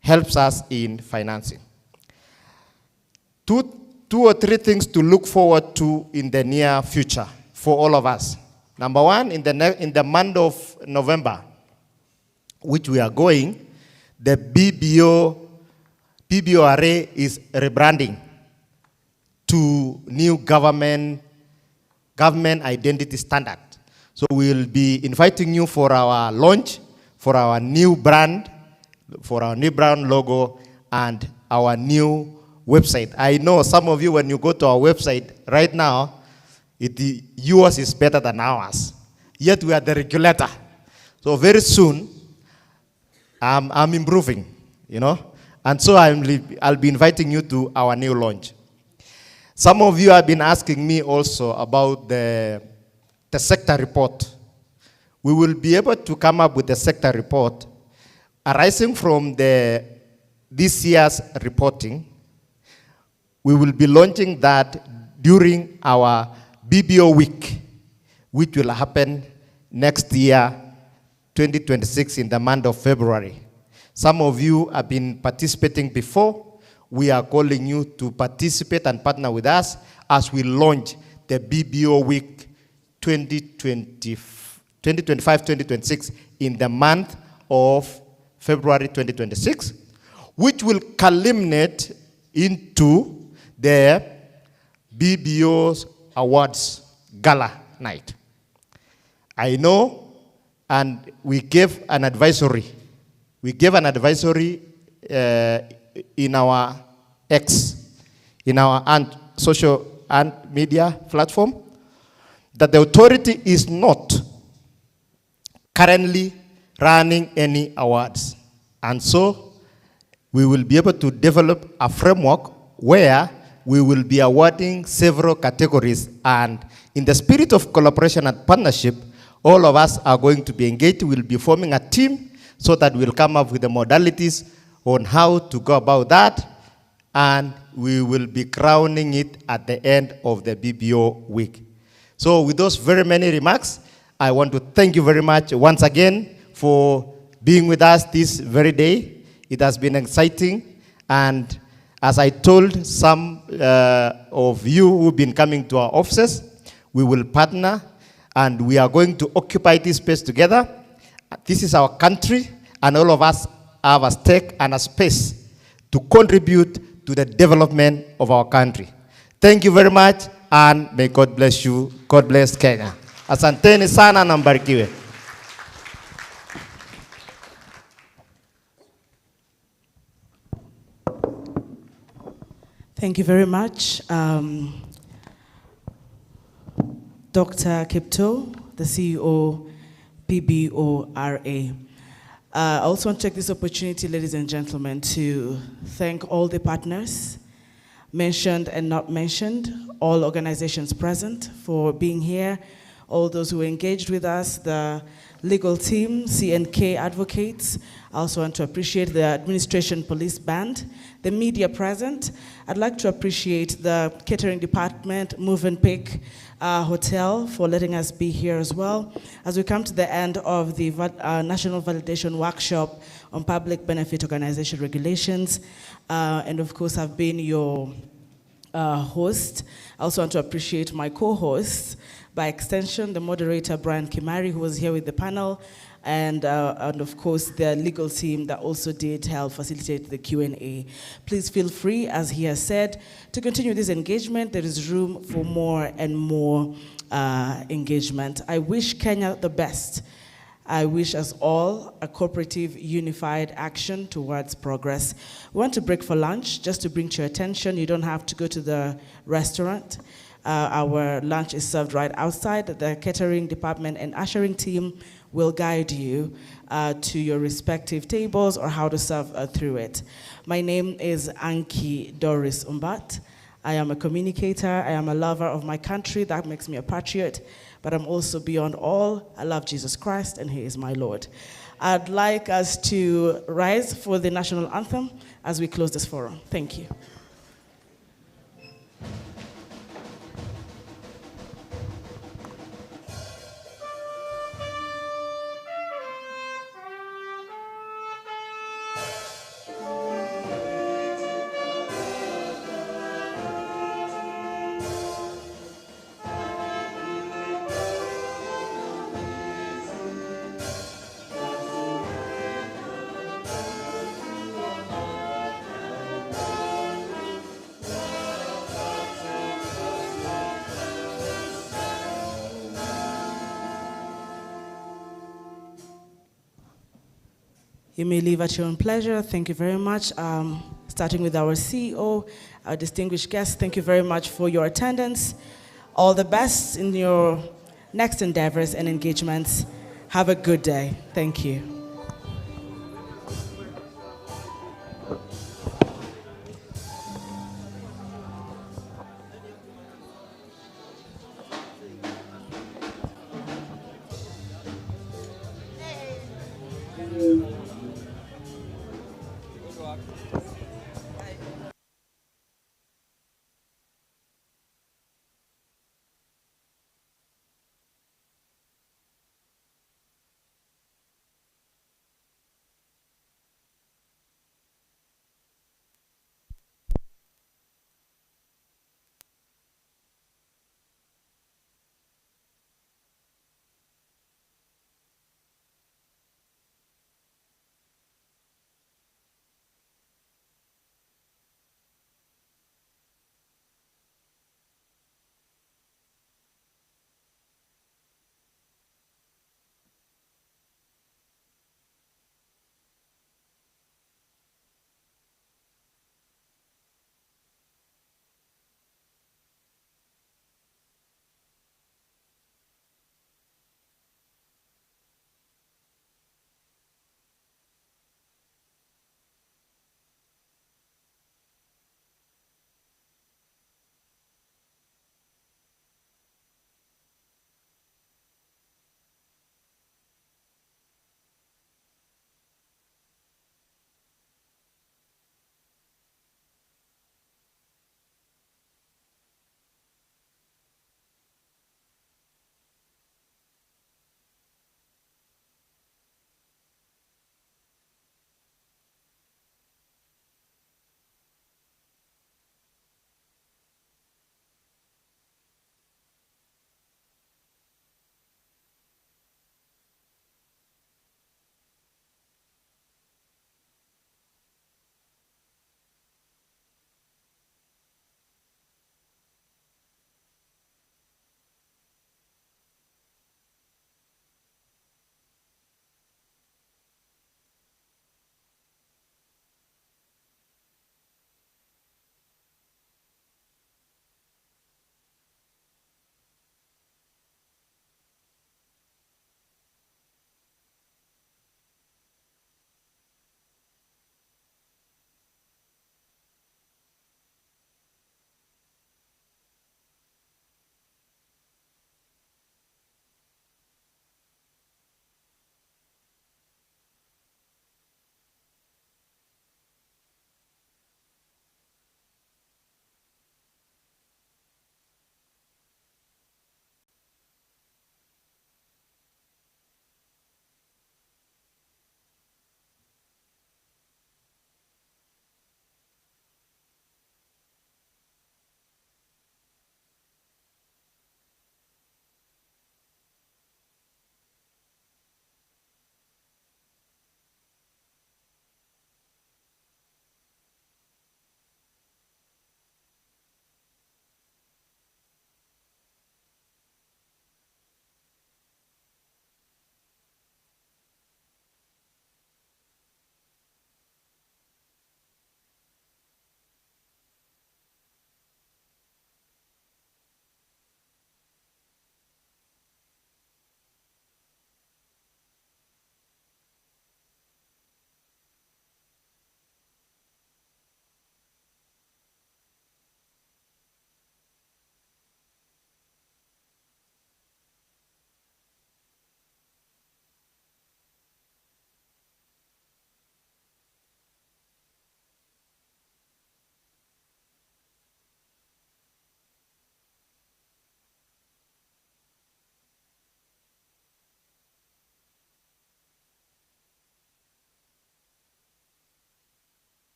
helps us in financing. Two or three things to look forward to in the near future for all of us. Number one, in the month of November, which we are going, the BBORA is rebranding to new government identity standard. So we'll be inviting you for our launch, for our new brand logo, and our new website. I know some of you, when you go to our website right now, yours is better than ours. Yet we are the regulator. So very soon, I'm improving, you know. And so I'll be inviting you to our new launch. Some of you have been asking me also about the sector report. We will be able to come up with a sector report arising from this year's reporting. We will be launching that during our BBO week, which will happen next year, 2026, in the month of February. Some of you have been participating before. We are calling you to participate and partner with us as we launch the BBO week 2025-2026 in the month of February 2026, which will culminate into the BBO's Awards Gala Night. I know, and we gave an advisory. We gave an advisory in our in our social and media platform, that the authority is not currently running any awards. And so we will be able to develop a framework where we will be awarding several categories, and in the spirit of collaboration and partnership, all of us are going to be engaged. We'll be forming a team so that we'll come up with the modalities on how to go about that, and we will be crowning it at the end of the BBO week. So with those very many remarks, I want to thank you very much once again for being with us this very day. It has been exciting, and as I told some of you who've been coming to our offices, we will partner, and we are going to occupy this space together. This is our country, and all of us have a stake and a space to contribute to the development of our country. Thank you very much, and may God bless you. God bless Kenya. Asanteni sana na mbarikiwe. Thank you very much, Dr. Kipto, the CEO, BBORA. I also want to take this opportunity, ladies and gentlemen, to thank all the partners, mentioned and not mentioned, all organizations present for being here, all those who engaged with us, the legal team, CNK advocates. I also want to appreciate the administration police band, the media present. I'd like to appreciate the catering department, Move and Pick Hotel, for letting us be here as well. As we come to the end of the National Validation Workshop on Public Benefit Organization Regulations, and of course I've been your host. I also want to appreciate my co-hosts, by extension, the moderator, Brian Kimari, who was here with the panel, and of course the legal team that also did help facilitate the Q&A. Please feel free, as he has said, to continue this engagement. There is room for more and more engagement. I wish Kenya the best. I wish us all a cooperative, unified action towards progress. We want to break for lunch. Just to bring to your attention, you don't have to go to the restaurant. Our lunch is served right outside. The catering department and ushering team will guide you to your respective tables or how to serve through it. My name is Anki Doris Umbat. I am a communicator. I am a lover of my country. That makes me a patriot. But I'm also beyond all, I love Jesus Christ, and he is my Lord. I'd like us to rise for the national anthem as we close this forum. Thank you. You may leave at your own pleasure. Thank you very much. Starting with our CEO, our distinguished guests, thank you very much for your attendance. All the best in your next endeavors and engagements. Have a good day. Thank you.